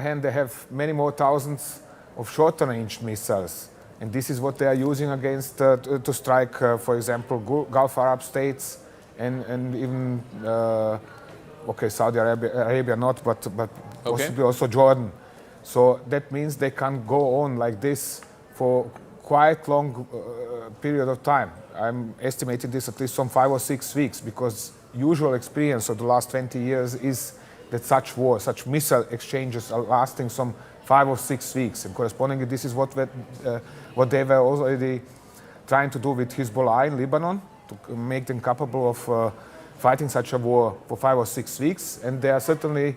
hand, they have many more thousands of short-range missiles. And this is what they are using against to strike, for example, Gulf Arab states and even, Saudi Arabia not, but possibly also Jordan. So that means they can go on like this for quite long period of time. I'm estimating this at least some 5 or 6 weeks, because usual experience of the last 20 years is that such wars, such missile exchanges are lasting some 5 or 6 weeks. And correspondingly, this is what they were already trying to do with Hezbollah in Lebanon, to make them capable of fighting such a war for 5 or 6 weeks. And they are certainly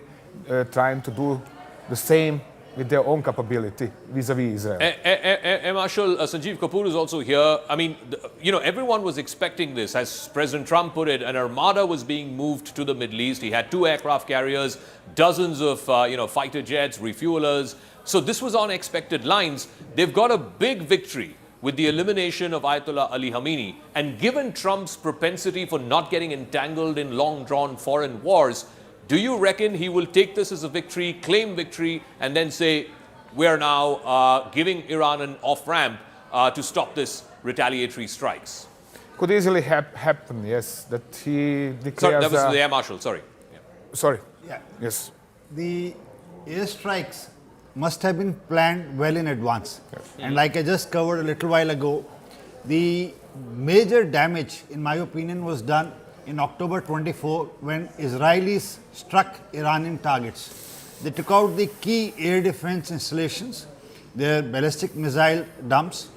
trying to do the same with their own capability vis-a-vis Israel. Air Marshal Sanjeev Kapoor is also here. I mean, everyone was expecting this. As President Trump put it, an armada was being moved to the Middle East. He had 2 aircraft carriers, dozens of fighter jets, refuelers. So this was on expected lines. They've got a big victory with the elimination of Ayatollah Ali Khamenei. And given Trump's propensity for not getting entangled in long-drawn foreign wars, do you reckon he will take this as a victory, claim victory, and then say, we're now giving Iran an off-ramp to stop this retaliatory strikes? Could easily happen, yes. That he declares... Sorry, that was the Air Marshal, sorry. Yeah. Sorry. Yeah. Yes. The airstrikes must have been planned well in advance. Yes. And like I just covered a little while ago, the major damage, in my opinion, was done in October 24, when Israelis struck Iranian targets. They took out the key air defense installations, their ballistic missile dumps.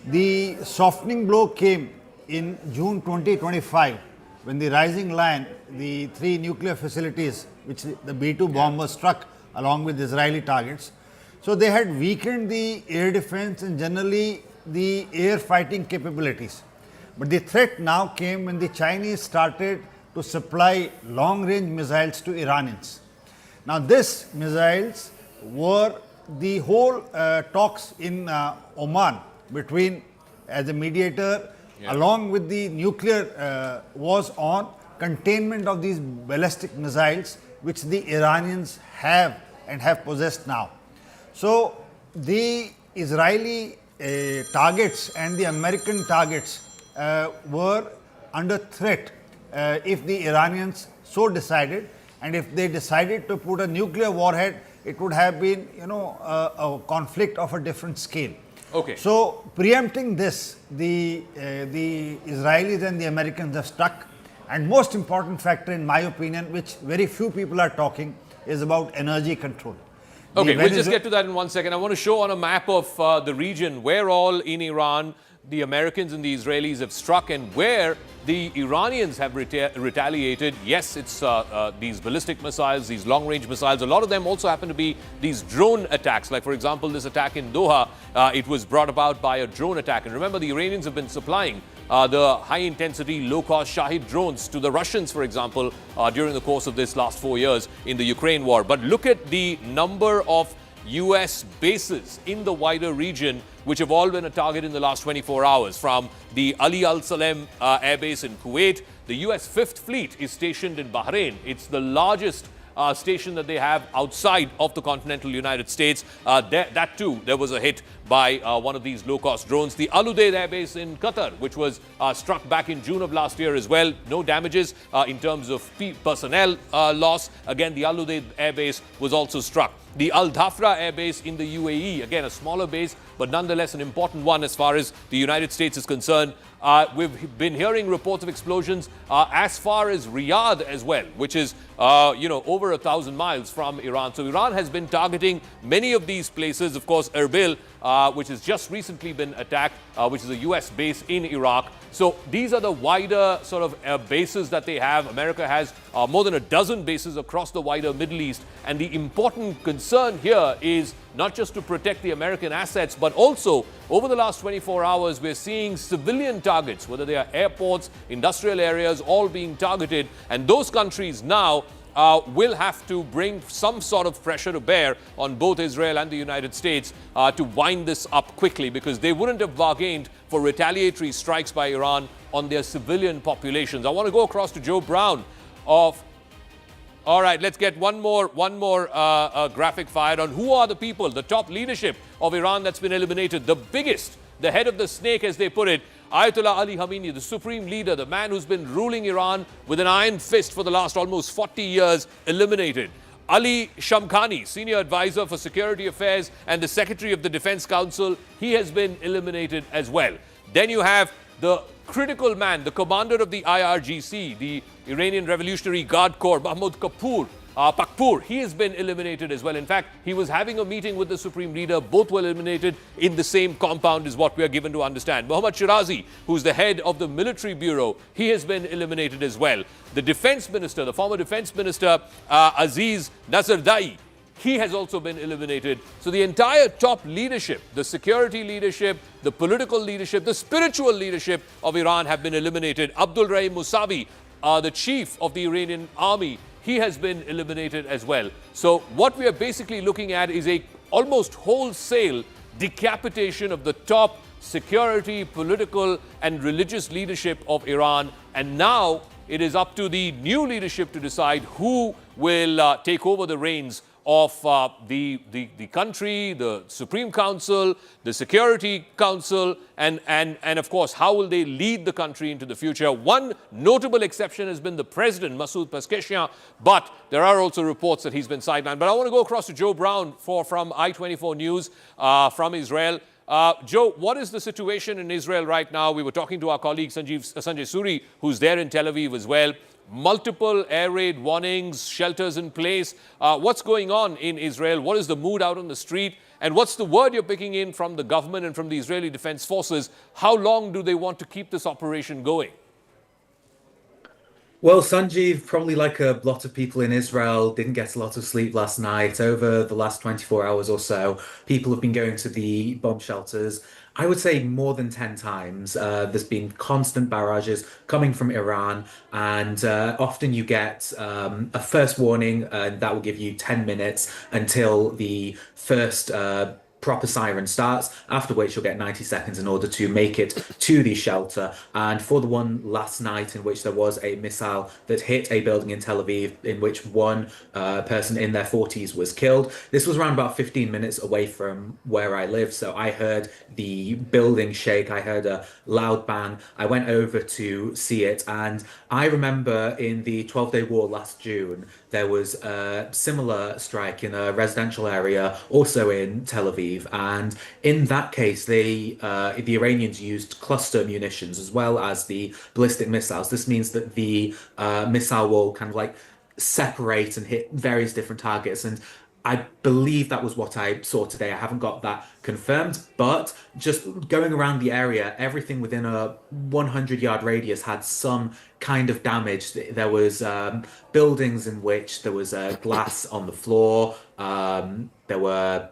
The softening blow came in June 2025, when the Rising Lion, the 3 nuclear facilities which the B-2 bomber struck along with Israeli targets. So they had weakened the air defense and generally the air fighting capabilities. But the threat now came when the Chinese started to supply long-range missiles to Iranians. Now, these missiles were the whole talks in Oman between, as a mediator, along with the nuclear, was on containment of these ballistic missiles, which the Iranians have and have possessed now. So, the Israeli targets and the American targets were under threat if the Iranians so decided, and if they decided to put a nuclear warhead, it would have been, a conflict of a different scale. Okay. So, preempting this, the Israelis and the Americans have stuck. And most important factor, in my opinion, which very few people are talking, is about energy control. Okay, we'll just get to that in 1 second. I want to show on a map of the region where all in Iran the Americans and the Israelis have struck and where the Iranians have retaliated. Yes, it's these ballistic missiles, these long-range missiles. A lot of them also happen to be these drone attacks. Like, for example, this attack in Doha, it was brought about by a drone attack. And remember, the Iranians have been supplying the high-intensity, low-cost Shahid drones to the Russians, for example, during the course of this last 4 years in the Ukraine war. But look at the number of U.S. bases in the wider region, which have all been a target in the last 24 hours. From the Ali Al Salem Air Base in Kuwait, the U.S. 5th Fleet is stationed in Bahrain. It's the largest station that they have outside of the continental United States. That too, there was a hit by one of these low-cost drones. The Al Udeid Air Base in Qatar, which was struck back in June of last year as well. No damages in terms of personnel loss. Again, the Al Udeid Air Base was also struck. The Al Dhafra Air Base in the UAE, again a smaller base, but nonetheless an important one as far as the United States is concerned. We've been hearing reports of explosions as far as Riyadh as well, which is over 1,000 miles from Iran. So Iran has been targeting many of these places. Of course, Erbil, which has just recently been attacked, which is a U.S. base in Iraq. So these are the wider sort of bases that they have. America has more than a dozen bases across the wider Middle East. And the important concern here is not just to protect the American assets, but also over the last 24 hours, we're seeing civilian targets, whether they are airports, industrial areas, all being targeted. And those countries now will have to bring some sort of pressure to bear on both Israel and the United States to wind this up quickly, because they wouldn't have bargained for retaliatory strikes by Iran on their civilian populations. I want to go across to Joe Brown of All right, let's get one more graphic fired on who are the people, the top leadership of Iran that's been eliminated. The biggest, the head of the snake, as they put it, Ayatollah Ali Khamenei, the supreme leader, the man who's been ruling Iran with an iron fist for the last almost 40 years, eliminated. Ali Shamkhani, senior advisor for security affairs and the secretary of the Defense Council, he has been eliminated as well. Then you have the critical man, the commander of the IRGC, the Iranian Revolutionary Guard Corps, Mahmoud Pakpur, he has been eliminated as well. In fact, he was having a meeting with the supreme leader. Both were eliminated in the same compound is what we are given to understand. Mohammad Shirazi, who's the head of the military bureau, he has been eliminated as well. The defense minister, the former defense minister, Aziz Nazardai, he has also been eliminated. So the entire top leadership, the security leadership, the political leadership, the spiritual leadership of Iran have been eliminated. Abdul Rahim Musavi, the chief of the Iranian army, he has been eliminated as well. So what we are basically looking at is a almost wholesale decapitation of the top security, political and religious leadership of Iran. And now it is up to the new leadership to decide who will take over the reins of the country, the Supreme Council, the Security Council, and of course, how will they lead the country into the future? One notable exception has been the president, Masoud Peshkan, but there are also reports that he's been sidelined. But I want to go across to Joe Brown from I-24 News from Israel. Joe, what is the situation in Israel right now? We were talking to our colleague Sanjay Suri, who's there in Tel Aviv as well. Multiple air raid warnings, shelters in place. What's going on in Israel? What is the mood out on the street? And what's the word you're picking in from the government and from the Israeli Defense Forces? How long do they want to keep this operation going? Well, Sanjeev, probably like a lot of people in Israel, didn't get a lot of sleep last night. Over the last 24 hours or so, people have been going to the bomb shelters. I would say more than 10 times. There's been constant barrages coming from Iran, and often you get a first warning, and that will give you 10 minutes until the first proper siren starts, after which you'll get 90 seconds in order to make it to the shelter. And for the one last night in which there was a missile that hit a building in Tel Aviv, in which one person in their 40s was killed, this was around about 15 minutes away from where I live. So I heard the building shake, I heard a loud bang. I went over to see it, and I remember in the 12-day war last June, there was a similar strike in a residential area, also in Tel Aviv. And in that case, the Iranians used cluster munitions as well as the ballistic missiles. This means that the missile will kind of like separate and hit various different targets. And I believe that was what I saw today. I haven't got that confirmed, but just going around the area, everything within a 100-yard radius had some kind of damage. There was buildings in which there was glass on the floor. There were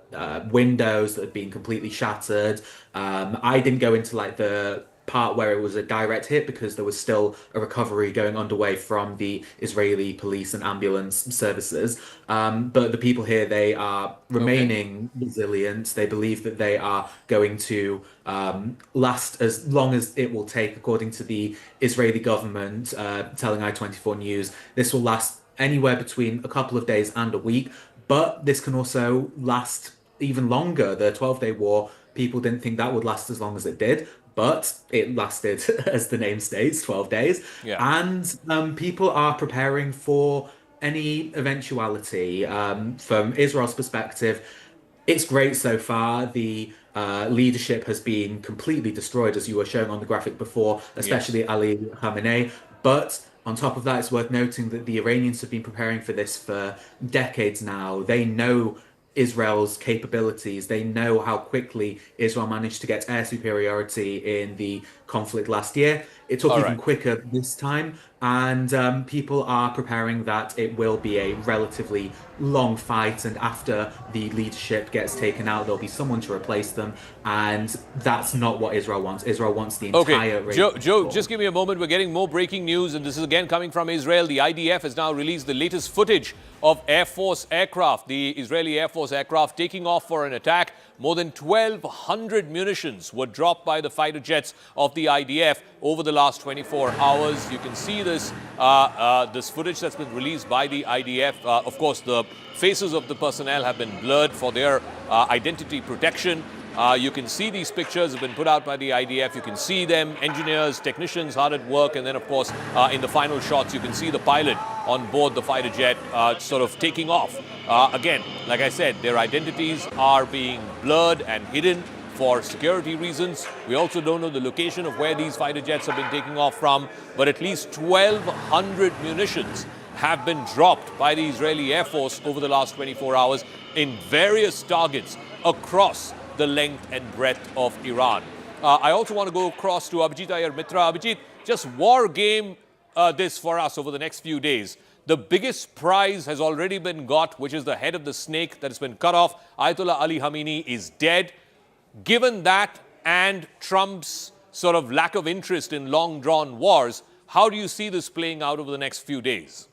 windows that had been completely shattered. I didn't go into like the part where it was a direct hit because there was still a recovery going underway from the Israeli police and ambulance services. But the people here, they are remaining resilient. They believe that they are going to last as long as it will take, according to the Israeli government, telling I-24 News. This will last anywhere between a couple of days and a week, but this can also last even longer. The 12-day war, people didn't think that would last as long as it did, but it lasted, as the name states, 12 days. Yeah. And people are preparing for any eventuality. From Israel's perspective, it's great so far. The leadership has been completely destroyed, as you were showing on the graphic before, especially Ali Khamenei. But on top of that, it's worth noting that the Iranians have been preparing for this for decades now. They know Israel's capabilities. They know how quickly Israel managed to get air superiority in the conflict last year. It took even quicker this time, and people are preparing that it will be a relatively long fight, and after the leadership gets taken out, there'll be someone to replace them, and that's not what Israel wants. Israel wants the entire... Joe, just give me a moment. We're getting more breaking news, and this is again coming from Israel. The IDF has now released the latest footage of Air Force aircraft, the Israeli Air Force aircraft taking off for an attack. more than 1,200 munitions were dropped by the fighter jets of the IDF over the last 24 hours. You can see this, this footage that's been released by the IDF. Of course, the faces of the personnel have been blurred for their identity protection. You can see these pictures have been put out by the IDF. You can see them, engineers, technicians hard at work. And then, of course, in the final shots, you can see the pilot on board the fighter jet sort of taking off. Again, like I said, their identities are being blurred and hidden for security reasons. We also don't know the location of where these fighter jets have been taking off from, but at least 1,200 munitions have been dropped by the Israeli Air Force over the last 24 hours in various targets across the length and breadth of Iran. I also want to go across to Abhijit Iyer Mitra. Abhijit, just war game this for us over the next few days. The biggest prize has already been got, which is the head of the snake that has been cut off. Ayatollah Ali Khamenei is dead. Given that and Trump's sort of lack of interest in long-drawn wars, how do you see this playing out over the next few days?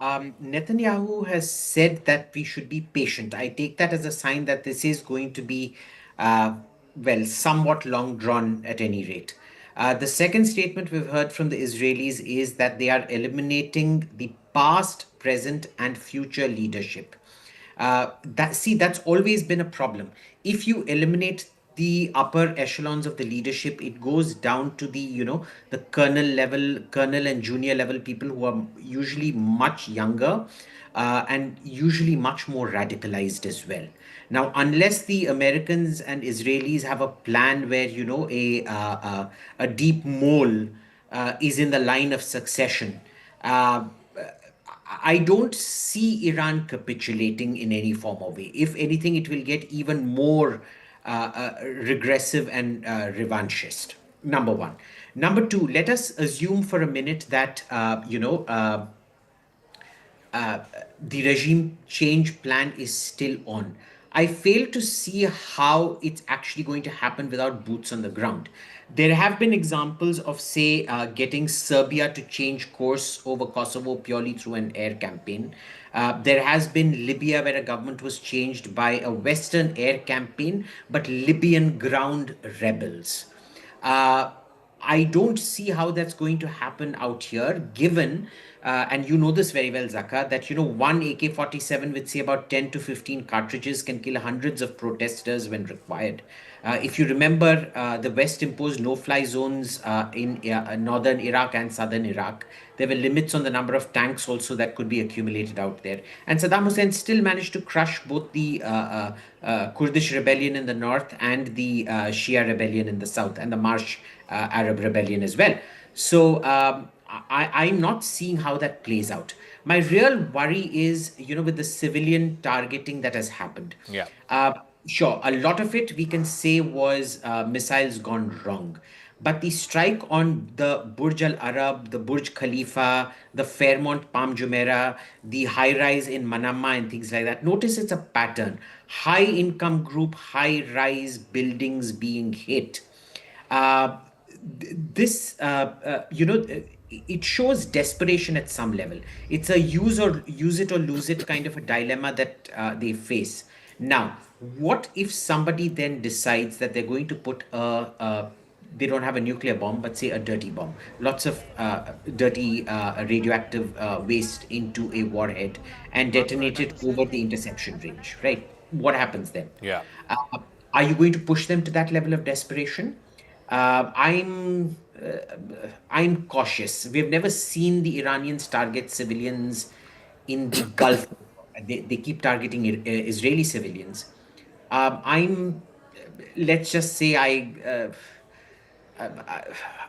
Netanyahu has said that we should be patient. I take that as a sign that this is going to be, well, somewhat long drawn at any rate. The second statement we've heard from the Israelis is that they are eliminating the past, present, and future leadership. That's always been a problem. If you eliminate the upper echelons of the leadership, it goes down to the, the colonel and junior level people who are usually much younger and usually much more radicalized as well. Now, unless the Americans and Israelis have a plan where, a deep mole is in the line of succession, I don't see Iran capitulating in any form or way. If anything, it will get even more regressive and revanchist. Number one. Number two, let us assume for a minute that, the regime change plan is still on. I fail to see how it's actually going to happen without boots on the ground. There have been examples of, say, getting Serbia to change course over Kosovo purely through an air campaign. There has been Libya, where a government was changed by a Western air campaign, but Libyan ground rebels. I don't see how that's going to happen out here, given, and you know this very well, Zaka, that, one AK-47 with, say, about 10 to 15 cartridges can kill hundreds of protesters when required. If you remember, the West imposed no-fly zones in northern Iraq and southern Iraq. There were limits on the number of tanks also that could be accumulated out there. And Saddam Hussein still managed to crush both the Kurdish rebellion in the north and the Shia rebellion in the south, and the Marsh Arab rebellion as well. So I'm not seeing how that plays out. My real worry is, with the civilian targeting that has happened. Yeah. Sure, a lot of it we can say was missiles gone wrong. But the strike on the Burj Al Arab, the Burj Khalifa, the Fairmont Palm Jumeirah, the high rise in Manama and things like that, notice it's a pattern. High income group, high rise buildings being hit. It shows desperation at some level. It's a use it or lose it kind of a dilemma that they face. Now, what if somebody then decides that they're going to put they don't have a nuclear bomb, but say a dirty bomb, lots of dirty radioactive waste into a warhead and detonate it over the interception range, right? What happens then? Yeah. Are you going to push them to that level of desperation? I'm cautious. We've never seen the Iranians target civilians in the Gulf. They keep targeting Israeli civilians. Let's just say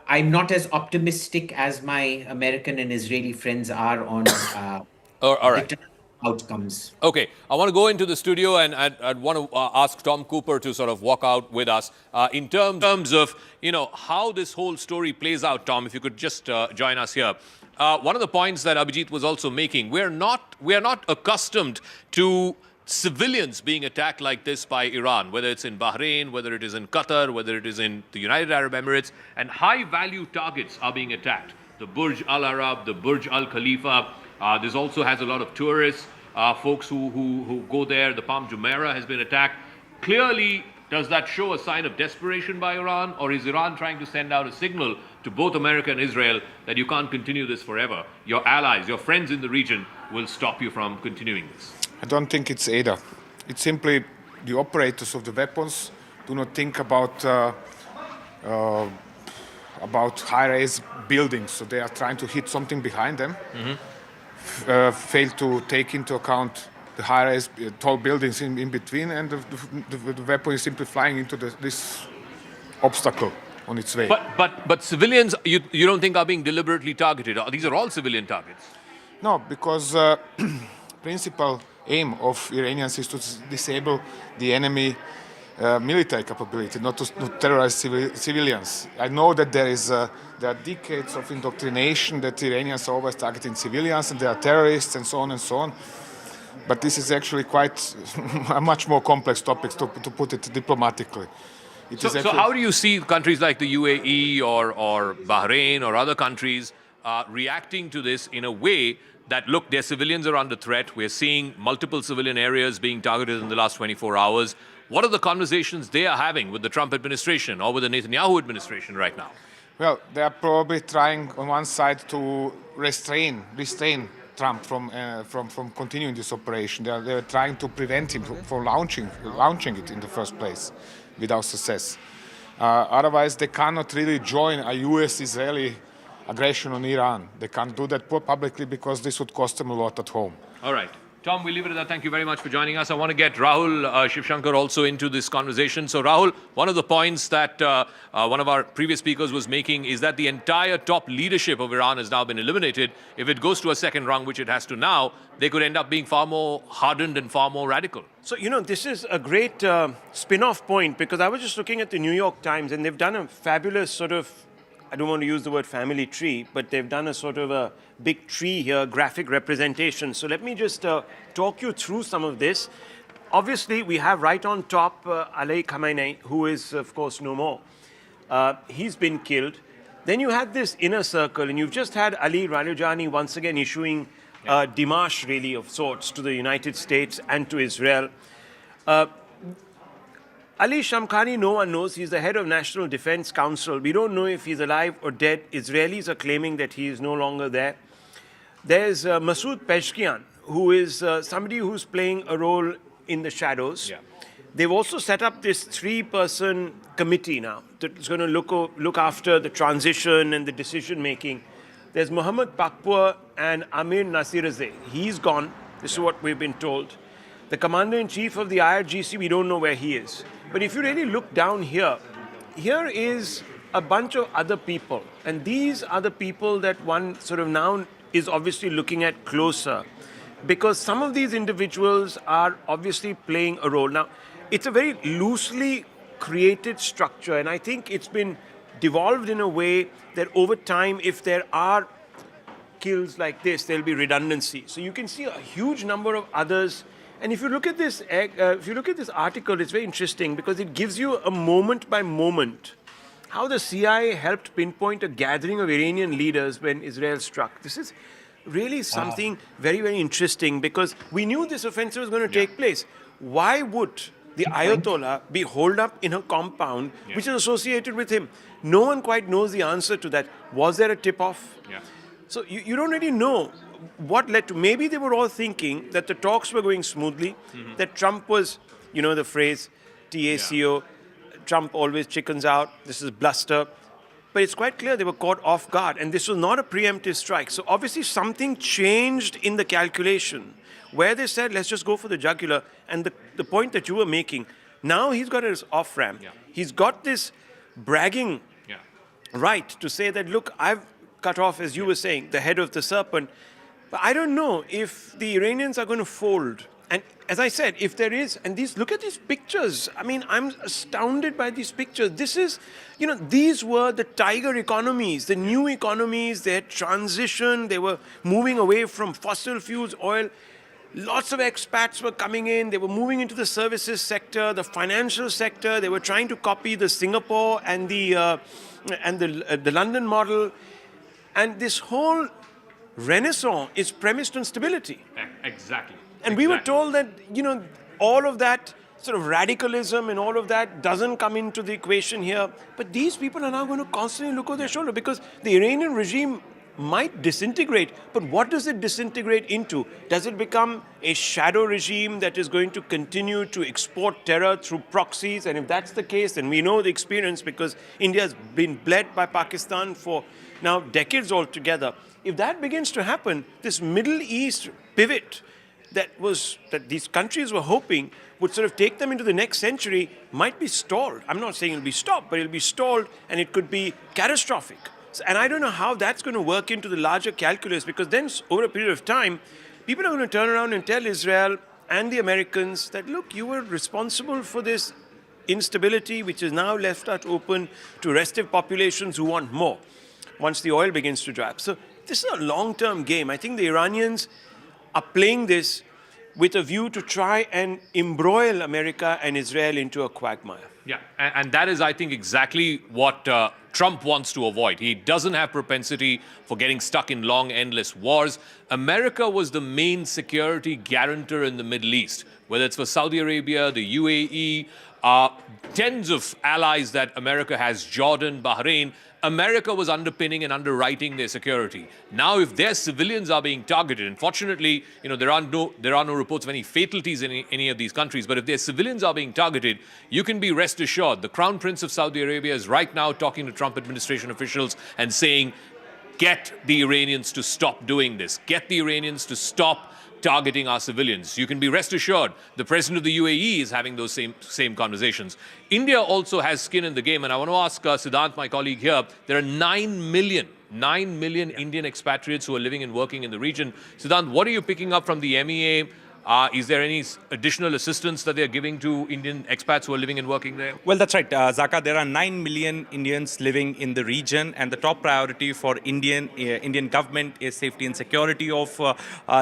I'm not as optimistic as my American and Israeli friends are on All right. outcomes. Okay, I want to go into the studio and I'd want to ask Tom Cooper to sort of walk out with us in terms of, how this whole story plays out. Tom, if you could just join us here. One of the points that Abhijit was also making, we are not accustomed to civilians being attacked like this by Iran, whether it's in Bahrain, whether it is in Qatar, whether it is in the United Arab Emirates, and high-value targets are being attacked. The Burj Al Arab, the Burj Al Khalifa. This also has a lot of tourists, folks who go there. The Palm Jumeirah has been attacked. Clearly, does that show a sign of desperation by Iran, or is Iran trying to send out a signal to both America and Israel that you can't continue this forever? Your allies, your friends in the region will stop you from continuing this. I don't think it's either. It's simply the operators of the weapons do not think about high-rise buildings, so they are trying to hit something behind them. Fail to take into account the high-rise tall buildings in between, and the weapon is simply flying into this obstacle on its way. But civilians, you don't think are being deliberately targeted? These are all civilian targets. No, because principal aim of Iranians is to disable the enemy military capability, not to terrorize civilians. I know that there are decades of indoctrination that the Iranians are always targeting civilians and they are terrorists and so on and so on. But this is actually quite a much more complex topic, to put it diplomatically. So how do you see countries like the UAE or Bahrain or other countries reacting to this in a way that, look, their civilians are under threat. We're seeing multiple civilian areas being targeted in the last 24 hours. What are the conversations they are having with the Trump administration or with the Netanyahu administration right now? Well, they are probably trying on one side to restrain Trump from continuing this operation. They are trying to prevent him from launching it in the first place without success. Otherwise, they cannot really join a US-Israeli aggression on Iran. They can't do that publicly because this would cost them a lot at home. All right. Tom, we'll leave it at that. Thank you very much for joining us. I want to get Rahul Shivshankar also into this conversation. So, Rahul, one of the points that one of our previous speakers was making is that the entire top leadership of Iran has now been eliminated. If it goes to a second rung, which it has to now, they could end up being far more hardened and far more radical. So, this is a great spin-off point, because I was just looking at the New York Times, and they've done a fabulous sort of, I don't want to use the word family tree, but they've done a sort of a big tree here, graphic representation. So let me just talk you through some of this. Obviously, we have right on top Ali Khamenei, who is, of course, no more. He's been killed. Then you had this inner circle, and you've just had Ali Ralujani once again issuing a démarche, really, of sorts to the United States and to Israel. Ali Shamkhani, no one knows. He's the head of National Defense Council. We don't know if he's alive or dead. Israelis are claiming that he is no longer there. There's Masoud Peshkan, who is somebody who's playing a role in the shadows. Yeah. They've also set up this 3-person committee now that's going to look after the transition and the decision-making. There's Mohammad Pakpur and Amir Nasirazeh. He's gone. This is what we've been told. The commander-in-chief of the IRGC, we don't know where he is. But if you really look down here, here is a bunch of other people. And these are the people that one sort of now is obviously looking at closer, because some of these individuals are obviously playing a role. Now, it's a very loosely created structure, and I think it's been devolved in a way that over time, if there are kills like this, there'll be redundancy. So you can see a huge number of others. And if you look at this, article, it's very interesting because it gives you a moment by moment how the CIA helped pinpoint a gathering of Iranian leaders when Israel struck. This is really something very, very interesting, because we knew this offensive was going to take place. Why would the Ayatollah be holed up in a compound which is associated with him? No one quite knows the answer to that. Was there a tip-off? So you don't really know what led to. Maybe they were all thinking that the talks were going smoothly, that Trump was, the phrase, TACO, Trump always chickens out, this is bluster. But it's quite clear they were caught off guard, and this was not a preemptive strike. So obviously something changed in the calculation, where they said, let's just go for the jugular. And the point that you were making, now he's got his off-ramp. He's got this bragging right to say that, look, I've cut off, as you were saying, the head of the serpent. But I don't know if the Iranians are going to fold. And as I said, if there is, and look at these pictures. I mean, I'm astounded by these pictures. This is, these were the tiger economies, the new economies. They had transitioned. They were moving away from fossil fuels, oil. Lots of expats were coming in. They were moving into the services sector, the financial sector. They were trying to copy the Singapore and the London model. And this whole renaissance is premised on stability. Exactly. And we were told that, all of that sort of radicalism and all of that doesn't come into the equation here. But these people are now going to constantly look over their shoulder because the Iranian regime might disintegrate, but what does it disintegrate into? Does it become a shadow regime that is going to continue to export terror through proxies? And if that's the case, then we know the experience because India has been bled by Pakistan for now decades altogether. If that begins to happen, this Middle East pivot that these countries were hoping would sort of take them into the next century might be stalled. I'm not saying it'll be stopped, but it'll be stalled and it could be catastrophic. And I don't know how that's going to work into the larger calculus because then over a period of time, people are going to turn around and tell Israel and the Americans that, look, you were responsible for this instability, which is now left out open to restive populations who want more once the oil begins to dry up. So this is a long-term game. I think the Iranians are playing this with a view to try and embroil America and Israel into a quagmire. Yeah, and that is, I think, exactly what Trump wants to avoid. He doesn't have propensity for getting stuck in long, endless wars. America was the main security guarantor in the Middle East, whether it's for Saudi Arabia, the UAE, tens of allies that America has, Jordan, Bahrain. America was underpinning and underwriting their security. Now, if their civilians are being targeted, unfortunately, there are no reports of any fatalities in any of these countries, but if their civilians are being targeted, you can be rest assured the Crown Prince of Saudi Arabia is right now talking to Trump administration officials and saying, get the Iranians to stop doing this. Get the Iranians to stop targeting our civilians. You can be rest assured the president of the UAE is having those same conversations. India also has skin in the game, and I want to ask Siddhant, my colleague here, there are 9 million Indian expatriates who are living and working in the region. Siddhant, what are you picking up from the MEA? Is there any additional assistance that they're giving to Indian expats who are living and working there? Well, that's right, Zaka. There are 9 million Indians living in the region, and the top priority for Indian government is safety and security of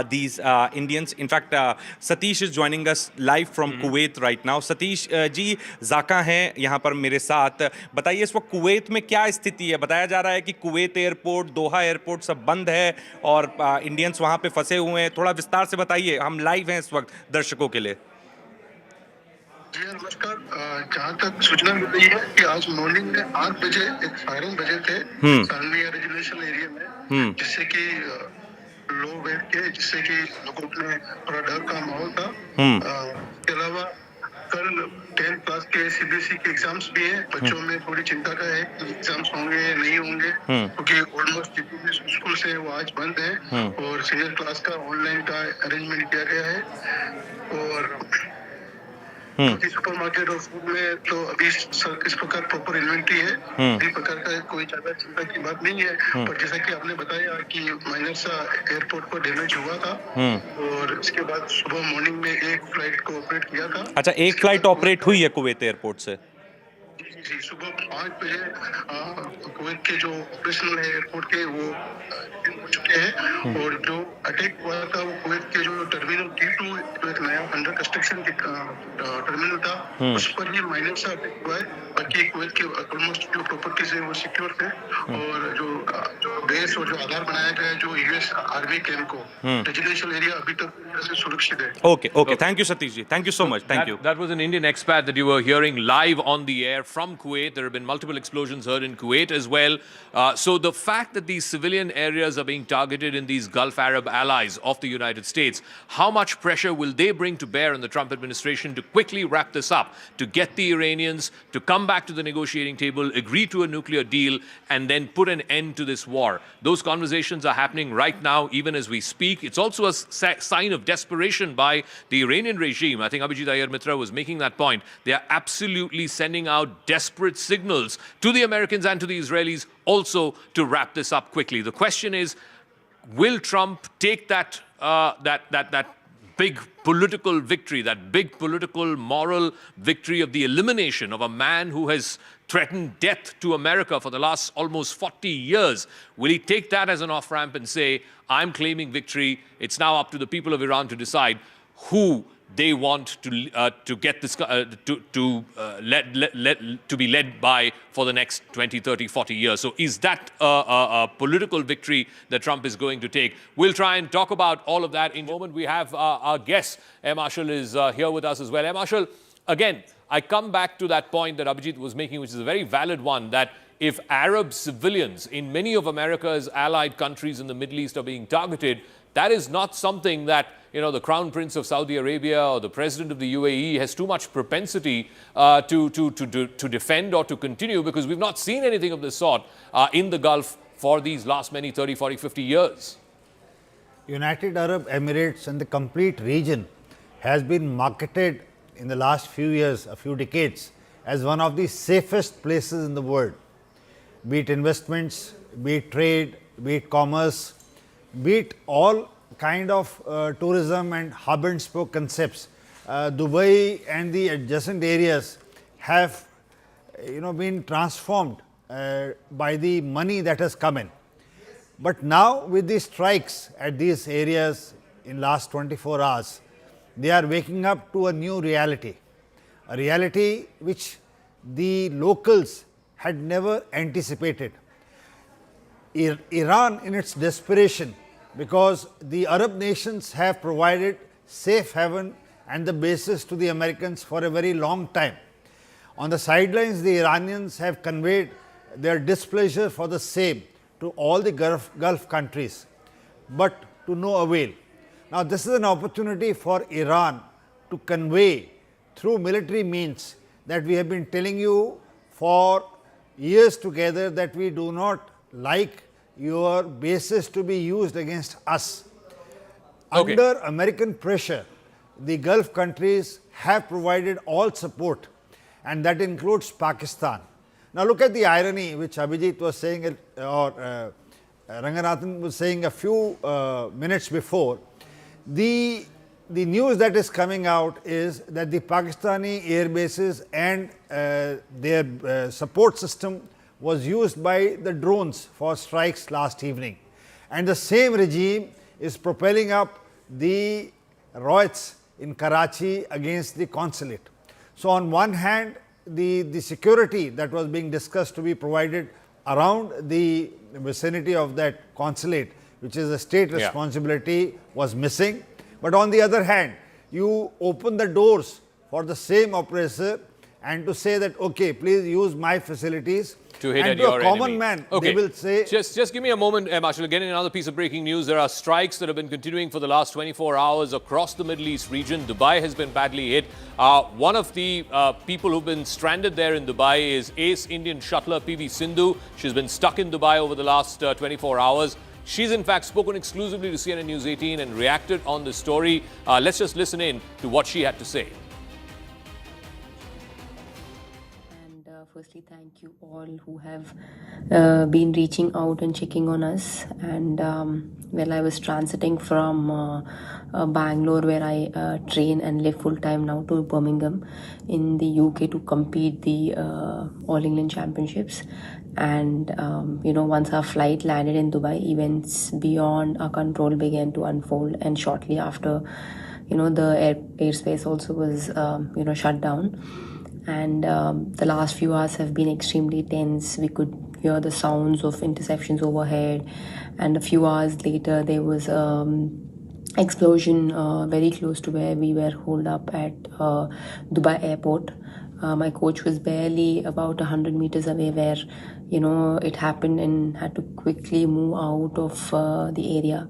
these Indians. In fact, Satish is joining us live from Kuwait right now. Satish ji, Zaka हैं यहाँ पर मेरे साथ. बताइए इस वक्त Kuwait में क्या स्थिति है? बताया जा रहा है कि कुवैत एयरपोर्ट, दोहा एयरपोर्ट सब बंद है और इंडियंस वहाँ पे फंसे हुए हैं. थोड़ा विस्तार से बताइए. हम लाइव हैं इस वक्त दर्शकों के लिए. जी नमस्कार. जहाँ तक सूचना मिल रही है कि आज मॉर्निंग में 8 बजे एक फायरिंग बजे थे सालमिया रेजुलेशन एरिया में, जिससे कि लोग बैठ के जिससे कि लोगों में थोड़ा डर का माहौल था. इसके अलावा कल 10th क्लास के CBSE के एग्जाम्स भी हैं. बच्चों में थोड़ी चिंता का है कि एग्जाम्स होंगे या नहीं होंगे, क्योंकि ऑलमोस्ट जितने स्कूल से वो आज बंद हैं और सीनियर क्लास का ऑनलाइन का अरेंजमेंट किया गया है. और सुपरमार्केट और फूड में तो अभी इस प्रकार प्रॉपर इन्वेंट्री है. इस प्रकार का कोई ज्यादा चिंता की बात नहीं है. पर जैसा कि आपने बताया कि माइनर सा एयरपोर्ट पर डैमेज हुआ था और इसके बाद सुबह मॉर्निंग में एक फ्लाइट को ऑपरेट किया था. अच्छा, एक फ्लाइट ऑपरेट हुई है कुवैत एयरपोर्ट से? जी, सुबह 5 बजे कुवैत के जो ऑपरेशनल है एयरपोर्ट के वो हो चुके हैं. और जो अटैक हुआ था वो कुवैत के जो टर्मिनल T2 जो एक नया अंडर कंस्ट्रक्शन टर्मिनल था उस पर ही माइनर सा अटैक हुआ है. बाकी कुवैत के ऑलमोस्ट जो प्रॉपर्टीज है वो सिक्योर थे. और जो बेस और जो आधार बनाया गया है जो US आर्मी कैंप को रेजिडेंशियल एरिया अभी तक सुरक्षित है. Okay. Thank you, Satish ji. Thank you so much. Thank you. That was an Indian expat that you were hearing live on the air from Kuwait. There have been multiple explosions heard in Kuwait as well. So the fact that these civilian areas are being targeted in these Gulf Arab allies of the United States, how much pressure will they bring to bear on the Trump administration to quickly wrap this up, to get the Iranians to come back to the negotiating table, agree to a nuclear deal, and then put an end to this war? Those conversations are happening right now, even as we speak. It's also a sign of desperation by the Iranian regime. I think Abhijit Iyer Mitra was making that point. They are absolutely sending out desperate signals to the Americans and to the Israelis also to wrap this up quickly. The question is, will Trump take that big political victory, that big political moral victory of the elimination of a man who has threatened death to America for the last almost 40 years? Will he take that as an off-ramp and say, I'm claiming victory, it's now up to the people of Iran to decide who they want to get this to be led by for the next 20, 30, 40 years. So is that a political victory that Trump is going to take? We'll try and talk about all of that in a moment. We have our guest, Air Marshal, is here with us as well. Air Marshal, again, I come back to that point that Abhijit was making, which is a very valid one, that if Arab civilians in many of America's allied countries in the Middle East are being targeted, that is not something that the Crown Prince of Saudi Arabia or the President of the UAE has too much propensity to defend or to continue, because we've not seen anything of this sort in the Gulf for these last many 30, 40, 50 years. United Arab Emirates and the complete region has been marketed in the last few years, a few decades, as one of the safest places in the world. Be it investments, be it trade, be it commerce, be it all kind of tourism and hub and spoke concepts. Dubai and the adjacent areas have been transformed by the money that has come in. But now with the strikes at these areas in last 24 hours, they are waking up to a new reality, a reality which the locals had never anticipated. Iran, in its desperation, because the Arab nations have provided safe haven and the basis to the Americans for a very long time. On the sidelines, the Iranians have conveyed their displeasure for the same to all the Gulf countries, but to no avail. Now, this is an opportunity for Iran to convey through military means that we have been telling you for years together that we do not like your bases to be used against us. Okay. Under American pressure, the Gulf countries have provided all support, and that includes Pakistan. Now, look at the irony which Abhijit was saying, or Ranganathan was saying a few minutes before. The news that is coming out is that the Pakistani air bases and their support system was used by the drones for strikes last evening. And the same regime is propelling up the riots in Karachi against the consulate. So, on one hand, the security that was being discussed to be provided around the vicinity of that consulate, which is a state responsibility, was missing. But on the other hand, you open the doors for the same oppressor and to say that, okay, please use my facilities. To hit and at to your a common enemy. man, Okay. they will say... Just give me a moment, Marshall. Getting another piece of breaking news. There are strikes that have been continuing for the last 24 hours across the Middle East region. Dubai has been badly hit. One of the people who've been stranded there in Dubai is ace Indian shuttler PV Sindhu. She's been stuck in Dubai over the last 24 hours. She's in fact spoken exclusively to CNN News 18 and reacted on this story. Let's just listen in to what she had to say. Firstly, thank you all who have been reaching out and checking on us. And well, I was transiting from Bangalore, where I train and live full time now, to Birmingham in the UK to compete the All England Championships. And once our flight landed in Dubai, events beyond our control began to unfold. And shortly after, the airspace also was shut down. And the last few hours have been extremely tense. We could hear the sounds of interceptions overhead, and a few hours later there was explosion very close to where we were holed up at Dubai airport. My coach was barely about 100 meters away where it happened, and had to quickly move out of the area.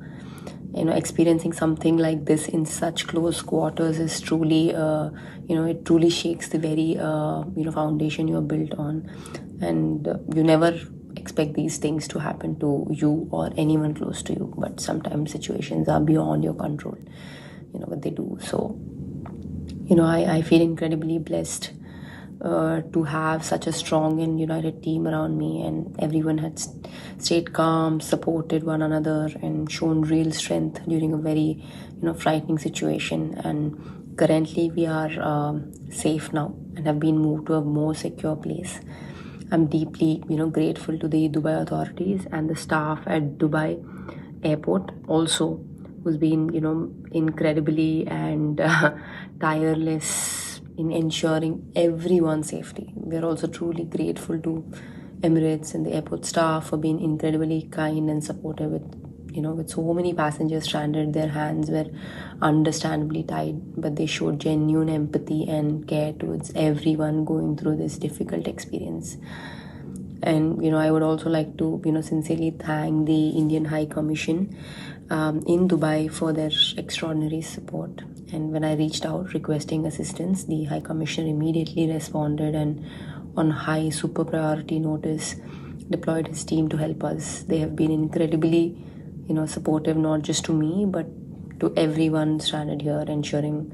Experiencing something like this in such close quarters is truly, it truly shakes the very, foundation you're built on. And you never expect these things to happen to you or anyone close to you. But sometimes situations are beyond your control, what they do. So, I feel incredibly blessed to have such a strong and united team around me, and everyone had stayed calm, supported one another, and shown real strength during a very frightening situation. And currently we are safe now and have been moved to a more secure place. I'm deeply grateful to the Dubai authorities and the staff at Dubai airport also, who's been incredibly and tireless in ensuring everyone's safety. We're also truly grateful to Emirates and the airport staff for being incredibly kind and supportive with with so many passengers stranded, their hands were understandably tied, but they showed genuine empathy and care towards everyone going through this difficult experience. And I would also like to sincerely thank the Indian High Commission in Dubai for their extraordinary support. And when I reached out requesting assistance, the High Commissioner immediately responded and on high super priority notice deployed his team to help us. They have been incredibly supportive, not just to me but to everyone stranded here, ensuring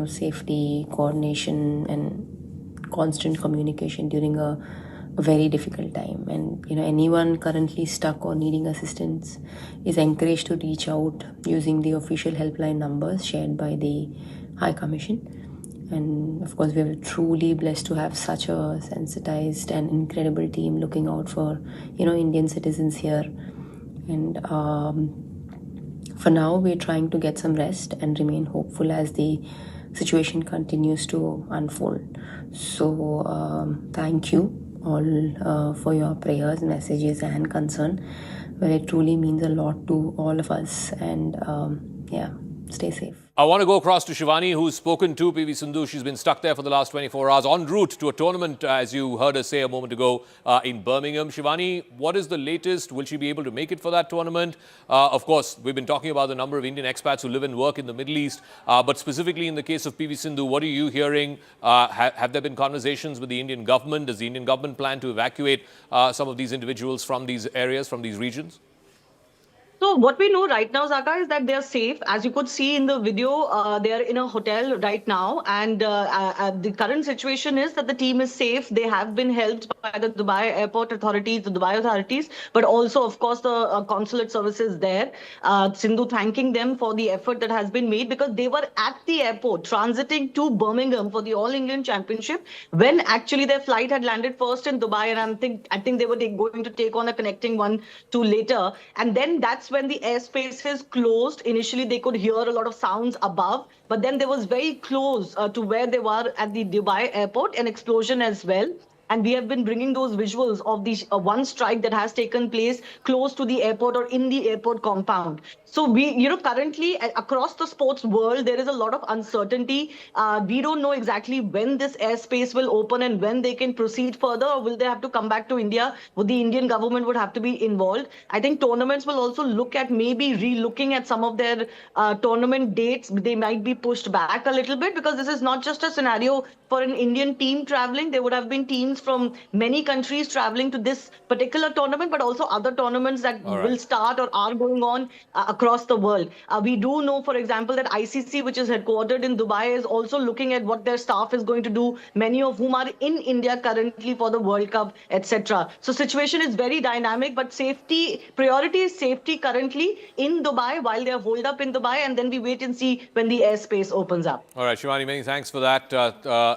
safety, coordination and constant communication during a very difficult time. And anyone currently stuck or needing assistance is encouraged to reach out using the official helpline numbers shared by the High Commission. And of course, we are truly blessed to have such a sensitized and incredible team looking out for Indian citizens here. And for now, we're trying to get some rest and remain hopeful as the situation continues to unfold. So thank you all for your prayers, messages and concern. Well, it truly means a lot to all of us. And stay safe. I want to go across to Shivani, who's spoken to PV Sindhu. She's been stuck there for the last 24 hours en route to a tournament, as you heard her say a moment ago, in Birmingham. Shivani, what is the latest? Will she be able to make it for that tournament? Of course, we've been talking about the number of Indian expats who live and work in the Middle East. But specifically in the case of PV Sindhu, what are you hearing? Have there been conversations with the Indian government? Does the Indian government plan to evacuate some of these individuals from these areas, from these regions? So what we know right now, Zaka, is that they are safe. As you could see in the video, they are in a hotel right now. And the current situation is that the team is safe. They have been helped by the Dubai airport authorities, the Dubai authorities, but also, of course, the consulate services there. Sindhu thanking them for the effort that has been made, because they were at the airport transiting to Birmingham for the All England Championship when actually their flight had landed first in Dubai. And I think they were going to take on a connecting one to later. And then that's when the airspace is closed. Initially, they could hear a lot of sounds above, but then there was very close to where they were at the Dubai airport, an explosion as well. And we have been bringing those visuals of the one strike that has taken place close to the airport or in the airport compound. So we, currently across the sports world, there is a lot of uncertainty. We don't know exactly when this airspace will open and when they can proceed further, or will they have to come back to India? Would the Indian government would have to be involved? I think tournaments will also look at maybe re-looking at some of their tournament dates. They might be pushed back a little bit, because this is not just a scenario for an Indian team traveling. There would have been teams from many countries traveling to this particular tournament, but also other tournaments that will start or are going on across the world. We do know, for example, that ICC, which is headquartered in Dubai, is also looking at what their staff is going to do, many of whom are in India currently for the World Cup, etc. So situation is very dynamic, but safety, priority is safety currently in Dubai while they are holed up in Dubai, and then we wait and see when the airspace opens up. All right, Shivani, many thanks for that.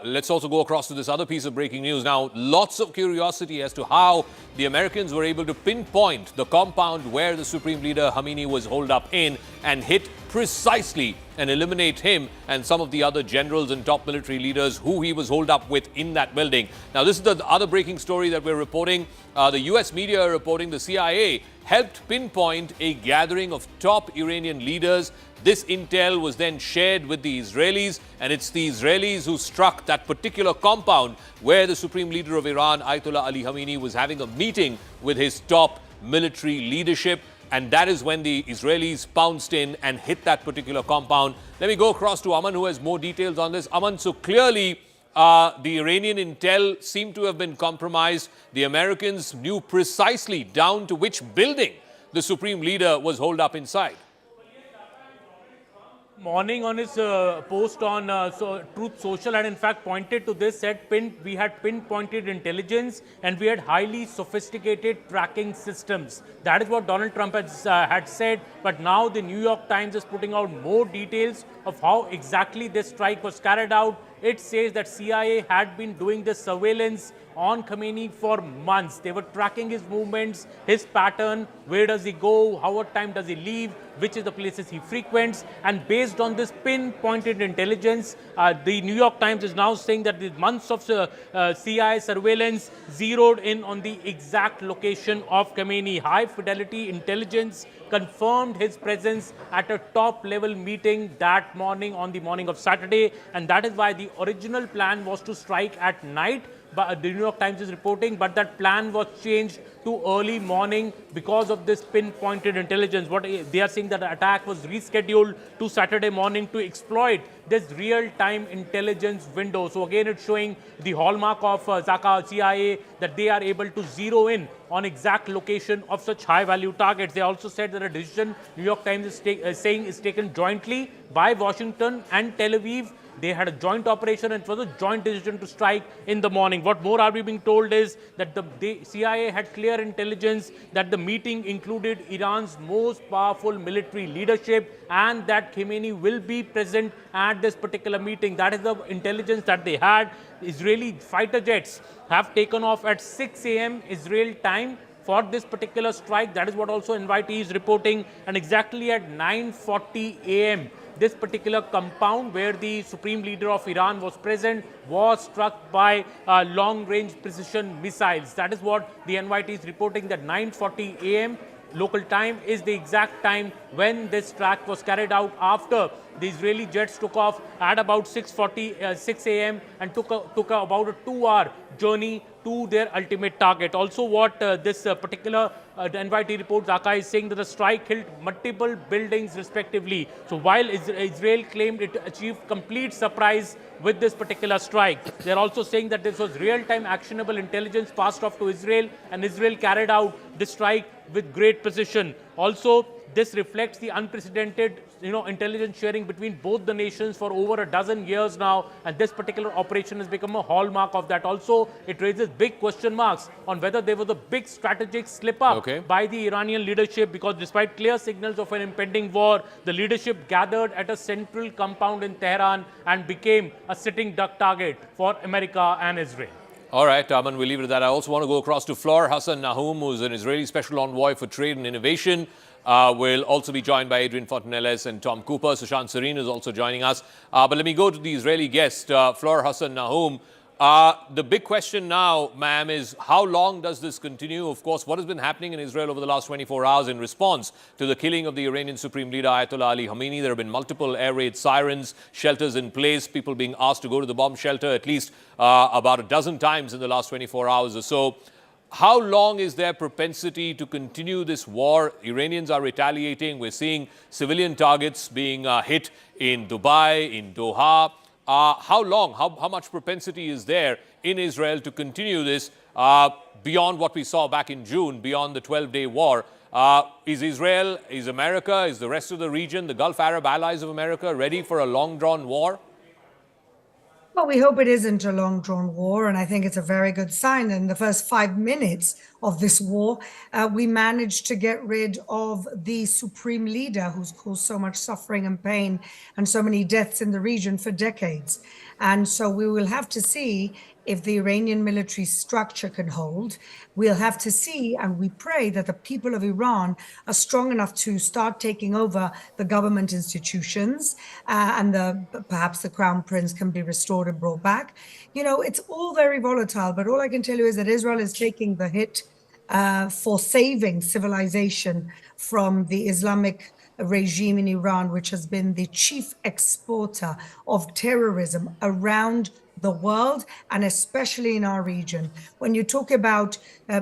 Let's also go across to this other piece of breaking news. Now, lots of curiosity as to how the Americans were able to pinpoint the compound where the Supreme Leader Khamenei was holed up in and hit precisely and eliminate him and some of the other generals and top military leaders who he was holed up with in that building. Now, this is the other breaking story that we're reporting. The U.S. media are reporting the CIA helped pinpoint a gathering of top Iranian leaders. This intel was then shared with the Israelis, and it's the Israelis who struck that particular compound where the Supreme Leader of Iran, Ayatollah Ali Khamenei, was having a meeting with his top military leadership. And that is when the Israelis pounced in and hit that particular compound. Let me go across to Aman, who has more details on this. Aman, so clearly the Iranian intel seemed to have been compromised. The Americans knew precisely down to which building the Supreme Leader was holed up inside. Morning on his post on Truth Social had in fact pointed to this, said we had pinpointed intelligence and we had highly sophisticated tracking systems. That is what Donald Trump had said, but now the New York Times is putting out more details of how exactly this strike was carried out. it says that CIA had been doing this surveillance on Khamenei for months. They were tracking his movements, his pattern, where does he go, how what time does he leave, which is the places he frequents. And based on this pinpointed intelligence, the New York Times is now saying that the months of CIA surveillance zeroed in on the exact location of Khamenei. High fidelity intelligence confirmed his presence at a top level meeting that morning, on the morning of Saturday. And that is why the original plan was to strike at night. But the New York Times is reporting, but that plan was changed to early morning because of this pinpointed intelligence. What they are saying, that the attack was rescheduled to Saturday morning to exploit this real-time intelligence window. So again, it's showing the hallmark of CIA, that they are able to zero in on exact location of such high-value targets. They also said that a decision, New York Times is saying, is taken jointly by Washington and Tel Aviv. They had a joint operation, and it was a joint decision to strike in the morning. What more are we being told is that the CIA had clear intelligence that the meeting included Iran's most powerful military leadership, and that Khamenei will be present at this particular meeting. That is the intelligence that they had. Israeli fighter jets have taken off at 6 a.m. Israel time for this particular strike. That is what also NYT is reporting. And exactly at 9:40 a.m., this particular compound where the supreme leader of Iran was present was struck by long-range precision missiles. That is what the NYT is reporting, that 9:40 a.m. local time is the exact time when this strike was carried out, after the Israeli jets took off at about 6 a.m. and took about a 2-hour journey to their ultimate target. Also, what this particular NYT report, Zaka, is saying that the strike hit multiple buildings respectively. So while Israel claimed it achieved complete surprise with this particular strike, they are also saying that this was real-time actionable intelligence passed off to Israel, and Israel carried out this strike with great precision. Also, this reflects the unprecedented intelligence sharing between both the nations for over a dozen years now, and this particular operation has become a hallmark of that. Also, it raises big question marks on whether there was a big strategic slip-up by the Iranian leadership, because despite clear signals of an impending war, the leadership gathered at a central compound in Tehran and became a sitting duck target for America and Israel. All right, Aman, we'll leave it at that. I also want to go across to Fleur Hassan Nahum, who's an Israeli special envoy for trade and innovation. We'll also be joined by Adrian Fontanelles and Tom Cooper. Sushant Sareen is also joining us. But let me go to the Israeli guest, Fleur Hassan Nahum. The big question now, ma'am, is how long does this continue? Of course, what has been happening in Israel over the last 24 hours in response to the killing of the Iranian Supreme Leader Ayatollah Ali Khamenei? There have been multiple air raid sirens, shelters in place, people being asked to go to the bomb shelter at least about a dozen times in the last 24 hours or so. How long is their propensity to continue this war? Iranians are retaliating. We're seeing civilian targets being hit in Dubai, in Doha. How long, how much propensity is there in Israel to continue this beyond what we saw back in June, beyond the 12-day war? Is Israel, is America, is the rest of the region, the Gulf Arab allies of America ready for a long-drawn war? Well, we hope it isn't a long-drawn war, and I think it's a very good sign. In the first 5 minutes of this war, we managed to get rid of the supreme leader who's caused so much suffering and pain and so many deaths in the region for decades. And so we will have to see if the Iranian military structure can hold. We'll have to see, and we pray that the people of Iran are strong enough to start taking over the government institutions, and perhaps the crown prince can be restored and brought back. It's all very volatile, but all I can tell you is that Israel is taking the hit for saving civilization from the Islamic regime in Iran, which has been the chief exporter of terrorism around the world, and especially in our region. When you talk about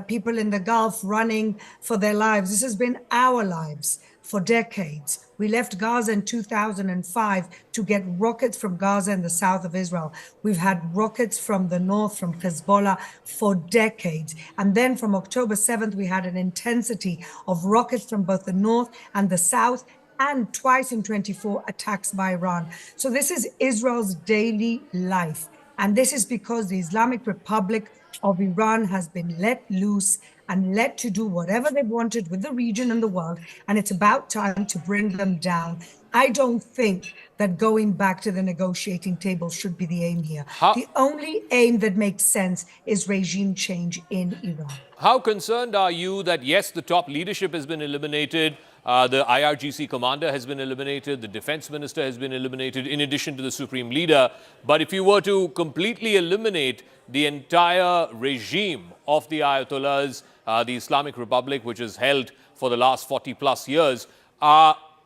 people in the Gulf running for their lives, this has been our lives for decades. We left Gaza in 2005 to get rockets from Gaza in the south of Israel. We've had rockets from the north, from Hezbollah, for decades. And then from October 7th, we had an intensity of rockets from both the north and the south, and twice in 24 attacks by Iran. So this is Israel's daily life. And this is because the Islamic Republic of Iran has been let loose and let to do whatever they wanted with the region and the world. And it's about time to bring them down. I don't think that going back to the negotiating table should be the aim here. The only aim that makes sense is regime change in Iran. How concerned are you that, yes, the top leadership has been eliminated, the IRGC commander has been eliminated, the defense minister has been eliminated, in addition to the supreme leader, but if you were to completely eliminate the entire regime of the Ayatollahs, the Islamic Republic, which has held for the last 40 plus years,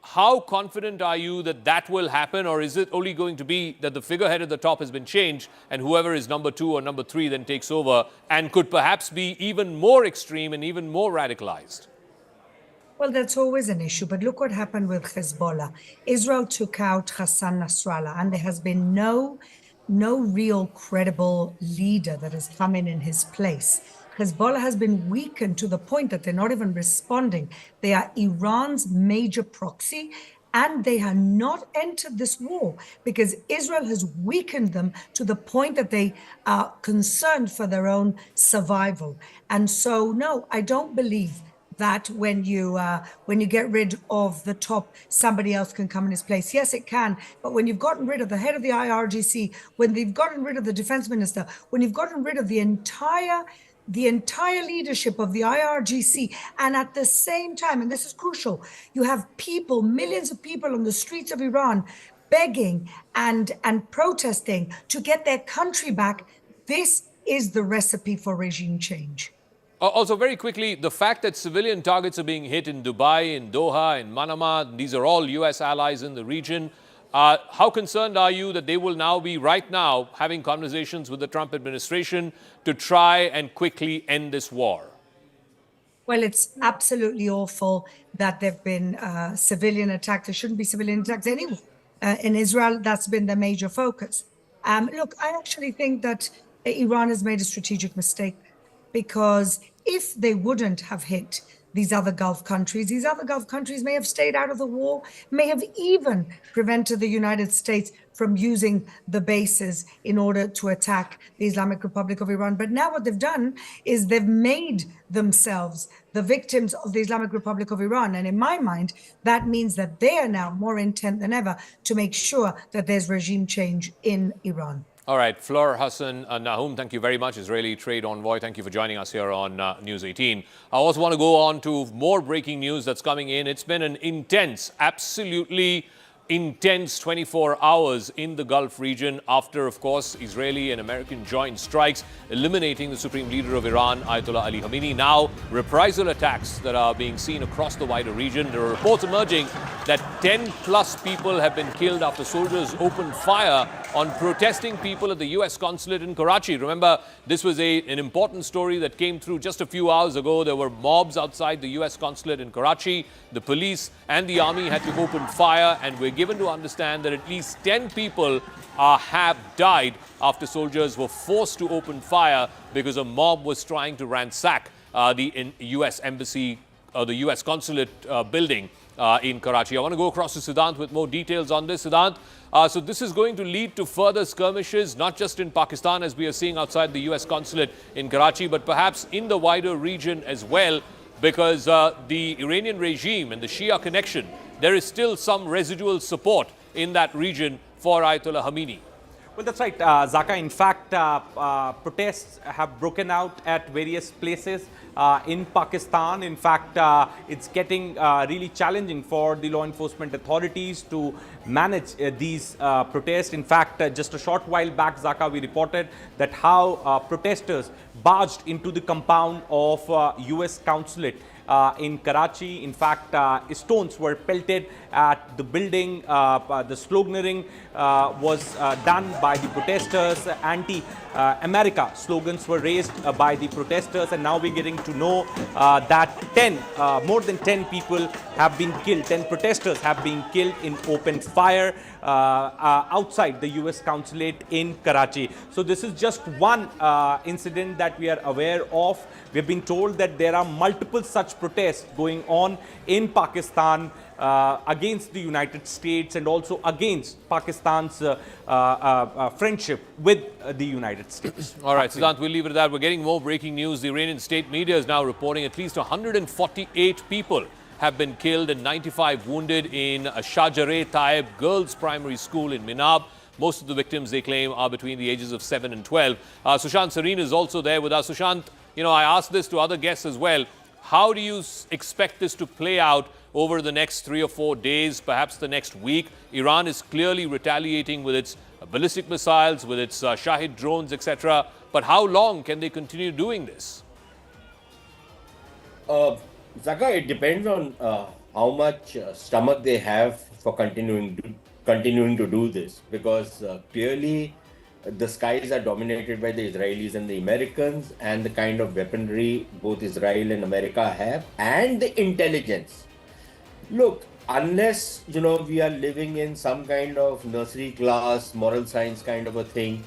how confident are you that that will happen, or is it only going to be that the figurehead at the top has been changed and whoever is number 2 or number 3 then takes over and could perhaps be even more extreme and even more radicalized? Well, that's always an issue, but look what happened with Hezbollah. Israel took out Hassan Nasrallah, and there has been no real credible leader that has come in his place. Hezbollah has been weakened to the point that they're not even responding. They are Iran's major proxy, and they have not entered this war because Israel has weakened them to the point that they are concerned for their own survival. And so, no, I don't believe that when you get rid of the top, somebody else can come in his place. Yes, it can. But when you've gotten rid of the head of the IRGC, when they've gotten rid of the defense minister, when you've gotten rid of the entire leadership of the IRGC, and at the same time, and this is crucial, you have people, millions of people on the streets of Iran begging and protesting to get their country back. This is the recipe for regime change. Also, very quickly, the fact that civilian targets are being hit in Dubai, in Doha, in Manama, these are all U.S. allies in the region. How concerned are you that they will now be, right now, having conversations with the Trump administration to try and quickly end this war? Well, it's absolutely awful that there have been civilian attacks. There shouldn't be civilian attacks anywhere. In Israel, that's been the major focus. Look, I actually think that Iran has made a strategic mistake, because if they wouldn't have hit these other Gulf countries may have stayed out of the war, may have even prevented the United States from using the bases in order to attack the Islamic Republic of Iran. But now what they've done is they've made themselves the victims of the Islamic Republic of Iran. And in my mind, that means that they are now more intent than ever to make sure that there's regime change in Iran. All right, Fleur Hassan Nahum, thank you very much, Israeli trade envoy. Thank you for joining us here on News 18. I also want to go on to more breaking news that's coming in. It's been an intense, absolutely intense 24 hours in the Gulf region after, of course, Israeli and American joint strikes, eliminating the supreme leader of Iran, Ayatollah Ali Khamenei. Now, reprisal attacks that are being seen across the wider region. There are reports emerging that 10 plus people have been killed after soldiers opened fire on protesting people at the U.S. Consulate in Karachi. Remember, this was an important story that came through just a few hours ago. There were mobs outside the U.S. Consulate in Karachi. The police and the army had to open fire, and we're given to understand that at least 10 people have died after soldiers were forced to open fire because a mob was trying to ransack the U.S. embassy, the U.S. Consulate building in Karachi. I want to go across to Siddhant with more details on this. Siddhant, so this is going to lead to further skirmishes, not just in Pakistan, as we are seeing outside the U.S. Consulate in Karachi, but perhaps in the wider region as well, because the Iranian regime and the Shia connection, there is still some residual support in that region for Ayatollah Khamenei. Well, that's right, Zaka. In fact, protests have broken out at various places in Pakistan. In fact, it's getting really challenging for the law enforcement authorities to manage these protests. In fact, just a short while back, Zaka, we reported that how protesters barged into the compound of U.S. Consulate in Karachi. In fact, stones were pelted at the building. The sloganeering was done by the protesters. Anti-America slogans were raised by the protesters, and now we're getting to know that more than 10 people have been killed. 10 protesters have been killed in open fire outside the U.S. Consulate in Karachi. So this is just one incident that we are aware of. We've been told that there are multiple such protests going on in Pakistan against the United States and also against Pakistan's friendship with the United States. All right, Siddhant, we'll leave it at that. We're getting more breaking news. The Iranian state media is now reporting at least 148 people have been killed and 95 wounded in Shahjareh Taib Girls Primary School in Minab. Most of the victims, they claim, are between the ages of 7 and 12. Sushant Sareen is also there with us. Sushant, I asked this to other guests as well. How do you expect this to play out over the next 3 or 4 days, perhaps the next week? Iran is clearly retaliating with its ballistic missiles, with its Shahid drones, etc. But how long can they continue doing this? Zaka, it depends on how much stomach they have for continuing to do this, because clearly the skies are dominated by the Israelis and the Americans, and the kind of weaponry both Israel and America have, and the intelligence. Look, unless we are living in some kind of nursery class moral science kind of a thing,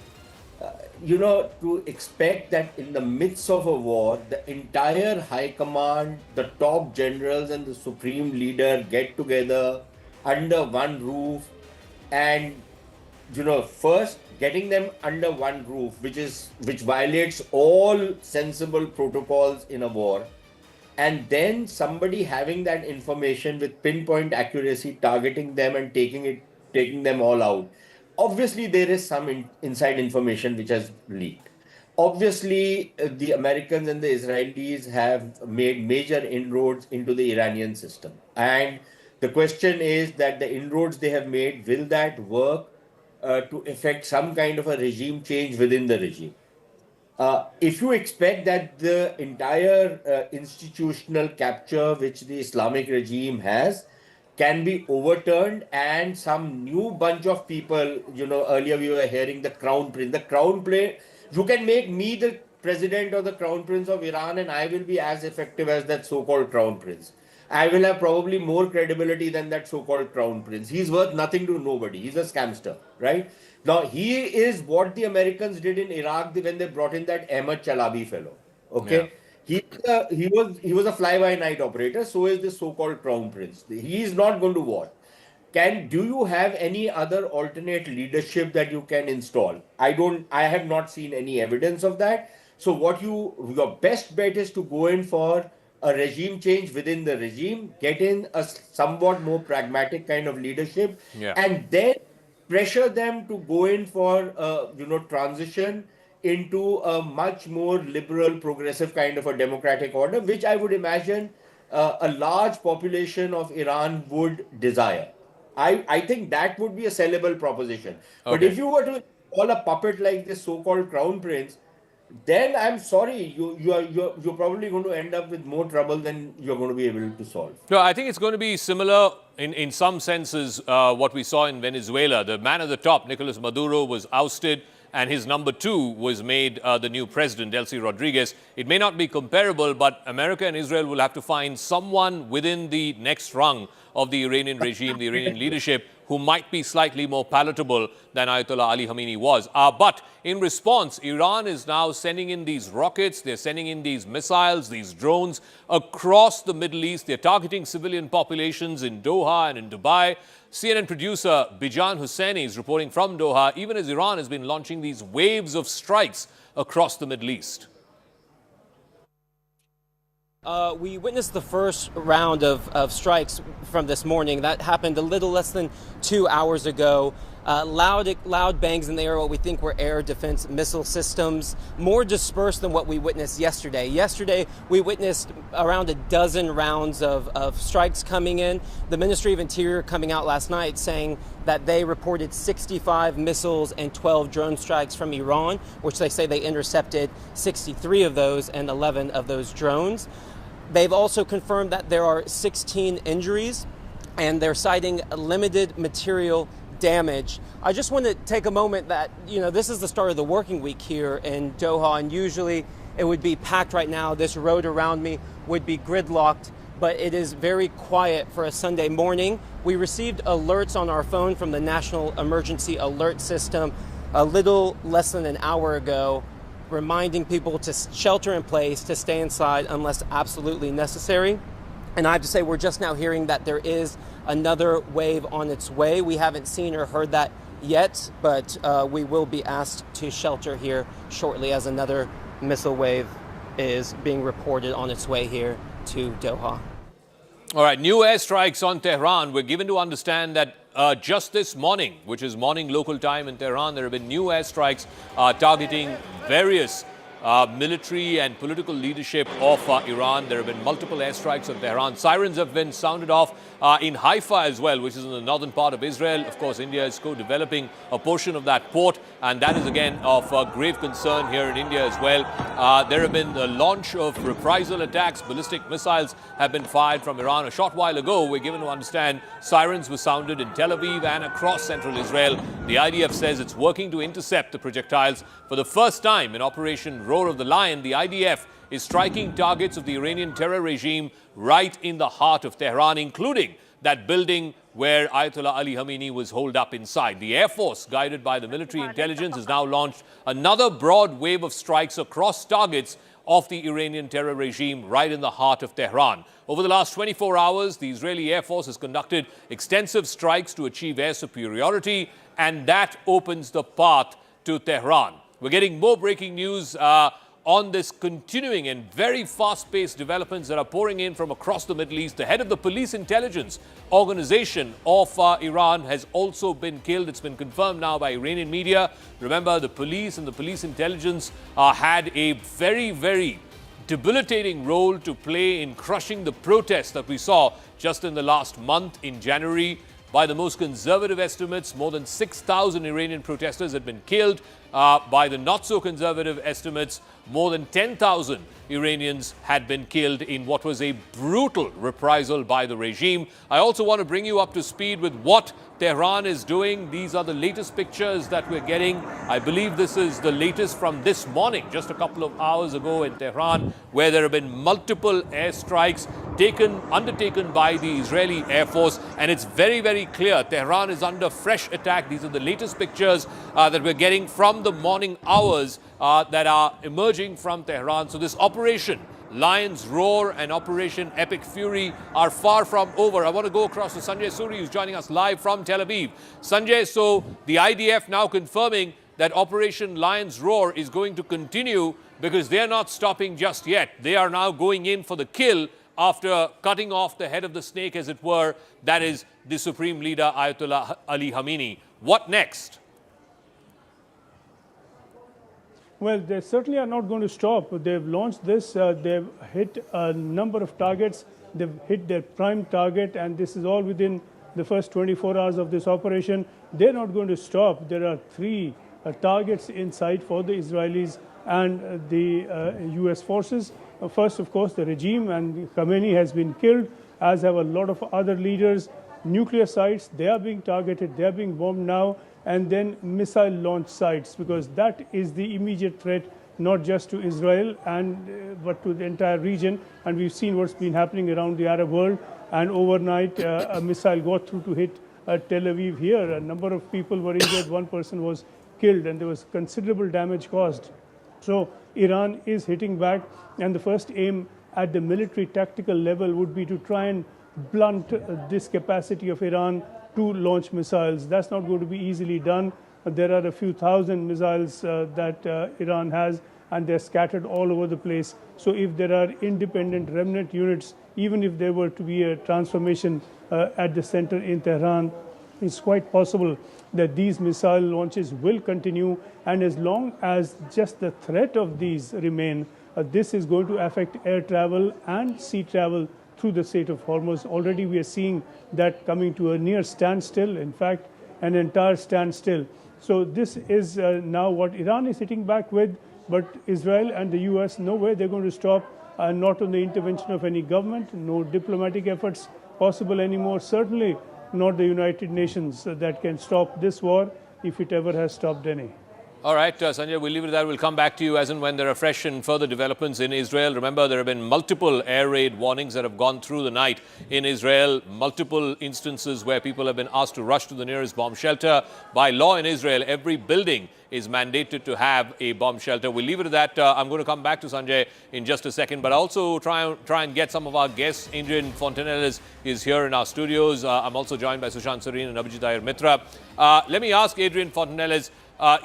to expect that in the midst of a war, the entire high command, the top generals and the supreme leader get together under one roof, and first getting them under one roof, which violates all sensible protocols in a war, and then somebody having that information with pinpoint accuracy, targeting them and taking them all out. Obviously, there is some inside information which has leaked. Obviously, the Americans and the Israelis have made major inroads into the Iranian system. And the question is that the inroads they have made, will that work to effect some kind of a regime change within the regime? If you expect that the entire institutional capture which the Islamic regime has can be overturned and some new bunch of people, earlier we were hearing the crown prince, you can make me the president or the crown prince of Iran and I will be as effective as that so-called crown prince. I will have probably more credibility than that so-called crown prince. He's worth nothing to nobody. He's a scamster, right? Now, he is what the Americans did in Iraq when they brought in that Ahmad Chalabi fellow, okay? Yeah. He was a fly-by-night operator. So is this so-called crown prince. He is not going to war. Do you have any other alternate leadership that you can install? I have not seen any evidence of that. So your best bet is to go in for a regime change within the regime, get in a somewhat more pragmatic kind of leadership, and then pressure them to go in for transition into a much more liberal, progressive kind of a democratic order, which I would imagine a large population of Iran would desire. I think that would be a sellable proposition. Okay. But if you were to call a puppet like this so-called crown prince, then I'm sorry, you're probably going to end up with more trouble than you're going to be able to solve. No, I think it's going to be similar in some senses what we saw in Venezuela. The man at the top, Nicolas Maduro, was ousted and his number 2 was made the new president, Delcy Rodriguez. It may not be comparable, but America and Israel will have to find someone within the next rung of the Iranian regime, the Iranian leadership, who might be slightly more palatable than Ayatollah Ali Khamenei was. But in response, Iran is now sending in these rockets, they're sending in these missiles, these drones across the Middle East. They're targeting civilian populations in Doha and in Dubai. CNN producer Bijan Husseini is reporting from Doha, even as Iran has been launching these waves of strikes across the Middle East. We witnessed the first round of strikes from this morning. That happened a little less than 2 hours ago. Loud bangs in the air, what we think were air defense missile systems, more dispersed than what we witnessed yesterday. Yesterday, we witnessed around a dozen rounds of strikes coming in. The Ministry of Interior coming out last night saying that they reported 65 missiles and 12 drone strikes from Iran, which they say they intercepted 63 of those and 11 of those drones. They've also confirmed that there are 16 injuries, and they're citing limited material damage. I just want to take a moment that, this is the start of the working week here in Doha, and usually it would be packed right now. This road around me would be gridlocked, but it is very quiet for a Sunday morning. We received alerts on our phone from the National Emergency Alert System a little less than an hour ago, reminding people to shelter in place, to stay inside unless absolutely necessary. And I have to say, we're just now hearing that there is another wave on its way. We haven't seen or heard that yet, but we will be asked to shelter here shortly as another missile wave is being reported on its way here to Doha. All right, new airstrikes on Tehran. We're given to understand that just this morning, which is morning local time in Tehran, there have been new airstrikes targeting various military and political leadership of Iran. There have been multiple airstrikes on Tehran. Sirens have been sounded off in Haifa as well, which is in the northern part of Israel. Of course, India is co-developing a portion of that port, and that is again of grave concern here in India as well. There have been the launch of reprisal attacks. Ballistic missiles have been fired from Iran. A short while ago, we're given to understand sirens were sounded in Tel Aviv and across central Israel. The IDF says it's working to intercept the projectiles. For the first time in Operation Roar of the Lion, the IDF is striking targets of the Iranian terror regime right in the heart of Tehran, including that building where Ayatollah Ali Khamenei was holed up inside. The Air Force, guided by the military intelligence, has now launched another broad wave of strikes across targets of the Iranian terror regime right in the heart of Tehran. Over the last 24 hours, the Israeli Air Force has conducted extensive strikes to achieve air superiority, and that opens the path to Tehran. We're getting more breaking news on this continuing and very fast-paced developments that are pouring in from across the Middle East. The head of the police intelligence organization of Iran has also been killed. It's been confirmed now by Iranian media. Remember, the police and the police intelligence had a very, very debilitating role to play in crushing the protests that we saw just in the last month in January. By the most conservative estimates, more than 6,000 Iranian protesters had been killed. By the not-so-conservative estimates, more than 10,000 Iranians had been killed in what was a brutal reprisal by the regime. I also want to bring you up to speed with what Tehran is doing. These are the latest pictures that we're getting. I believe this is the latest from this morning, just a couple of hours ago in Tehran, where there have been multiple airstrikes undertaken by the Israeli Air Force. And it's very, very clear Tehran is under fresh attack. These are the latest pictures that we're getting from the morning hours that are emerging from Tehran. So this Operation Lion's Roar and Operation Epic Fury are far from over. I want to go across to Sanjay Suri, who's joining us live from Tel Aviv. Sanjay, so the IDF now confirming that Operation Lion's Roar is going to continue because they're not stopping just yet. They are now going in for the kill after cutting off the head of the snake, as it were. That is the Supreme Leader, Ayatollah Ali Khamenei. What next? Well, they certainly are not going to stop. They've launched this. They've hit a number of targets. They've hit their prime target, and this is all within the first 24 hours of this operation. They're not going to stop. There are three targets in sight for the Israelis and the U.S. forces. First, of course, the regime, and Khamenei has been killed, as have a lot of other leaders. Nuclear sites, they are being targeted. They are being bombed now. And then missile launch sites, because that is the immediate threat, not just to Israel but to the entire region. And we've seen what's been happening around the Arab world. And overnight, a missile got through to hit Tel Aviv here. A number of people were injured. One person was killed, and there was considerable damage caused. So Iran is hitting back, and the first aim at the military tactical level would be to try and blunt this capacity of Iran to launch missiles. That's not going to be easily done. There are a few thousand missiles that Iran has, and they're scattered all over the place. So if there are independent remnant units, even if there were to be a transformation at the center in Tehran, it's quite possible that these missile launches will continue. And as long as just the threat of these remain, this is going to affect air travel and sea travel through the Strait of Hormuz. Already we are seeing that coming to a near standstill, in fact, an entire standstill. So this is now what Iran is hitting back with, but Israel and the U.S., no way they're going to stop, not on the intervention of any government, no diplomatic efforts possible anymore, certainly not the United Nations that can stop this war, if it ever has stopped any. All right, Sanjay, we'll leave it at that. We'll come back to you as and when there are fresh and further developments in Israel. Remember, there have been multiple air raid warnings that have gone through the night in Israel, multiple instances where people have been asked to rush to the nearest bomb shelter. By law in Israel, every building is mandated to have a bomb shelter. We'll leave it at that. I'm going to come back to Sanjay in just a second, but also try and get some of our guests. Adrian Fontanelles is here in our studios. I'm also joined by Sushant Sareen and Abhijit Iyer Mitra. Let me ask Adrian Fontanelles,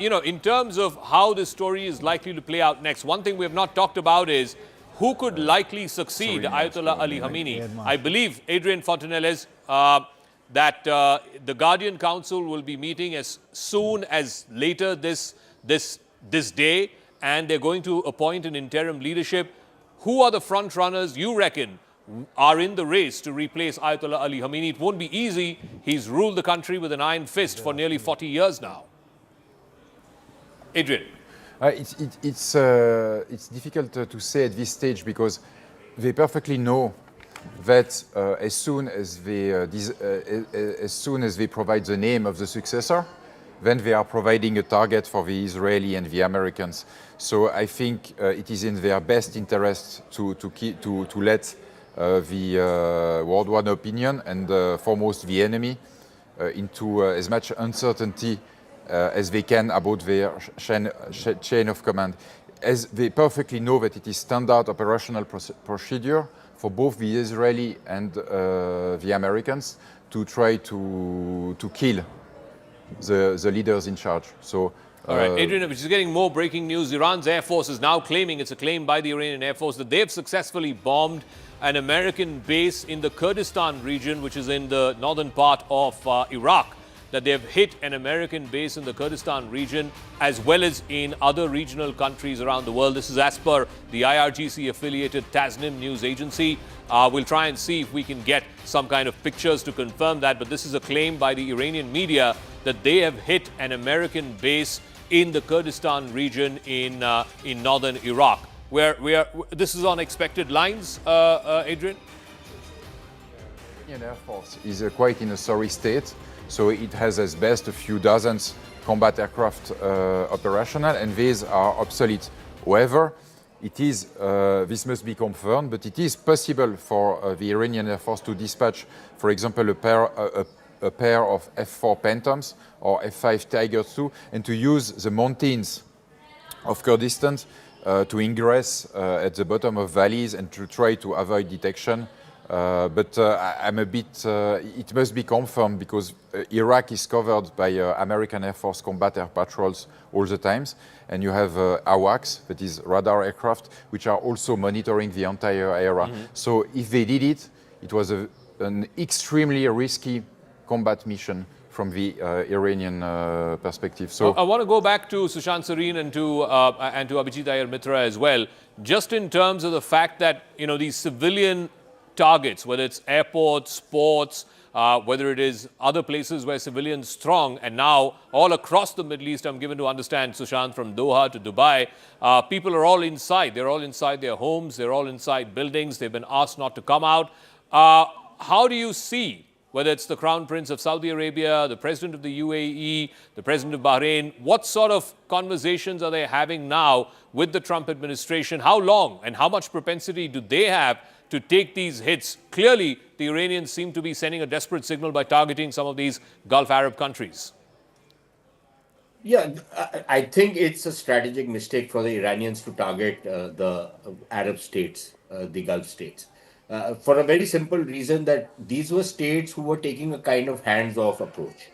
in terms of how this story is likely to play out next, one thing we have not talked about is who could likely succeed Ayatollah Ali Khamenei? I believe, Adrian Fontanelles, that the Guardian Council will be meeting as soon as later this day, and they're going to appoint an interim leadership. Who are the front runners you reckon are in the race to replace Ayatollah Ali Khamenei? It won't be easy. He's ruled the country with an iron fist for nearly 40 years now. Adrian. It's difficult to say at this stage because they perfectly know that as soon as they provide the name of the successor, then they are providing a target for the Israeli and the Americans. So I think it is in their best interest to let the worldwide opinion and foremost the enemy into as much uncertainty as they can about their chain of command. As they perfectly know that it is standard operational procedure for both the Israeli and the Americans to try to kill the leaders in charge. So, all right, Adrian, which is getting more breaking news. Iran's Air Force is now claiming, it's a claim by the Iranian Air Force, that they've successfully bombed an American base in the Kurdistan region, which is in the northern part of Iraq. That they've hit an American base in the Kurdistan region as well as in other regional countries around the world. This is as per the IRGC-affiliated Tasnim news agency. We'll try and see if we can get some kind of pictures to confirm that, but this is a claim by the Iranian media that they have hit an American base in the Kurdistan region in northern Iraq. This is on expected lines, Adrian? The Iranian Air Force is quite in a sorry state. So it has as best a few dozens combat aircraft operational, and these are obsolete. However, it is, this must be confirmed, but it is possible for the Iranian Air Force to dispatch, for example, a pair of F-4 Phantoms or F-5 Tigers II, and to use the mountains of Kurdistan to ingress at the bottom of valleys and to try to avoid detection. But I'm a bit, it must be confirmed because Iraq is covered by American Air Force combat air patrols all the times. And you have AWACS, that is radar aircraft, which are also monitoring the entire area. Mm-hmm. So if they did it, it was an extremely risky combat mission from the Iranian perspective. So I want to go back to Sushant Sareen and to Abhijit Iyer Mitra as well, just in terms of the fact that, you know, these civilian targets, whether it's airports, ports, whether it is other places where civilians strong, and now all across the Middle East, I'm given to understand, Sushant, from Doha to Dubai, people are all inside. They're all inside their homes. They're all inside buildings. They've been asked not to come out. How do you see, whether it's the Crown Prince of Saudi Arabia, the President of the UAE, the President of Bahrain, what sort of conversations are they having now with the Trump administration? How long and how much propensity do they have to take these hits? Clearly, the Iranians seem to be sending a desperate signal by targeting some of these Gulf Arab countries. Yeah, I think it's a strategic mistake for the Iranians to target the Arab states, the Gulf states, for a very simple reason that these were states who were taking a kind of hands-off approach.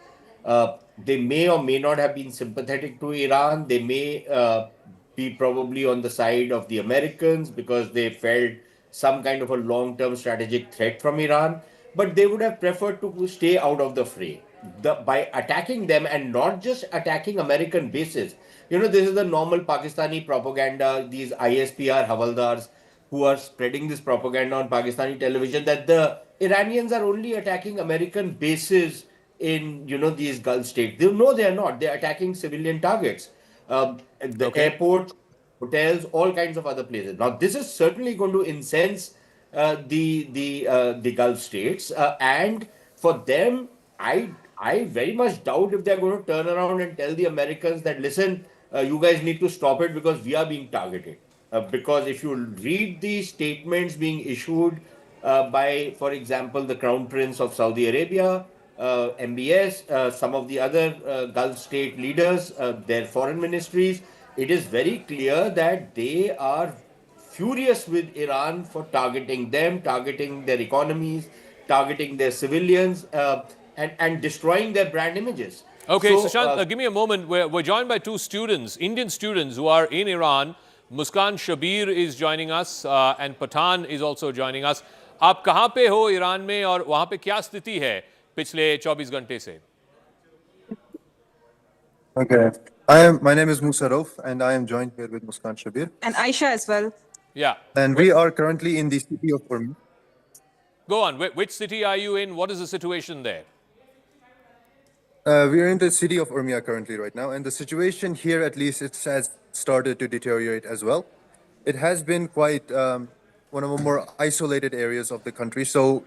They may or may not have been sympathetic to Iran. They may be probably on the side of the Americans because they felt some kind of a long-term strategic threat from Iran, but they would have preferred to stay out of the fray. By attacking them and not just attacking American bases. You know, this is the normal Pakistani propaganda, these ISPR Havaldars who are spreading this propaganda on Pakistani television that the Iranians are only attacking American bases in, you know, these Gulf states. They are not. They're attacking civilian targets. The airport, hotels, all kinds of other places. Now, this is certainly going to incense the Gulf states, and for them, I very much doubt if they're going to turn around and tell the Americans that, listen, you guys need to stop it because we are being targeted. Because if you read the statements being issued by, for example, the Crown Prince of Saudi Arabia, MBS, some of the other Gulf state leaders, their foreign ministries, it is very clear that they are furious with Iran for targeting them, targeting their economies, targeting their civilians, and destroying their brand images. Okay, so, Sushant, give me a moment. We're joined by two students, Indian students who are in Iran. Muskan Shabir is joining us and Pathan is also joining us. आप कहाँ पे हो Iran में और वहाँ पे क्या स्थिति है पिछले 24 घंटे से? Okay. My name is Musa Rauf, and I am joined here with Muskan Shabir. And Aisha as well. Yeah. And we are currently in the city of Hormuz. Go on. Which city are you in? What is the situation there? We are in the city of Urmia currently right now, and the situation here, at least, it has started to deteriorate as well. It has been quite one of the more isolated areas of the country, so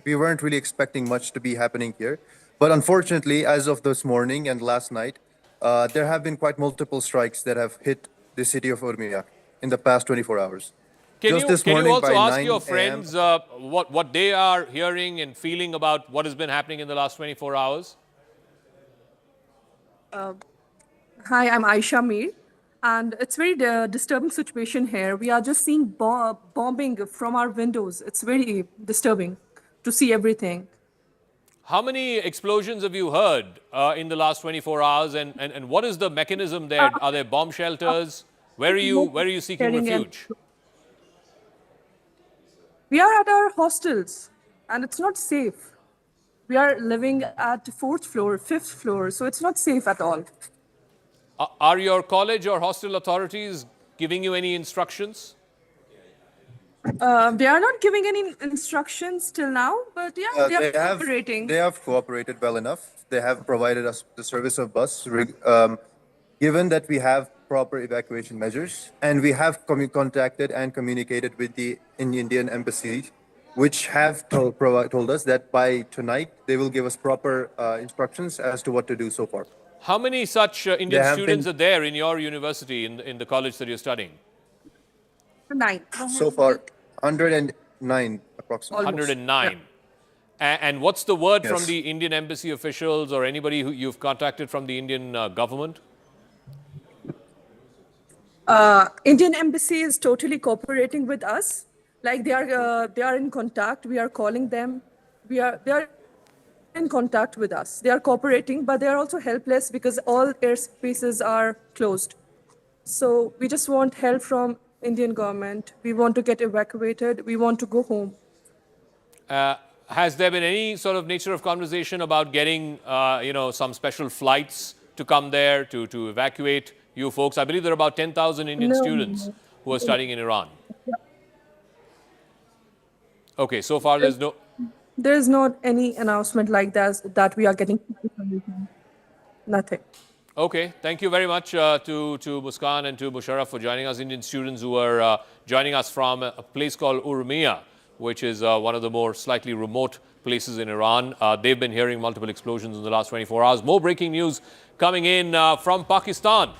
we weren't really expecting much to be happening here. But unfortunately, as of this morning and last night, there have been quite multiple strikes that have hit the city of Urmia in the past 24 hours. Can you also ask your 9 friends what they are hearing and feeling about what has been happening in the last 24 hours? Hi, I'm Aisha Mir, and it's very disturbing situation here. We are just seeing bombing from our windows. It's very disturbing to see everything. How many explosions have you heard in the last 24 hours, and what is the mechanism there? Are there bomb shelters? Where are you seeking refuge? We are at our hostels, and it's not safe. We are living at 4th floor, 5th floor, so it's not safe at all. Are your college or hostel authorities giving you any instructions? They are not giving any instructions till now, but yeah, they are cooperating. They have cooperated well enough. They have provided us the service of bus, given that we have proper evacuation measures, and we have contacted and communicated with the Indian embassy, which have told us that by tonight they will give us proper instructions as to what to do so far. How many such Indian students are there in your university, in the college that you're studying? 9. So far, 109 approximately. 109. Yeah. And what's the word from Yes. the Indian embassy officials or anybody who you've contacted from the Indian government? Indian embassy is totally cooperating with us. Like they are in contact. We are calling them. They are in contact with us. They are cooperating, but they are also helpless because all airspaces are closed. So we just want help from Indian government. We want to get evacuated. We want to go home. Has there been any sort of nature of conversation about getting, some special flights to come there to evacuate you folks? I believe there are about 10,000 Indian students who are studying in Iran. Okay, so far there's no... There's not any announcement like that we are getting. Nothing. Okay, thank you very much to Muskan and to Musharraf for joining us, Indian students who are joining us from a place called Urmia, which is one of the more slightly remote places in Iran. They've been hearing multiple explosions in the last 24 hours. More breaking news coming in from Pakistan.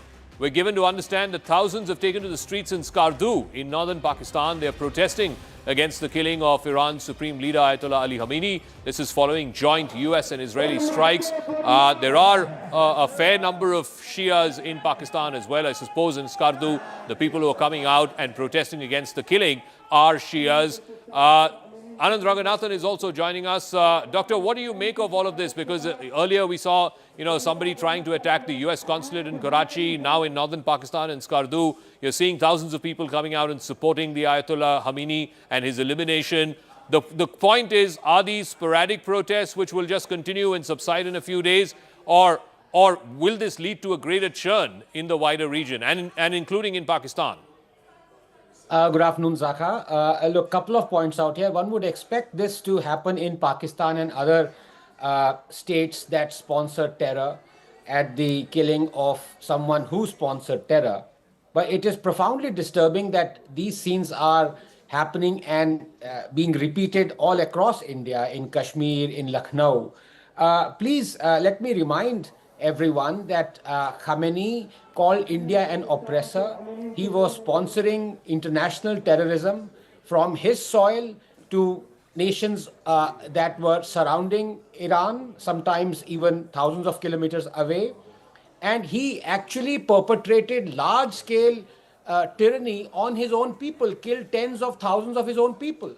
We're given to understand that thousands have taken to the streets in Skardu in northern Pakistan. They're protesting against the killing of Iran's Supreme Leader Ayatollah Ali Khamenei. This is following joint US and Israeli strikes. There are a fair number of Shias in Pakistan as well. I suppose in Skardu, the people who are coming out and protesting against the killing are Shias. Anand Raghunathan is also joining us. Doctor, what do you make of all of this? Because earlier we saw, somebody trying to attack the US consulate in Karachi. Now in northern Pakistan in Skardu, you're seeing thousands of people coming out and supporting the Ayatollah Khamenei and his elimination. The point is, are these sporadic protests which will just continue and subside in a few days, or will this lead to a greater churn in the wider region and including in Pakistan? Good afternoon, Zaka. Look, couple of points out here. One would expect this to happen in Pakistan and other states that sponsor terror at the killing of someone who sponsored terror. But it is profoundly disturbing that these scenes are happening and being repeated all across India, in Kashmir, in Lucknow. Please let me remind everyone that Khamenei called India an oppressor. He was sponsoring international terrorism from his soil to nations that were surrounding Iran, sometimes even thousands of kilometers away. And he actually perpetrated large-scale tyranny on his own people, killed tens of thousands of his own people.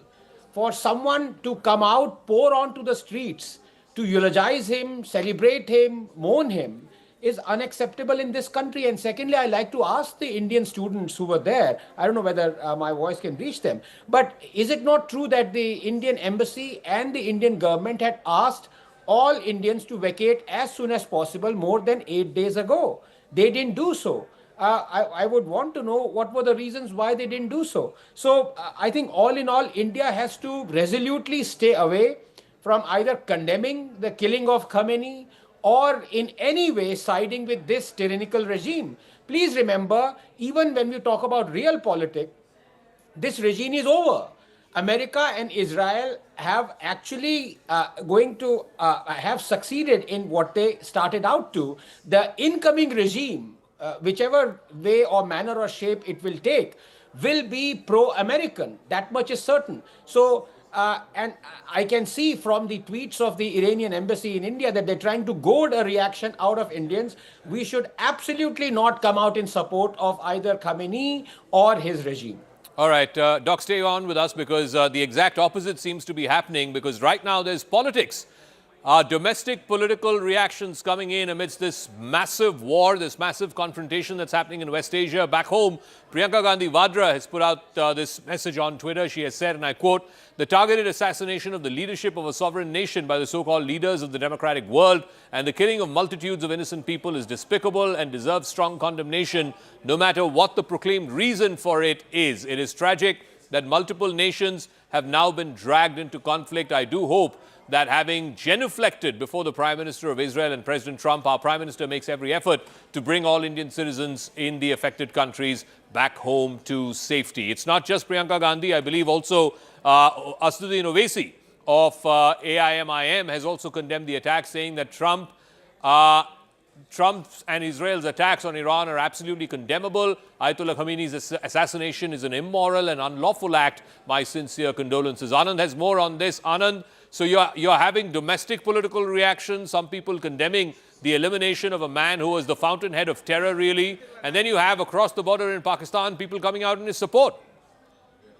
For someone to come out, pour onto the streets, to eulogize him, celebrate him, mourn him, is unacceptable in this country. And secondly, I like to ask the Indian students who were there, I don't know whether my voice can reach them, but is it not true that the Indian embassy and the Indian government had asked all Indians to vacate as soon as possible more than 8 days ago? They didn't do so. I would want to know what were the reasons why they didn't do so. So I think all in all, India has to resolutely stay away from either condemning the killing of Khamenei or in any way siding with this tyrannical regime. Please remember, even when we talk about real politics, this regime is over. America and Israel have actually have succeeded in what they started out to. The incoming regime, whichever way or manner or shape it will take, will be pro-American. That much is certain. So, and I can see from the tweets of the Iranian embassy in India that they're trying to goad a reaction out of Indians. We should absolutely not come out in support of either Khamenei or his regime. All right, Doc, stay on with us because the exact opposite seems to be happening because right now there's politics. Domestic political reactions coming in amidst this massive war, this massive confrontation that's happening in West Asia. Back home, Priyanka Gandhi Vadra has put out this message on Twitter. She has said, and I quote, "The targeted assassination of the leadership of a sovereign nation by the so-called leaders of the democratic world and the killing of multitudes of innocent people is despicable and deserves strong condemnation, no matter what the proclaimed reason for it is. It is tragic that multiple nations have now been dragged into conflict. I do hope that having genuflected before the Prime Minister of Israel and President Trump, our Prime Minister makes every effort to bring all Indian citizens in the affected countries back home to safety." It's not just Priyanka Gandhi. I believe also Asduddin Owaisi of AIMIM has also condemned the attack, saying that Trump's and Israel's attacks on Iran are absolutely condemnable. Ayatollah Khamenei's assassination is an immoral and unlawful act. My sincere condolences. Anand has more on this. Anand, so you're having domestic political reactions, some people condemning the elimination of a man who was the fountainhead of terror, really. And then you have across the border in Pakistan, people coming out in his support.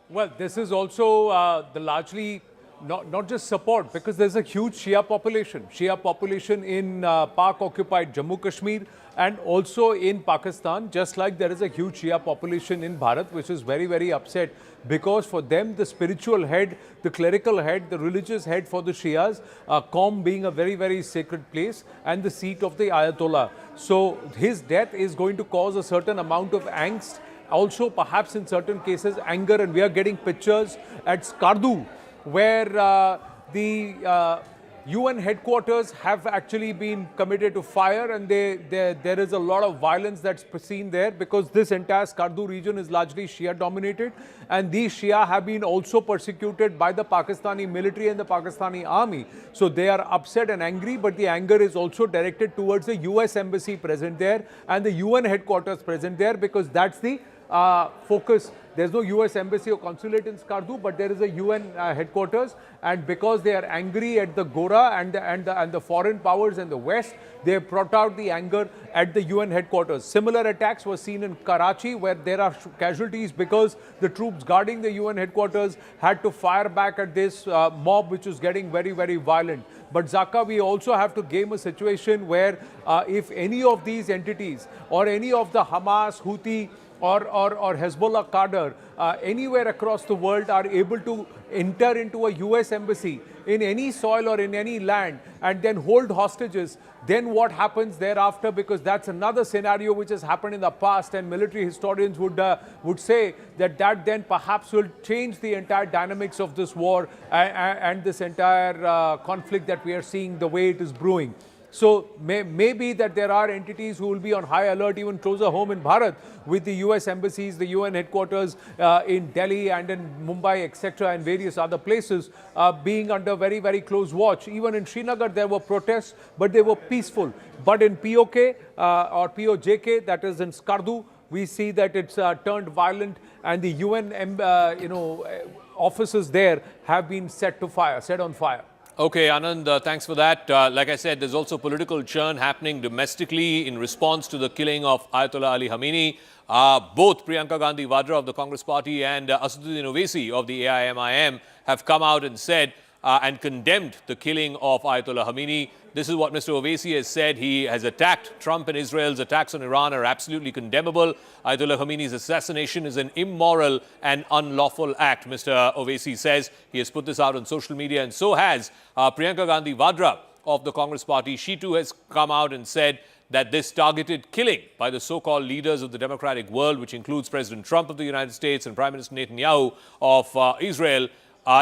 Well, this is also the largely not just support, because there's a huge Shia population in Pak-occupied Jammu Kashmir and also in Pakistan, just like there is a huge Shia population in Bharat, which is very, very upset because for them, the spiritual head, the clerical head, the religious head for the Shias, Qom being a very, very sacred place and the seat of the Ayatollah. So his death is going to cause a certain amount of angst, also perhaps in certain cases anger, and we are getting pictures at Skardu, where the UN headquarters have actually been committed to fire, and there is a lot of violence that's seen there because this entire Skardu region is largely Shia dominated, and these Shia have been also persecuted by the Pakistani military and the Pakistani army. So they are upset and angry, but the anger is also directed towards the US embassy present there and the UN headquarters present there, because that's the focus. There's no US embassy or consulate in Skardu, but there is a UN headquarters, and because they are angry at the Gora and the foreign powers in the West, they brought out the anger at the UN headquarters. Similar attacks were seen in Karachi, where there are casualties because the troops guarding the UN headquarters had to fire back at this mob, which was getting very, very violent. But Zaka, we also have to game a situation where if any of these entities or any of the Hamas, Houthi, or Hezbollah cadre anywhere across the world are able to enter into a US embassy in any soil or in any land and then hold hostages, then what happens thereafter? Because that's another scenario which has happened in the past, and military historians would say that then perhaps will change the entire dynamics of this war and this entire conflict that we are seeing the way it is brewing. So maybe that there are entities who will be on high alert even closer home in Bharat, with the US embassies, the UN headquarters in Delhi and in Mumbai, etc., and various other places being under very, very close watch. Even in Srinagar, there were protests, but they were peaceful. But in POK or POJK, that is in Skardu, we see that it's turned violent, and the UN offices there have been set on fire. Okay, Anand, thanks for that. Like I said, there's also political churn happening domestically in response to the killing of Ayatollah Ali Khamenei. Both Priyanka Gandhi Vadra of the Congress Party and Asduddin Owaisi of the AIMIM have come out and said and condemned the killing of Ayatollah Khamenei. This is what Mr. Owaisi has said. He has attacked Trump and Israel's attacks on Iran are absolutely condemnable. Ayatollah Khamenei's assassination is an immoral and unlawful act, Mr. Owaisi says. He has put this out on social media, and so has Priyanka Gandhi Vadra of the Congress party. She too has come out and said that this targeted killing by the so-called leaders of the democratic world, which includes President Trump of the United States and Prime Minister Netanyahu of Israel,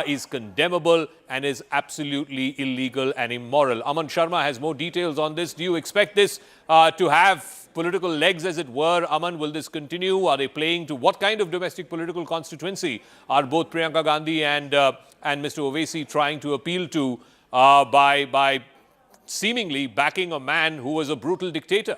is condemnable and is absolutely illegal and immoral. Aman Sharma has more details on this. Do you expect this to have political legs, as it were? Aman, will this continue? Are they playing to what kind of domestic political constituency are both Priyanka Gandhi and Mr. Owaisi trying to appeal to by seemingly backing a man who was a brutal dictator?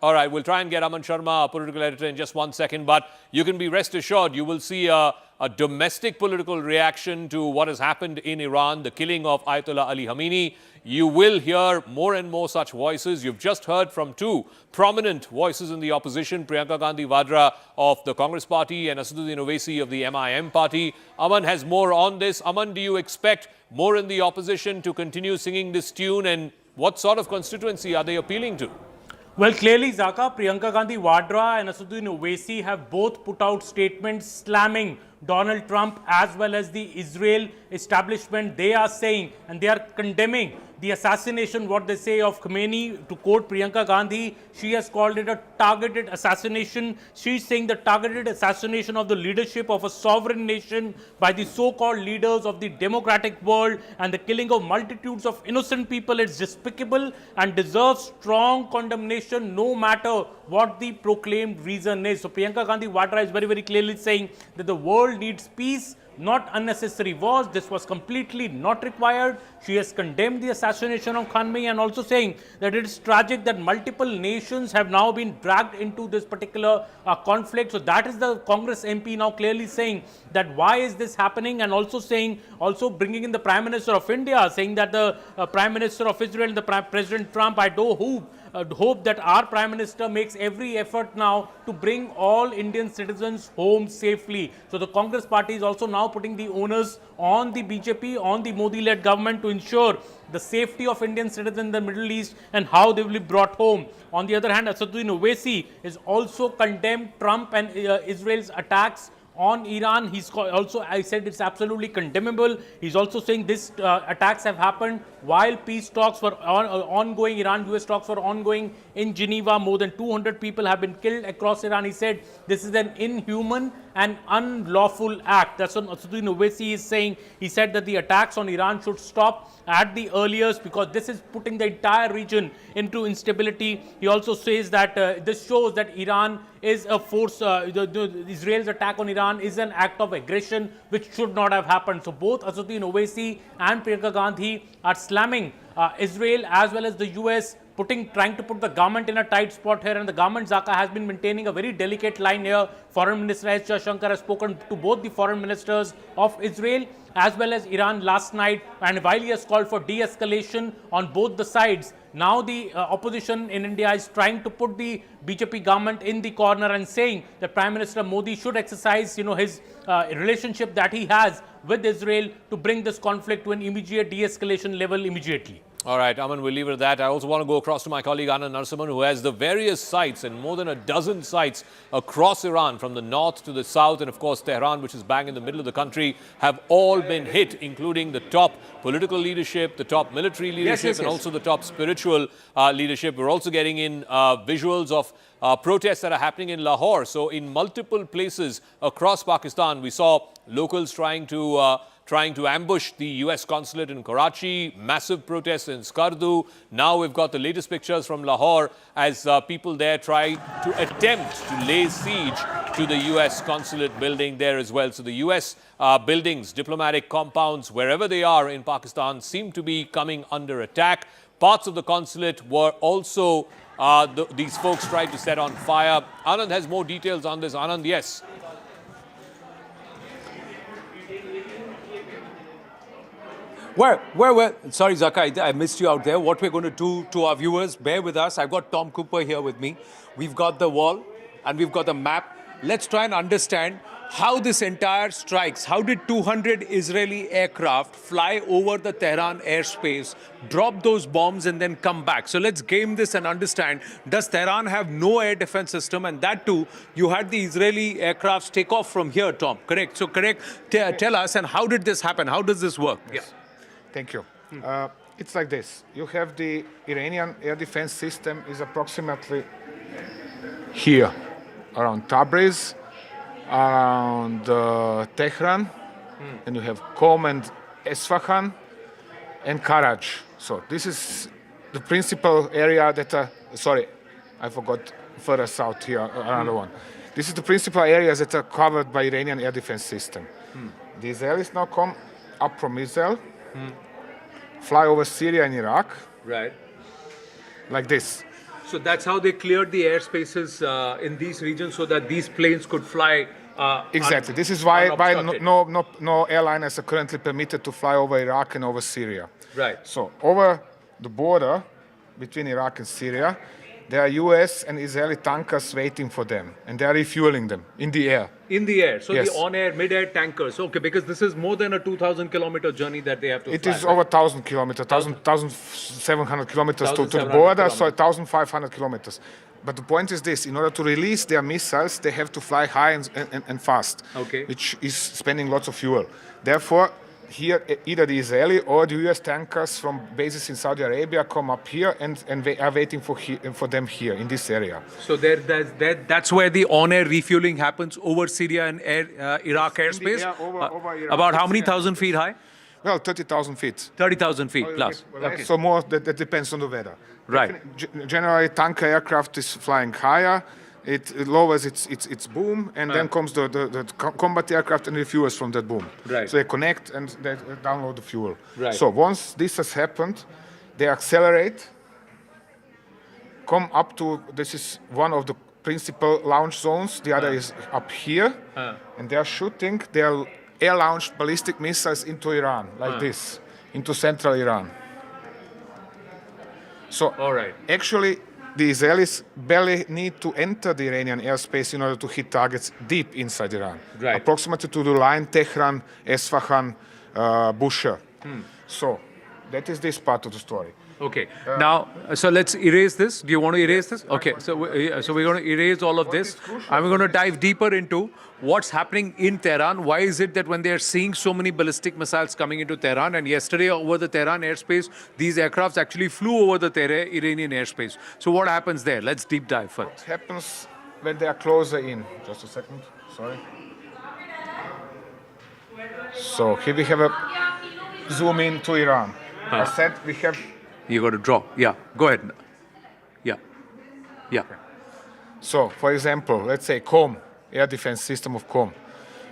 All right, we'll try and get Aman Sharma, a political editor, in just 1 second, but you can be rest assured you will see a domestic political reaction to what has happened in Iran, the killing of Ayatollah Ali Khamenei. You will hear more and more such voices. You've just heard from two prominent voices in the opposition, Priyanka Gandhi Vadra of the Congress party and Asaduddin Owaisi of the MIM party. Aman has more on this. Aman, do you expect more in the opposition to continue singing this tune, and what sort of constituency are they appealing to? Well, clearly, Zaka, Priyanka Gandhi Vadra and Asaduddin Owaisi have both put out statements slamming Donald Trump as well as the Israel establishment. They are saying and they are condemning the assassination, what they say, of Khamenei. To quote Priyanka Gandhi, she has called it a targeted assassination. She's saying the targeted assassination of the leadership of a sovereign nation by the so-called leaders of the democratic world and the killing of multitudes of innocent people is despicable and deserves strong condemnation no matter what the proclaimed reason is. So Priyanka Gandhi Vadra is very, very clearly saying that the world needs peace, not unnecessary wars. This was completely not required. She has condemned the assassination of Khamenei and also saying that it is tragic that multiple nations have now been dragged into this particular conflict. So that is the Congress MP now clearly saying that why is this happening, and also saying, also bringing in the Prime Minister of India, saying that the Prime Minister of Israel and the President Trump, I do hope that our Prime Minister makes every effort now to bring all Indian citizens home safely. So the Congress party is also now putting the onus on the BJP, on the Modi-led government to ensure the safety of Indian citizens in the Middle East and how they will be brought home. On the other hand, Asaduddin Owaisi is also condemned Trump and Israel's attacks on Iran. He's also, I said, it's absolutely condemnable. He's also saying these attacks have happened while peace talks were ongoing. Iran-US talks were ongoing in Geneva. More than 200 people have been killed across Iran. He said this is an inhuman and unlawful act. That's what Asaduddin Owaisi is saying. He said that the attacks on Iran should stop at the earliest because this is putting the entire region into instability. He also says that this shows that Iran is a force, Israel's attack on Iran is an act of aggression which should not have happened. So both Asaduddin Owaisi and Priyanka Gandhi are slamming Israel as well as the US, trying to put the government in a tight spot here, and the government, Zaka, has been maintaining a very delicate line here. Foreign Minister S. Jaishankar has spoken to both the foreign ministers of Israel as well as Iran last night, and while he has called for de-escalation on both the sides, now the opposition in India is trying to put the BJP government in the corner and saying that Prime Minister Modi should exercise, his relationship that he has with Israel to bring this conflict to an immediate de-escalation level immediately. All right, Aman, we'll leave it at that. I also want to go across to my colleague Anand Narasimhan, who has the various sites, and more than a dozen sites across Iran, from the north to the south, and of course Tehran, which is bang in the middle of the country, have all been hit, including the top political leadership, the top military leadership, and also the top spiritual leadership. We're also getting in visuals of protests that are happening in Lahore. So in multiple places across Pakistan, we saw locals trying to ambush the US consulate in Karachi, massive protests in Skardu. Now we've got the latest pictures from Lahore as people there try to attempt to lay siege to the US consulate building there as well. So the US buildings, diplomatic compounds, wherever they are in Pakistan, seem to be coming under attack. Parts of the consulate were also, these folks tried to set on fire. Anand has more details on this. Anand, yes. Sorry, Zaka, I missed you out there. What we're going to do to our viewers, bear with us. I've got Tom Cooper here with me. We've got the wall and we've got the map. Let's try and understand how this entire strikes. How did 200 Israeli aircraft fly over the Tehran airspace, drop those bombs, and then come back? So let's game this and understand, does Tehran have no air defense system? And that too, you had the Israeli aircrafts take off from here, Tom, correct? So tell us, and how did this happen? How does this work? Yes. Thank you. It's like this. You have the Iranian air defense system is approximately here, around Tabriz, around Tehran, and you have Qom and Esfahan and Karachi. So this is the principal area that, sorry, I forgot further south here, another one. This is the principal areas that are covered by Iranian air defense system. The Israelis now come up from Israel, fly over Syria and Iraq. Right. Like this. So that's how they cleared the airspaces in these regions so that these planes could fly. Exactly. This is why no airliners are currently permitted to fly over Iraq and over Syria. Right. So over the border between Iraq and Syria, there are U.S. and Israeli tankers waiting for them, and they are refueling them in the air. In the air. So Yes. the on-air, mid-air tankers. Okay, because this is more than a 2,000-kilometer journey that they have to It fly. is over 1,000 kilometers, 1,700 kilometers to the 1,700 border, so kilometers. 1,500 kilometers. But the point is this, in order to release their missiles, they have to fly high and fast, Okay. which is spending lots of fuel. Therefore, here, either the Israeli or the U.S. tankers from bases in Saudi Arabia come up here and they are waiting for them here in this area. So that's where the on-air refueling happens over Syria and Iraq airspace? air over Iraq. About how many thousand feet high? Well, 30,000 feet. 30,000 feet plus. Okay. So more, that depends on the weather. Right. Generally, tanker aircraft is flying higher. It lowers its boom, and then comes the combat aircraft and refuels from that boom. Right. So they connect and they download the fuel. Right. So once this has happened, they accelerate, come up to, this is one of the principal launch zones, the other is up here, and they are shooting their air-launched ballistic missiles into Iran, like this, into central Iran. So actually, the Israelis barely need to enter the Iranian airspace in order to hit targets deep inside Iran, approximately to the line Tehran, Esfahan, Bushehr. So that is this part of the story. Okay. Now, so let's erase this. Do you want to erase this? Okay. So we're going to erase all of this. And we're going to dive deeper into what's happening in Tehran. Why is it that when they're seeing so many ballistic missiles coming into Tehran, and yesterday over the Tehran airspace, these aircrafts actually flew over the Iranian airspace. So what happens there? Let's deep dive first. What happens when they are closer in? Just a second. Sorry. So here we have a zoom in to Iran. I said we have... You got to draw. Yeah, go ahead. Yeah. Yeah. Okay. So, for example, let's say Qom, air defense system of Qom.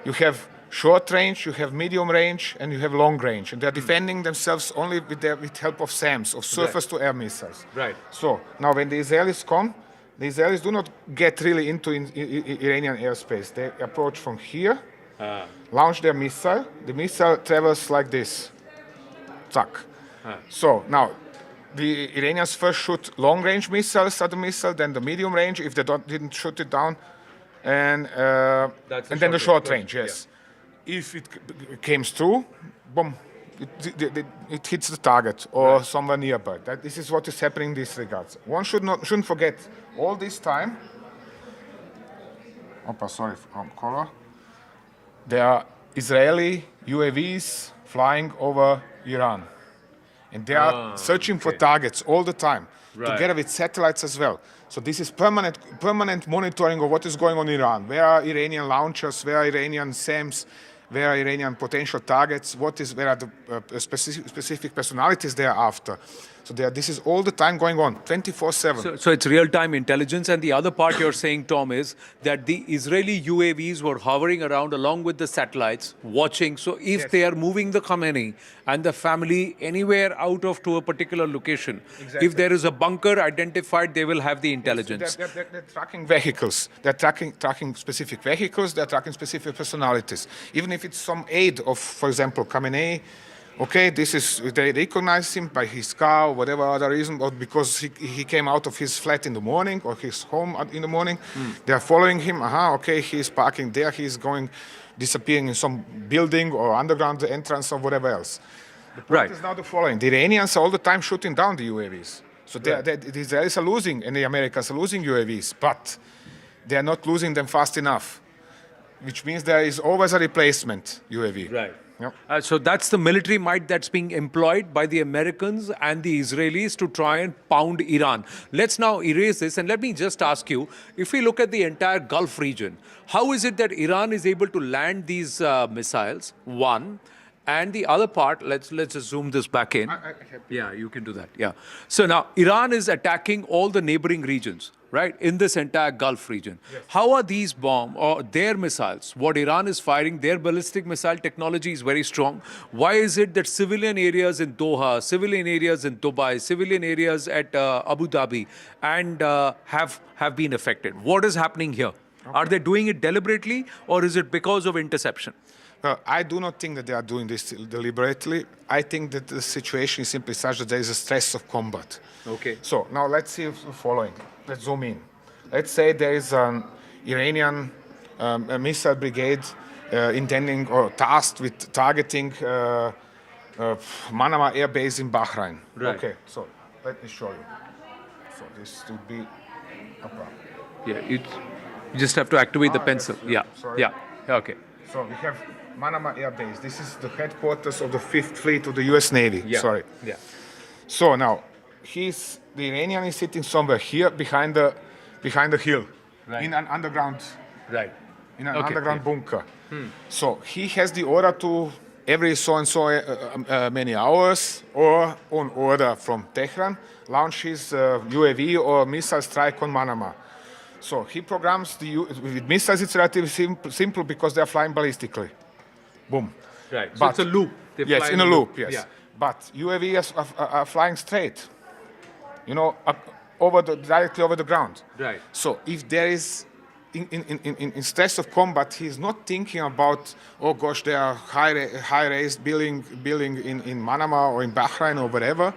You have short range, you have medium range, and you have long range. And they're defending themselves only with help of SAMs, of surface-to-air missiles. Right. So, now when the Israelis come, the Israelis do not get really into Iranian airspace. They approach from here, launch their missile. The missile travels like this. Zack. So, now, the Iranians first shoot long-range missiles at the missile, then the medium range, if they didn't shoot it down, and then the short range, yes. Yeah. If it came through, boom, it hits the target or somewhere nearby. This is what is happening in this regards. One shouldn't forget, all this time, color, there are Israeli UAVs flying over Iran. And they are searching for targets all the time, together with satellites as well. So this is permanent monitoring of what is going on in Iran. Where are Iranian launchers? Where are Iranian SAMs? Where are Iranian potential targets? Where are the specific personalities they are after? So this is all the time going on, 24/7. So it's real-time intelligence. And the other part you're saying, Tom, is that the Israeli UAVs were hovering around along with the satellites, watching. So if they are moving the Khamenei and the family anywhere out of to a particular location, if there is a bunker identified, they will have the intelligence. Yes, they're tracking vehicles. They're tracking specific vehicles. They're tracking specific personalities. Even if it's some aide of, for example, Khamenei, okay, they recognize him by his car or whatever other reason, or because he came out of his flat in the morning or his home in the morning. They are following him. Okay, he's parking there. He's disappearing in some building or underground entrance or whatever else. The point is now the following. The Iranians are all the time shooting down the UAVs. So the Israelis are losing and the Americans are losing UAVs, but they are not losing them fast enough, which means there is always a replacement UAV. Right. Yep. So that's the military might that's being employed by the Americans and the Israelis to try and pound Iran. Let's now erase this, and let me just ask you, if we look at the entire Gulf region, how is it that Iran is able to land these missiles? One. And the other part, let's just zoom this back in. Yeah, you can do that. Yeah. So now Iran is attacking all the neighboring regions, right, in this entire Gulf region. Yes. How are these or their missiles, what Iran is firing, their ballistic missile technology is very strong. Why is it that civilian areas in Doha, civilian areas in Dubai, civilian areas at Abu Dhabi and have been affected? What is happening here? Okay. Are they doing it deliberately or is it because of interception? I do not think that they are doing this deliberately. I think that the situation is simply such that there is a stress of combat. Okay. So now let's see the following. Let's zoom in. Let's say there is an Iranian missile brigade intending or tasked with targeting Manama Air Base in Bahrain. Right. Okay, so let me show you. So this would be a problem. Yeah, you just have to activate the pencil. Yeah. Sorry. Yeah. Okay. So we have Manama Air Base. This is the headquarters of the 5th Fleet of the U.S. Navy. Yeah. Sorry. Yeah. So now, the Iranian is sitting somewhere here behind the hill, right, in an underground, right, in an underground bunker. So he has the order to every so and so many hours, or on order from Tehran, launch his UAV or missile strike on Manama. So he programs with missiles. It's relatively simple because they are flying ballistically. Boom. Right. So it's a loop. Yes, in a loop. Yes. Yeah. But UAVs are flying straight. You know, directly over the ground. Right. So if there is in stress of combat, he's not thinking about, oh gosh, there are high-raised building in Manama or in Bahrain or whatever.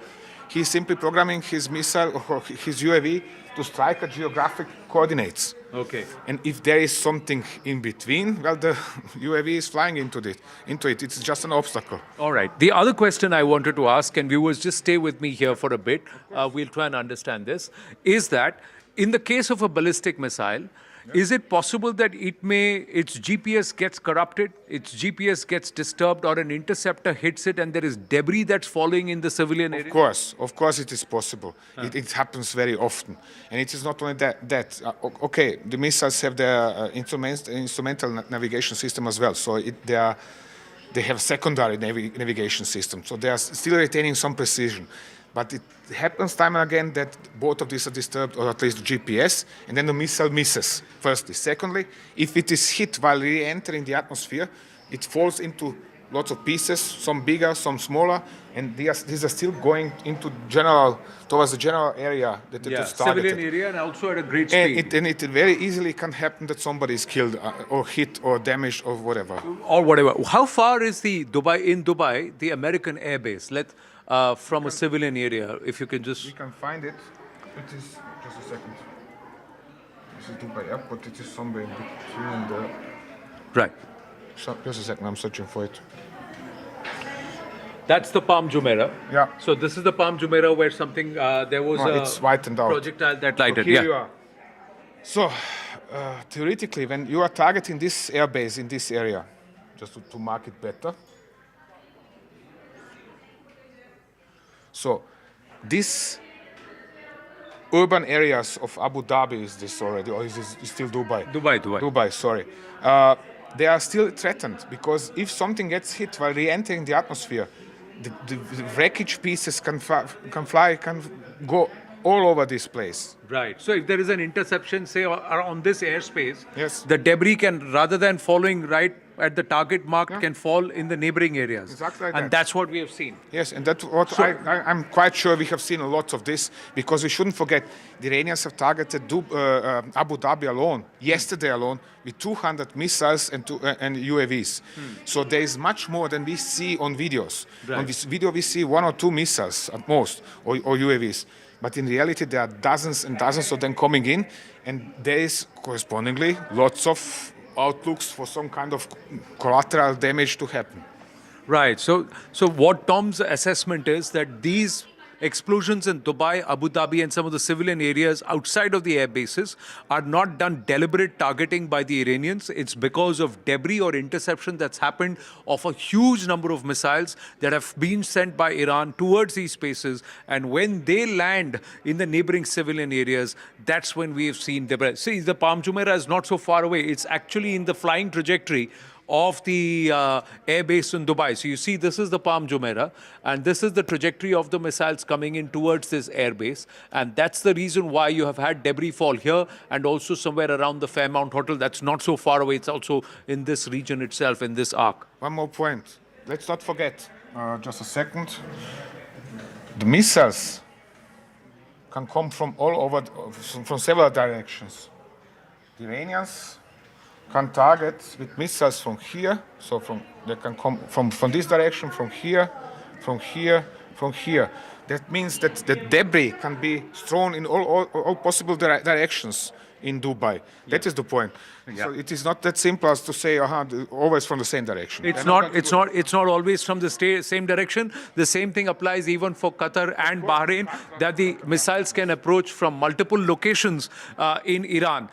He's simply programming his missile or his UAV to strike at geographic coordinates. Okay. And if there is something in between, well, the UAV is flying into it. It's just an obstacle. All right. The other question I wanted to ask, and viewers, just stay with me here for a bit. We'll try and understand this. Is that in the case of a ballistic missile, is it possible that its GPS gets corrupted, its GPS gets disturbed, or an interceptor hits it and there is debris that's falling in the civilian area? Of course it is possible. It happens very often. And it is not only that. Okay, the missiles have their instrumental navigation system as well. So they have a secondary navigation system. So they are still retaining some precision. But it happens time and again that both of these are disturbed, or at least the GPS, and then the missile misses, firstly. Secondly, if it is hit while re-entering the atmosphere, it falls into lots of pieces, some bigger, some smaller, and these are still going towards the general area that it was targeted. Civilian area, and also at a great speed. And it very easily can happen that somebody is killed or hit or damaged or whatever. Or whatever. How far is in Dubai, the American air base? From a civilian area, if you can just... We can find it. It is, just a second. This is Dubai Airport, it is somewhere in between the... Right. So, just a second, I'm searching for it. That's the Palm Jumeirah. Yeah. So this is the Palm Jumeirah where something, there was it's whitened out. Projectile that lighted. So here you are. So, theoretically, when you are targeting this airbase in this area, just to mark it better, so these urban areas of Abu Dhabi, is this already, or is this still Dubai? Dubai, sorry. They are still threatened because if something gets hit while re-entering the atmosphere, the wreckage pieces can go all over this place. Right. So if there is an interception, say, on this airspace, yes, the debris can, rather than following right at the target marked can fall in the neighboring areas. Exactly like and that. that's what we have seen. Yes, and that's what I'm quite sure we have seen a lot of this, because we shouldn't forget the Iranians have targeted Abu Dhabi alone, yesterday alone, with 200 missiles and UAVs. So there is much more than we see on videos. Right. On this video we see 1 or 2 missiles at most, or UAVs. But in reality there are dozens and dozens of them coming in, and there is correspondingly lots of outlooks for some kind of collateral damage to happen. Right. So what Tom's assessment is that these explosions in Dubai, Abu Dhabi, and some of the civilian areas outside of the air bases are not done deliberate targeting by the Iranians. It's because of debris or interception that's happened of a huge number of missiles that have been sent by Iran towards these spaces. And when they land in the neighboring civilian areas, that's when we have seen debris. See, the Palm Jumeirah is not so far away. It's actually in the flying trajectory of the air base in Dubai. So you see, this is the Palm Jumeirah, and this is the trajectory of the missiles coming in towards this air base. And that's the reason why you have had debris fall here and also somewhere around the Fairmount Hotel. That's not so far away. It's also in this region itself, in this arc. One more point. Let's not forget, just a second, the missiles can come from all over, from several directions. The Iranians can target with missiles from here, so they can come from this direction, from here, from here, from here. That means that the debris can be thrown in all possible directions in Dubai. That is the point. So it is not that simple as to say, always from the same direction. It's not always from the same direction. The same thing applies even for Qatar and Bahrain, that the missiles can approach from multiple locations in Iran.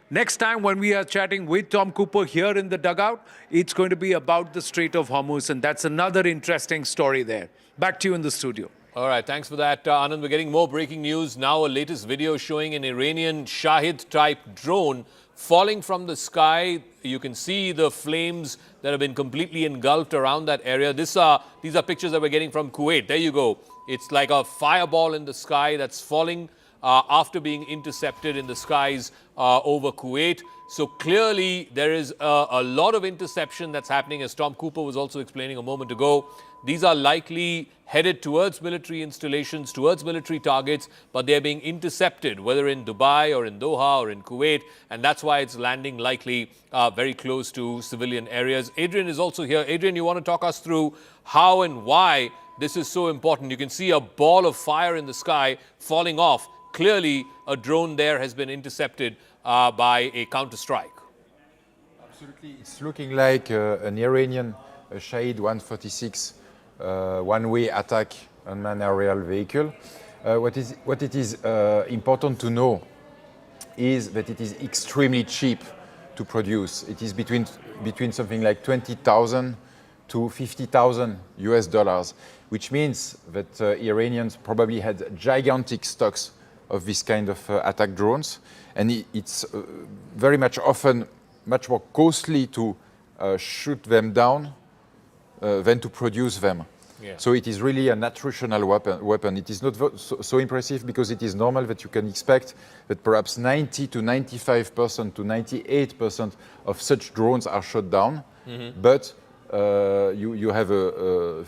Next time when we are chatting with Tom Cooper here in the dugout, it's going to be about the Strait of Hormuz, and that's another interesting story there. Back to you in the studio. All right, thanks for that, Anand. We're getting more breaking news now. A latest video showing an Iranian Shahid-type drone falling from the sky. You can see the flames that have been completely engulfed around that area. These are pictures that we're getting from Kuwait. There you go. It's like a fireball in the sky that's falling after being intercepted in the skies over Kuwait. So clearly there is a lot of interception that's happening, as Tom Cooper was also explaining a moment ago. These are likely headed towards military installations, towards military targets, but they're being intercepted, whether in Dubai or in Doha or in Kuwait, and that's why it's landing likely very close to civilian areas. Adrian is also here. Adrian, you want to talk us through how and why this is so important? You can see a ball of fire in the sky falling off. Clearly, a drone there has been intercepted by a counter-strike. Absolutely. It's looking like an Iranian Shahid 146 one-way attack unmanned aerial vehicle. What it is important to know is that it is extremely cheap to produce. It is between something like 20,000 to 50,000 US dollars, which means that Iranians probably had gigantic stocks of this kind of attack drones, and it's very much often much more costly to shoot them down than to produce them. Yeah. So it is really an attritional weapon. It is not so impressive because it is normal that you can expect that perhaps 90 to 95% to 98% of such drones are shot down, but you have a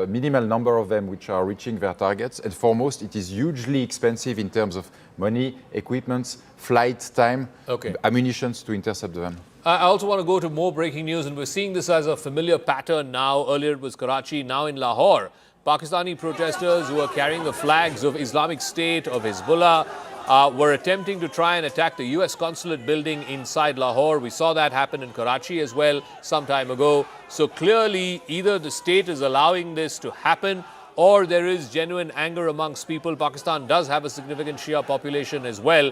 minimal number of them which are reaching their targets, and for most it is hugely expensive in terms of money, equipment, flight time, ammunitions to intercept them. I also want to go to more breaking news, and we're seeing this as a familiar pattern now. Earlier it was Karachi, now in Lahore. Pakistani protesters who are carrying the flags of Islamic State, of Hezbollah, were attempting to try and attack the U.S. Consulate building inside Lahore. We saw that happen in Karachi as well some time ago. So clearly, either the state is allowing this to happen, or there is genuine anger amongst people. Pakistan does have a significant Shia population as well.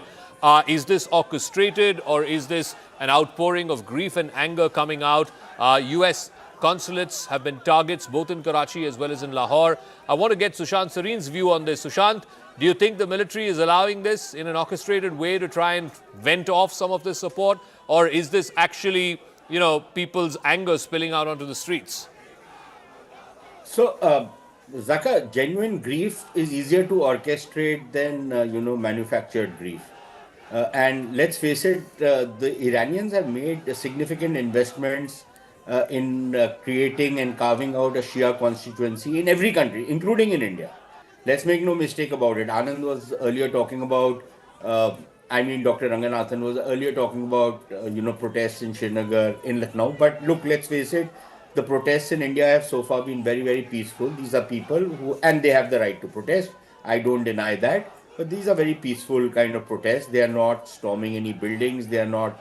Is this orchestrated, or is this an outpouring of grief and anger coming out? U.S. consulates have been targets both in Karachi as well as in Lahore. I want to get Sushant Sareen's view on this. Sushant, do you think the military is allowing this in an orchestrated way to try and vent off some of this support? Or is this actually, people's anger spilling out onto the streets? So, Zaka, genuine grief is easier to orchestrate than, manufactured grief. And let's face it, the Iranians have made significant investments in creating and carving out a Shia constituency in every country, including in India. Let's make no mistake about it. Anand was earlier talking about, Dr. Ranganathan was earlier talking about, protests in Srinagar, in Lucknow. But look, let's face it, the protests in India have so far been very, very peaceful. These are people who, and they have the right to protest. I don't deny that. But these are very peaceful kind of protests. They are not storming any buildings. They are not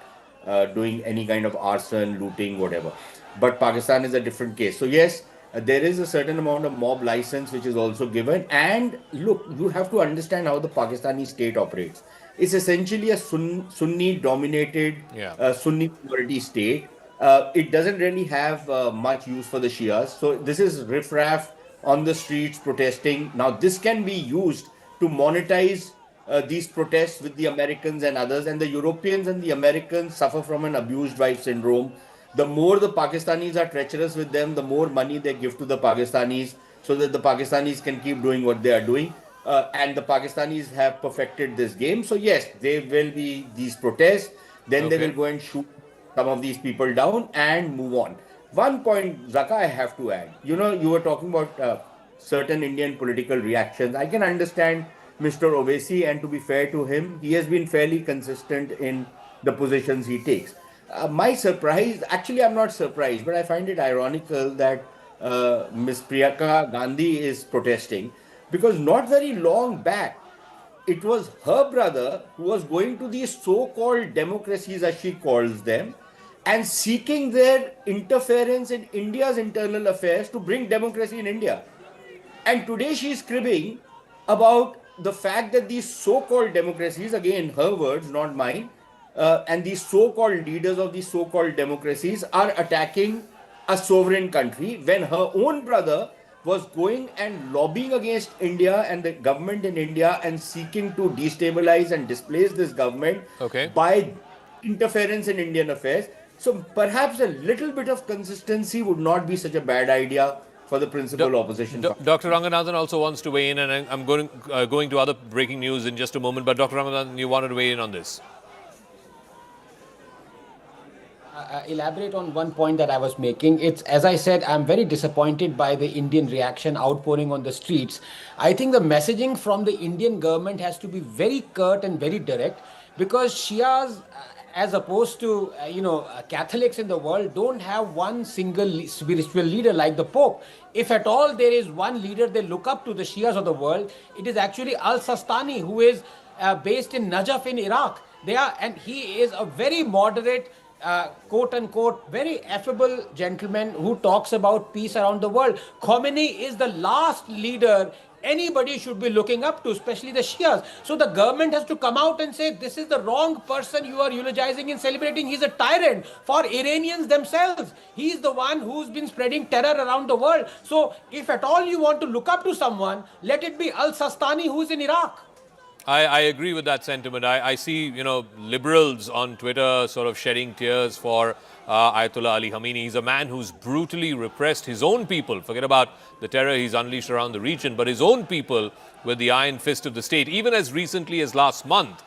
doing any kind of arson, looting, whatever. But Pakistan is a different case. So yes, there is a certain amount of mob license which is also given. And look, you have to understand how the Pakistani state operates. It's essentially a Sunni-dominated, Sunni majority state. It doesn't really have much use for the Shias. So this is riffraff on the streets protesting. Now this can be used to monetize these protests with the Americans and others. And the Europeans and the Americans suffer from an abused wife syndrome. The more the Pakistanis are treacherous with them, the more money they give to the Pakistanis so that the Pakistanis can keep doing what they are doing. And the Pakistanis have perfected this game. So yes, there will be these protests. Then they will go and shoot some of these people down and move on. One point, Zaka, I have to add. You were talking about certain Indian political reactions. I can understand Mr. Owaisi, and to be fair to him, he has been fairly consistent in the positions he takes. My surprise, actually I'm not surprised, but I find it ironical that Ms. Priyanka Gandhi is protesting, because not very long back, it was her brother who was going to these so-called democracies, as she calls them, and seeking their interference in India's internal affairs to bring democracy in India. And today she is cribbing about the fact that these so-called democracies, again her words, not mine, and these so-called leaders of these so-called democracies are attacking a sovereign country, when her own brother was going and lobbying against India and the government in India and seeking to destabilize and displace this government by interference in Indian affairs. So perhaps a little bit of consistency would not be such a bad idea for the principal opposition. Dr. Ranganathan also wants to weigh in, and I'm going to other breaking news in just a moment. But Dr. Ranganathan, you wanted to weigh in on this. Elaborate on one point that I was making. It's, as I said, I'm very disappointed by the Indian reaction outpouring on the streets. I think the messaging from the Indian government has to be very curt and very direct, because Shias, as opposed to Catholics in the world, don't have one single spiritual leader like the Pope. If at all there is one leader they look up to, the Shias of the world, it is actually Al-Sistani, who is based in Najaf in Iraq. And he is a very moderate, quote-unquote, very affable gentleman who talks about peace around the world. Khamenei is the last leader anybody should be looking up to, especially the Shias. So the government has to come out and say, this is the wrong person you are eulogizing and celebrating. He's a tyrant for Iranians themselves. He's the one who's been spreading terror around the world. So if at all you want to look up to someone, let it be Al-Sistani, who's in Iraq. I agree with that sentiment. I see, liberals on Twitter sort of shedding tears for Ayatollah Ali Khamenei. He's a man who's brutally repressed his own people. Forget about the terror he's unleashed around the region, but his own people with the iron fist of the state. Even as recently as last month,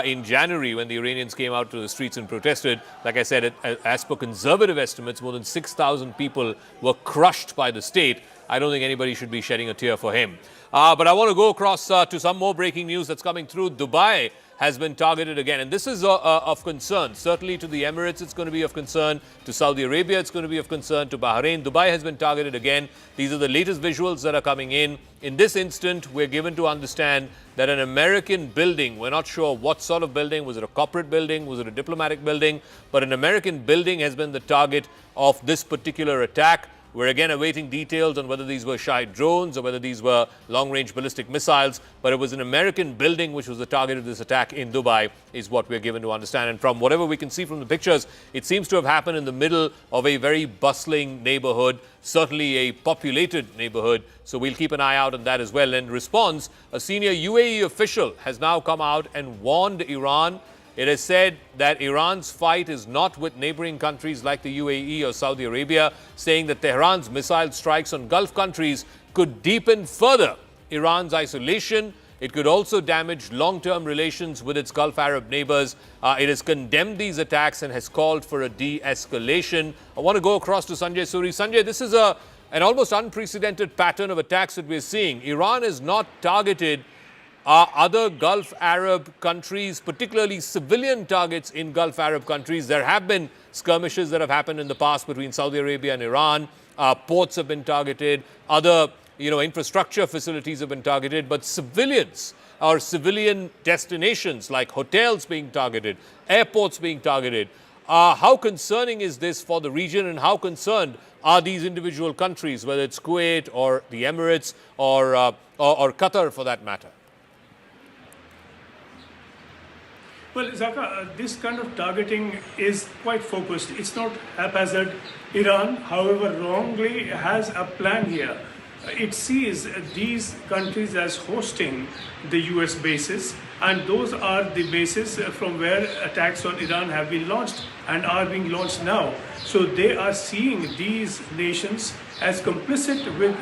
in January, when the Iranians came out to the streets and protested, like I said, as per conservative estimates, more than 6,000 people were crushed by the state. I don't think anybody should be shedding a tear for him. But I want to go across to some more breaking news that's coming through. Dubai has been targeted again, and this is of concern. Certainly to the Emirates, it's going to be of concern. To Saudi Arabia, it's going to be of concern. To Bahrain, Dubai has been targeted again. These are the latest visuals that are coming in. In this instant, we're given to understand that an American building, we're not sure what sort of building, was it a corporate building, was it a diplomatic building, but an American building has been the target of this particular attack. We're again awaiting details on whether these were Shia drones or whether these were long-range ballistic missiles, but it was an American building which was the target of this attack in Dubai, is what we're given to understand. And from whatever we can see from the pictures, it seems to have happened in the middle of a very bustling neighborhood, certainly a populated neighborhood, so we'll keep an eye out on that as well. In response, a senior UAE official has now come out and warned Iran. It has said that Iran's fight is not with neighboring countries like the UAE or Saudi Arabia, saying that Tehran's missile strikes on Gulf countries could deepen further Iran's isolation It could also damage long-term relations with its Gulf Arab neighbors. It has condemned these attacks and has called for a de-escalation. I want to go across to Sanjay Suri. Sanjay, this is an almost unprecedented pattern of attacks that we're seeing. Iran is not targeted other Gulf Arab countries, particularly civilian targets in Gulf Arab countries. There have been skirmishes that have happened in the past between Saudi Arabia and Iran. Ports have been targeted. Other, infrastructure facilities have been targeted. But civilians or civilian destinations like hotels being targeted, airports being targeted. How concerning is this for the region, and how concerned are these individual countries, whether it's Kuwait or the Emirates or Qatar for that matter? Well, Zaka, this kind of targeting is quite focused. It's not haphazard. Iran, however wrongly, has a plan here. It sees these countries as hosting the US bases, and those are the bases from where attacks on Iran have been launched and are being launched now. So they are seeing these nations as complicit with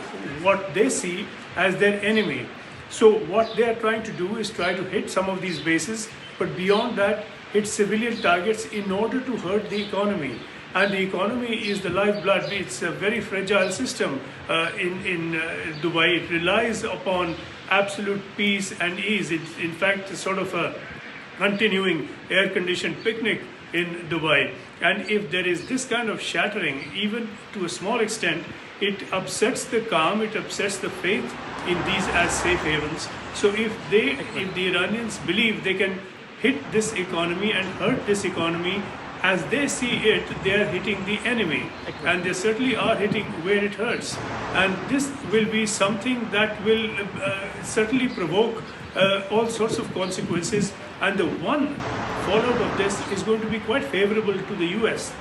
what they see as their enemy. So what they are trying to do is try to hit some of these bases, but beyond that, hit civilian targets in order to hurt the economy. And the economy is the lifeblood. It's a very fragile system in Dubai. It relies upon absolute peace and ease. It's in fact sort of a continuing air-conditioned picnic in Dubai. And if there is this kind of shattering, even to a small extent, it upsets the calm, it upsets the faith in these as safe havens. So if the Iranians believe they can hit this economy and hurt this economy, as they see it, they are hitting the enemy, and they certainly are hitting where it hurts. And this will be something that will certainly provoke all sorts of consequences. And the one fallout of this is going to be quite favorable to the US.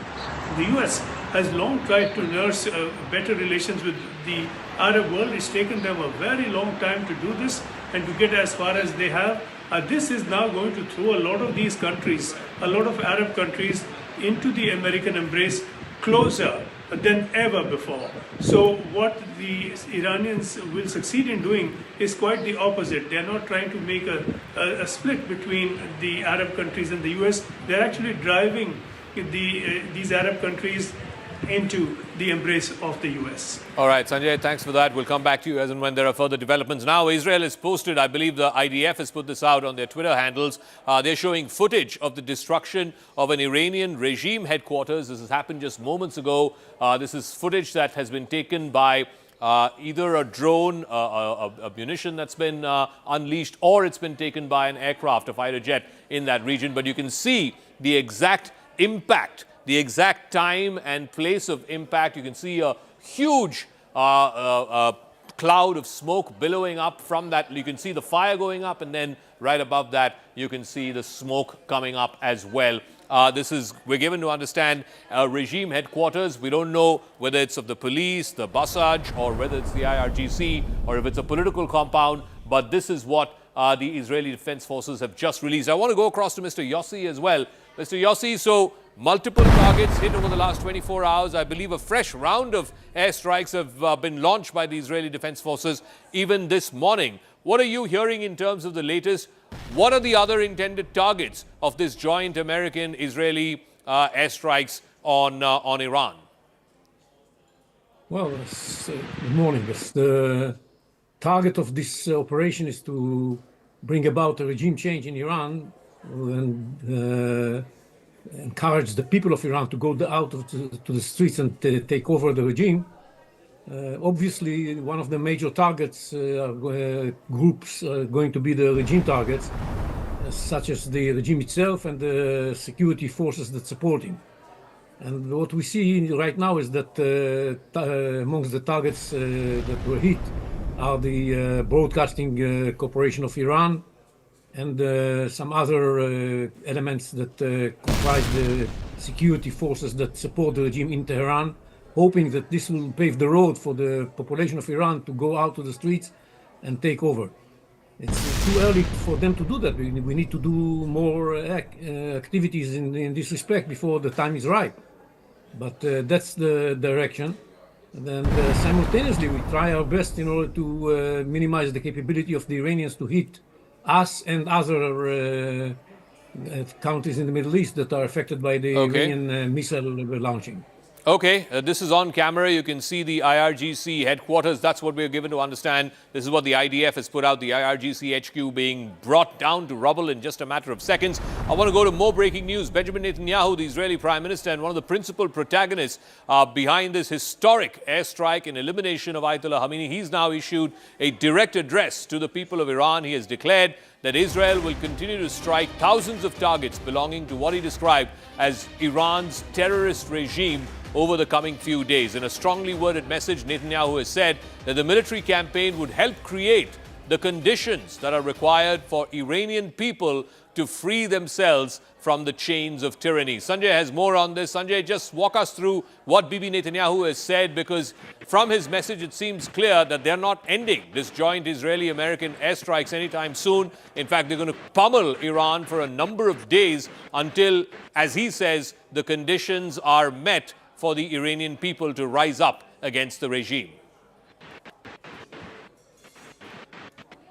The US has long tried to nurse better relations with the Arab world. It's taken them a very long time to do this and to get as far as they have. This is now going to throw a lot of these countries, a lot of Arab countries, into the American embrace closer than ever before. So what the Iranians will succeed in doing is quite the opposite. They're not trying to make a split between the Arab countries and the US. They're actually driving these Arab countries into the embrace of the US. All right, Sanjay, thanks for that. We'll come back to you as and when there are further developments. Now, Israel has posted, I believe the IDF has put this out on their Twitter handles. They're showing footage of the destruction of an Iranian regime headquarters. This has happened just moments ago. This is footage that has been taken by either a drone, a munition that's been unleashed, or it's been taken by an aircraft, a fighter jet in that region. But you can see the exact impact, the exact time and place of impact. You can see a huge cloud of smoke billowing up from that. You can see the fire going up, and then right above that, you can see the smoke coming up as well. We're given to understand regime headquarters. We don't know whether it's of the police, the Basaj, or whether it's the IRGC, or if it's a political compound, but this is what the Israeli Defense Forces have just released. I want to go across to Mr. Yossi as well. Mr. Yossi, so multiple targets hit over the last 24 hours. I believe a fresh round of airstrikes have been launched by the Israeli Defense Forces even this morning. What are you hearing in terms of the latest? What are the other intended targets of this joint American-Israeli airstrikes on Iran? Well, good morning. The target of this operation is to bring about a regime change in Iran and encourage the people of Iran to go out to the streets and take over the regime. Obviously, one of the major targets groups are going to be the regime targets, such as the regime itself and the security forces that support him. And what we see right now is that amongst the targets that were hit are the Broadcasting Corporation of Iran, and some other elements that comprise the security forces that support the regime in Tehran, hoping that this will pave the road for the population of Iran to go out to the streets and take over. It's too early for them to do that. We need to do more activities in this respect before the time is ripe. But that's the direction. And simultaneously, we try our best in order to minimize the capability of the Iranians to hit us and other countries in the Middle East that are affected by the Iranian missile launching. Okay, this is on camera. You can see the IRGC headquarters. That's what we're given to understand. This is what the IDF has put out, the IRGC HQ being brought down to rubble in just a matter of seconds. I want to go to more breaking news. Benjamin Netanyahu, the Israeli Prime Minister and one of the principal protagonists behind this historic airstrike and elimination of Ayatollah Khamenei, he's now issued a direct address to the people of Iran. He has declared that Israel will continue to strike thousands of targets belonging to what he described as Iran's terrorist regime over the coming few days. In a strongly worded message, Netanyahu has said that the military campaign would help create the conditions that are required for Iranian people to free themselves from the chains of tyranny. Sanjay has more on this. Sanjay, just walk us through what Bibi Netanyahu has said, because from his message it seems clear that they're not ending this joint Israeli-American airstrikes anytime soon. In fact, they're going to pummel Iran for a number of days until, as he says, the conditions are met for the Iranian people to rise up against the regime.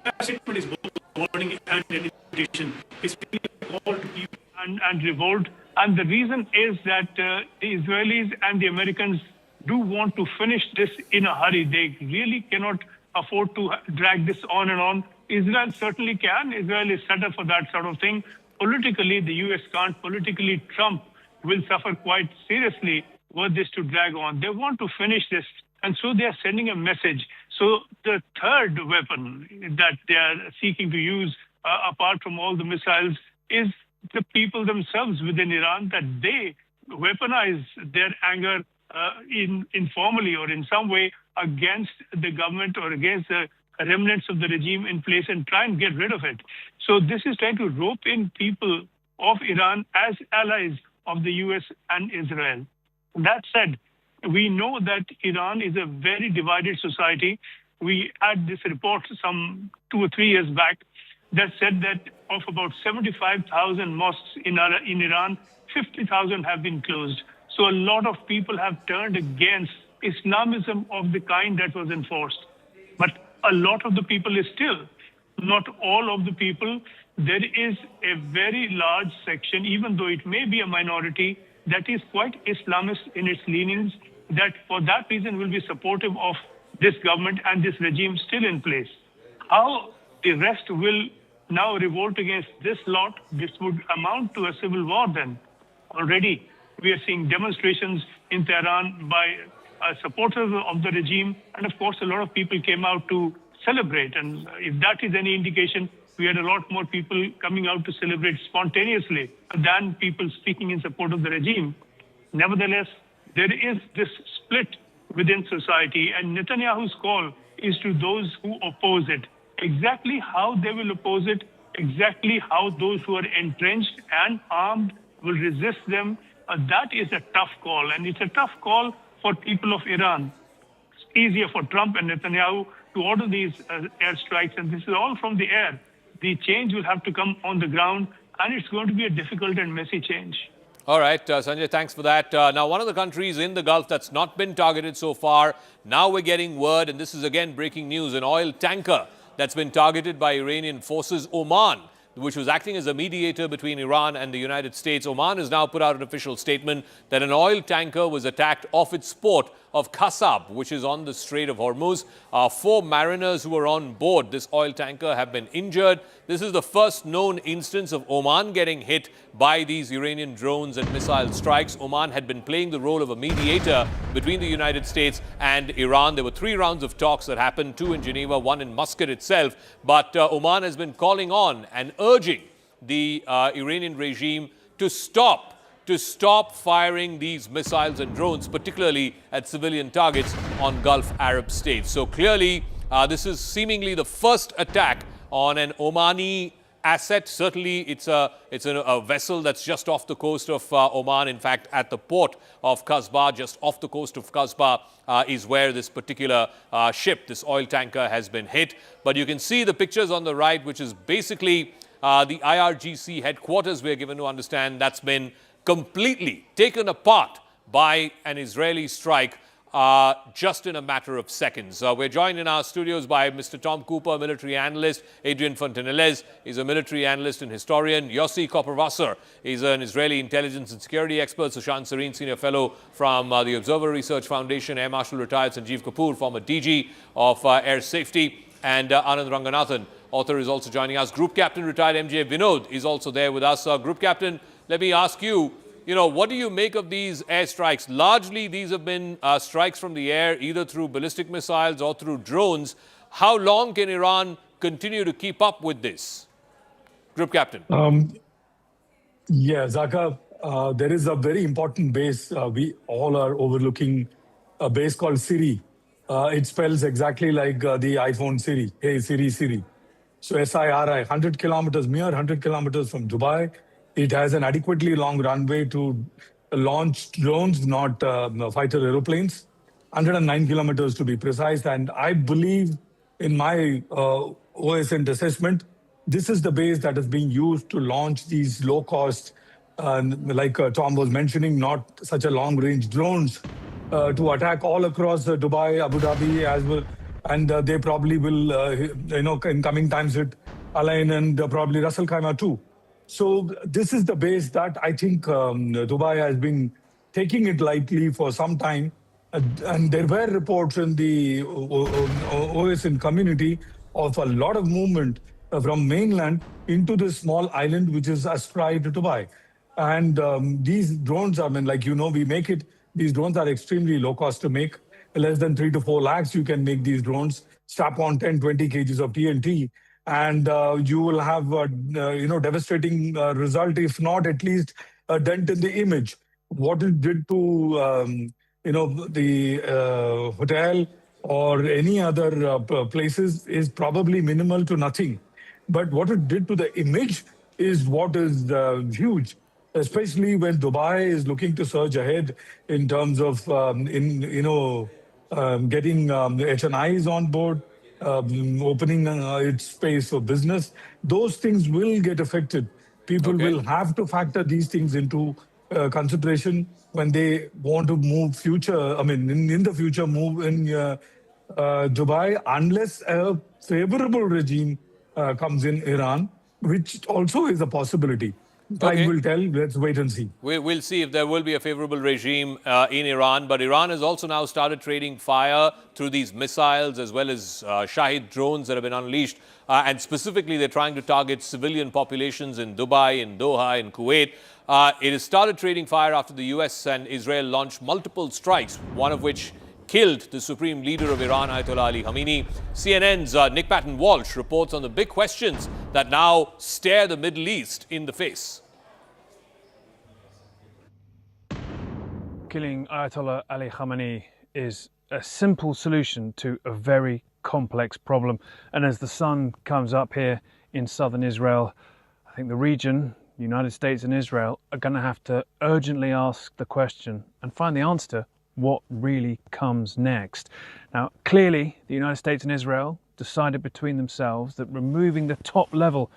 That statement is both warning and an invitation. It's a call to people and revolt. And the reason is that the Israelis and the Americans do want to finish this in a hurry. They really cannot afford to drag this on and on. Israel certainly can. Israel is set up for that sort of thing. Politically, the U.S. can't. Politically, Trump will suffer quite seriously were this to drag on. They want to finish this, and so they are sending a message. So the third weapon that they are seeking to use, apart from all the missiles, is the people themselves within Iran, that they weaponize their anger informally or in some way against the government or against the remnants of the regime in place and try and get rid of it. So this is trying to rope in people of Iran as allies of the U.S. and Israel. That said, we know that Iran is a very divided society. We had this report some 2 or 3 years back that said that of about 75,000 mosques in Iran, 50,000 have been closed. So a lot of people have turned against Islamism of the kind that was enforced. But a lot of the people is still, not all of the people. There is a very large section, even though it may be a minority, that is quite Islamist in its leanings, that for that reason will be supportive of this government and this regime still in place. How the rest will now revolt against this lot, this would amount to a civil war then. Already we are seeing demonstrations in Tehran by supporters of the regime, and of course a lot of people came out to celebrate, and if that is any indication, we had a lot more people coming out to celebrate spontaneously than people speaking in support of the regime. Nevertheless, there is this split within society, and Netanyahu's call is to those who oppose it. Exactly how they will oppose it, exactly how those who are entrenched and armed will resist them, that is a tough call, and it's a tough call for people of Iran. It's easier for Trump and Netanyahu to order these airstrikes, and this is all from the air. The change will have to come on the ground, and it's going to be a difficult and messy change. All right, Sanjay, thanks for that. Now, one of the countries in the Gulf that's not been targeted so far, now we're getting word, and this is again breaking news, an oil tanker that's been targeted by Iranian forces, Oman, which was acting as a mediator between Iran and the United States. Oman has now put out an official statement that an oil tanker was attacked off its port of Qasab, which is on the Strait of Hormuz. 4 mariners who were on board this oil tanker have been injured. This is the first known instance of Oman getting hit by these Iranian drones and missile strikes. Oman had been playing the role of a mediator between the United States and Iran. There were 3 rounds of talks that happened, 2 in Geneva, 1 in Muscat itself. But Oman has been calling on and urging the Iranian regime to stop firing these missiles and drones, particularly at civilian targets on Gulf Arab states. So clearly, this is seemingly the first attack on an Omani asset. Certainly, it's a vessel that's just off the coast of Oman. In fact, at the port of Qasba, just off the coast of Qasba, is where this particular ship, this oil tanker, has been hit. But you can see the pictures on the right, which is basically the IRGC headquarters, we're given to understand, that's been completely taken apart by an Israeli strike. just in a matter of seconds. We're joined in our studios by Mr. Tom Cooper, military analyst, Adrian Fontanelles, he's a military analyst and historian, Yossi Koperwasser, he's an Israeli intelligence and security expert, Sushant Sareen, senior fellow from the Observer Research Foundation, Air Marshal retired Sanjeev Kapoor, former DG of Air Safety, and Anand Ranganathan, author, is also joining us. Group Captain retired MJ Vinod is also there with us. Group Captain, let me ask you, what do you make of these airstrikes? Largely, these have been strikes from the air, either through ballistic missiles or through drones. How long can Iran continue to keep up with this? Group Captain. Yeah, Zaka, there is a very important base we all are overlooking, a base called Siri. It spells exactly like the iPhone Siri. Hey, Siri, Siri. So SIRI, 100 kilometers, mere 100 kilometers from Dubai. It has an adequately long runway to launch drones, not fighter aeroplanes, 109 kilometers to be precise. And I believe in my OSN assessment, this is the base that is being used to launch these low-cost, like Tom was mentioning, not such a long-range drones to attack all across Dubai, Abu Dhabi as well. And they probably will, in coming times hit Al Ain and probably Ras Al Khaimah too. So this is the base that I think Dubai has been taking it lightly for some time. And there were reports in the OSN community of a lot of movement from mainland into this small island, which is astride Dubai. And these drones, we make it, these drones are extremely low cost to make. Less than 3 to 4 lakhs, you can make these drones, strap on 10, 20 kgs of TNT. And you will have devastating result, if not at least a dent in the image. What it did to the hotel or any other places is probably minimal to nothing. But what it did to the image is what is huge, especially when Dubai is looking to surge ahead in terms of getting HNIs on board. Opening its space for business, those things will get affected. People will have to factor these things into consideration when they want to move in the future, move in Dubai, unless a favorable regime comes in Iran, which also is a possibility. Time will tell. Let's wait and see. We'll see if there will be a favorable regime in Iran. But Iran has also now started trading fire through these missiles as well as Shahid drones that have been unleashed. And specifically, they're trying to target civilian populations in Dubai, in Doha, in Kuwait. It has started trading fire after the U.S. and Israel launched multiple strikes, one of which killed the supreme leader of Iran, Ayatollah Ali Khamenei. CNN's Nick Patton-Walsh reports on the big questions that now stare the Middle East in the face. Killing Ayatollah Ali Khamenei is a simple solution to a very complex problem. And as the sun comes up here in southern Israel, I think the region, the United States and Israel, are going to have to urgently ask the question and find the answer to what really comes next. Now, clearly, the United States and Israel decided between themselves that removing the top level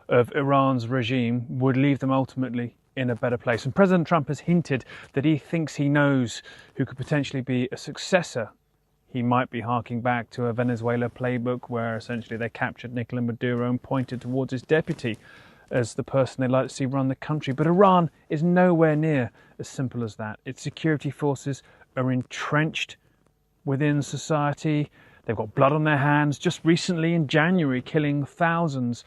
of Iran's regime would leave them ultimately in a better place. And President Trump has hinted that he thinks he knows who could potentially be a successor. He might be harking back to a Venezuela playbook where essentially they captured Nicolas Maduro and pointed towards his deputy as the person they'd like to see run the country. But Iran is nowhere near as simple as that. Its security forces are entrenched within society. They've got blood on their hands, just recently in January killing thousands.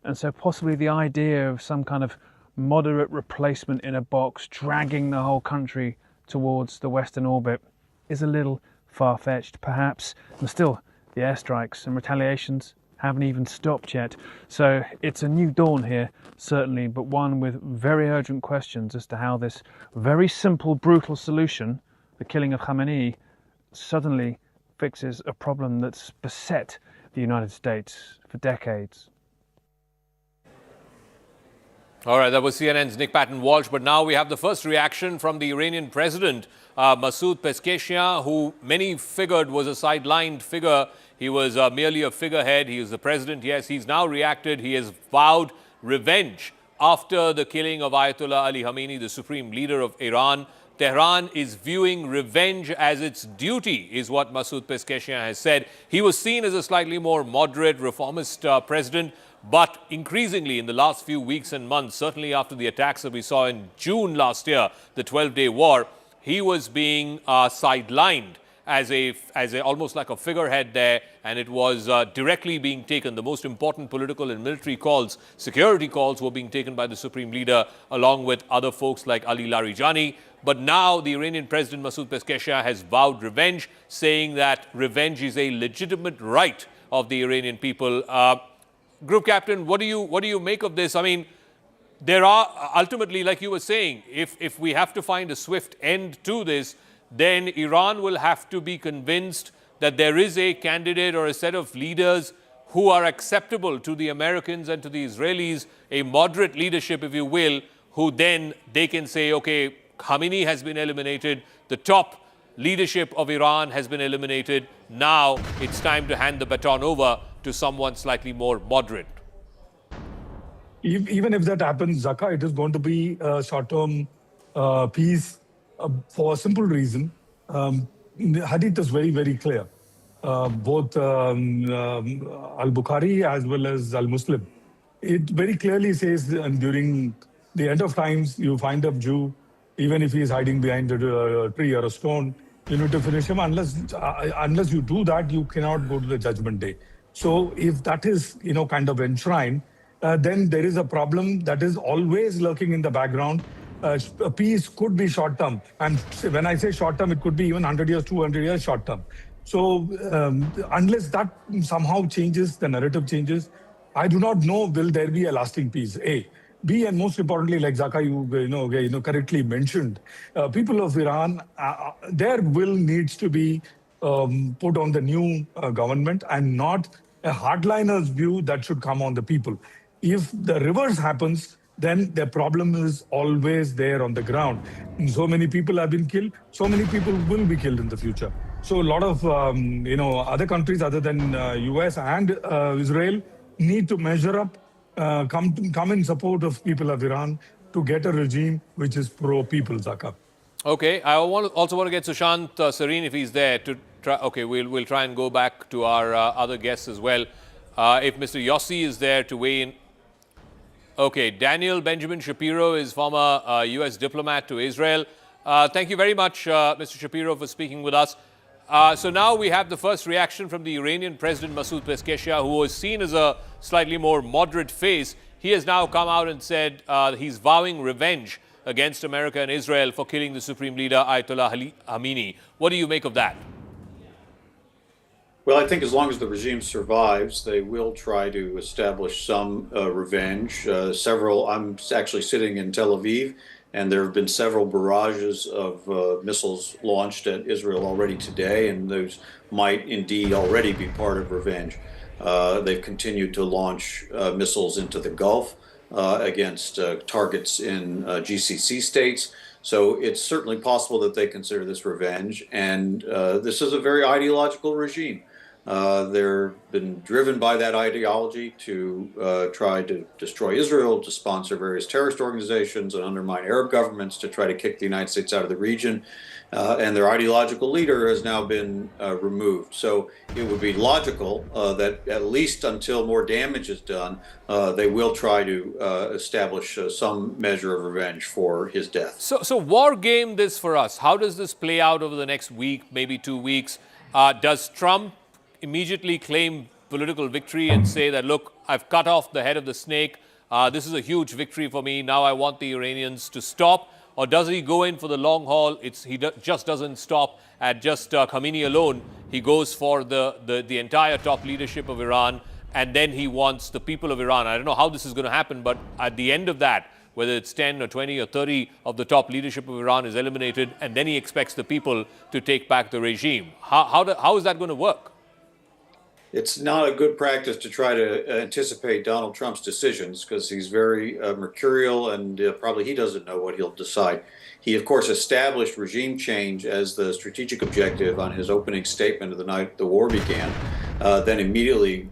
And so possibly the idea of some kind of moderate replacement in a box dragging the whole country towards the Western orbit is a little far-fetched perhaps. And still, the airstrikes and retaliations haven't even stopped yet. So it's a new dawn here, certainly, but one with very urgent questions as to how this very simple, brutal solution, the killing of Khamenei, suddenly fixes a problem that's beset the United States for decades. All right, that was CNN's Nick Patton-Walsh. But now we have the first reaction from the Iranian president, Masoud Pezeshkian, who many figured was a sidelined figure. He was merely a figurehead. He is the president. Yes, he's now reacted. He has vowed revenge after the killing of Ayatollah Ali Khamenei, the supreme leader of Iran. Tehran is viewing revenge as its duty, is what Masoud Pezeshkian has said. He was seen as a slightly more moderate, reformist president, but increasingly in the last few weeks and months, certainly after the attacks that we saw in June last year, the 12-day war, he was being sidelined as almost like a figurehead there, and it was directly being taken. The most important political and military calls, security calls, were being taken by the supreme leader along with other folks like Ali Larijani. But now the Iranian president Masoud Pezeshkian has vowed revenge, saying that revenge is a legitimate right of the Iranian people. Group Captain, what do you make of this? I mean, there are ultimately, like you were saying, if we have to find a swift end to this, then Iran will have to be convinced that there is a candidate or a set of leaders who are acceptable to the Americans and to the Israelis, a moderate leadership, if you will, who then they can say, okay, Khamenei has been eliminated, the top leadership of Iran has been eliminated, now it's time to hand the baton over to someone slightly more moderate. Even if that happens, Zaka, it is going to be a short-term peace for a simple reason. The hadith is very, very clear. Both Al-Bukhari as well as Al-Muslim. It very clearly says during the end of times, you find a Jew, even if he is hiding behind a tree or a stone, you need to finish him. Unless you do that, you cannot go to the judgment day. So if that is, kind of enshrined, then there is a problem that is always lurking in the background. A peace could be short-term. And when I say short-term, it could be even 100 years, 200 years short-term. So unless that somehow changes, the narrative changes, I do not know will there be a lasting peace. A. B, and most importantly, like Zaka, you correctly mentioned, people of Iran, their will needs to be put on the new government and not a hardliner's view that should come on the people. If the reverse happens, then the problem is always there on the ground. So many people have been killed, so many people will be killed in the future. So a lot of, other countries other than U.S. and Israel need to measure up, come in support of people of Iran to get a regime which is pro-people, Zaka. Okay, I also want to get Sushant Sareen if he's there to try. Okay, we'll try and go back to our other guests as well. If Mr. Yossi is there to weigh in. Okay, Daniel Benjamin Shapiro is former U.S. diplomat to Israel. Thank you very much, Mr. Shapiro, for speaking with us. So now we have the first reaction from the Iranian President Masoud Pezeshkian, who was seen as a slightly more moderate face. He has now come out and said he's vowing revenge against America and Israel for killing the Supreme Leader Ayatollah Ali Khamenei. What do you make of that? Well, I think as long as the regime survives, they will try to establish some revenge. I'm actually sitting in Tel Aviv, and there have been several barrages of missiles launched at Israel already today, and those might indeed already be part of revenge. They've continued to launch missiles into the Gulf against targets in GCC states. So it's certainly possible that they consider this revenge, and this is a very ideological regime. They've been driven by that ideology to try to destroy Israel, to sponsor various terrorist organizations and undermine Arab governments, to try to kick the United States out of the region. And their ideological leader has now been removed. So it would be logical that at least until more damage is done, they will try to establish some measure of revenge for his death. So war game this for us. How does this play out over the next week, maybe 2 weeks? Does Trump immediately claim political victory and say that, look, I've cut off the head of the snake. This is a huge victory for me. Now I want the Iranians to stop. Or does he go in for the long haul? He just doesn't stop at just Khamenei alone. He goes for the entire top leadership of Iran, and then he wants the people of Iran. I don't know how this is going to happen, but at the end of that, whether it's 10 or 20 or 30 of the top leadership of Iran is eliminated, and then he expects the people to take back the regime. How is that going to work? It's not a good practice to try to anticipate Donald Trump's decisions because he's very mercurial and probably he doesn't know what he'll decide. He, of course, established regime change as the strategic objective on his opening statement of the night the war began. Then immediately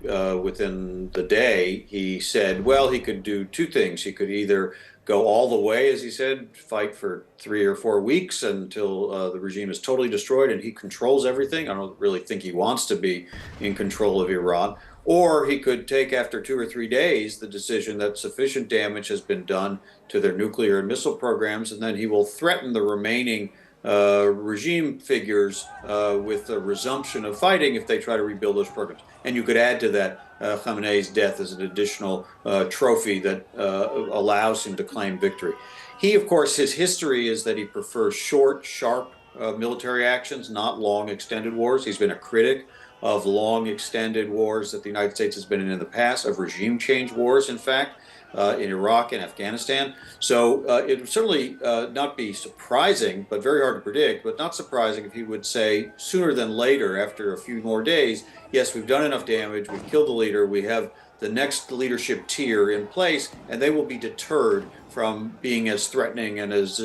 within the day, he said, well, he could do two things. He could either go all the way, as he said, fight for 3 or 4 weeks until the regime is totally destroyed and he controls everything. I don't really think he wants to be in control of Iran. Or he could take, after 2 or 3 days, the decision that sufficient damage has been done to their nuclear and missile programs, and then he will threaten the remaining regime figures with a resumption of fighting if they try to rebuild those programs. And you could add to that Khamenei's death as an additional trophy that allows him to claim victory. He, of course, his history is that he prefers short, sharp military actions, not long, extended wars. He's been a critic of long, extended wars that the United States has been in the past, of regime change wars, in fact, in Iraq and Afghanistan. So it would certainly not be surprising, but very hard to predict, but not surprising if he would say sooner than later, after a few more days, yes, we've done enough damage, we've killed the leader, we have the next leadership tier in place, and they will be deterred from being as threatening and as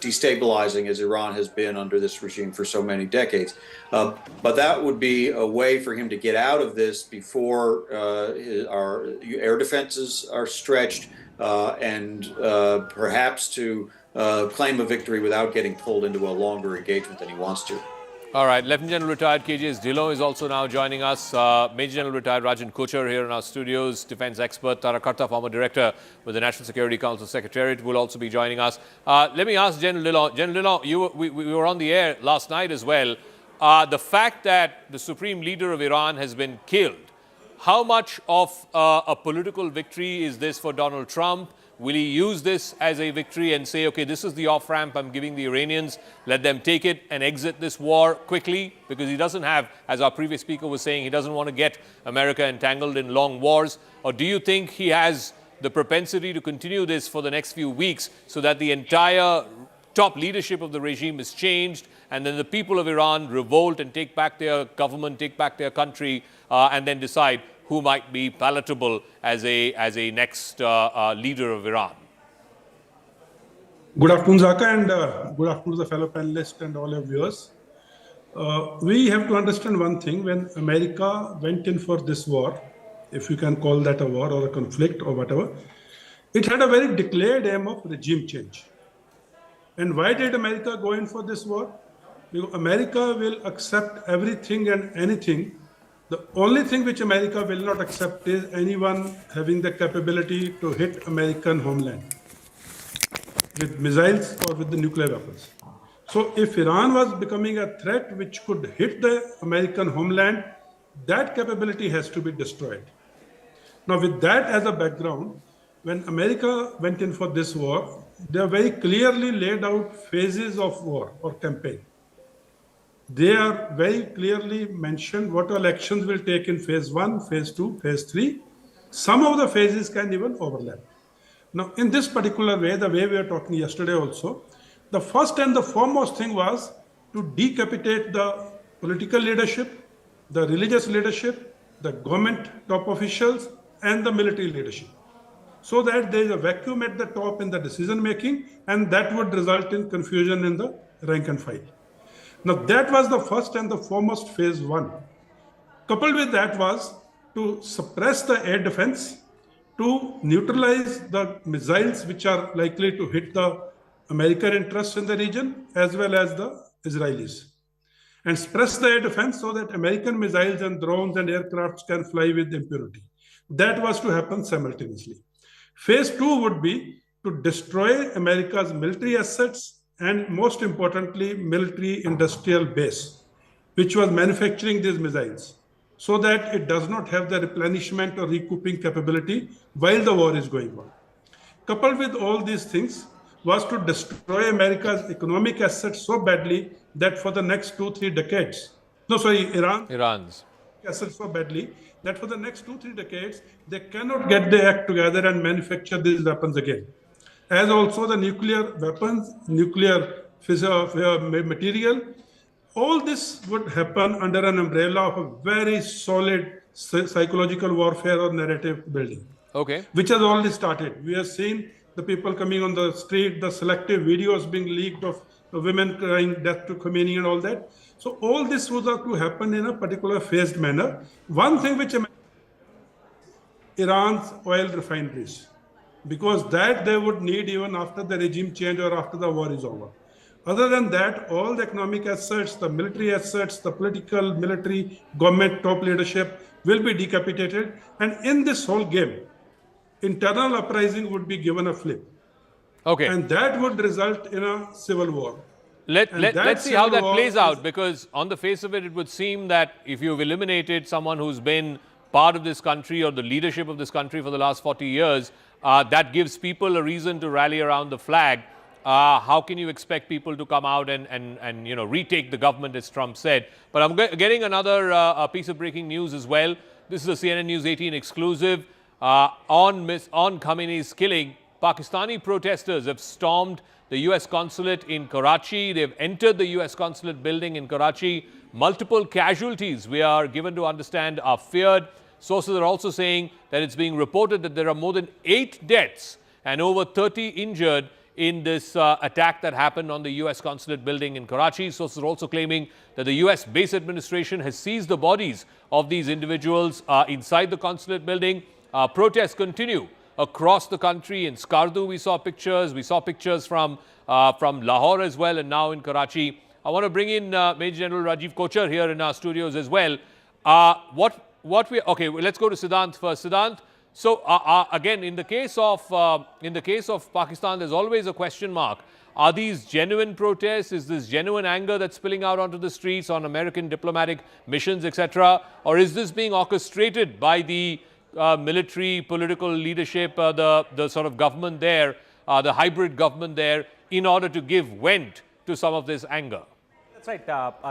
destabilizing as Iran has been under this regime for so many decades. But that would be a way for him to get out of this before our air defenses are stretched and perhaps to claim a victory without getting pulled into a longer engagement than he wants to. All right, Lieutenant General retired KJS Dhillon is also now joining us. Major General retired Rajan Kochar here in our studios. Defense expert Tara Karta, former director with the National Security Council Secretariat, will also be joining us. Let me ask General Dhillon. General Dhillon, we were on the air last night as well. The fact that the supreme leader of Iran has been killed, how much of a political victory is this for Donald Trump? Will he use this as a victory and say, okay, this is the off-ramp I'm giving the Iranians, let them take it and exit this war quickly? Because he doesn't have, as our previous speaker was saying, he doesn't want to get America entangled in long wars. Or do you think he has the propensity to continue this for the next few weeks so that the entire top leadership of the regime is changed and then the people of Iran revolt and take back their government, take back their country, and then decide who might be palatable as a next leader of Iran? Good afternoon, Zaka, and good afternoon to the fellow panelists and all your viewers. We have to understand one thing. When America went in for this war, if you can call that a war or a conflict or whatever, it had a very declared aim of regime change. And why did America go in for this war? Because America will accept everything and anything. The only thing which America will not accept is anyone having the capability to hit American homeland with missiles or with the nuclear weapons. So if Iran was becoming a threat which could hit the American homeland, that capability has to be destroyed. Now with that as a background, when America went in for this war, there are very clearly laid out phases of war or campaign. They are very clearly mentioned what all actions will take in phase 1, phase 2, phase 3. Some of the phases can even overlap. Now, in this particular way, the way we were talking yesterday also, the first and the foremost thing was to decapitate the political leadership, the religious leadership, the government top officials, and the military leadership, so that there is a vacuum at the top in the decision making, and that would result in confusion in the rank and file. Now, that was the first and the foremost phase 1. Coupled with that was to suppress the air defense, to neutralize the missiles which are likely to hit the American interests in the region, as well as the Israelis, and suppress the air defense so that American missiles and drones and aircrafts can fly with impunity. That was to happen simultaneously. Phase 2 would be to destroy America's military assets and, most importantly, military industrial base, which was manufacturing these missiles, so that it does not have the replenishment or recouping capability while the war is going on. Coupled with all these things was to destroy America's economic assets so badly that for the next 2-3 decades, Iran's assets so badly that for the next 2-3 decades, they cannot get their act together and manufacture these weapons again. As also the nuclear weapons, nuclear material, all this would happen under an umbrella of a very solid psychological warfare or narrative building. Okay. Which has already started. We have seen the people coming on the street, the selective videos being leaked of women crying death to Khamenei and all that. So all this was to happen in a particular phased manner. One thing which Iran's oil refineries. because that they would need even after the regime change or after the war is over. Other than that, all the economic assets, the military assets, the political, military, government, top leadership will be decapitated. And in this whole game, internal uprising would be given a flip. Okay. And that would result in a civil war. Let's see how that plays out, because on the face of it, it would seem that if you've eliminated someone who's been part of this country or the leadership of this country for the last 40 years, that gives people a reason to rally around the flag. How can you expect people to come out and you know, retake the government, as Trump said? But I'm getting another piece of breaking news as well. This is a CNN News 18 exclusive. On Khamenei's killing, Pakistani protesters have stormed the U.S. Consulate in Karachi. They've entered the U.S. Consulate building in Karachi. Multiple casualties, we are given to understand, are feared. Sources are also saying that it's being reported that there are more than 8 deaths and over 30 injured in this attack that happened on the U.S. Consulate building in Karachi. Sources are also claiming that the U.S. base administration has seized the bodies of these individuals inside the consulate building. Protests continue across the country. In Skardu, we saw pictures from Lahore as well, and now in Karachi. I want to bring in Major General Rajiv Kochar here in our studios as well. Okay, let's go to Siddhant first. Siddhant, so again, in the case of Pakistan, there's always a question mark. Are these genuine protests? Is this genuine anger that's spilling out onto the streets on American diplomatic missions, etc., or is this being orchestrated by the military, political leadership, the sort of government there, the hybrid government there, in order to give vent to some of this anger? That's right,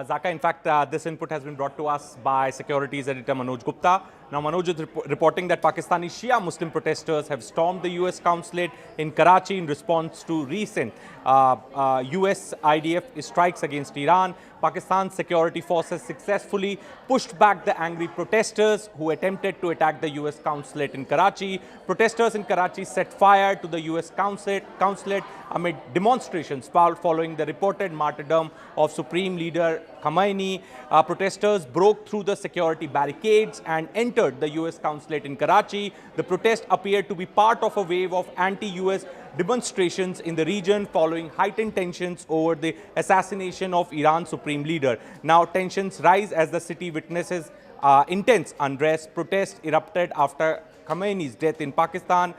Zaka. In fact, this input has been brought to us by Securities Editor Manoj Gupta. Now, Manoj is reporting that Pakistani Shia Muslim protesters have stormed the U.S. consulate in Karachi in response to recent U.S. IDF strikes against Iran. Pakistan's security forces successfully pushed back the angry protesters who attempted to attack the U.S. consulate in Karachi. Protesters in Karachi set fire to the U.S. consulate amid demonstrations following the reported martyrdom of Supreme Leader Khamenei. Protesters broke through the security barricades and entered the U.S. consulate in Karachi. The protest appeared to be part of a wave of anti-U.S. demonstrations in the region following heightened tensions over the assassination of Iran's Supreme Leader. Now, tensions rise as the city witnesses intense unrest. Protests erupted after Khamenei's death in Pakistan.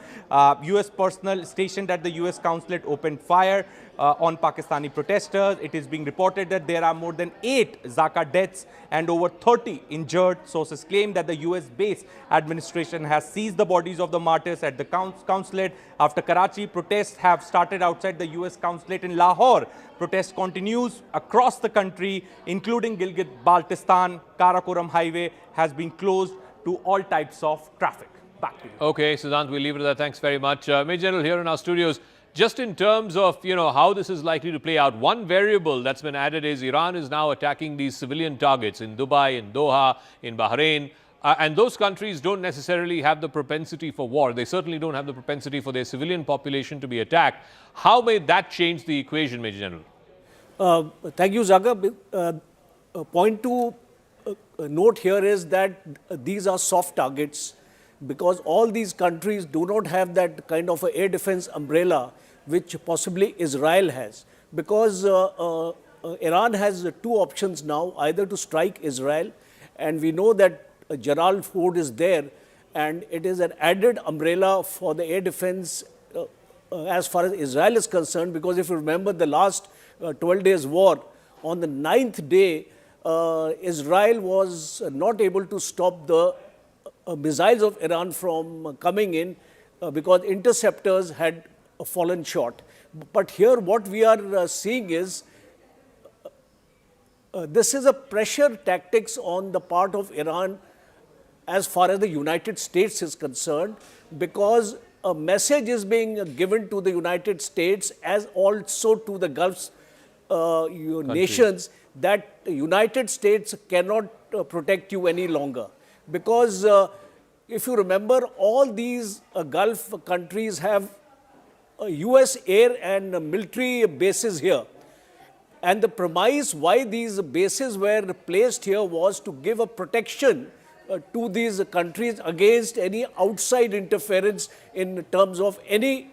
U.S. personnel stationed at the U.S. consulate opened fire on Pakistani protesters. It is being reported that there are more than 8 Zaka deaths and over 30 injured. Sources claim that the U.S. base administration has seized the bodies of the martyrs at the consulate. After Karachi, protests have started outside the U.S. consulate in Lahore. Protest continues across the country, including Gilgit-Baltistan. Karakoram highway has been closed to all types of traffic. Back to you. Okay, Siddhant, we'll leave it at that. Thanks very much. Major General, here in our studios, just in terms of, you know, how this is likely to play out, one variable that's been added is Iran is now attacking these civilian targets in Dubai, in Doha, in Bahrain. And those countries don't necessarily have the propensity for war. They certainly don't have the propensity for their civilian population to be attacked. How may that change the equation, Major General? Thank you, Zaga. Point to note here is that these are soft targets, because all these countries do not have that kind of air defense umbrella which possibly Israel has. Because Iran has 2 options now, either to strike Israel, and we know that Gerald Ford is there, and it is an added umbrella for the air defense as far as Israel is concerned, because if you remember the last 12 days war, on the 9th day, Israel was not able to stop the missiles of Iran from coming in because interceptors had fallen short. But here what we are seeing is this is a pressure tactics on the part of Iran as far as the United States is concerned, because a message is being given to the United States as also to the Gulf nations that the United States cannot protect you any longer. Because if you remember, all these Gulf countries have US air and military bases here. And the premise why these bases were placed here was to give a protection to these countries against any outside interference in terms of any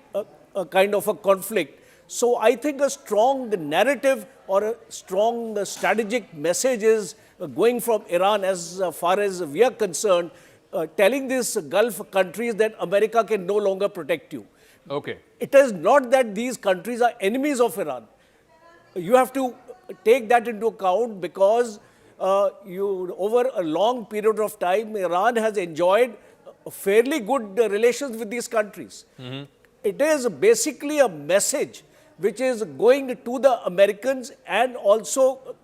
kind of a conflict. So I think a strong narrative or a strong strategic message is going from Iran as far as we are concerned, telling these Gulf countries that America can no longer protect you. Okay. It is not that these countries are enemies of Iran. You have to take that into account because over a long period of time, Iran has enjoyed fairly good relations with these countries. It is basically a message which is going to the Americans and also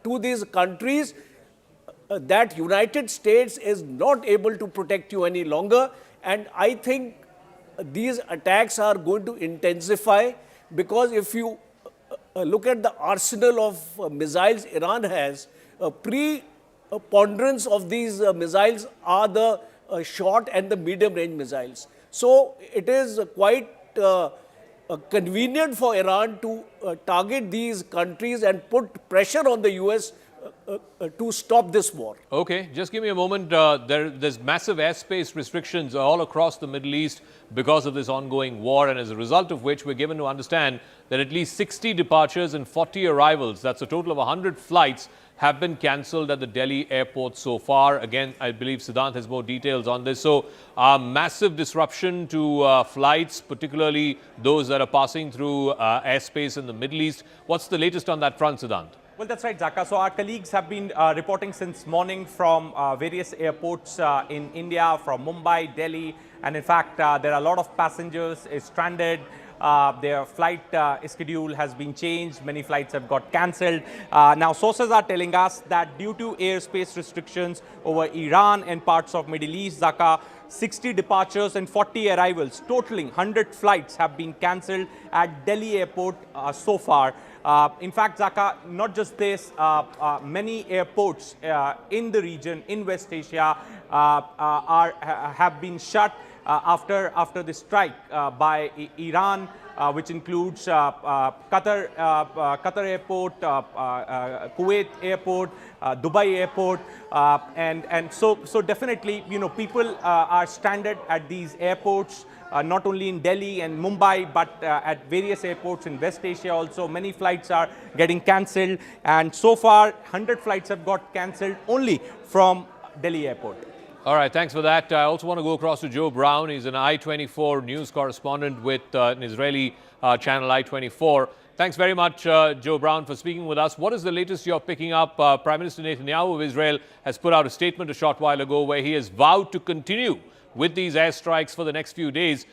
to these countries that United States is not able to protect you any longer. And I think these attacks are going to intensify because if you look at the arsenal of missiles Iran has, preponderance of these missiles are the short and the medium range missiles. So it is quite convenient for Iran to target these countries and put pressure on the U.S. To stop this war. Okay, just give me a moment. There's massive airspace restrictions all across the Middle East because of this ongoing war, and as a result of which we're given to understand that at least 60 departures and 40 arrivals, that's a total of 100 flights, have been cancelled at the Delhi airport so far. Again, I believe Siddhant has more details on this. So, massive disruption to flights, particularly those that are passing through airspace in the Middle East. What's the latest on that front, Siddhant? Well, that's right, Zaka. So our colleagues have been reporting since morning from various airports in India, from Mumbai, Delhi, and in fact, there are a lot of passengers stranded. Their flight schedule has been changed. Many flights have got cancelled. Now, sources are telling us that due to airspace restrictions over Iran and parts of Middle East, Zaka, 60 departures and 40 arrivals, totaling 100 flights have been cancelled at Delhi airport so far. In fact, Zaka, not just this, many airports in the region, in West Asia, have been shut after the strike by Iran, which includes Qatar airport, Kuwait airport, Dubai airport, and so definitely, you know, people are stranded at these airports. Not only in Delhi and Mumbai, but at various airports in West Asia also. Many flights are getting cancelled, and so far 100 flights have got cancelled only from Delhi airport. All right, thanks for that. I also want to go across to Joe Brown. He's an I-24 news correspondent with an Israeli channel, I-24. Thanks very much, Joe Brown, for speaking with us. What is the latest you're picking up? Prime Minister Netanyahu of Israel has put out a statement a short while ago where he has vowed to continue with these airstrikes for the next few days.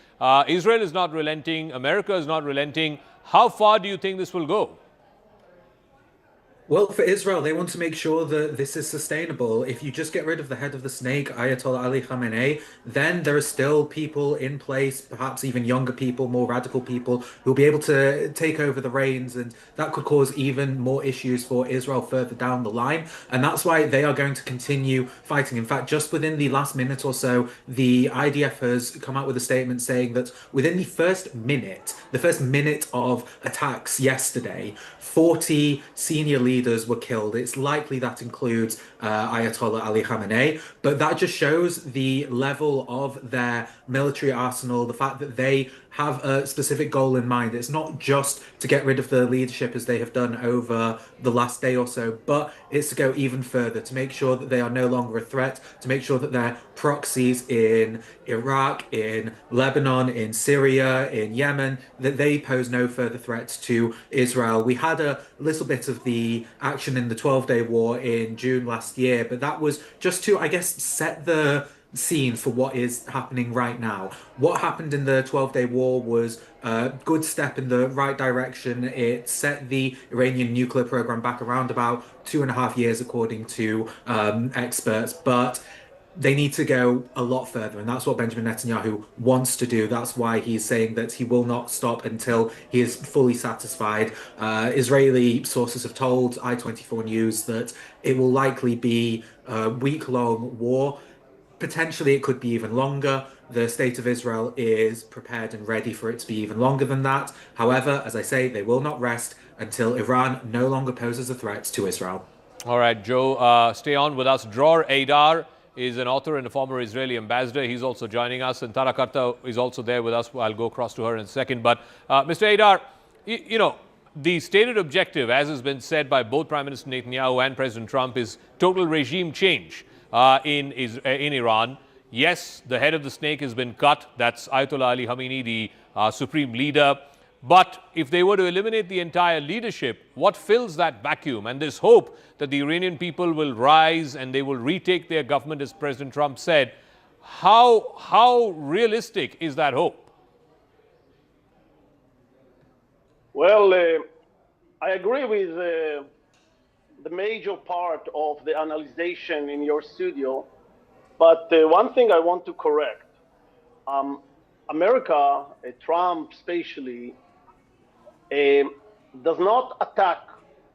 Israel is not relenting. America is not relenting. How far do you think this will go? Well, for Israel, they want to make sure that this is sustainable. If you just get rid of the head of the snake, Ayatollah Ali Khamenei, then there are still people in place, perhaps even younger people, more radical people, who'll be able to take over the reins, and that could cause even more issues for Israel further down the line. And that's why they are going to continue fighting. In fact, just within the last minute or so, the IDF has come out with a statement saying that within the first minute of attacks yesterday, 40 senior leaders were killed. It's likely that includes Ayatollah Ali Khamenei, but that just shows the level of their military arsenal, the fact that they have a specific goal in mind. It's not just to get rid of the leadership as they have done over the last day or so, but it's to go even further, to make sure that they are no longer a threat, to make sure that their proxies in Iraq, in Lebanon, in Syria, in Yemen, that they pose no further threats to Israel. We had a little bit of the action in the 12-day war in June last year, but that was just to, I guess, set the scene for what is happening right now. What happened in the 12-day war was a good step in the right direction. It set the Iranian nuclear program back around about 2.5 years, according to experts, but they need to go a lot further, and that's what Benjamin Netanyahu wants to do. That's why he's saying that he will not stop until he is fully satisfied. Israeli sources have told I-24 News that it will likely be a week-long war. Potentially, it could be even longer. The state of Israel is prepared and ready for it to be even longer than that. However, as I say, they will not rest until Iran no longer poses a threat to Israel. All right, Joe, stay on with us. Dror Aidar is an author and a former Israeli ambassador. He's also joining us, and Tara Karta is also there with us. I'll go across to her in a second. But Mr. Adar, you know, the stated objective, as has been said by both Prime Minister Netanyahu and President Trump, is total regime change in Iran. Yes, the head of the snake has been cut. That's Ayatollah Ali Khamenei, the supreme leader. But if they were to eliminate the entire leadership, what fills that vacuum? And this hope that the Iranian people will rise and they will retake their government, as President Trump said, how realistic is that hope? Well, I agree with the major part of the analysis in your studio, but one thing I want to correct. America, Trump especially, does not attack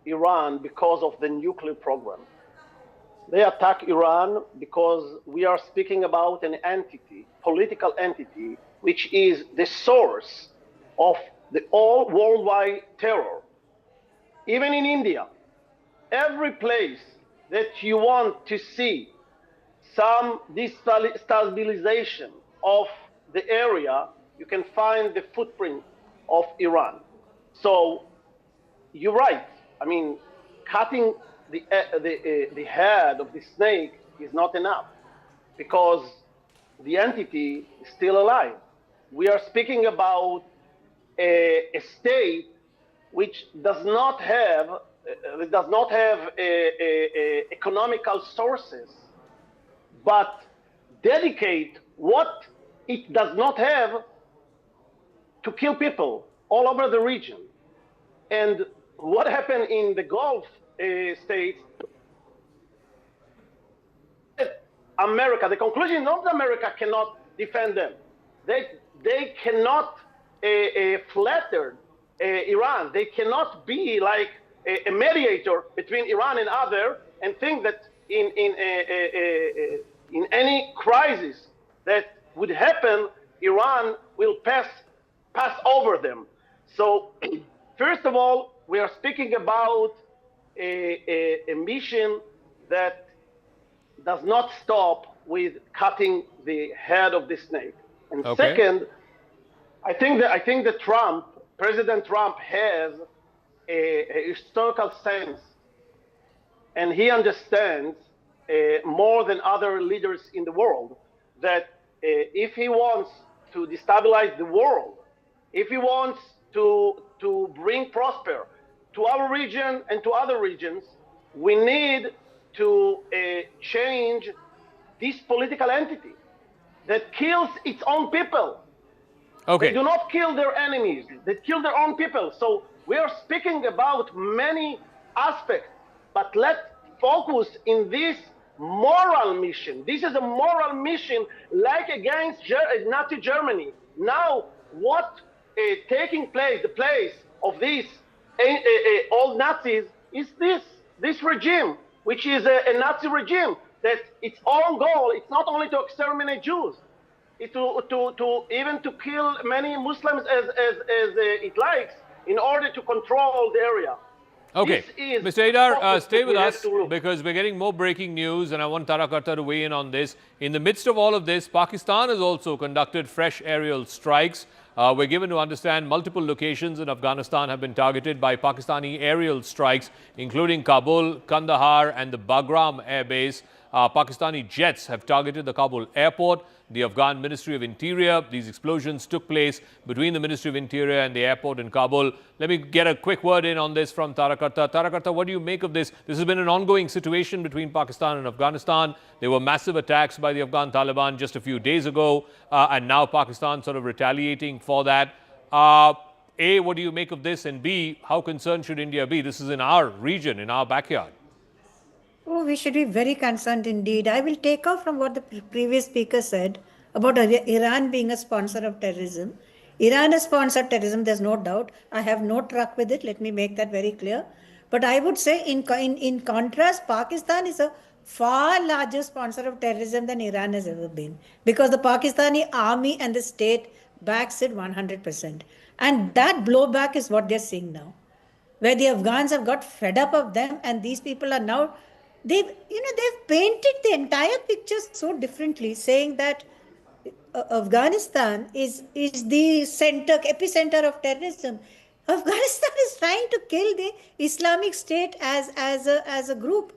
Iran because of the nuclear program. They attack Iran because we are speaking about an entity, political entity, which is the source of the all worldwide terror. Even in India, every place that you want to see some destabilization of the area, you can find the footprint of Iran. So you're right. I mean, cutting the head of the snake is not enough because the entity is still alive. We are speaking about a state which does not have economical sources, but dedicate what it does not have to kill people all over the region. And what happened in the Gulf states, America, the conclusion is not that America cannot defend them. They cannot flatter Iran. They cannot be like a mediator between Iran and other and think that in any crisis that would happen, Iran will pass over them. So first of all, we are speaking about a mission that does not stop with cutting the head of the snake. And second, I think that President Trump has a historical sense, and he understands more than other leaders in the world that if he wants to destabilize the world, if he wants to bring prosper to our region and to other regions, we need to change this political entity that kills its own people. They do not kill their enemies, they kill their own people. So we are speaking about many aspects, but let's focus in this moral mission. This is a moral mission like against Nazi Germany. Now, what taking place, the place of these old Nazis is this regime, which is a Nazi regime that its own goal, it's not only to exterminate Jews, it's to even to kill many Muslims as it likes in order to control the area. Okay, Mr. Adar, stay with us because we're getting more breaking news and I want Tara Karta to weigh in on this. In the midst of all of this, Pakistan has also conducted fresh aerial strikes. We're given to understand multiple locations in Afghanistan have been targeted by Pakistani aerial strikes, including Kabul, Kandahar and the Bagram Air Base. Pakistani jets have targeted the Kabul airport, the Afghan Ministry of Interior. These explosions took place between the Ministry of Interior and the airport in Kabul. Let me get a quick word in on this from Tara Karta. Tara Karta, what do you make of this? This has been an ongoing situation between Pakistan and Afghanistan. There were massive attacks by the Afghan Taliban just a few days ago, and now Pakistan sort of retaliating for that. A, what do you make of this? And B, how concerned should India be? This is in our region, in our backyard. Oh, we should be very concerned indeed. I will take off from what the previous speaker said about Iran being a sponsor of terrorism. Iran has sponsored terrorism, there's no doubt. I have no truck with it, let me make that very clear. But I would say in contrast, Pakistan is a far larger sponsor of terrorism than Iran has ever been. Because the Pakistani army and the state backs it 100%. And that blowback is what they're seeing now. Where the Afghans have got fed up of them and these people are now they've painted the entire picture so differently, saying that Afghanistan is the epicenter of terrorism. Afghanistan is trying to kill the Islamic State as a group,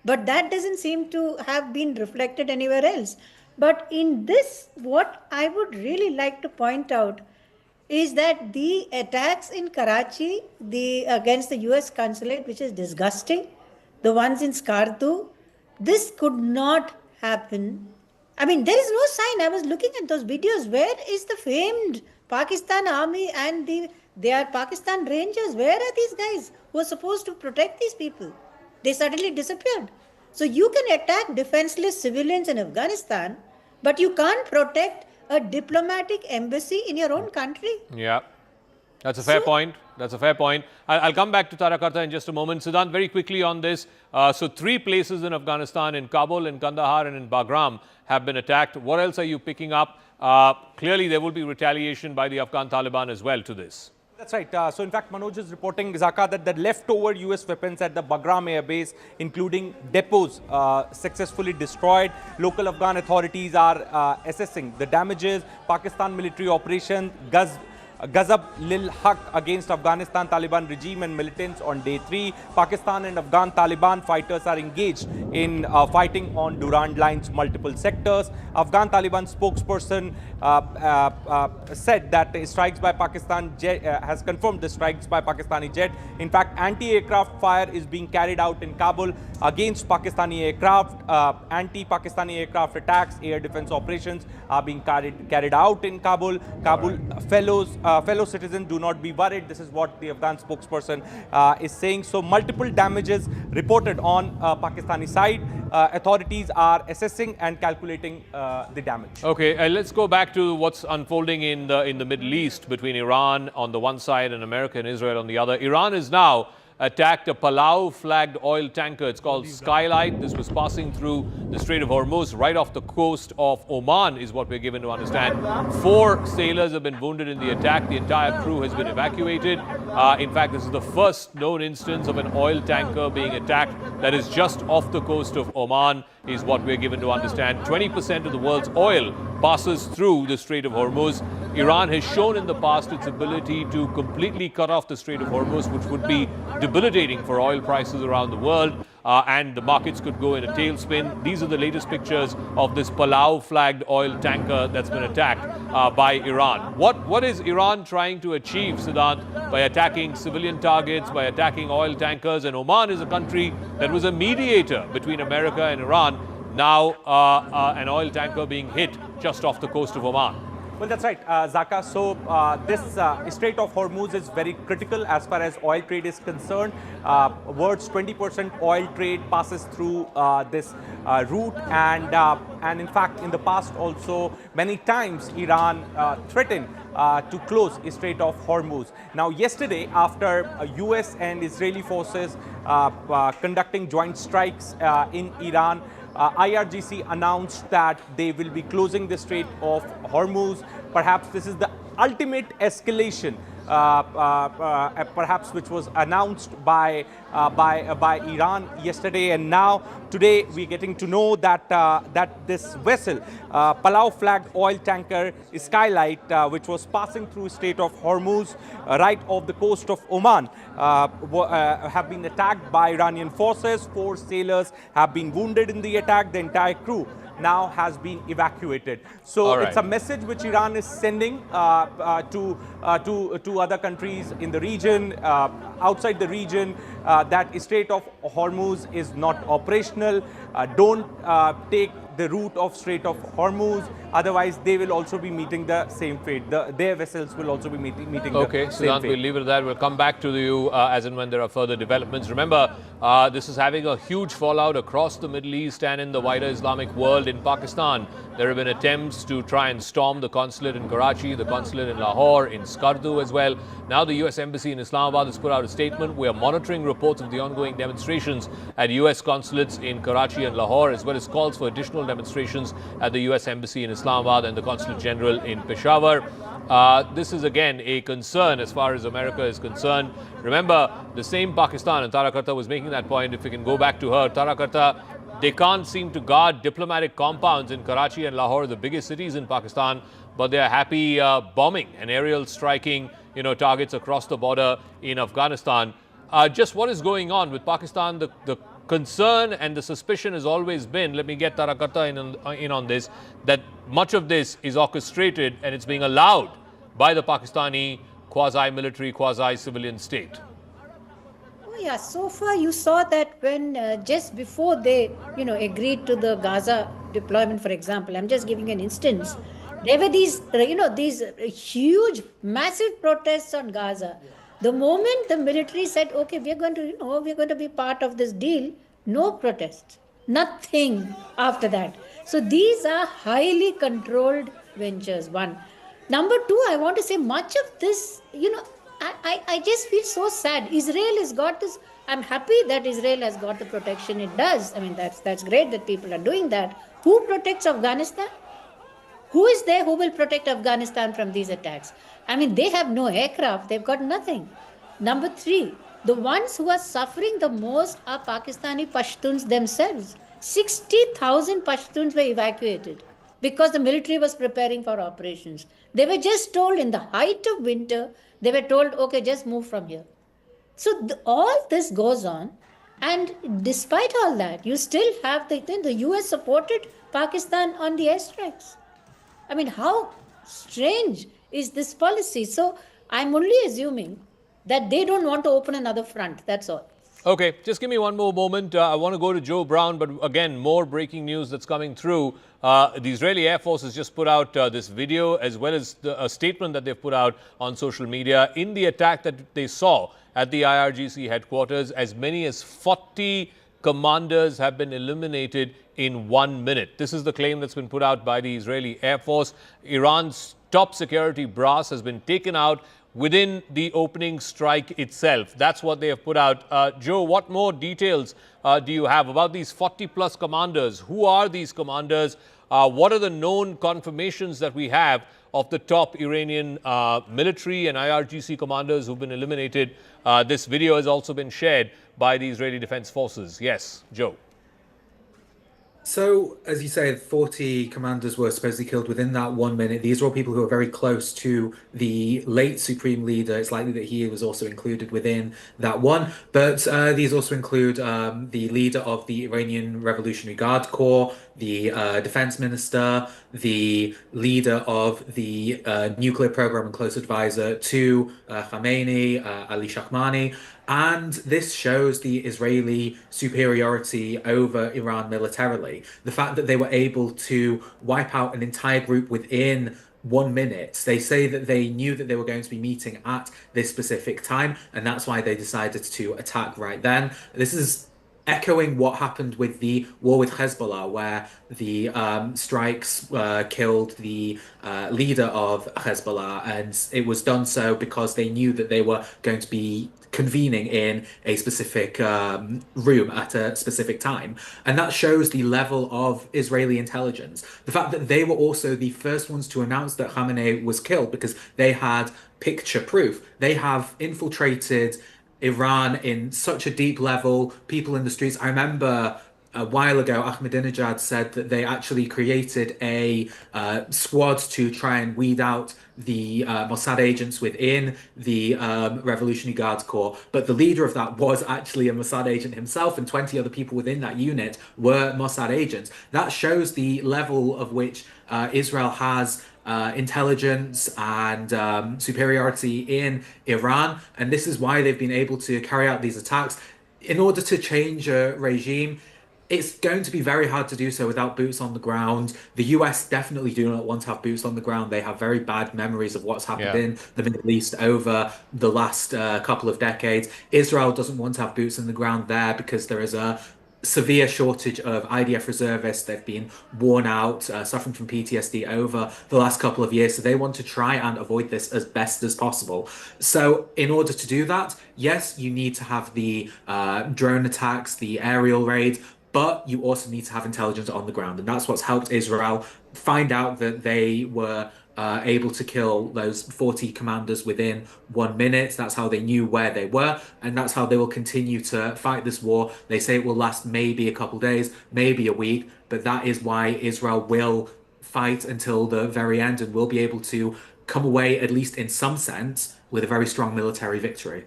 but that doesn't seem to have been reflected anywhere else. But in this, what I would really like to point out is that the attacks in Karachi, against the U.S. consulate, which is disgusting, the ones in Skardu, this could not happen. I mean, there is no sign. I was looking at those videos. Where is the famed Pakistan army and their Pakistan Rangers? Where are these guys who are supposed to protect these people? They suddenly disappeared. So you can attack defenseless civilians in Afghanistan, but you can't protect a diplomatic embassy in your own country. Yeah, that's a fair point. That's a fair point. I'll come back to Tarakarta in just a moment. Siddhant, very quickly on this. So 3 places in Afghanistan, in Kabul, in Kandahar and in Bagram, have been attacked. What else are you picking up? Clearly, there will be retaliation by the Afghan Taliban as well to this. That's right. So, in fact, Manoj is reporting, Zaka, that the leftover U.S. weapons at the Bagram air base, including depots, successfully destroyed. Local Afghan authorities are assessing the damages. Pakistan military operation Ghazab Lil Haq against Afghanistan Taliban regime and militants on day 3. Pakistan and Afghan Taliban fighters are engaged in fighting on Durand Line's multiple sectors. Afghan Taliban spokesperson said that strikes by Pakistan jet, has confirmed the strikes by Pakistani jet. In fact, anti-aircraft fire is being carried out in Kabul against Pakistani aircraft. Anti-Pakistani aircraft attacks, air defense operations are being carried out in Kabul. Kabul fellow citizens, do not be worried. This is what the Afghan spokesperson is saying. So multiple damages reported on Pakistani side. Authorities are assessing and calculating the damage. Okay, let's go back to what's unfolding in the Middle East between Iran on the one side and America and Israel on the other. Iran is now attacked a Palau-flagged oil tanker. It's called Skylight. This was passing through the Strait of Hormuz right off the coast of Oman, is what we're given to understand. 4 sailors have been wounded in the attack. The entire crew has been evacuated. In fact, this is the first known instance of an oil tanker being attacked that is just off the coast of Oman, is what we're given to understand. 20% of the world's oil passes through the Strait of Hormuz. Iran has shown in the past its ability to completely cut off the Strait of Hormuz, which would be debilitating for oil prices around the world, and the markets could go in a tailspin. These are the latest pictures of this Palau-flagged oil tanker that's been attacked by Iran. What is Iran trying to achieve, Siddhant, by attacking civilian targets, by attacking oil tankers? And Oman is a country that was a mediator between America and Iran. Now an oil tanker being hit just off the coast of Oman. Well, that's right, Zaka. So this Strait of Hormuz is very critical as far as oil trade is concerned. World's 20% oil trade passes through this route, and in fact, in the past also many times Iran threatened to close Strait of Hormuz. Now, yesterday, after U.S. and Israeli forces conducting joint strikes in Iran, IRGC announced that they will be closing the Strait of Hormuz. Perhaps this is the ultimate escalation, perhaps which was announced by Iran yesterday, and now today we're getting to know that this vessel, Palau-flagged oil tanker Skylight, which was passing through Strait of Hormuz right off the coast of Oman, have been attacked by Iranian forces. 4 sailors have been wounded in the attack. The entire crew now has been evacuated. So it's a message which Iran is sending to other countries in the region, outside the region, that Strait of Hormuz is not operational. Don't take the route of Strait of Hormuz, otherwise they will also be meeting the same fate. Their vessels will also be meeting the same Siddhant, fate. we'll leave it at that. We'll come back to you as and when there are further developments. Remember, this is having a huge fallout across the Middle East and in the wider Islamic world. In Pakistan, there have been attempts to try and storm the consulate in Karachi, the consulate in Lahore, in Skardu as well. Now the U.S. Embassy in Islamabad has put out a statement. We are monitoring reports of the ongoing demonstrations at U.S. consulates in Karachi and Lahore, as well as calls for additional demonstrations at the U.S. Embassy in Islamabad and the Consulate General in Peshawar. This is again a concern as far as America is concerned. Remember, the same Pakistan, and Tara Karta was making that point, if we can go back to her, Tara Karta, they can't seem to guard diplomatic compounds in Karachi and Lahore, the biggest cities in Pakistan, but they're happy bombing and aerial striking, targets across the border in Afghanistan. Just what is going on with Pakistan? The concern and the suspicion has always been, let me get Tara Karta in on this, that much of this is orchestrated and it's being allowed by the Pakistani quasi-military, quasi-civilian state. Oh yeah, so far you saw that when just before they, agreed to the Gaza deployment, for example, I'm just giving an instance, there were these, these huge, massive protests on Gaza. The moment the military said, okay, we're going to be part of this deal, no protests, nothing after that. So these are highly controlled ventures, one. Number two, I want to say much of this, I just feel so sad. Israel has got this. I'm happy that Israel has got the protection it does. I mean, that's great that people are doing that. Who protects Afghanistan? Who is there who will protect Afghanistan from these attacks? I mean, they have no aircraft. They've got nothing. Number three, the ones who are suffering the most are Pakistani Pashtuns themselves. 60,000 Pashtuns were evacuated because the military was preparing for operations. They were just told in the height of winter, they were told, okay, just move from here. So all this goes on. And despite all that, you still have the U.S. supported Pakistan on the airstrikes. I mean, how strange is this policy? So I'm only assuming that they don't want to open another front. That's all. Okay, just give me one more moment. I want to go to Joe Brown, but again, more breaking news that's coming through. The Israeli Air Force has just put out this video as well as a statement that they've put out on social media. In the attack that they saw at the IRGC headquarters, as many as 40 commanders have been eliminated in 1 minute. This is the claim that's been put out by the Israeli Air Force. Iran's top security brass has been taken out within the opening strike itself. That's what they have put out. Joe, what more details do you have about these 40-plus commanders? Who are these commanders? What are the known confirmations that we have of the top Iranian military and IRGC commanders who've been eliminated? This video has also been shared by the Israeli Defense Forces. Yes, Joe. So, as you say, 40 commanders were supposedly killed within that 1 minute. These are all people who are very close to the late Supreme Leader. It's likely that he was also included within that one. But these also include the leader of the Iranian Revolutionary Guard Corps, the defense minister, the leader of the nuclear program and close advisor to Khamenei, Ali Shahmani. And this shows the Israeli superiority over Iran militarily. The fact that they were able to wipe out an entire group within 1 minute. They say that they knew that they were going to be meeting at this specific time, and that's why they decided to attack right then. This is echoing what happened with the war with Hezbollah, where the strikes killed the leader of Hezbollah, and it was done so because they knew that they were going to be convening in a specific room at a specific time. And that shows the level of Israeli intelligence. The fact that they were also the first ones to announce that Khamenei was killed because they had picture proof. They have infiltrated Iran in such a deep level, people in the streets. I remember a while ago, Ahmadinejad said that they actually created a squad to try and weed out the Mossad agents within the Revolutionary Guards Corps. But the leader of that was actually a Mossad agent himself, and 20 other people within that unit were Mossad agents. That shows the level of which Israel has intelligence and superiority in Iran. And this is why they've been able to carry out these attacks. In order to change a regime, it's going to be very hard to do so without boots on the ground. The US definitely do not want to have boots on the ground. They have very bad memories of what's happened in the Middle East over the last couple of decades. Israel doesn't want to have boots on the ground there because there is a severe shortage of IDF reservists. They've been worn out, suffering from PTSD over the last couple of years. So they want to try and avoid this as best as possible. So in order to do that, yes, you need to have the drone attacks, the aerial raids, but you also need to have intelligence on the ground. And that's what's helped Israel find out that they were able to kill those 40 commanders within 1 minute. That's how they knew where they were, and that's how they will continue to fight this war. They say it will last maybe a couple days, maybe a week, but that is why Israel will fight until the very end and will be able to come away, at least in some sense, with a very strong military victory.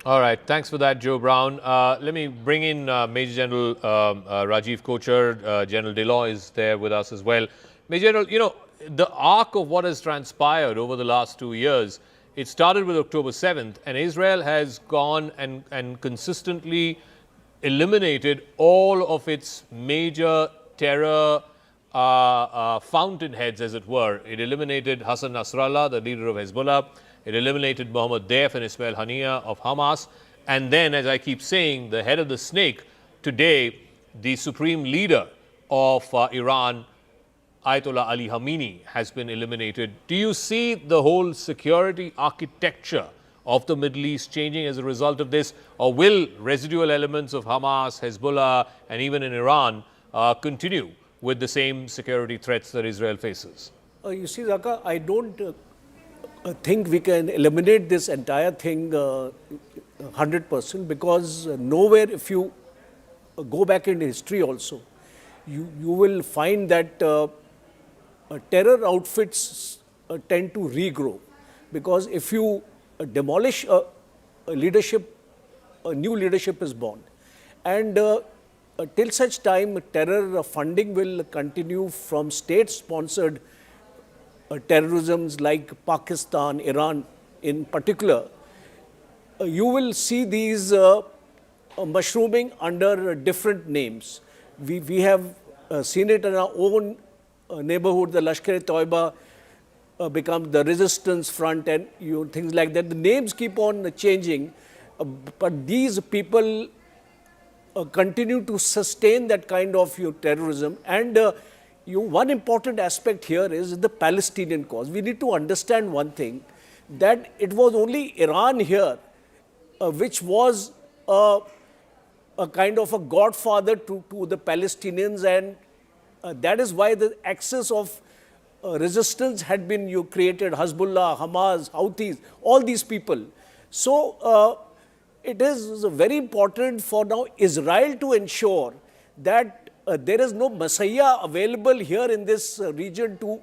All right, thanks for that, Joe Brown. Let me bring in Major General Rajiv Kochar. General Deloy is there with us as well. Major General, you know, the arc of what has transpired over the last 2 years, it started with October 7th, and Israel has gone and consistently eliminated all of its major terror fountainheads, as it were. It eliminated Hassan Nasrallah, the leader of Hezbollah. It eliminated Mohammed Deif and Ismail Haniyeh of Hamas. And then, as I keep saying, the head of the snake, today, the supreme leader of Iran, Ayatollah Ali Khamenei, has been eliminated. Do you see the whole security architecture of the Middle East changing as a result of this? Or will residual elements of Hamas, Hezbollah, and even in Iran continue with the same security threats that Israel faces? You see, Zaka, I don't think we can eliminate this entire thing 100%, because nowhere, if you go back in history also, you will find that terror outfits tend to regrow. Because if you demolish a leadership, a new leadership is born. And till such time, terror funding will continue from state-sponsored terrorisms like Pakistan, Iran in particular. You will see these mushrooming under different names. We have seen it in our own neighborhood. The Lashkar-e-Toiba becomes the Resistance Front and things like that. The names keep on changing, but these people continue to sustain that kind of terrorism. And one important aspect here is the Palestinian cause. We need to understand one thing, that it was only Iran here which was a kind of a godfather to the Palestinians, and that is why the axis of resistance had been created. Hezbollah, Hamas, Houthis, all these people. So it is very important for now Israel to ensure that there is no messiah available here in this region to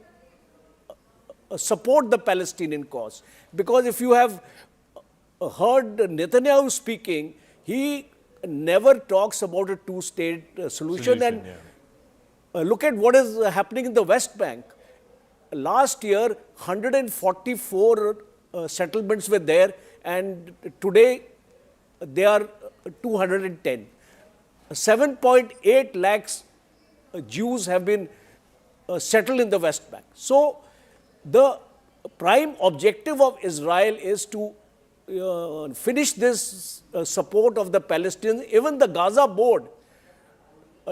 support the Palestinian cause. Because if you have heard Netanyahu speaking, he never talks about a two-state solution. And look at what is happening in the West Bank. Last year, 144 settlements were there, and today they are 210. 7.8 lakhs Jews have been settled in the West Bank. So the prime objective of Israel is to finish this support of the Palestinians. Even the Gaza board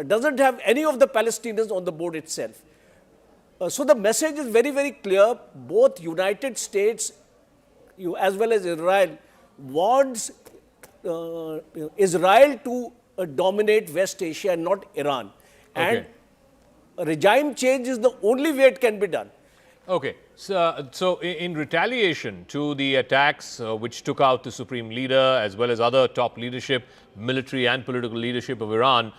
doesn't have any of the Palestinians on the board itself. So the message is very, very clear. Both United States as well as Israel wants Israel to dominate West Asia and not Iran. And regime change is the only way it can be done. Okay. So in retaliation to the attacks which took out the supreme leader as well as other top leadership, military and political leadership of Iran,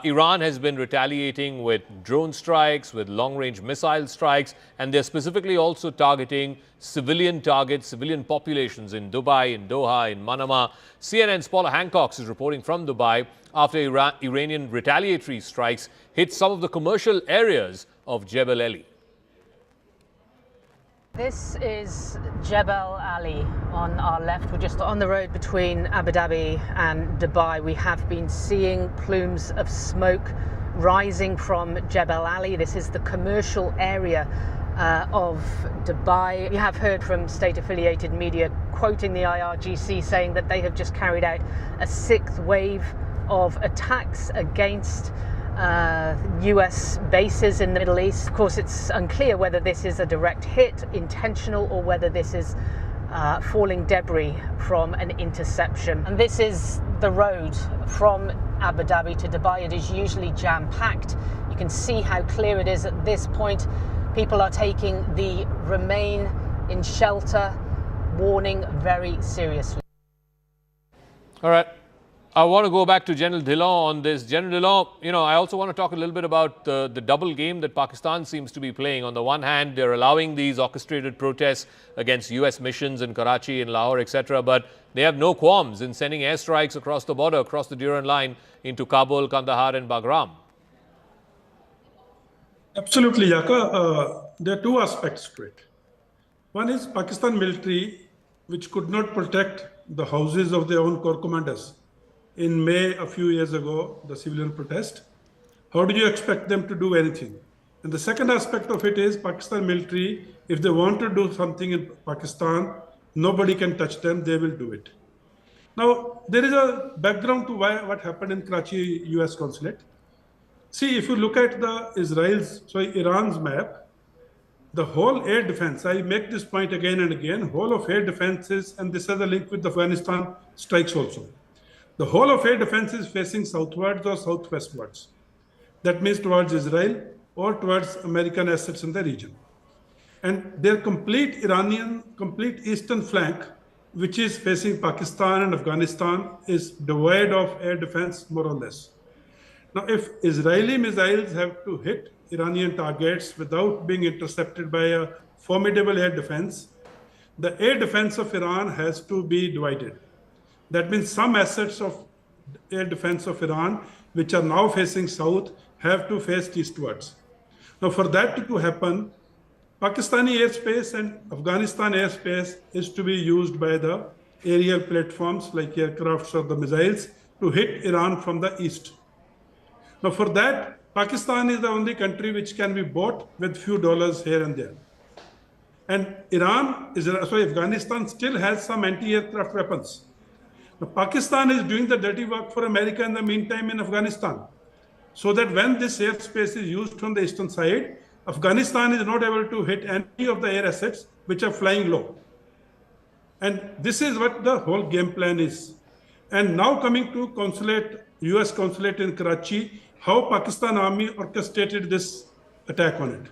Iran has been retaliating with drone strikes, with long-range missile strikes, and they're specifically also targeting civilian targets, civilian populations in Dubai, in Doha, in Manama. CNN's Paula Hancock is reporting from Dubai after Iranian retaliatory strikes hit some of the commercial areas of Jebel Ali. This is Jebel Ali on our left. We're just on the road between Abu Dhabi and Dubai. We have been seeing plumes of smoke rising from Jebel Ali. This is the commercial area of Dubai. We have heard from state-affiliated media quoting the IRGC saying that they have just carried out a sixth wave of attacks against US bases in the Middle East. Of course, it's unclear whether this is a direct hit, intentional, or whether this is falling debris from an interception. And this is the road from Abu Dhabi to Dubai. It is usually jam-packed. You can see how clear it is at this point. People are taking the remain in shelter warning very seriously. All right. I want to go back to General Dhillon on this. General Dhillon, I also want to talk a little bit about the double game that Pakistan seems to be playing. On the one hand, they're allowing these orchestrated protests against U.S. missions in Karachi, in Lahore, etc. But they have no qualms in sending airstrikes across the border, across the Durand line into Kabul, Kandahar and Bagram. Absolutely, Yaka. There are two aspects to it. One is Pakistan military, which could not protect the houses of their own corps commanders. In May, a few years ago, the civilian protest. How do you expect them to do anything? And the second aspect of it is Pakistan military, if they want to do something in Pakistan, nobody can touch them, they will do it. Now, there is a background to what happened in Karachi U.S. Consulate. See, if you look at Iran's map, the whole air defense, I make this point again and again, whole of air defenses, and this has a link with the Afghanistan strikes also. The whole of air defense is facing southwards or southwestwards. That means towards Israel or towards American assets in the region. And their complete eastern flank, which is facing Pakistan and Afghanistan, is devoid of air defense, more or less. Now, if Israeli missiles have to hit Iranian targets without being intercepted by a formidable air defense, the air defense of Iran has to be divided. That means some assets of air defense of Iran, which are now facing south, have to face eastwards. Now, for that to happen, Pakistani airspace and Afghanistan airspace is to be used by the aerial platforms like aircrafts or the missiles to hit Iran from the east. Now, for that, Pakistan is the only country which can be bought with few dollars here and there. And Afghanistan still has some anti-aircraft weapons. Now, Pakistan is doing the dirty work for America in the meantime in Afghanistan, so that when this airspace is used from the eastern side, Afghanistan is not able to hit any of the air assets which are flying low. And this is what the whole game plan is. And now coming to U.S. Consulate in Karachi, how Pakistan Army orchestrated this attack on it.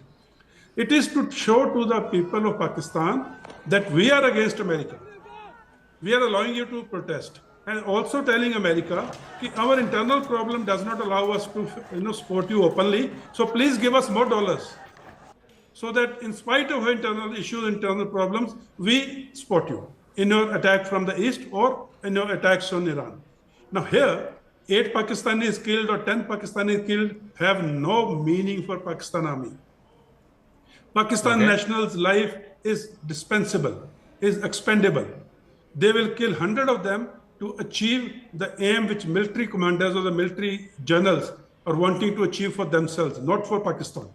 It is to show to the people of Pakistan that we are against America. We are allowing you to protest, and also telling America that our internal problem does not allow us to support you openly. So please give us more dollars, so that in spite of internal issues, internal problems, we support you in your attack from the east or in your attacks on Iran. Now here, 8 Pakistanis killed or 10 Pakistanis killed have no meaning for Pakistan Army. Pakistan nationals' life is dispensable, is expendable. They will kill 100 of them to achieve the aim which military commanders or the military generals are wanting to achieve for themselves, not for Pakistan.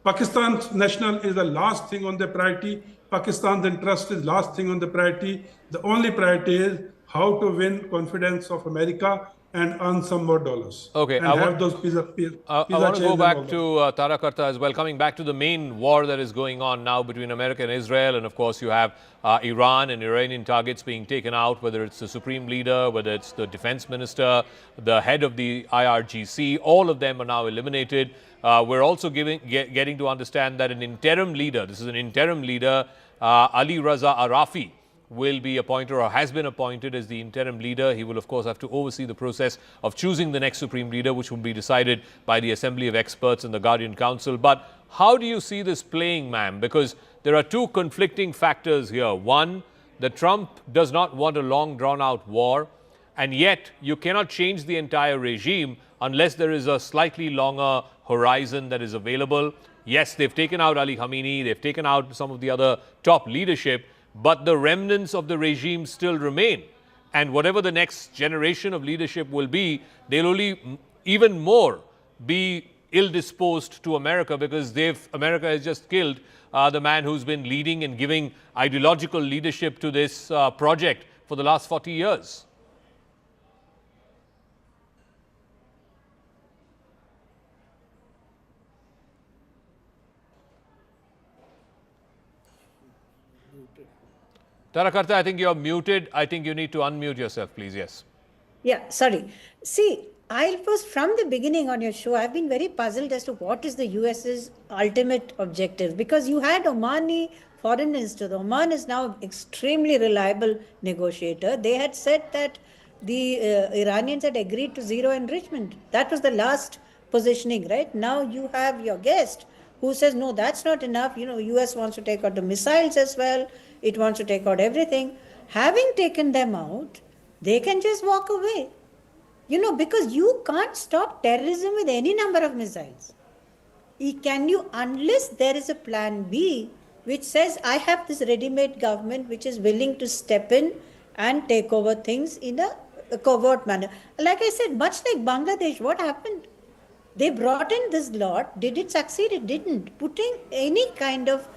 Pakistan's national is the last thing on the priority. Pakistan's interest is last thing on the priority. The only priority is how to win confidence of America and earn some more dollars. Okay, and I have those pizza want to go back to Tarakarta as well. Coming back to the main war that is going on now between America and Israel, and of course you have Iran and Iranian targets being taken out, whether it's the supreme leader, whether it's the defense minister, the head of the IRGC, all of them are now eliminated. We're also getting to understand that an interim leader, this is an interim leader, Ali Raza Arafi, will be appointed or has been appointed as the interim leader. He will, of course, have to oversee the process of choosing the next supreme leader, which will be decided by the Assembly of Experts and the Guardian Council. But how do you see this playing, ma'am? Because there are two conflicting factors here. One, that Trump does not want a long, drawn-out war, and yet you cannot change the entire regime unless there is a slightly longer horizon that is available. Yes, they've taken out Ali Khamenei, they've taken out some of the other top leadership, but the remnants of the regime still remain. And whatever the next generation of leadership will be, they'll only even more be ill-disposed to America, because America has just killed the man who's been leading and giving ideological leadership to this project for the last 40 years. Tarakarta, I think you're muted. I think you need to unmute yourself, please. Yes. Yeah, sorry. See, I was from the beginning on your show, I've been very puzzled as to what is the US's ultimate objective, because you had Omani foreign minister. The Oman is now extremely reliable negotiator. They had said that the Iranians had agreed to zero enrichment. That was the last positioning, right? Now you have your guest who says, no, that's not enough. You know, US wants to take out the missiles as well. It wants to take out everything. Having taken them out, they can just walk away. You know, because you can't stop terrorism with any number of missiles. Can you, unless there is a plan B, which says, I have this ready-made government which is willing to step in and take over things in a covert manner. Like I said, much like Bangladesh, what happened? They brought in this lot. Did it succeed? It didn't. Putting any kind of,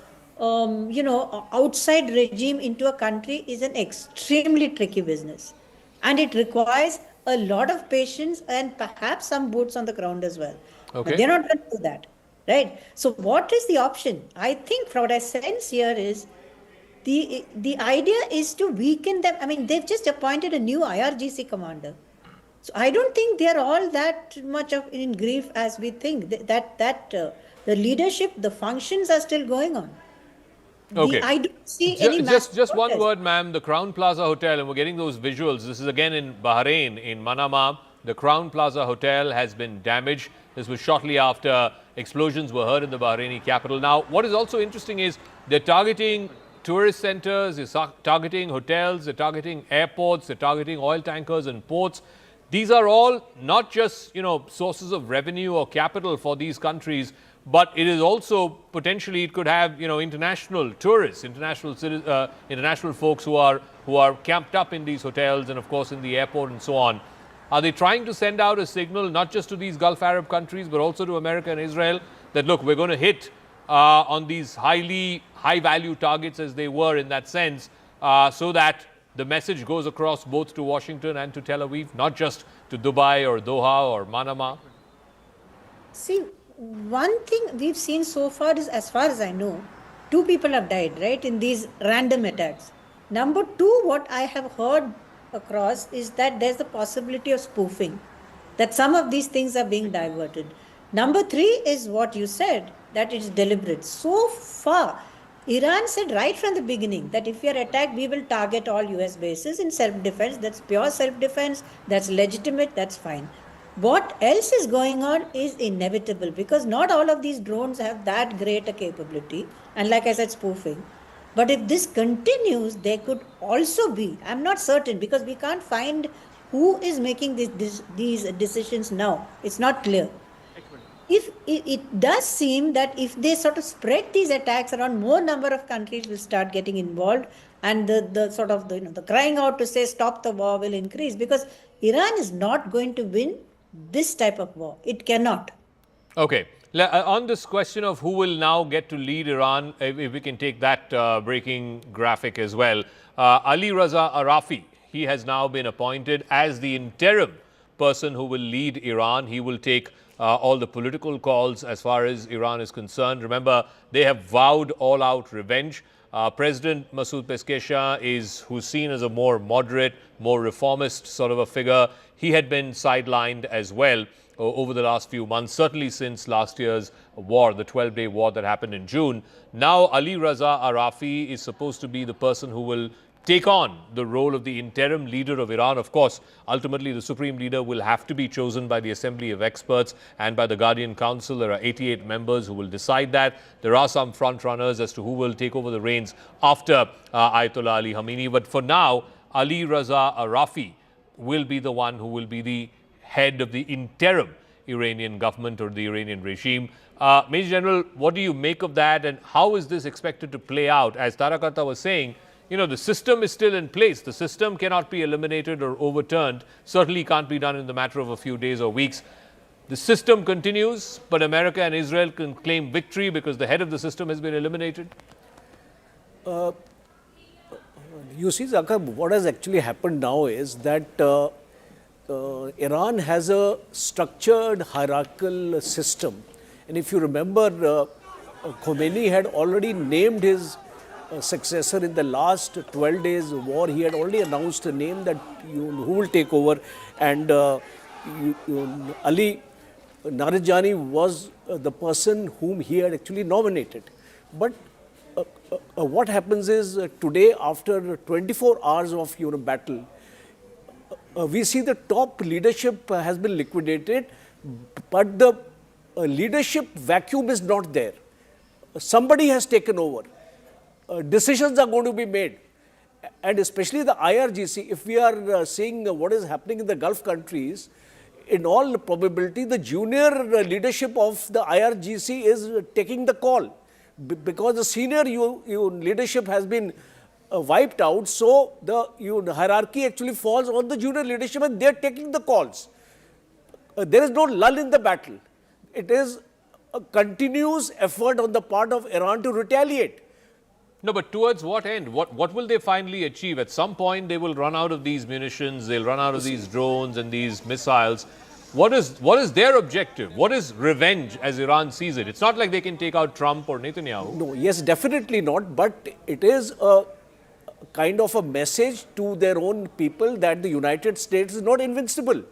outside regime into a country is an extremely tricky business. And it requires a lot of patience and perhaps some boots on the ground as well. Okay. But they're not going to do that, right? So what is the option? I think from what I sense here is the idea is to weaken them. I mean, they've just appointed a new IRGC commander. So I don't think they're all that much in grief as we think. The leadership, the functions are still going on. Okay. I don't see any just one word, ma'am. The Crown Plaza Hotel, and we're getting those visuals. This is again in Bahrain, in Manama. The Crown Plaza Hotel has been damaged. This was shortly after explosions were heard in the Bahraini capital. Now, what is also interesting is they're targeting tourist centers, they're targeting hotels, they're targeting airports, they're targeting oil tankers and ports. These are all not just, sources of revenue or capital for these countries, but it is also potentially it could have, international tourists, international folks who are camped up in these hotels and of course in the airport and so on. Are they trying to send out a signal not just to these Gulf Arab countries but also to America and Israel that look, we're going to hit on these high value targets as they were in that sense, so that the message goes across both to Washington and to Tel Aviv, not just to Dubai or Doha or Manama? See, one thing we've seen so far is, as far as I know, 2 people have died, right, in these random attacks. Number 2, what I have heard across is that there's the possibility of spoofing, that some of these things are being diverted. Number 3 is what you said, that it's deliberate. So far, Iran said right from the beginning that if we are attacked, we will target all US bases in self-defense. That's pure self-defense. That's legitimate. That's fine. What else is going on is inevitable because not all of these drones have that great a capability. And like I said, spoofing. But if this continues, there could also be, I'm not certain because we can't find who is making these decisions now. It's not clear. If it does seem that if they sort of spread these attacks around, more number of countries will start getting involved, and the crying out to say stop the war will increase because Iran is not going to win this type of war. It cannot. Okay. On this question of who will now get to lead Iran, if we can take that breaking graphic as well. Ali Raza Arafi, he has now been appointed as the interim person who will lead Iran. He will take all the political calls as far as Iran is concerned. Remember, they have vowed all-out revenge. President Masoud Peshkan who's seen as a more moderate, more reformist sort of a figure. He had been sidelined as well over the last few months, certainly since last year's war, the 12-day war that happened in June. Now, Ali Raza Arafi is supposed to be the person who will take on the role of the interim leader of Iran. Of course, ultimately the supreme leader will have to be chosen by the Assembly of Experts and by the Guardian Council. There are 88 members who will decide that. There are some front runners as to who will take over the reins after Ayatollah Ali Khamenei. But for now, Ali Raza Arafi will be the one who will be the head of the interim Iranian government or the Iranian regime. Major General, what do you make of that, and how is this expected to play out? As Tarakata was saying, the system is still in place. The system cannot be eliminated or overturned. Certainly can't be done in the matter of a few days or weeks. The system continues, but America and Israel can claim victory because the head of the system has been eliminated. You see, Zakab, what has actually happened now is that Iran has a structured hierarchical system. And if you remember, Khamenei had already named his successor in the last 12 days war. He had already announced a name that who will take over, and Ali Narijani was the person whom he had actually nominated. But what happens is today, after 24 hours of battle, we see the top leadership has been liquidated, but the leadership vacuum is not there. Somebody has taken over. Decisions are going to be made. And especially the IRGC, if we are seeing what is happening in the Gulf countries, in all probability, the junior leadership of the IRGC is taking the call. Because the senior leadership has been wiped out, so the hierarchy actually falls on the junior leadership and they are taking the calls. There is no lull in the battle. It is a continuous effort on the part of Iran to retaliate. No, but towards what end? What will they finally achieve? At some point, they will run out of these munitions, they'll run out of these drones and these missiles. What is their objective? What is revenge as Iran sees it? It's not like they can take out Trump or Netanyahu. No, yes, definitely not. But it is a kind of a message to their own people that the United States is not invincible.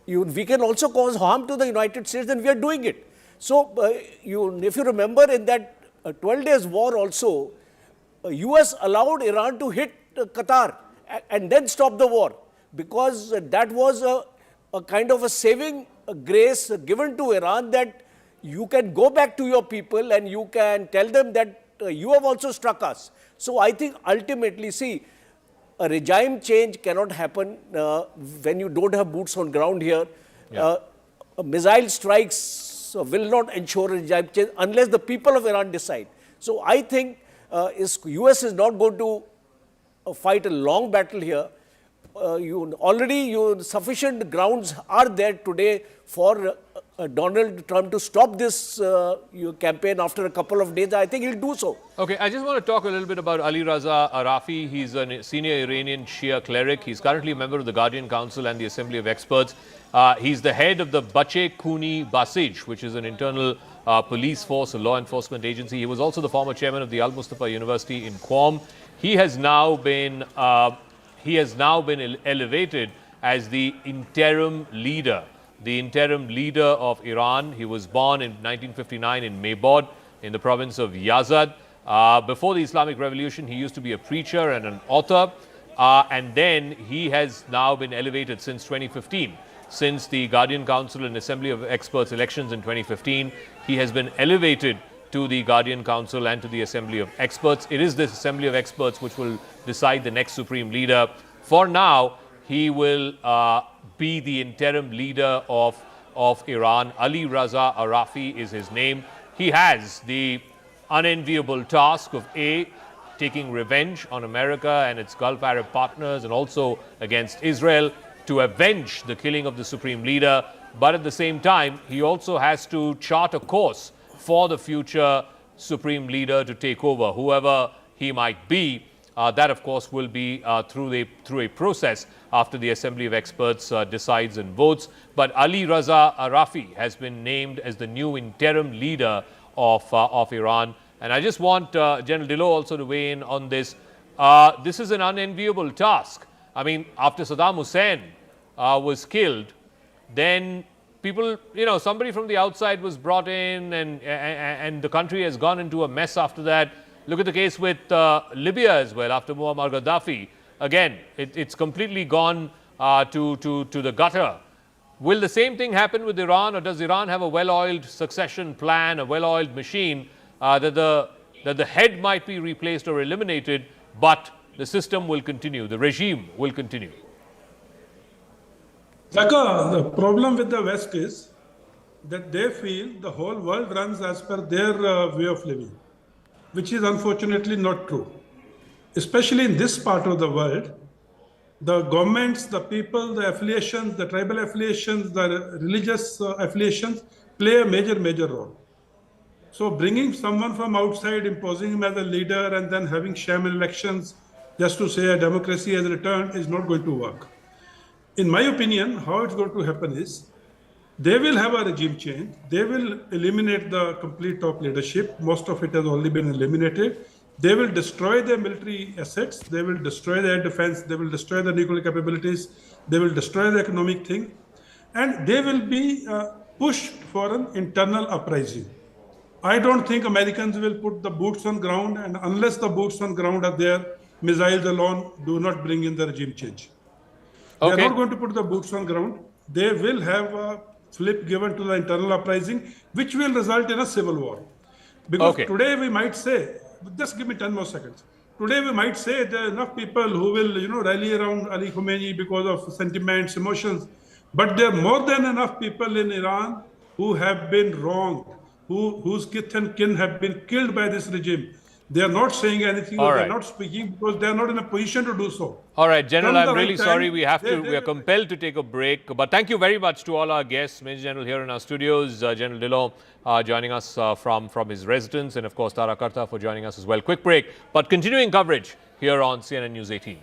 We can also cause harm to the United States, and we are doing it. So, if you remember in that 12 days war also, U.S. allowed Iran to hit Qatar and then stop the war, because that was a kind of a saving grace given to Iran, that you can go back to your people and you can tell them that you have also struck us. So I think ultimately, see, a regime change cannot happen when you don't have boots on ground here. Yeah. Missile strikes will not ensure a regime change unless the people of Iran decide. So I think U.S. is not going to fight a long battle here. Sufficient grounds are there today for Donald Trump to stop this campaign after a couple of days. I think he'll do so. Okay, I just want to talk a little bit about Ali Raza Arafi. He's a senior Iranian Shia cleric. He's currently a member of the Guardian Council and the Assembly of Experts. He's the head of the Bache Kuni Basij, which is an internal police force, a law enforcement agency. He was also the former chairman of the Al Mustafa University in Qom. He has now been elevated as the interim leader of Iran. He was born in 1959 in Maybod in the province of Yazd. Before the Islamic Revolution, he used to be a preacher and an author. And then he has now been elevated since 2015. Since the Guardian Council and Assembly of Experts elections in 2015, he has been elevated to the Guardian Council and to the Assembly of Experts. It is this Assembly of Experts which will decide the next supreme leader. For now, he will be the interim leader of Iran. Ali Raza Arafi is his name. He has the unenviable task of taking revenge on America and its Gulf Arab partners, and also against Israel, to avenge the killing of the supreme leader. But at the same time, he also has to chart a course for the future supreme leader to take over, whoever he might be. That, of course, will be through a process after the Assembly of Experts decides and votes. But Ali Raza Arafi has been named as the new interim leader of Iran. And I just want General Dillo also to weigh in on this. This is an unenviable task. I mean, after Saddam Hussein was killed, then people, somebody from the outside was brought in, and the country has gone into a mess after that. Look at the case with Libya as well, after Muammar Gaddafi. Again, it's completely gone to the gutter. Will the same thing happen with Iran, or does Iran have a well-oiled succession plan, a well-oiled machine, that the head might be replaced or eliminated, but the system will continue, the regime will continue? Zaka, the problem with the West is that they feel the whole world runs as per their way of living, which is unfortunately not true. Especially in this part of the world, the governments, the people, the affiliations, the tribal affiliations, the religious affiliations play a major role. So bringing someone from outside, imposing him as a leader, and then having sham elections just to say a democracy has returned is not going to work. In my opinion, how it's going to happen is they will have a regime change. They will eliminate the complete top leadership. Most of it has already been eliminated. They will destroy their military assets. They will destroy their defense. They will destroy their nuclear capabilities. They will destroy the economic thing. and they will be pushed for an internal uprising. I don't think Americans will put the boots on ground, and unless the boots on ground are there, missiles alone do not bring in the regime change. They are not going to put the boots on ground. They will have a flip given to the internal uprising, which will result in a civil war. Because today we might say, just give me 10 more seconds. Today we might say there are enough people who will, rally around Ali Khamenei because of sentiments, emotions. But there are more than enough people in Iran who have been wronged, whose kith and kin have been killed by this regime. They are not saying anything, or they are not speaking because they are not in a position to do so. All right, General, I'm really sorry we are compelled to take a break. But thank you very much to all our guests, Major General here in our studios, General Dillon joining us from his residence, and of course Tara Karta for joining us as well. Quick break, but continuing coverage here on CNN News 18.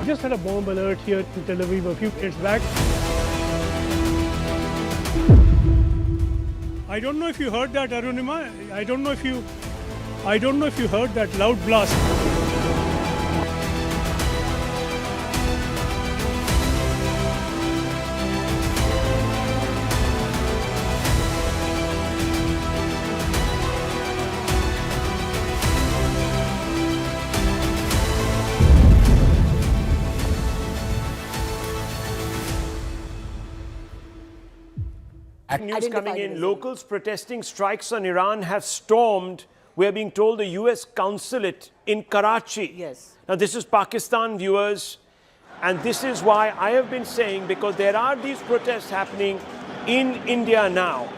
Just had a bomb alert here in Tel Aviv a few minutes back. I don't know if you heard that, Arunima. I don't know if you heard that loud blast. News coming in, locals protesting strikes on Iran have stormed, we're being told, the U.S. Consulate in Karachi. Yes. Now, this is Pakistan, viewers, and this is why I have been saying, because there are these protests happening in India now,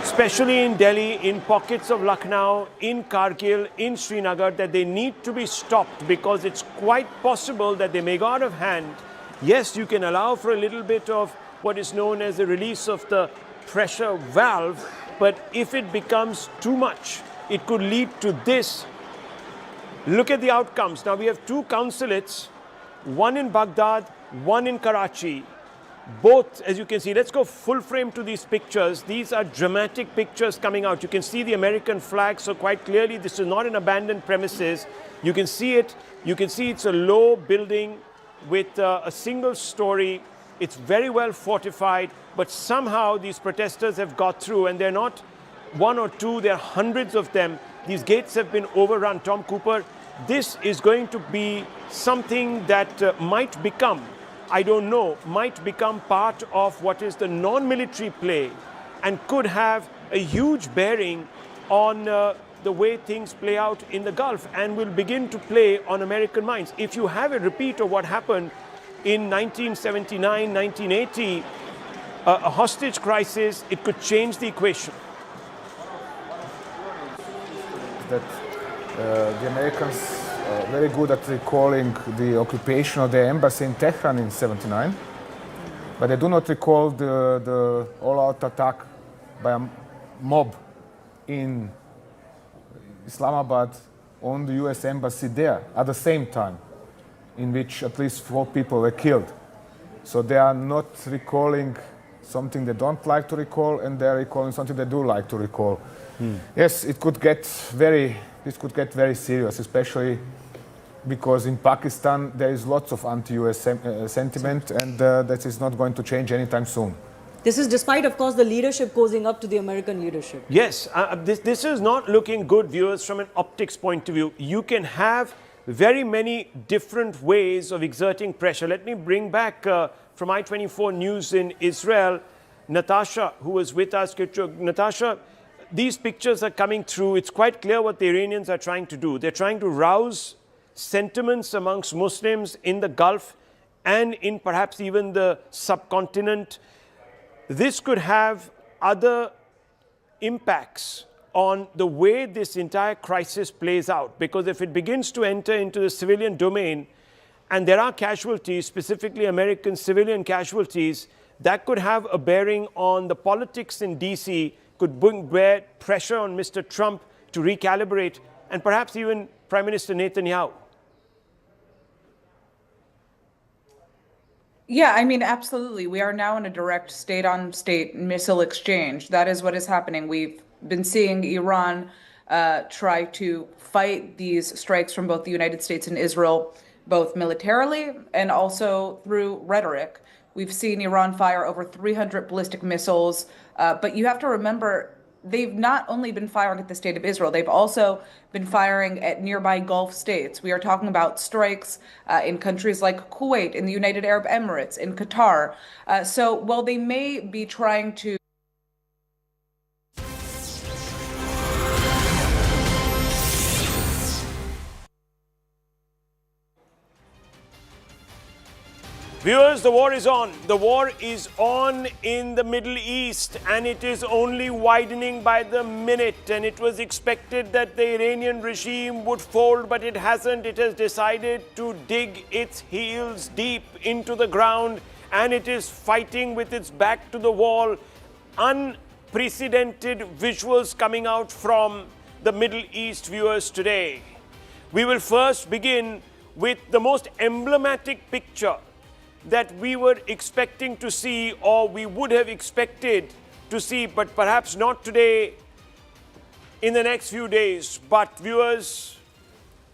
especially in Delhi, in pockets of Lucknow, in Kargil, in Srinagar, that they need to be stopped because it's quite possible that they may go out of hand. Yes, you can allow for a little bit of what is known as the release of the pressure valve, but if it becomes too much, it could lead to this. Look at the outcomes. Now we have two consulates, one in Baghdad, one in Karachi. Both, as you can see, let's go full frame to these pictures. These are dramatic pictures coming out. You can see the American flag, so quite clearly this is not an abandoned premises. You can see it. You can see it's a low building with a single story. It's very well fortified, but somehow these protesters have got through, and they're not one or two, there are hundreds of them. These gates have been overrun. Tom Cooper, this is going to be something that might become, I don't know, might become part of what is the non-military play and could have a huge bearing on the way things play out in the Gulf and will begin to play on American minds. If you have a repeat of what happened in 1979, 1980, a hostage crisis, it could change the equation. That the Americans are very good at recalling the occupation of their embassy in Tehran in '79, but they do not recall the all-out attack by a mob in Islamabad on the US embassy there at the same time, in which at least 4 people were killed. So they are not recalling something they don't like to recall, and they are recalling something they do like to recall. Yes, it could get this could get very serious, especially because in Pakistan there is lots of anti-US sentiment, and that is not going to change anytime soon. This is despite, of course, the leadership causing up to the American leadership. Yes, this is not looking good, viewers, from an optics point of view. You can have very many different ways of exerting pressure. Let me bring back from I-24 News in Israel, Natasha, who was with us. Natasha, these pictures are coming through. It's quite clear what the Iranians are trying to do. They're trying to rouse sentiments amongst Muslims in the Gulf and in perhaps even the subcontinent. This could have other impacts on the way this entire crisis plays out, because if it begins to enter into the civilian domain, and there are casualties, specifically American civilian casualties, that could have a bearing on the politics in DC, could bear pressure on Mr. Trump to recalibrate, and perhaps even Prime Minister Netanyahu. Yeah, I mean, absolutely. We are now in a direct state-on-state missile exchange. That is what is happening. been seeing Iran try to fight these strikes from both the United States and Israel, both militarily and also through rhetoric. We've seen Iran fire over 300 ballistic missiles, but you have to remember, they've not only been firing at the state of Israel, they've also been firing at nearby Gulf states. We are talking about strikes in countries like Kuwait, in the United Arab Emirates, in Qatar. So while they may be trying to Viewers, the war is on. The war is on in the Middle East, and it is only widening by the minute. And it was expected that the Iranian regime would fold, but it hasn't. It has decided to dig its heels deep into the ground, and it is fighting with its back to the wall. Unprecedented visuals coming out from the Middle East, viewers, today. We will first begin with the most emblematic picture that we were expecting to see, or we would have expected to see, but perhaps not today, in the next few days. But viewers,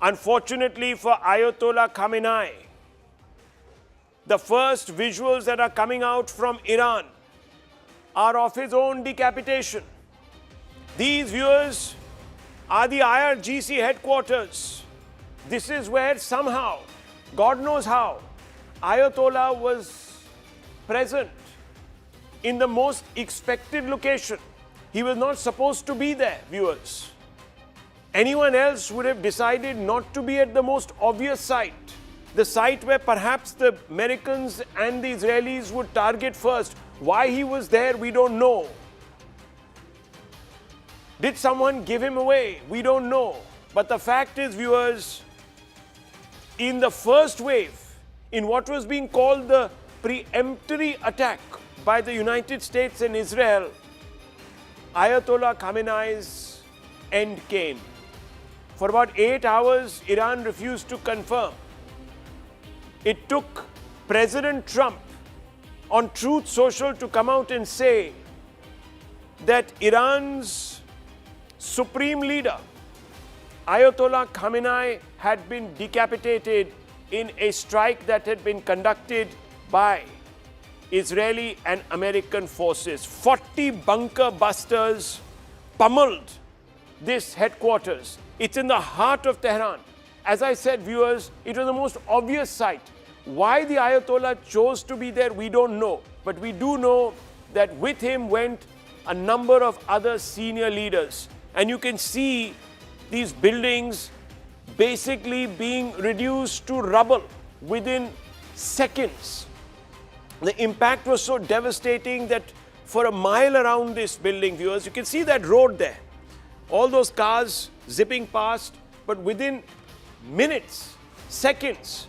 unfortunately for Ayatollah Khamenei, the first visuals that are coming out from Iran are of his own decapitation. These, viewers, are the IRGC headquarters. This is where somehow, God knows how, Ayatollah was present in the most expected location. He was not supposed to be there, viewers. Anyone else would have decided not to be at the most obvious site, the site where perhaps the Americans and the Israelis would target first. Why he was there, we don't know. Did someone give him away? We don't know. But the fact is, viewers, in the first wave, in what was being called the preemptory attack by the United States and Israel, Ayatollah Khamenei's end came. For about 8 hours, Iran refused to confirm. It took President Trump on Truth Social to come out and say that Iran's supreme leader, Ayatollah Khamenei, had been decapitated in a strike that had been conducted by Israeli and American forces. 40 bunker busters pummeled this headquarters. It's in the heart of Tehran. As I said, viewers, it was the most obvious site. Why the Ayatollah chose to be there, we don't know. But we do know that with him went a number of other senior leaders. And you can see these buildings basically being reduced to rubble within seconds. The impact was so devastating that for a mile around this building, viewers, you can see that road there. All those cars zipping past, but within minutes, seconds,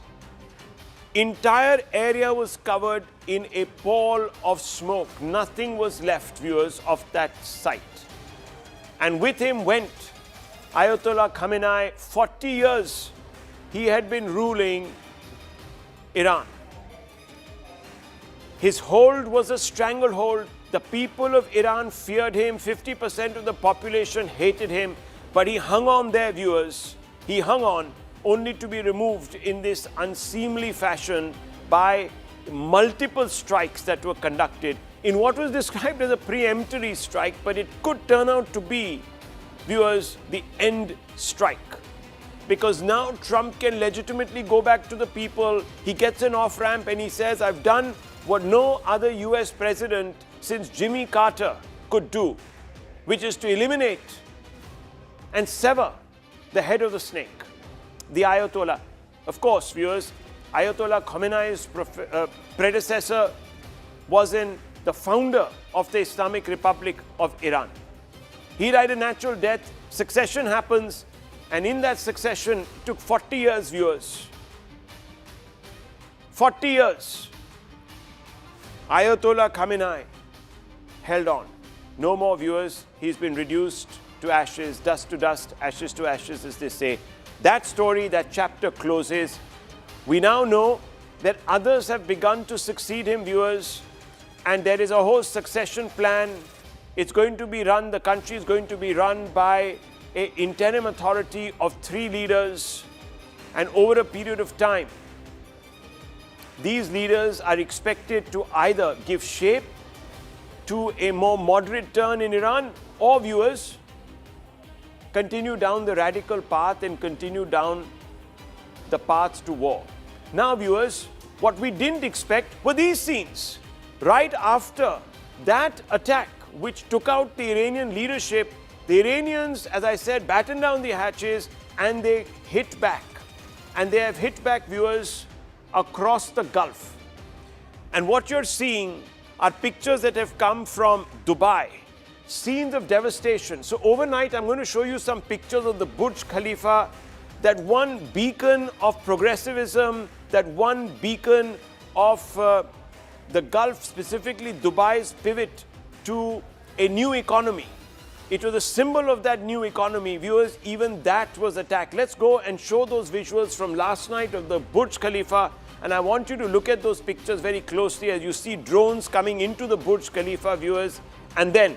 entire area was covered in a pall of smoke. Nothing was left, viewers, of that site. And with him went Ayatollah Khamenei. 40 years he had been ruling Iran. His hold was a stranglehold. The people of Iran feared him. 50% of the population hated him. But he hung on there, viewers. He hung on only to be removed in this unseemly fashion by multiple strikes that were conducted in what was described as a preemptory strike, but it could turn out to be, viewers, the end strike. Because now Trump can legitimately go back to the people. He gets an off-ramp and he says, I've done what no other US president since Jimmy Carter could do, which is to eliminate and sever the head of the snake, the Ayatollah. Of course, viewers, Ayatollah Khamenei's predecessor was the founder of the Islamic Republic of Iran. He died a natural death, succession happens, and in that succession, it took 40 years, viewers. 40 years. Ayatollah Khamenei held on. No more, viewers. He's been reduced to ashes, dust to dust, ashes to ashes, as they say. That story, that chapter closes. We now know that others have begun to succeed him, viewers, and there is a whole succession plan It's going to be run, the country is going to be run by an interim authority of 3 leaders, and over a period of time, these leaders are expected to either give shape to a more moderate turn in Iran, or, viewers, continue down the radical path and continue down the path to war. Now, viewers, what we didn't expect were these scenes. Right after that attack, which took out the Iranian leadership, the Iranians, as I said, battened down the hatches and they hit back. And they have hit back, viewers, across the Gulf. And what you're seeing are pictures that have come from Dubai, scenes of devastation. So overnight, I'm going to show you some pictures of the Burj Khalifa, that one beacon of progressivism, that one beacon of the Gulf, specifically Dubai's pivot to a new economy. It was a symbol of that new economy. Viewers, even that was attacked. Let's go and show those visuals from last night of the Burj Khalifa. And I want you to look at those pictures very closely as you see drones coming into the Burj Khalifa, viewers, and then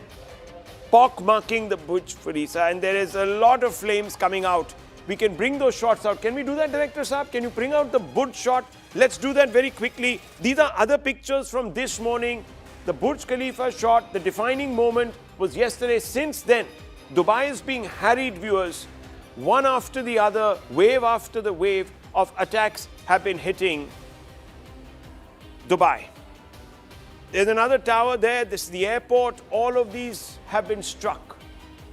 pock-marking the Burj Khalifa. And there is a lot of flames coming out. We can bring those shots out. Can we do that, Director Saab? Can you bring out the Burj shot? Let's do that very quickly. These are other pictures from this morning. The Burj Khalifa shot, the defining moment was yesterday. Since then, Dubai is being harried, viewers. One after the other, wave after the wave of attacks have been hitting Dubai. There's another tower there. This is the airport. All of these have been struck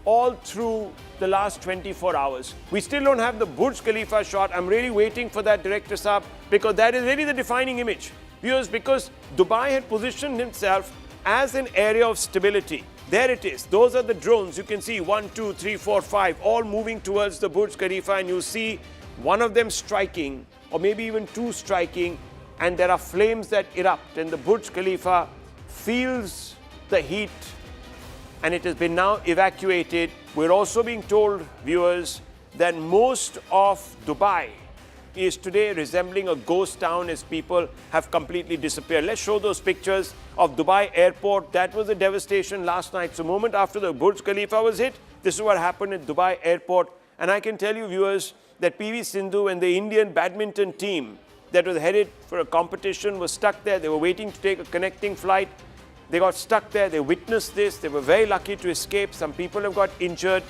all through the last 24 hours. We still don't have the Burj Khalifa shot. I'm really waiting for that, Director Saab, because that is really the defining image. Viewers, because Dubai had positioned himself as an area of stability. There it is. Those are the drones. You can see 1, 2, 3, 4, 5, all moving towards the Burj Khalifa, and you see one of them striking, or maybe even 2 striking, and there are flames that erupt, and the Burj Khalifa feels the heat, and it has been now evacuated. We're also being told, viewers, that most of Dubai is today resembling a ghost town as people have completely disappeared. Let's show those pictures of Dubai airport. That was a devastation last night. So, moment after the Burj Khalifa was hit, this is what happened at Dubai airport. And I can tell you, viewers, that PV Sindhu and the Indian badminton team that was headed for a competition was stuck there. They were waiting to take a connecting flight. They got stuck there. They witnessed this. They were very lucky to escape. Some people have got injured.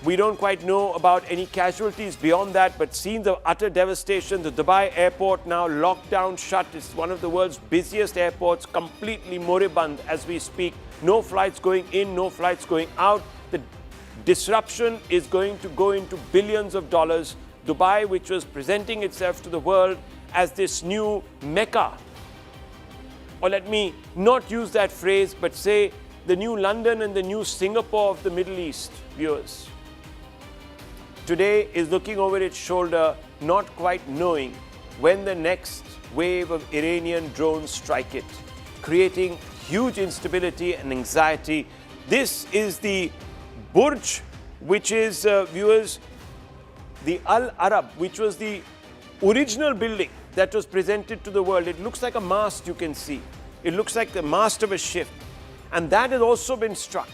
We don't quite know about any casualties beyond that, but scenes of utter devastation. The Dubai airport now locked down, shut. It's one of the world's busiest airports, completely moribund as we speak. No flights going in, no flights going out. The disruption is going to go into billions of dollars. Dubai, which was presenting itself to the world as this new Mecca, or let me not use that phrase, but say the new London and the new Singapore of the Middle East, viewers, today is looking over its shoulder, not quite knowing when the next wave of Iranian drones strike it, creating huge instability and anxiety. This is the Burj, which is, viewers, the Al Arab, which was the original building that was presented to the world. It looks like a mast, you can see. It looks like the mast of a ship. And that has also been struck.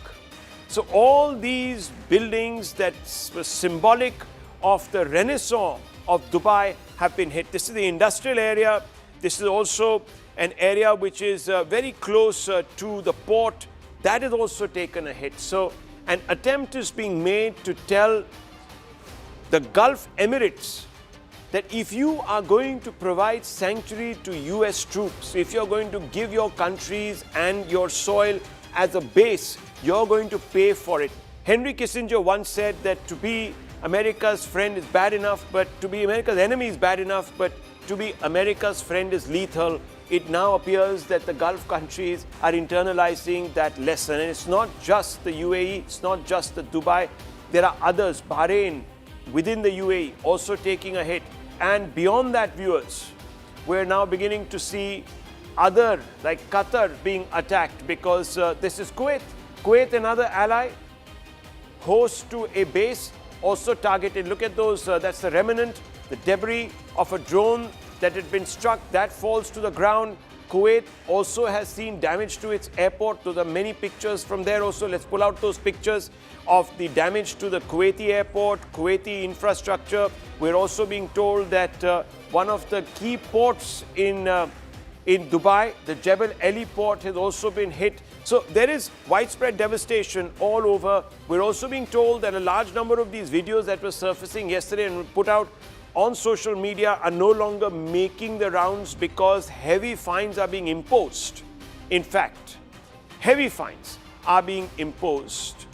So all these buildings that were symbolic of the renaissance of Dubai have been hit. This is the industrial area. This is also an area which is very close to the port. That has also taken a hit. So an attempt is being made to tell the Gulf Emirates that if you are going to provide sanctuary to US troops, if you're going to give your countries and your soil as a base, you're going to pay for it. Henry Kissinger once said that to be America's friend is bad enough, but to be America's enemy is bad enough, but to be America's friend is lethal. It now appears that the Gulf countries are internalizing that lesson. And it's not just the UAE, it's not just the Dubai. There are others, Bahrain, within the UAE, also taking a hit. And beyond that, viewers, we're now beginning to see other, like Qatar, being attacked because this is Kuwait. Kuwait, another ally, host to a base, also targeted. Look at those, that's the remnant, the debris of a drone that had been struck. That falls to the ground. Kuwait also has seen damage to its airport. Those are many pictures from there also. Let's pull out those pictures of the damage to the Kuwaiti airport, Kuwaiti infrastructure. We're also being told that one of the key ports in Dubai, the Jebel Ali port, has also been hit. So there is widespread devastation all over. We're also being told that a large number of these videos that were surfacing yesterday and put out on social media are no longer making the rounds because heavy fines are being imposed. In fact, heavy fines are being imposed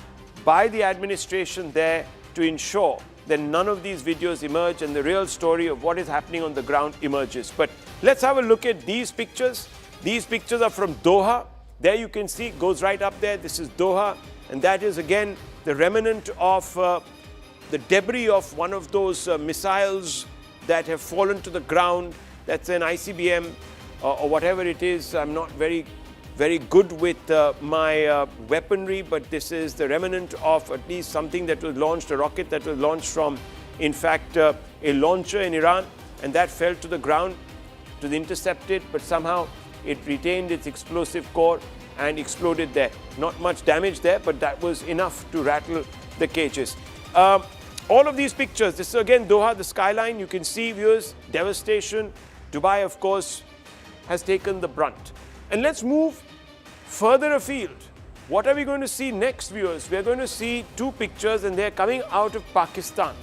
by the administration there to ensure that none of these videos emerge and the real story of what is happening on the ground emerges. But let's have a look at these pictures. These pictures are from Doha. There you can see, it goes right up there. This is Doha, and that is again the remnant of the debris of one of those missiles that have fallen to the ground. That's an ICBM or whatever it is. I'm not very good with my weaponry, but this is the remnant of at least something that was launched, a rocket that was launched from, in fact, a launcher in Iran, and that fell to the ground to intercept it, but somehow it retained its explosive core and exploded there. Not much damage there, but that was enough to rattle the cages. All of these pictures, this is again Doha, the skyline. You can see, viewers, devastation. Dubai, of course, has taken the brunt. And let's move further afield. What are we going to see next, viewers? We're going to see two pictures, and they're coming out of Pakistan.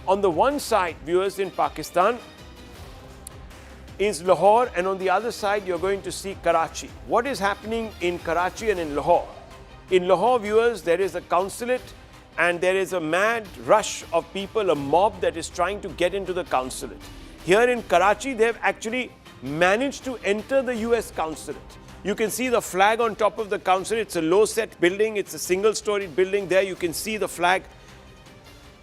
On the one side, viewers, in Pakistan is Lahore, and on the other side, you're going to see Karachi. What is happening in Karachi and in Lahore? In Lahore, viewers, there is a consulate, and there is a mad rush of people, a mob that is trying to get into the consulate. Here in Karachi, they've actually managed to enter the U.S. consulate. You can see the flag on top of the consulate. It's a low-set building. It's a single-storied building. There you can see the flag.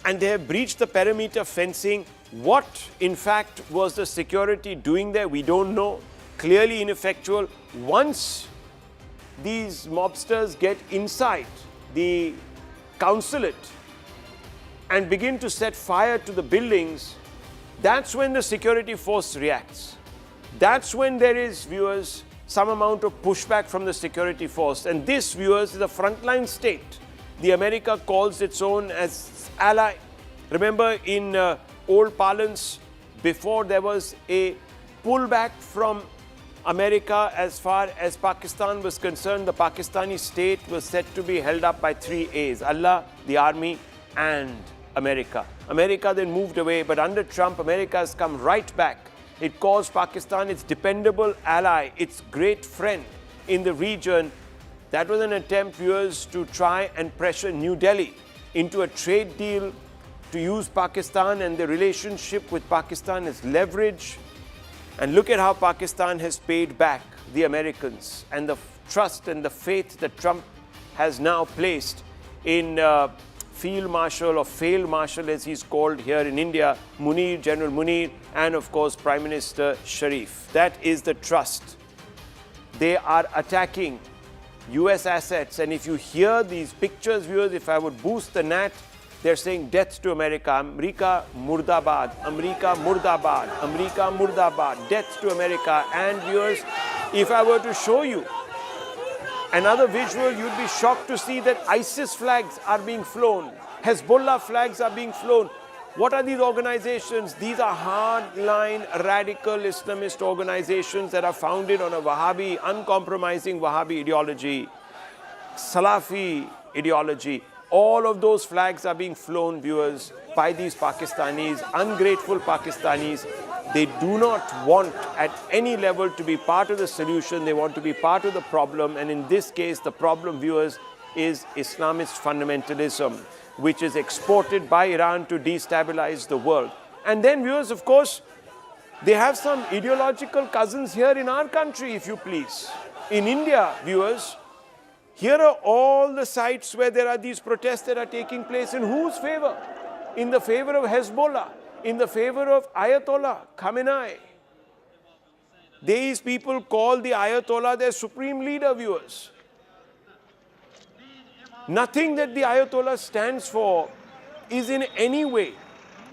And they have breached the perimeter fencing. What, in fact, was the security doing there? We don't know. Clearly ineffectual. Once these mobsters get inside the consulate and begin to set fire to the buildings, that's when the security force reacts. That's when there is, viewers, some amount of pushback from the security force. And this, viewers, is a frontline state. The America calls its own as ally. Remember, in old parlance, before there was a pullback from America as far as Pakistan was concerned, the Pakistani state was said to be held up by three A's: Allah, the army, and America. America then moved away, but under Trump, America has come right back. It calls Pakistan its dependable ally, its great friend in the region. That was an attempt, viewers, to try and pressure New Delhi into a trade deal to use Pakistan and the relationship with Pakistan as leverage. And look at how Pakistan has paid back the Americans and the trust and the faith that Trump has now placed in Field Marshal, or Failed Marshal as he's called here in India, Munir, General Munir, and of course Prime Minister Sharif. That is the trust. They are attacking US assets, and if you hear these pictures, viewers, if I would boost the NAT, they're saying death to America. America Murdabad, America Murdabad, America Murdabad, death to America. And viewers, if I were to show you another visual, you'd be shocked to see that ISIS flags are being flown. Hezbollah flags are being flown. What are these organizations? These are hardline, radical Islamist organizations that are founded on a Wahhabi, uncompromising Wahhabi ideology, Salafi ideology. All of those flags are being flown, viewers, by these Pakistanis, ungrateful Pakistanis. They do not want at any level to be part of the solution. They want to be part of the problem. And in this case, the problem, viewers, is Islamist fundamentalism, which is exported by Iran to destabilize the world. And then, viewers, of course, they have some ideological cousins here in our country, if you please. In India, viewers, here are all the sites where there are these protests that are taking place. In whose favor? In the favor of Hezbollah, in the favor of Ayatollah Khamenei. These people call the Ayatollah their supreme leader, viewers. Nothing that the Ayatollah stands for is in any way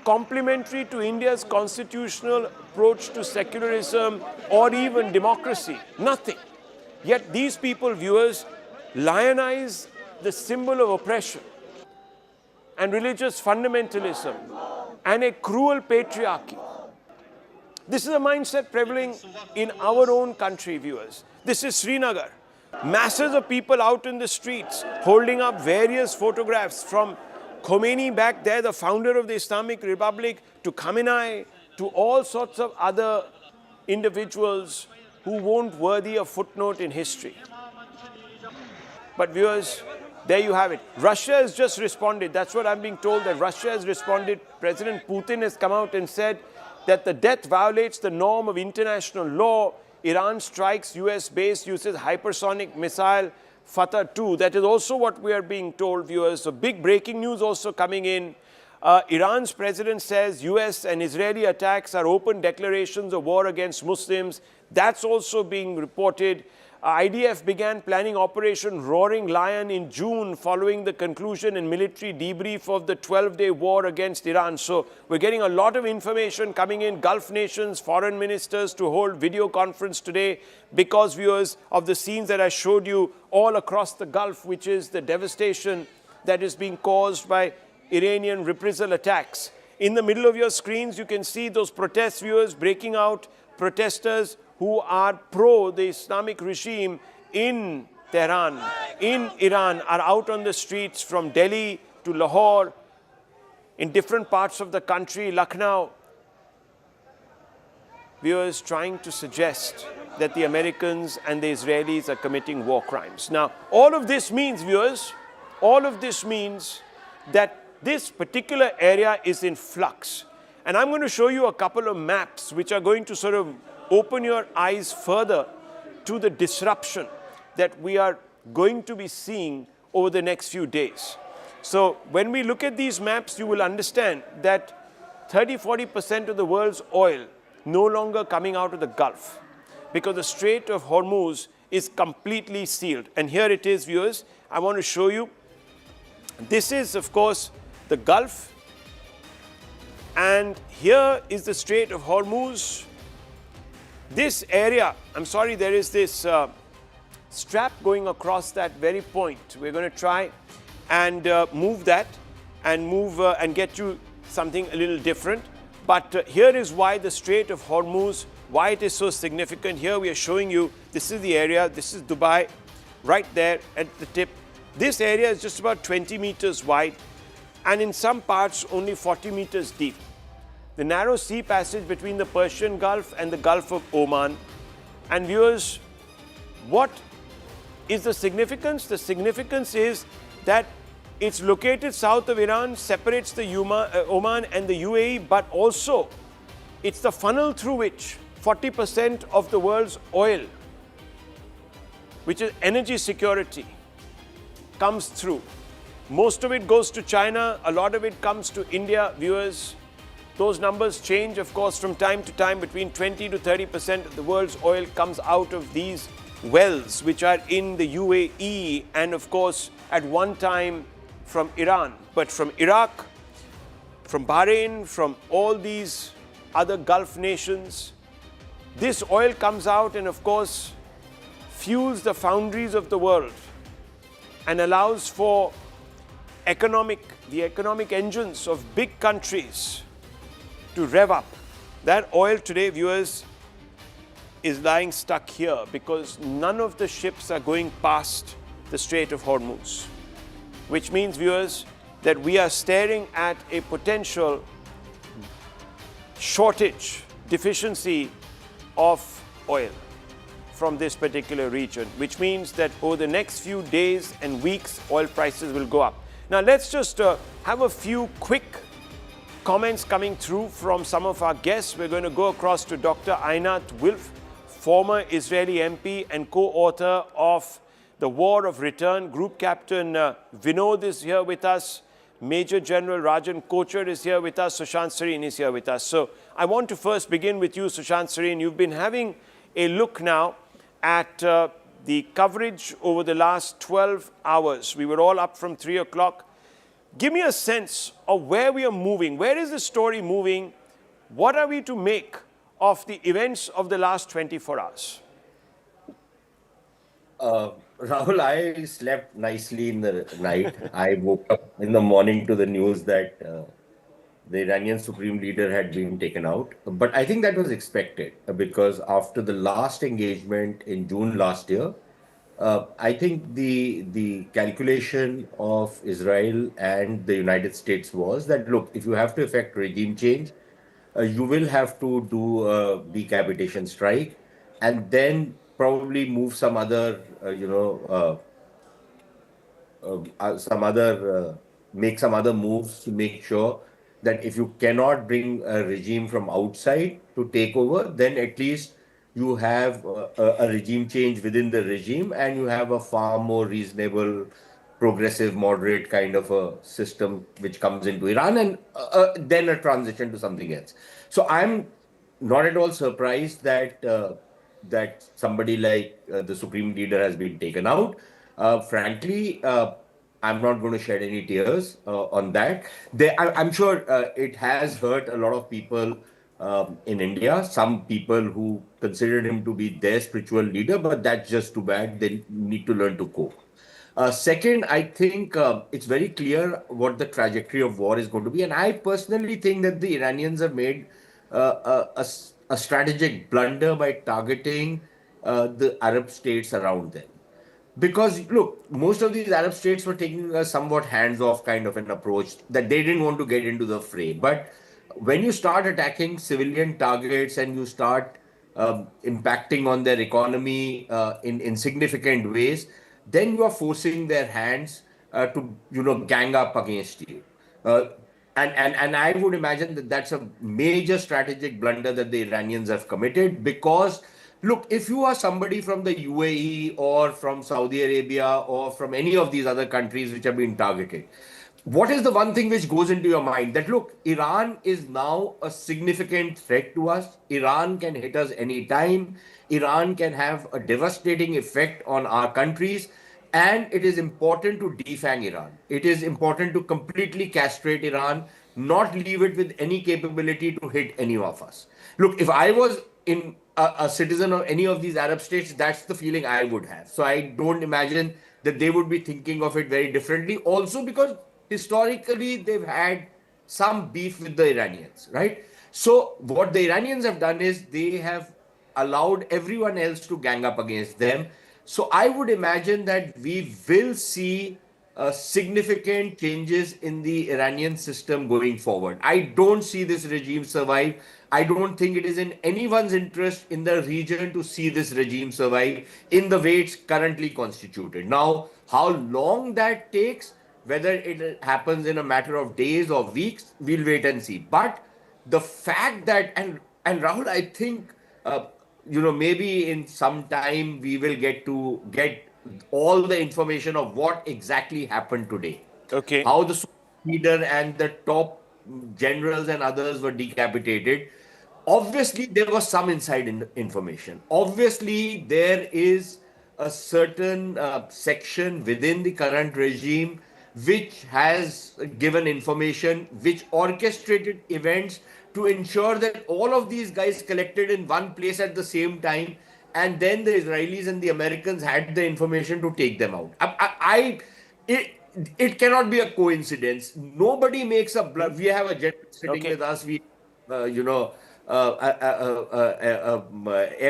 complementary to India's constitutional approach to secularism or even democracy. Nothing. Yet these people, viewers, lionize the symbol of oppression and religious fundamentalism and a cruel patriarchy. This is a mindset prevailing in our own country, viewers. This is Srinagar. Masses of people out in the streets holding up various photographs from Khomeini back there, the founder of the Islamic Republic, to Khamenei, to all sorts of other individuals who weren't worthy a footnote in history. But viewers, there you have it. Russia has just responded. That's what I'm being told, that Russia has responded. President Putin has come out and said that the death violates the norm of international law. Iran strikes US base, uses hypersonic missile Fatah 2. That is also what we are being told, viewers. So big breaking news also coming in. Iran's president says US and Israeli attacks are open declarations of war against Muslims. That's also being reported. IDF began planning Operation Roaring Lion in June following the conclusion and military debrief of the 12-day war against Iran. So we're getting a lot of information coming in. Gulf nations, foreign ministers to hold video conference today because, viewers, of the scenes that I showed you all across the Gulf, which is the devastation that is being caused by Iranian reprisal attacks. In the middle of your screens, you can see those protest, viewers, breaking out. Protesters who are pro the Islamic regime in Tehran, in Iran, are out on the streets from Delhi to Lahore, in different parts of the country, Lucknow. Viewers, trying to suggest that the Americans and the Israelis are committing war crimes. Now, all of this means, viewers, all of this means that this particular area is in flux. And I'm going to show you a couple of maps which are going to sort of open your eyes further to the disruption that we are going to be seeing over the next few days. So when we look at these maps, you will understand that 30–40% of the world's oil no longer coming out of the Gulf because the Strait of Hormuz is completely sealed. And here it is, viewers. I want to show you. This is, of course, the Gulf. And here is the Strait of Hormuz. This area, I'm sorry, there is this strap going across that very point. We're going to try and move that and and get you something a little different. But here is why the Strait of Hormuz, why it is so significant. Here we are showing you, this is the area, this is Dubai, right there at the tip. This area is just about 20 meters wide and in some parts only 40 meters deep. The narrow sea passage between the Persian Gulf and the Gulf of Oman. And viewers, what is the significance? The significance is that it's located south of Iran, separates the Oman and the UAE, but also it's the funnel through which 40% of the world's oil, which is energy security, comes through. Most of it goes to China, a lot of it comes to India, viewers. Those numbers change, of course, from time to time. Between 20 to 30% of the world's oil comes out of these wells, which are in the UAE and, of course, at one time from Iran. But from Iraq, from Bahrain, from all these other Gulf nations, this oil comes out and, of course, fuels the foundries of the world and allows for the economic engines of big countries to rev up. That oil today, viewers, is lying stuck here because none of the ships are going past the Strait of Hormuz, which means, viewers, that we are staring at a potential shortage, deficiency of oil from this particular region, which means that over the next few days and weeks, oil prices will go up. Now, let's just have a few quick comments coming through from some of our guests. We're going to go across to Dr. Einat Wilf, former Israeli MP and co-author of The War of Return. Group Captain Vinod is here with us. Major General Rajan Kochar is here with us. Sushant Sareen is here with us. So I want to first begin with you, Sushant Sareen. You've been having a look now at the coverage over the last 12 hours. We were all up from 3 o'clock. Give me a sense of where we are moving. Where is the story moving? What are we to make of the events of the last 24 hours? Rahul, I slept nicely in the night. I woke up in the morning to the news that the Iranian supreme leader had been taken out. But I think that was expected because after the last engagement in June last year, I think the calculation of Israel and the United States was that, look, if you have to effect regime change, you will have to do a decapitation strike and then probably move some other, make some other moves to make sure that if you cannot bring a regime from outside to take over, then at least you have a regime change within the regime and you have a far more reasonable, progressive, moderate kind of a system which comes into Iran and then a transition to something else. So I'm not at all surprised that that somebody like the supreme leader has been taken out. Frankly, I'm not going to shed any tears on that. I'm sure it has hurt a lot of people in India, some people who considered him to be their spiritual leader, but that's just too bad. They need to learn to cope. Second, I think it's very clear what the trajectory of war is going to be. And I personally think that the Iranians have made a strategic blunder by targeting the Arab states around them. Because, look, most of these Arab states were taking a somewhat hands-off kind of an approach that they didn't want to get into the fray. But when you start attacking civilian targets and you start impacting on their economy in significant ways, then you are forcing their hands to, gang up against you. And I would imagine that that's a major strategic blunder that the Iranians have committed because, look, if you are somebody from the UAE or from Saudi Arabia or from any of these other countries which have been targeted, what is the one thing which goes into your mind? That, look, Iran is now a significant threat to us. Iran can hit us anytime. Iran can have a devastating effect on our countries. And it is important to defang Iran. It is important to completely castrate Iran, not leave it with any capability to hit any of us. Look, if I was in a citizen of any of these Arab states, that's the feeling I would have. So I don't imagine that they would be thinking of it very differently. Also because historically they've had some beef with the Iranians, right? So what the Iranians have done is they have allowed everyone else to gang up against them. So I would imagine that we will see significant changes in the Iranian system going forward. I don't see this regime survive. I don't think it is in anyone's interest in the region to see this regime survive in the way it's currently constituted. Now, how long that takes, whether it happens in a matter of days or weeks, we'll wait and see. But the fact that, and Rahul, I think, maybe in some time we will get all the information of what exactly happened today. Okay. How the leader and the top generals and others were decapitated. Obviously, there was some inside information. Obviously, there is a certain section within the current regime which has given information, which orchestrated events to ensure that all of these guys collected in one place at the same time, and then the Israelis and the Americans had the information to take them out. It cannot be a coincidence. Nobody makes a blood. We have a general sitting with us. We, Air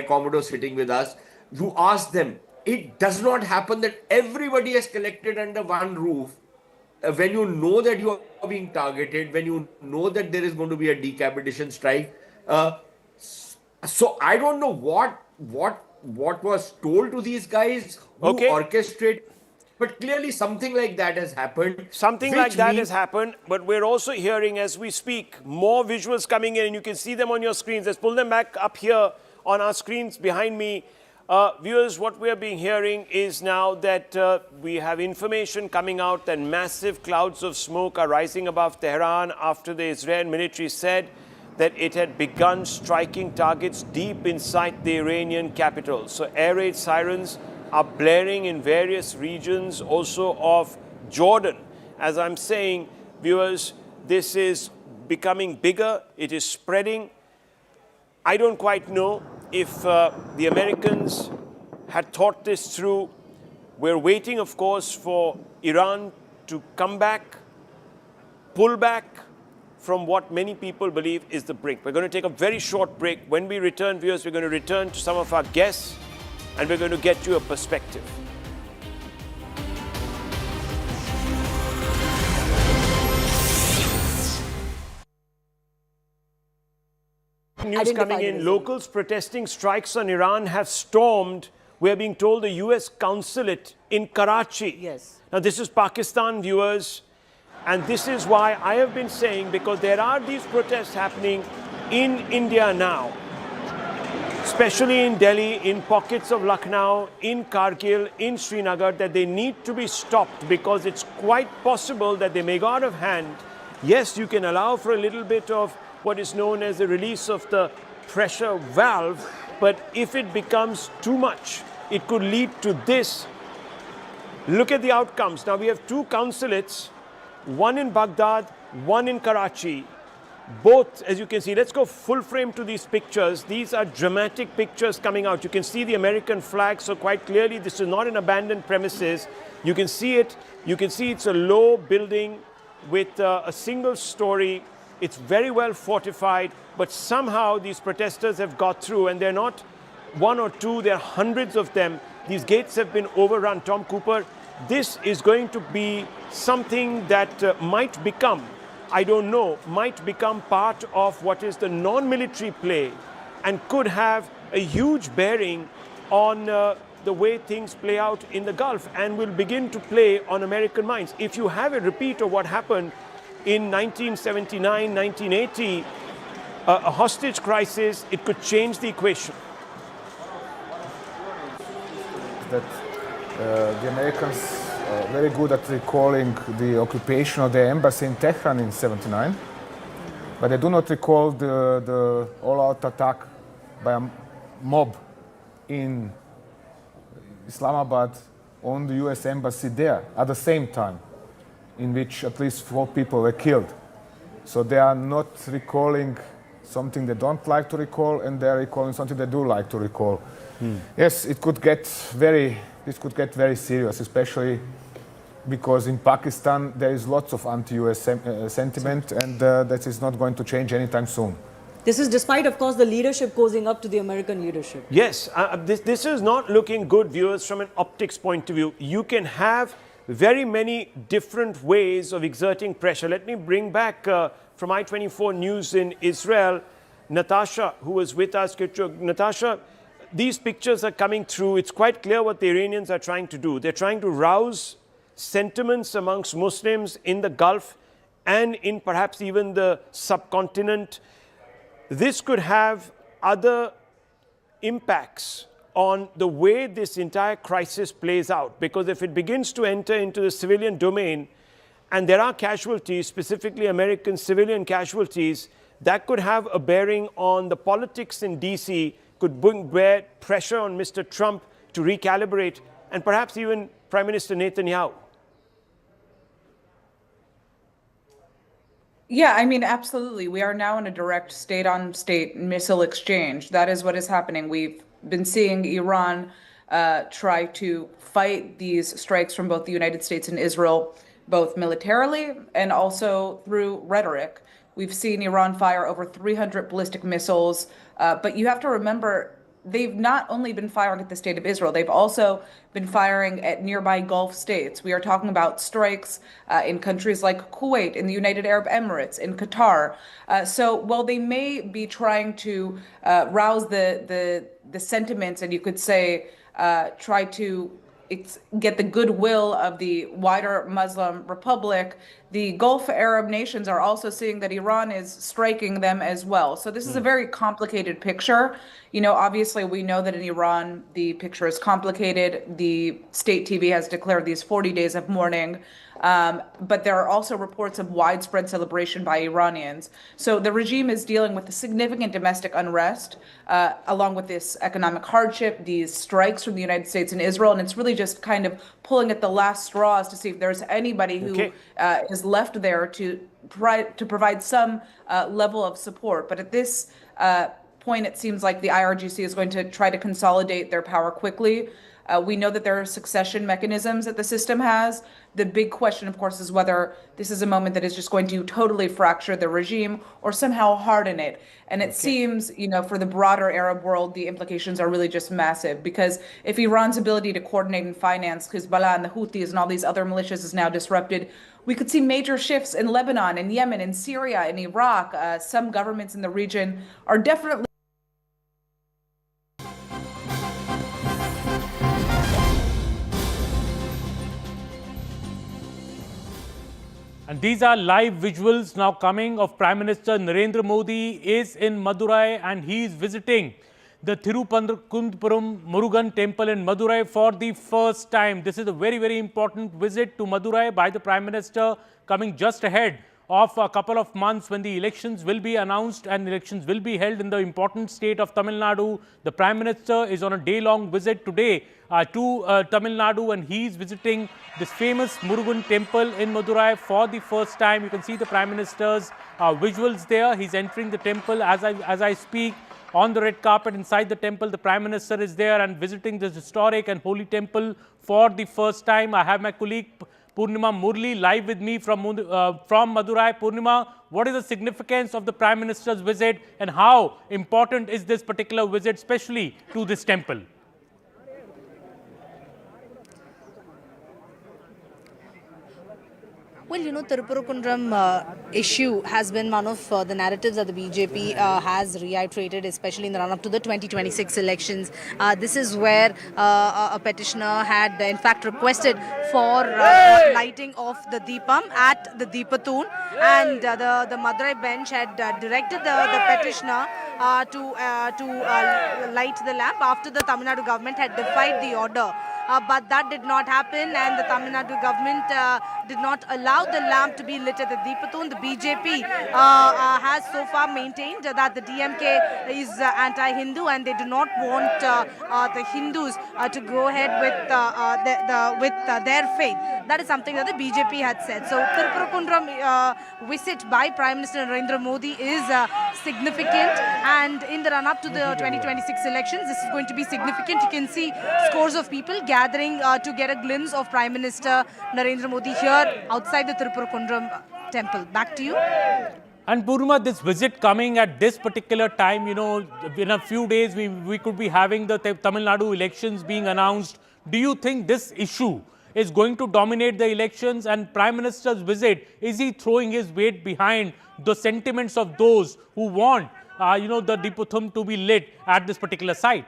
Commodore sitting with us. You ask them. It does not happen that everybody is collected under one roof. When you know that you are being targeted, when you know that there is going to be a decapitation strike, so I don't know what was told to these guys who orchestrate, but clearly something like that has happened. Something like that has happened, but we're also hearing as we speak more visuals coming in, and you can see them on your screens. Let's pull them back up here on our screens behind me. Viewers, what we are being hearing is now that we have information coming out that massive clouds of smoke are rising above Tehran after the Israeli military said that it had begun striking targets deep inside the Iranian capital. So air raid sirens are blaring in various regions also of Jordan. As I'm saying, viewers, this is becoming bigger. It is spreading. I don't quite know if the Americans had thought this through. We're waiting, of course, for Iran to come back, pull back from what many people believe is the brink. We're going to take a very short break. When we return, viewers, we're going to return to some of our guests and we're going to get you a perspective. News coming in, locals protesting strikes on Iran have stormed, we're being told, the U.S. Consulate in Karachi. Yes. Now this is Pakistan, viewers, and this is why I have been saying, because there are these protests happening in India now, especially in Delhi, in pockets of Lucknow, in Kargil, in Srinagar, that they need to be stopped because it's quite possible that they may go out of hand. Yes, you can allow for a little bit of what is known as the release of the pressure valve, but if it becomes too much, it could lead to this. Look at the outcomes. Now we have two consulates, one in Baghdad, one in Karachi. Both, as you can see, let's go full frame to these pictures. These are dramatic pictures coming out. You can see the American flag, so quite clearly this is not an abandoned premises. You can see it. You can see it's a low building with a single story. It's very well fortified, but somehow these protesters have got through, and they're not one or two, there are hundreds of them. These gates have been overrun. Tom Cooper, this is going to be something that might become, I don't know, might become part of what is the non-military play and could have a huge bearing on the way things play out in the Gulf and will begin to play on American minds. If you have a repeat of what happened in 1979, 1980, a hostage crisis, it could change the equation. That the Americans are very good at recalling the occupation of their embassy in Tehran in '79, but they do not recall the all-out attack by a mob in Islamabad on the US embassy there at the same time, in which at least 4 people were killed. So they are not recalling something they don't like to recall, and they are recalling something they do like to recall. Yes, this could get very serious, especially because in Pakistan there is lots of anti-US sentiment, and that is not going to change anytime soon. This is despite, of course, the leadership causing up to the American leadership. Yes, this is not looking good, viewers, from an optics point of view. You can have very many different ways of exerting pressure. Let me bring back from I-24 News in Israel, Natasha, who was with us. Natasha, these pictures are coming through. It's quite clear what the Iranians are trying to do. They're trying to rouse sentiments amongst Muslims in the Gulf and in perhaps even the subcontinent. This could have other impacts on the way this entire crisis plays out, because if it begins to enter into the civilian domain and there are casualties, specifically American civilian casualties, that could have a bearing on the politics in DC, could bear pressure on Mr. Trump to recalibrate, and perhaps even Prime Minister Netanyahu. Yeah, I mean, absolutely. We are now in a direct state-on-state missile exchange. That is what is happening. We've been seeing Iran try to fight these strikes from both the United States and Israel, both militarily and also through rhetoric. We've seen Iran fire over 300 ballistic missiles, but you have to remember, they've not only been firing at the state of Israel, they've also been firing at nearby Gulf states. We are talking about strikes in countries like Kuwait, in the United Arab Emirates, in Qatar. So while they may be trying to rouse the sentiments, and you could say try to get the goodwill of the wider Muslim Republic, the Gulf Arab nations are also seeing that Iran is striking them as well. So this is a very complicated picture. You know, obviously we know that in Iran, the picture is complicated. The state TV has declared these 40 days of mourning. But there are also reports of widespread celebration by Iranians. So the regime is dealing with a significant domestic unrest, along with this economic hardship, these strikes from the United States and Israel, and it's really just kind of pulling at the last straws to see if there's anybody who is left there to provide some level of support. But at this point, it seems like the IRGC is going to try to consolidate their power quickly. We know that there are succession mechanisms that the system has. The big question, of course, is whether this is a moment that is just going to totally fracture the regime or somehow harden it. And it seems, for the broader Arab world, the implications are really just massive, because if Iran's ability to coordinate and finance Hezbollah and the Houthis and all these other militias is now disrupted, we could see major shifts in Lebanon, in Yemen, in Syria, in Iraq. Some governments in the region are definitely And these are live visuals now coming of Prime Minister Narendra Modi is in Madurai, and he is visiting the Thiruvananthapuram Murugan temple in Madurai for the first time. This is a very, very important visit to Madurai by the Prime Minister, coming just ahead of a couple of months when the elections will be announced and elections will be held in the important state of Tamil Nadu. The Prime Minister is on a day-long visit today to Tamil Nadu, and he is visiting this famous Murugan temple in Madurai for the first time. You can see the Prime Minister's visuals there. He's entering the temple as I speak. On the red carpet inside the temple, the Prime Minister is there and visiting this historic and holy temple for the first time. I have my colleague Purnima Murli live with me from Madurai. Purnima, what is the significance of the Prime Minister's visit, and how important is this particular visit, especially to this temple? Well, Tirupurukundram issue has been one of the narratives that the BJP has reiterated, especially in the run-up to the 2026 elections. This is where a petitioner had, in fact, requested for lighting of the Deepam at the Deepathoon, and the Madurai bench had directed the petitioner to light the lamp after the Tamil Nadu government had defied the order. But that did not happen, and the Tamil Nadu government did not allow the lamp to be lit at the Deepathoon. The BJP has so far maintained that the DMK is anti-Hindu, and they do not want the Hindus to go ahead with their faith. That is something that the BJP had said. So Tirupurukundram visit by Prime Minister Narendra Modi is significant, and in the run-up to the 2026 elections, this is going to be significant. You can see scores of people gathering to get a glimpse of Prime Minister Narendra Modi here outside the Tirupurukundram temple. Back to you. And Purnima, this visit coming at this particular time, in a few days we could be having the Tamil Nadu elections being announced. Do you think this issue is going to dominate the elections, and Prime Minister's visit, is he throwing his weight behind the sentiments of those who want, the Deepathoon to be lit at this particular site?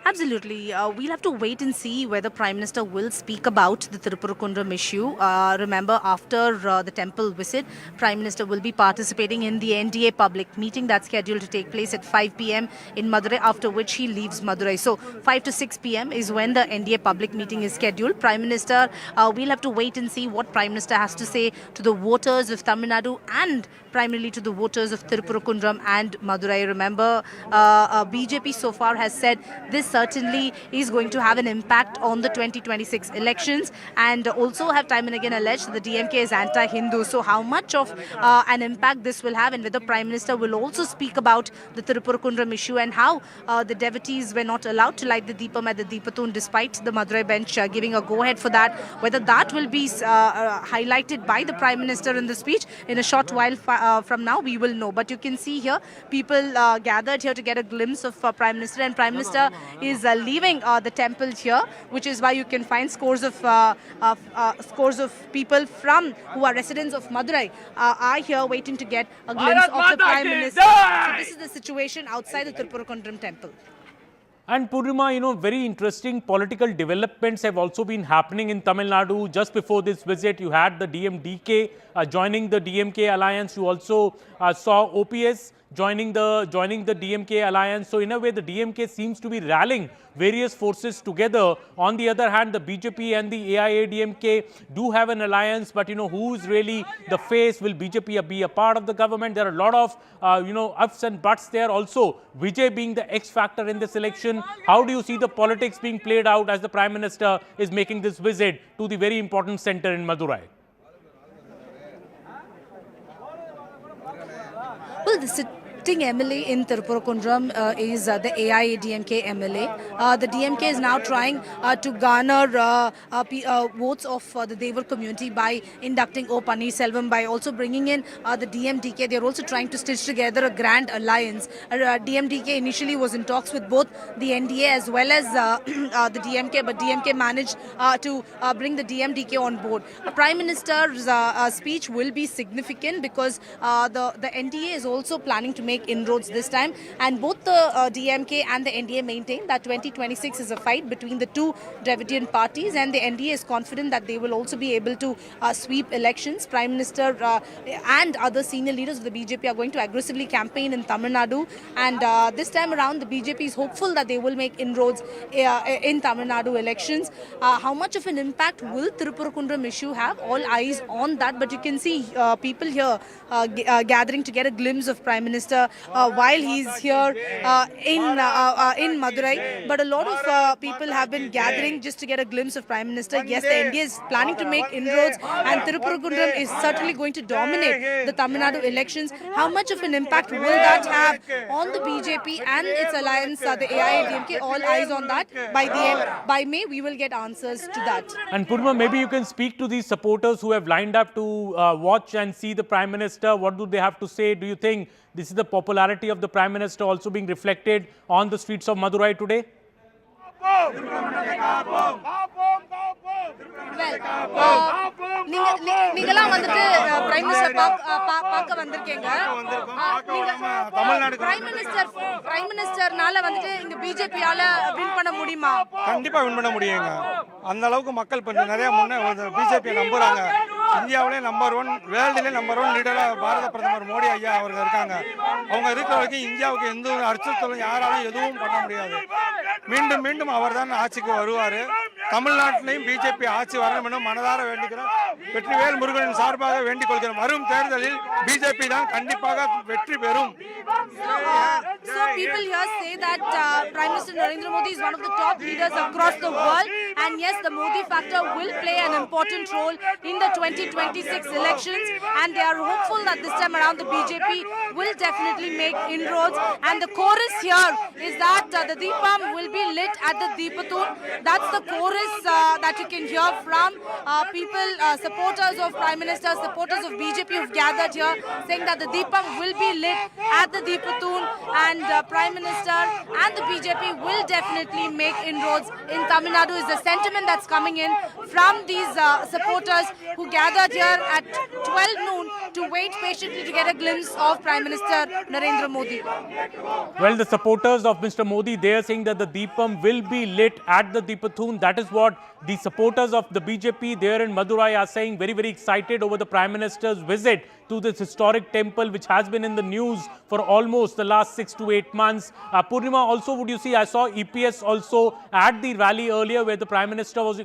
Absolutely. We'll have to wait and see whether Prime Minister will speak about the Tirupurukundram issue. Remember, after the temple visit, Prime Minister will be participating in the NDA public meeting that's scheduled to take place at 5 p.m. in Madurai, after which he leaves Madurai. So 5 to 6 p.m. is when the NDA public meeting is scheduled. Prime Minister, we'll have to wait and see what Prime Minister has to say to the voters of Tamil Nadu and primarily to the voters of Tirupurukundram and Madurai. Remember, BJP so far has said this certainly is going to have an impact on the 2026 elections, and also have time and again alleged that the DMK is anti-Hindu. So how much of an impact this will have, and whether Prime Minister will also speak about the Tirupurukundram issue and how the devotees were not allowed to light the Deepam at the Deepathoon despite the Madurai bench giving a go-ahead for that, whether that will be highlighted by the Prime Minister in the speech in a short while from now, we will know. But you can see here people gathered here to get a glimpse of Prime Minister, and Prime Minister is leaving the temple here, which is why you can find scores of people who are residents of Madurai are here waiting to get a glimpse of the Prime Minister. So this is the situation outside the Tirupurukundram temple. And Purnima, very interesting political developments have also been happening in Tamil Nadu. Just before this visit, you had the DMDK joining the DMK alliance. You also saw OPS joining the DMK alliance. So in a way, the DMK seems to be rallying various forces together. On the other hand, the BJP and the AIADMK do have an alliance, but who is really the face? Will BJP be a part of the government? There are a lot of ups and buts there. Also, Vijay being the X factor in this election. How do you see the politics being played out as the Prime Minister is making this visit to the very important center in Madurai? Well, the sitting MLA in Tirupurukundram is the AIADMK MLA. The DMK is now trying to garner votes of the Devar community by inducting O. Pannirselvam, by also bringing in the DMDK. They're also trying to stitch together a grand alliance. DMDK initially was in talks with both the NDA as well as the DMK, but DMK managed to bring the DMDK on board. The Prime Minister's speech will be significant because the NDA is also planning to make inroads this time, and both the DMK and the NDA maintain that 2026 is a fight between the two Dravidian parties, and the NDA is confident that they will also be able to sweep elections. Prime Minister and other senior leaders of the BJP are going to aggressively campaign in Tamil Nadu, and this time around the BJP is hopeful that they will make inroads in Tamil Nadu elections. How much of an impact will Tirupurukundram issue have? All eyes on that, but you can see people here gathering to get a glimpse of Prime Minister while he's here in Madurai. But a lot of people have been gathering just to get a glimpse of Prime Minister. Yes, the NDA is planning to make inroads, and Tirupurukundram is certainly going to dominate the Tamil Nadu elections. How much of an impact will that have on the BJP and its alliance, the AIADMK? All eyes on that. By May, we will get answers to that. And Purnima, maybe you can speak to these supporters who have lined up to watch and see the Prime Minister. What do they have to say? Do you think this is the popularity of the Prime Minister also being reflected on the streets of Madurai today? நீங்கலாம் வந்துட்டு prime minister பார்க்க வந்திருக்கீங்க. Prime மினிஸ்டர்னால வந்துட்டு இங்க பிஜேபியால win பண்ண முடியுமா? கண்டிப்பா win பண்ண முடியுங்க. அந்த அளவுக்கு மக்கள் நிறைய பிஜேபி நம்புறாங்க. இந்தியாவிலே நம்பர் 1, வேர்ல்டிலே நம்பர் 1 லீடரா பாரத பிரதமர் மோடி ஐயா அவர்கள் இருக்காங்க. அவங்க இருக்கிற வரைக்கும் இந்தியாவுக்கு எந்த அச்சுறுத்தலும் யாராலும் எதுவும் பண்ண முடியாது. மீண்டும் மீண்டும் அவர்தான் ஆட்சிக்கு வருவார். தமிழ்நாட்டிலையும் பிஜேபி ஆட்சி வரணும் என மனதார வேண்டுகிறோம். வெற்றிவேல் முருகனின் சார்பாக வேண்டிக் கொள்கிறோம். வரும் தேர்தலில் பிஜேபி தான் கண்டிப்பாக வெற்றி பெறும். So people here say that Prime Minister Narendra Modi is one of the top leaders across the world, and yes, the Modi factor will play an important role in the 2026 elections, and they are hopeful that this time around the BJP will definitely make inroads. And the chorus here is that the Deepam will be lit at the Deepatun. That's the chorus that you can hear from people, supporters of Prime Minister, supporters of BJP who've gathered here, saying that the Deepam will be lit at the Deepatun, and Prime Minister and the BJP will definitely make inroads in Tamil Nadu is the sentiment that's coming in from these supporters who gathered here at 12 noon to wait patiently to get a glimpse of Prime Minister Narendra Modi. Well, the supporters of Mr. Modi, they are saying that the Deepam will be lit at the Deepatun. That is what the supporters of the BJP there in Madurai are saying. Very, very excited over the Prime Minister's visit to this historic temple, which has been in the news for almost the last 6 to 8 months. Purnima, also, would you see, I saw EPS also at the rally earlier where the Prime Minister was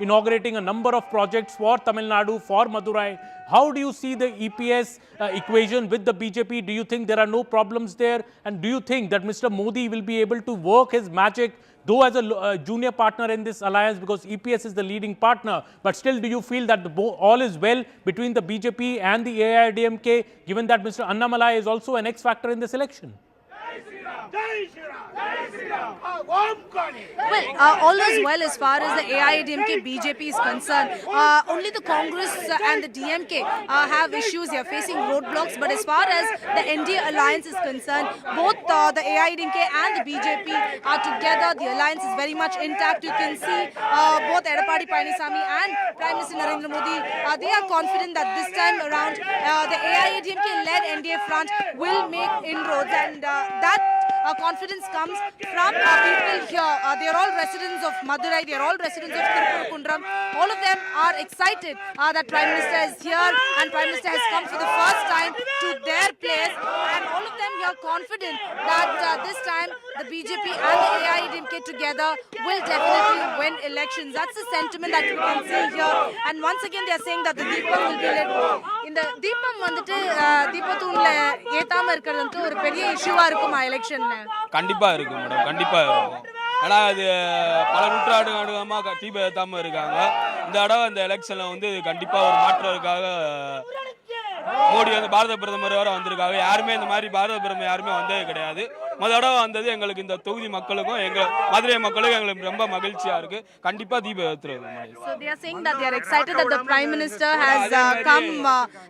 inaugurating a number of projects for Tamil Nadu, for Madurai. How do you see the EPS equation with the BJP? Do you think there are no problems there? And do you think that Mr. Modi will be able to work his magic, though as a junior partner in this alliance, because EPS is the leading partner, but still do you feel that all is well between the BJP and the AIADMK, given that Mr. Annamalai is also an X factor in this election? Well, all is well as far as the AIADMK BJP is concerned. Only the Congress and the DMK have issues here, facing roadblocks. But as far as the NDA alliance is concerned, both the AIADMK and the BJP are together. The alliance is very much intact. You can see both Edappadi Palaniswamy and Prime Minister Narendra Modi. They are confident that this time around the AIADMK-led NDA front will make inroads, and that confidence comes from people here. They are all residents of Madurai, they are all residents of Tirupurkundram. All of them are excited that Prime Minister is here and Prime Minister has come for the first time to their place, and all of them here confident that this time the BJP and the AIADMK together will definitely win elections. That's the sentiment that we can see here. And once again they are saying that the Deepam will be lit. In the Deepam வந்துட்டு தீபத்தூண்ல ஏத்தாம இருக்கிறது ஒரு பெரிய இஷ்யூவா இருக்குமா எலெக்ஷன்ல? கண்டிப்பா இருக்கு madam, கண்டிப்பா இருக்கும். ஏன்னா அது பல நூற்றாண்டுகளாக தீபம் ஏத்தாம இருக்காங்க. இந்த தடவை இந்த எலெக்ஷன்ல வந்து கண்டிப்பா ஒரு மாற்றத்துக்காக மோடி வந்து பாரத பிரதமர் வர வந்திருக்காங்க. யாருமே இந்த மாதிரி பாரத பிரதமர் யாருமே வந்ததே கிடையாது. முதல்ல வந்தது எங்களுக்கு இந்த தொகுதி மக்களுக்கும் எங்க மதுரை மக்களுக்கும் எங்களுக்கு ரொம்ப மகிழ்ச்சியா இருக்கு. கண்டிப்பா தீபம் ஏத்துறது. So they are saying that they are excited that the Prime Minister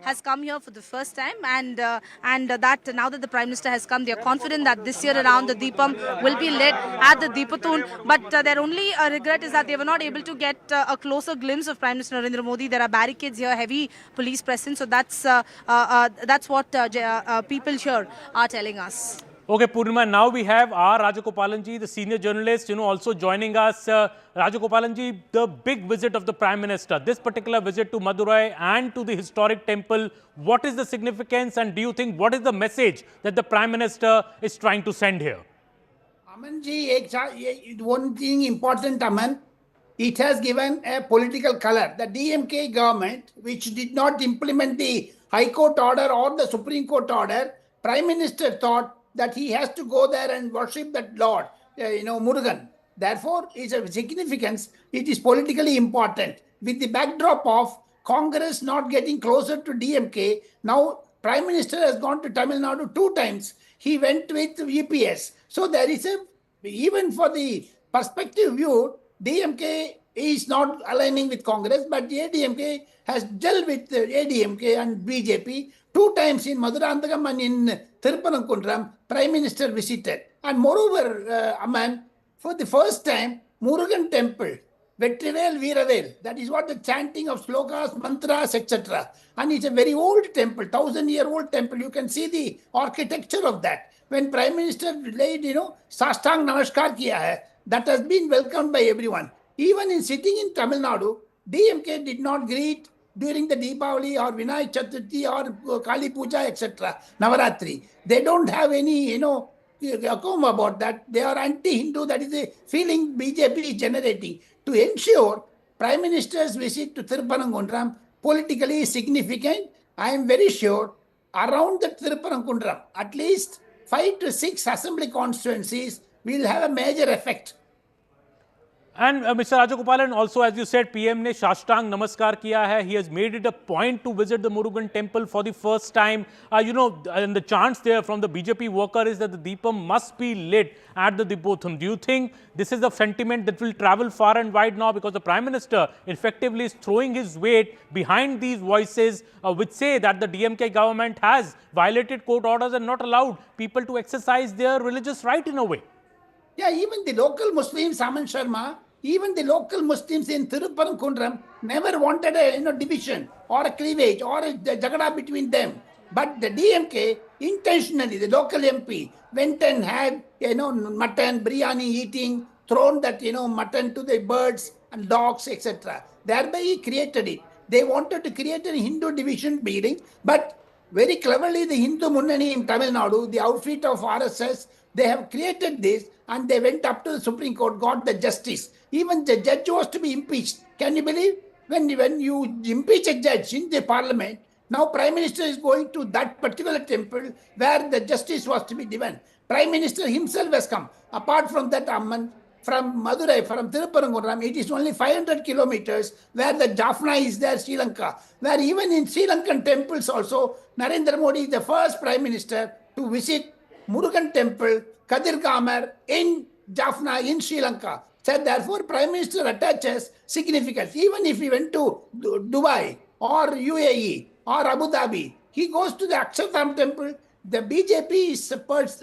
has come here for the first time, and that now that the Prime Minister has come, they are confident that this year around the Deepam will be lit at the Deepathoon. But their only regret is that they were not able to get a closer glimpse of Prime Minister Narendra Modi. There are barricades here, heavy police presence. So that's what people here are telling us. Okay, Purnima, now we have R. Rajagopalanji, the senior journalist, also joining us. Rajagopalanji, the big visit of the Prime Minister, this particular visit to Madurai and to the historic temple, what is the significance, and do you think what is the message that the Prime Minister is trying to send here? Amanji, one thing important, Aman, it has given a political color. The DMK government, which did not implement the High Court order or the Supreme Court order, Prime Minister thought that he has to go there and worship that Lord, Murugan. Therefore, it's a significance. It is politically important. With the backdrop of Congress not getting closer to DMK, now Prime Minister has gone to Tamil Nadu 2 times. He went with EPS. So there is even for the perspective view, DMK is not aligning with Congress, but ADMK has dealt with ADMK and BJP. 2 times in Maduranthagam and in Tirupanankundram, Prime Minister visited. And moreover, Aman, for the first time, Murugan Temple, Vetrivel Veeravel, that is what the chanting of slokas, mantras, etc. And it's a very old temple, 1000-year-old temple. You can see the architecture of that. When Prime Minister laid, Sastang Namaskar kiya hai, that has been welcomed by everyone. Even in sitting in Tamil Nadu, DMK did not greet during the Deepavali or Vinayak Chaturthi or Kali Puja, etc., Navaratri. They don't have any, account about that. They are anti-Hindu. That is a feeling BJP is generating. To ensure Prime Minister's visit to Tirupanankundram politically significant, I am very sure around the Tirupanankundram, at least 5 to 6 assembly constituencies will have a major effect. And Mr. Rajagopalan, also as you said, PM ne Shashtang Namaskar kiya hai. He has made it a point to visit the Murugan temple for the first time. And the chants there from the BJP worker is that the Deepam must be lit at the Deepotham. Do you think this is a sentiment that will travel far and wide now, because the Prime Minister effectively is throwing his weight behind these voices which say that the DMK government has violated court orders and not allowed people to exercise their religious right in a way? Yeah, even the local Muslims, Aman Sharma, even the local Muslims in Tirupanankundram never wanted a division or a cleavage or a jagada between them. But the DMK intentionally, the local MP, went and had mutton, biryani eating, thrown that mutton to the birds and dogs, etc. Thereby he created it. They wanted to create a Hindu division building, but very cleverly the Hindu Munnani in Tamil Nadu, the outfit of RSS, they have created this and they went up to the Supreme Court, got the justice. Even the judge was to be impeached. Can you believe? When you impeach a judge in the parliament, now Prime Minister is going to that particular temple where the justice was to be given. Prime Minister himself has come. Apart from that, Amman, from Madurai, from Tirupanankundram, it is only 500 kilometers where the Jaffna is there, Sri Lanka. Where even in Sri Lankan temples also, Narendra Modi is the first Prime Minister to visit Murugan Temple, Kadir Kamar in Jaffna in Sri Lanka. So therefore, Prime Minister attaches significance. Even if he went to Dubai or UAE or Abu Dhabi, he goes to the Akshardham Temple. The BJP is a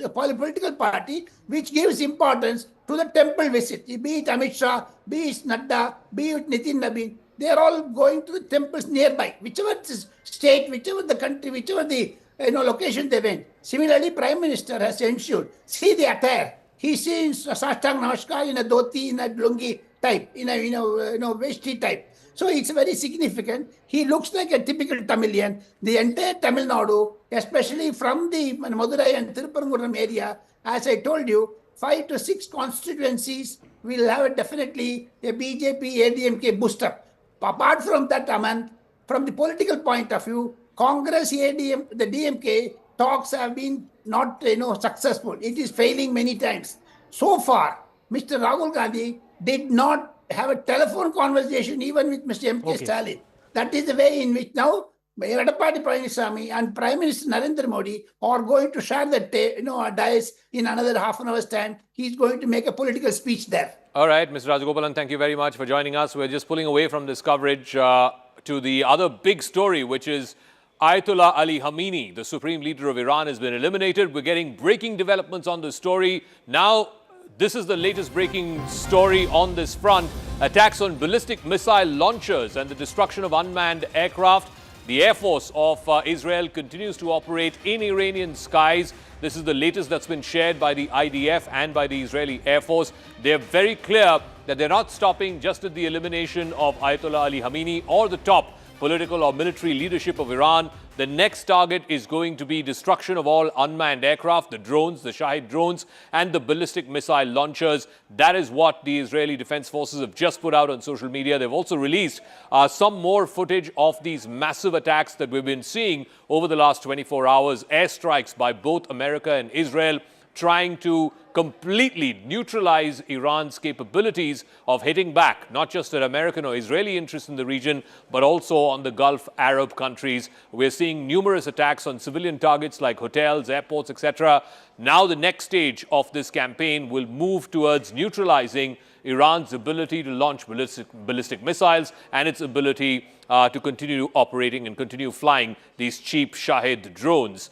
political party which gives importance to the temple visit. Be it Amit Shah, be it Nadda, be it Nitin Nabin, they are all going to the temples nearby. Whichever state, whichever the country, whichever the location they went. Similarly, Prime Minister has ensured. See the attire. He sees Sashtang Namaskar in a dhoti, in a lungi type, in a vesti type. So it's very significant. He looks like a typical Tamilian. The entire Tamil Nadu, especially from the Madurai and Thiruparamkuram area, as I told you, 5 to 6 constituencies will have definitely a BJP ADMK booster. Apart from that, Aman, from the political point of view, Congress, ADM, the DMK talks have been not successful. It is failing many times. So far, Mr. Rahul Gandhi did not have a telephone conversation even with Mr. M.K. Stalin. That is the way in which now Edappadi Palaniswamy and Prime Minister Narendra Modi are going to share the dais in another half an hour's time. He's going to make a political speech there. All right, Mr. Rajagopalan, thank you very much for joining us. We're just pulling away from this coverage to the other big story, which is Ayatollah Ali Khamenei, the supreme leader of Iran, has been eliminated. We're getting breaking developments on this story. Now, this is the latest breaking story on this front. Attacks on ballistic missile launchers and the destruction of unmanned aircraft. The Air Force of Israel continues to operate in Iranian skies. This is the latest that's been shared by the IDF and by the Israeli Air Force. They're very clear that they're not stopping just at the elimination of Ayatollah Ali Khamenei or the top political or military leadership of Iran. The next target is going to be destruction of all unmanned aircraft, the drones, the Shahid drones, and the ballistic missile launchers. That is what the Israeli Defense Forces have just put out on social media. They've also released some more footage of these massive attacks that we've been seeing over the last 24 hours. Airstrikes by both America and Israel, trying to completely neutralize Iran's capabilities of hitting back, not just at American or Israeli interests in the region, but also on the Gulf Arab countries. We're seeing numerous attacks on civilian targets like hotels, airports, etc. Now the next stage of this campaign will move towards neutralizing Iran's ability to launch ballistic missiles and its ability to continue operating and continue flying these cheap Shahid drones.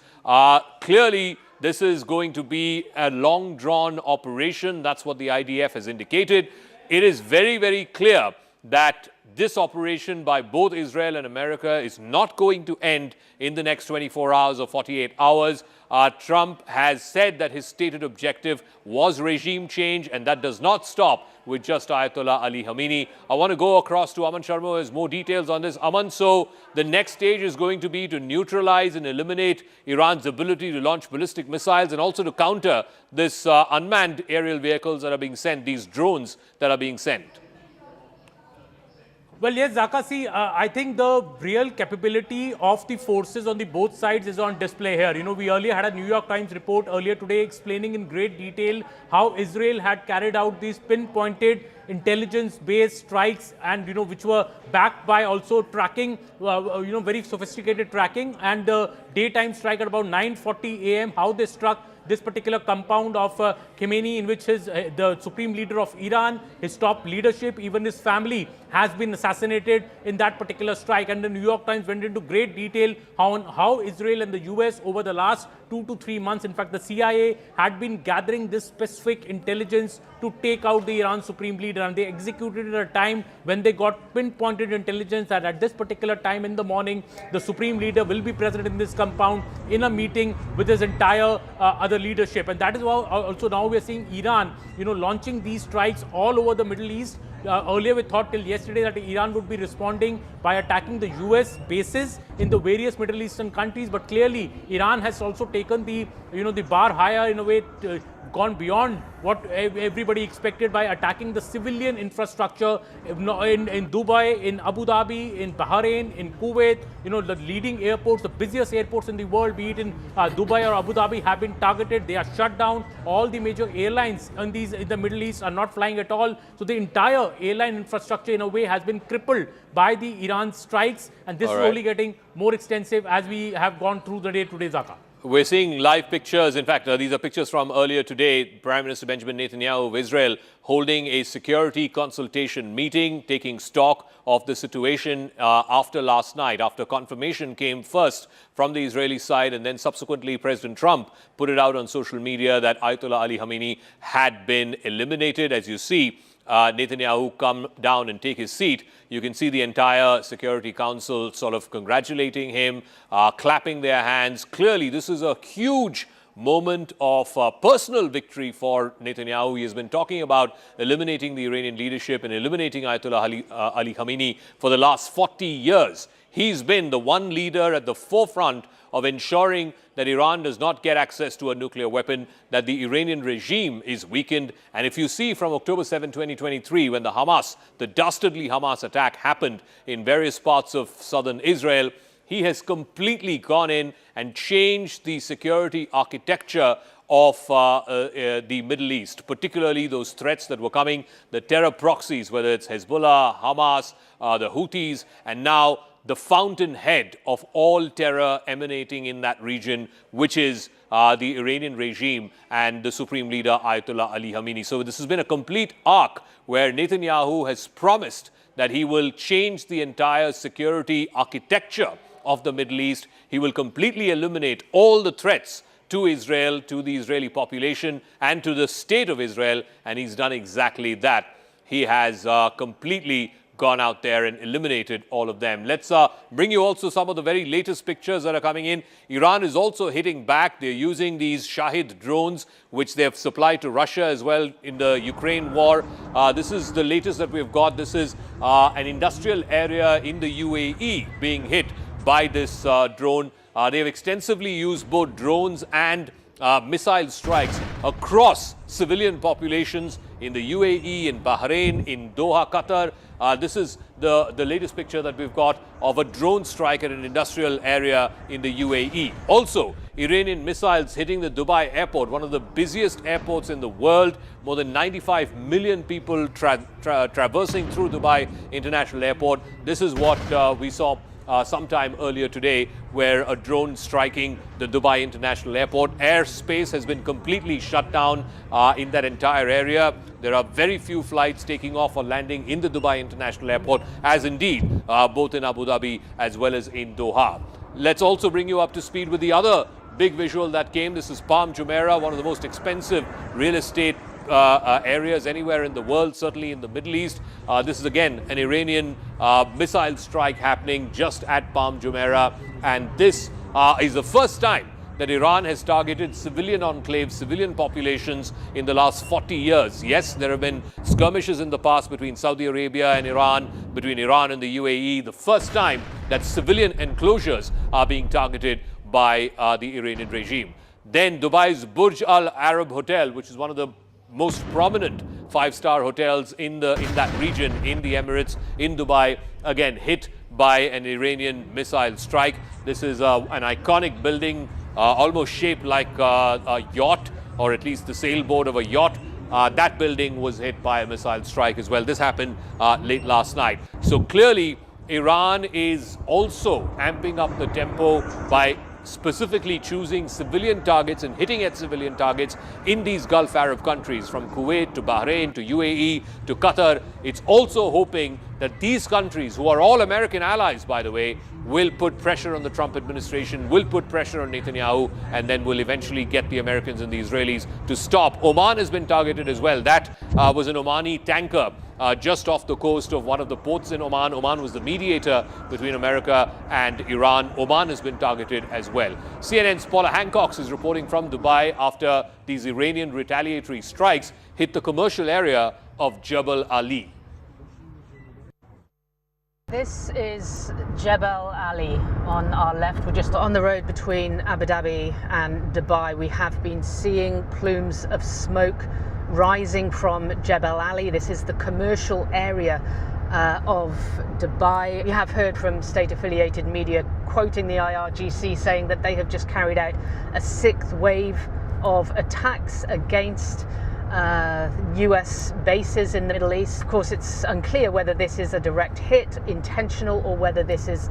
Clearly, this is going to be a long-drawn operation. That's what the IDF has indicated. It is very, very clear that this operation by both Israel and America is not going to end in the next 24 hours or 48 hours. Trump has said that his stated objective was regime change, and that does not stop with just Ayatollah Ali Khamenei. I want to go across to Aman Sharma, who has more details on this. Aman, so the next stage is going to be to neutralize and eliminate Iran's ability to launch ballistic missiles and also to counter this unmanned aerial vehicles that are being sent, these drones that are being sent. Well, yes, Zaka, see, I think the real capability of the forces on the both sides is on display here. You know, we earlier had a New York Times report earlier today explaining in great detail how Israel had carried out these pinpointed intelligence-based strikes and, you know, which were backed by also tracking, very sophisticated tracking, and the daytime strike at about 9:40 a.m., how they struck this particular compound of Khamenei, in which the supreme leader of Iran, his top leadership, even his family has been assassinated in that particular strike. And the New York Times went into great detail on how Israel and the U.S. over the last 2 to 3 months, in fact, the CIA had been gathering this specific intelligence to take out the Iran supreme leader, and they executed it at a time when they got pinpointed intelligence that at this particular time in the morning, the supreme leader will be present in this compound in a meeting with his entire other leadership. And that is why also now we are seeing Iran, launching these strikes all over the Middle East. Earlier we thought till yesterday that Iran would be responding by attacking the US bases in the various Middle Eastern countries, but clearly Iran has also taken the bar higher, in a way gone beyond what everybody expected by attacking the civilian infrastructure in Dubai, in Abu Dhabi, in Bahrain, in Kuwait. The leading airports, the busiest airports in the world, be it in Dubai or Abu Dhabi, have been targeted. They are shut down. All the major airlines in the Middle East are not flying at all. So the entire airline infrastructure in a way has been crippled by the Iran strikes, and this is only getting more extensive as we have gone through the day today, Zaka. We're seeing live pictures. In fact, these are pictures from earlier today. Prime Minister Benjamin Netanyahu of Israel holding a security consultation meeting, taking stock of the situation after last night, after confirmation came first from the Israeli side, and then subsequently President Trump put it out on social media that Ayatollah Ali Khamenei had been eliminated. As you see, Netanyahu come down and take his seat, you can see the entire Security Council sort of congratulating him, clapping their hands. Clearly, this is a huge moment of personal victory for Netanyahu. He has been talking about eliminating the Iranian leadership and eliminating Ayatollah Ali Khamenei for the last 40 years. He's been the one leader at the forefront of ensuring that Iran does not get access to a nuclear weapon, that the Iranian regime is weakened. And if you see from October 7, 2023, when the dastardly Hamas attack happened in various parts of southern Israel, he has completely gone in and changed the security architecture of the Middle East, particularly those threats that were coming, the terror proxies, whether it's Hezbollah, Hamas, the Houthis, and now the fountainhead of all terror emanating in that region, which is the Iranian regime and the Supreme Leader Ayatollah Ali Khamenei. So this has been a complete arc where Netanyahu has promised that he will change the entire security architecture of the Middle East. He will completely eliminate all the threats to Israel, to the Israeli population, and to the state of Israel. And he's done exactly that. He has completely gone out there and eliminated all of them. Let's bring you also some of the very latest pictures that are coming in. Iran is also hitting back. They're using these Shahid drones, which they have supplied to Russia as well in the Ukraine war. This is the latest that we've got. This is an industrial area in the UAE being hit by this drone. They have extensively used both drones and missile strikes across civilian populations in the UAE, in Bahrain, in Doha, Qatar. This is the latest picture that we've got of a drone strike at an industrial area in the UAE. Also, Iranian missiles hitting the Dubai airport, one of the busiest airports in the world. More than 95 million people traversing through Dubai International Airport. This is what we saw sometime earlier today, where a drone striking the Dubai International Airport. Airspace has been completely shut down in that entire area. There are very few flights taking off or landing in the Dubai International Airport, as indeed both in Abu Dhabi as well as in Doha. Let's also bring you up to speed with the other big visual that came. This is Palm Jumeirah, one of the most expensive real estate areas anywhere in the world, certainly in the Middle East. This is again an Iranian missile strike happening just at Palm Jumeirah, and this is the first time that Iran has targeted civilian enclaves, civilian populations in the last 40 years. Yes, there have been skirmishes in the past between Saudi Arabia and Iran, between Iran and the UAE. The first time that civilian enclosures are being targeted by the Iranian regime. Then Dubai's Burj Al Arab Hotel, which is one of the most prominent five-star hotels in that region, in the Emirates, in Dubai, again hit by an Iranian missile strike. This is an iconic building, almost shaped like a yacht, or at least the sailboat of a yacht. That building was hit by a missile strike as well. This happened late last night. So clearly, Iran is also amping up the tempo by specifically choosing civilian targets and hitting at civilian targets in these Gulf Arab countries, from Kuwait to Bahrain to UAE to Qatar. It's also hoping that these countries, who are all American allies, by the way, will put pressure on the Trump administration, will put pressure on Netanyahu, and then will eventually get the Americans and the Israelis to stop. Oman has been targeted as well. That was an Omani tanker just off the coast of one of the ports in Oman. Oman was the mediator between America and Iran. Oman has been targeted as well. CNN's Paula Hancock is reporting from Dubai after these Iranian retaliatory strikes hit the commercial area of Jebel Ali. This is Jebel Ali on our left. We're just on the road between Abu Dhabi and Dubai. We have been seeing plumes of smoke rising from Jebel Ali. This is the commercial area of Dubai. We have heard from state-affiliated media quoting the IRGC saying that they have just carried out a sixth wave of attacks against U.S. bases in the Middle East. Of course, it's unclear whether this is a direct hit, intentional, or whether this is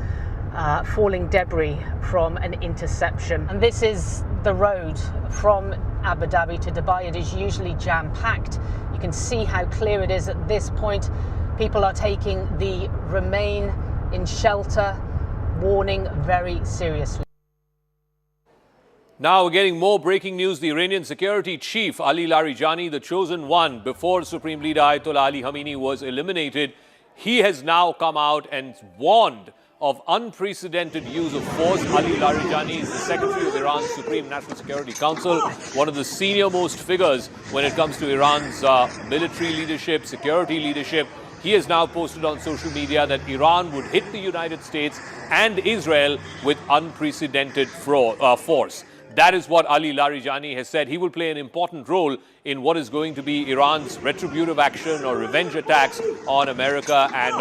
falling debris from an interception. And this is the road from Abu Dhabi to Dubai. It is usually jam-packed. You can see how clear it is at this point. People are taking the remain in shelter warning very seriously. Now we're getting more breaking news. The Iranian security chief, Ali Larijani, the chosen one before Supreme Leader Ayatollah Ali Khamenei was eliminated, he has now come out and warned of unprecedented use of force. Ali Larijani is the secretary of Iran's Supreme National Security Council, one of the senior-most figures when it comes to Iran's military leadership, security leadership. He has now posted on social media that Iran would hit the United States and Israel with unprecedented force. That is what Ali Larijani has said. He will play an important role in what is going to be Iran's retributive action or revenge attacks on America and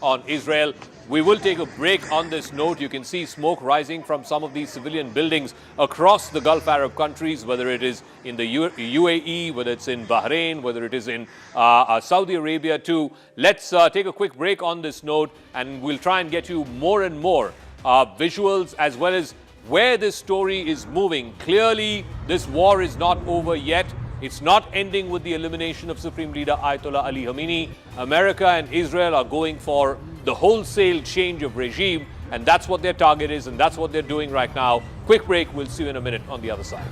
on Israel. We will take a break on this note. You can see smoke rising from some of these civilian buildings across the Gulf Arab countries, whether it is in the UAE, whether it's in Bahrain, whether it is in Saudi Arabia too. Let's take a quick break on this note, and we'll try and get you more and more visuals as well as where this story is moving. Clearly, this war is not over yet. It's not ending with the elimination of Supreme Leader Ayatollah Ali Khamenei. America and Israel are going for the wholesale change of regime, and that's what their target is, and that's what they're doing right now. Quick break. We'll see you in a minute on the other side.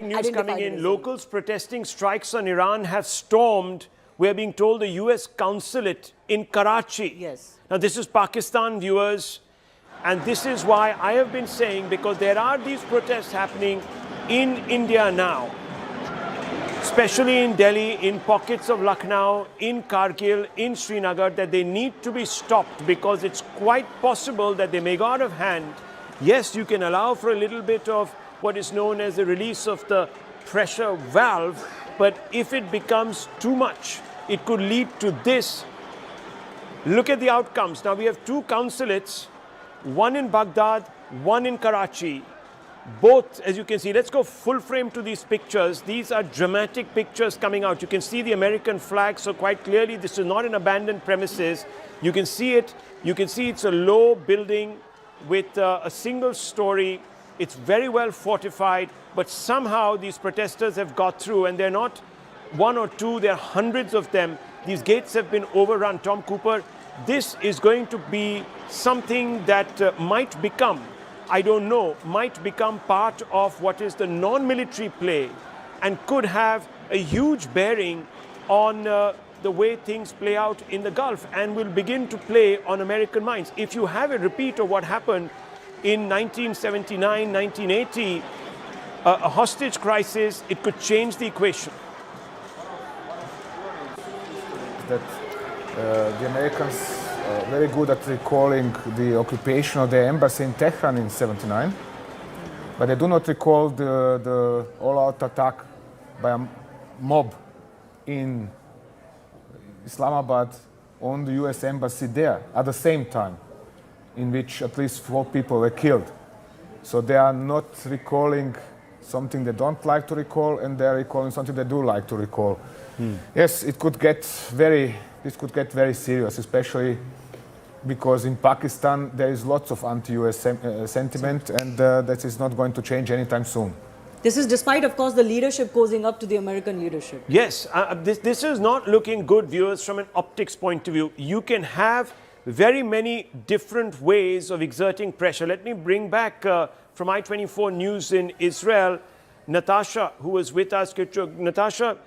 News coming in. Locals protesting strikes on Iran have stormed, we are being told, the U.S. Consulate in Karachi. Yes. Now, this is Pakistan, viewers, and this is why I have been saying, because there are these protests happening in India now, especially in Delhi, in pockets of Lucknow, in Kargil, in Srinagar, that they need to be stopped because it's quite possible that they may go out of hand. Yes, you can allow for a little bit of what is known as the release of the pressure valve, but if it becomes too much, it could lead to this. Look at the outcomes. Now we have two consulates, one in Baghdad, one in Karachi. Both, as you can see, let's go full frame to these pictures. These are dramatic pictures coming out. You can see the American flag, so quite clearly this is not an abandoned premises. You can see it. You can see it's a low building with a single story. It's very well fortified, but somehow these protesters have got through, and they're not one or two, there are hundreds of them. These gates have been overrun. Tom Cooper, this is going to be something that might become, I don't know, might become part of what is the non-military play and could have a huge bearing on the way things play out in the Gulf and will begin to play on American minds. If you have a repeat of what happened in 1979, 1980, a hostage crisis, it could change the equation. That the Americans are very good at recalling the occupation of their embassy in Tehran in '79, but they do not recall the all-out attack by a mob in Islamabad on the US embassy there at the same time, in which at least 4 people were killed. So they are not recalling something they don't like to recall, and they are recalling something they do like to recall. Yes, this could get very serious, especially because in Pakistan there is lots of anti-US sentiment, and that is not going to change anytime soon. This is despite, of course, the leadership causing up to the American leadership. Yes, this is not looking good, viewers, from an optics point of view. You can have very many different ways of exerting pressure. Let me bring back from I-24 News in Israel, Natasha, who was with us. Natasha,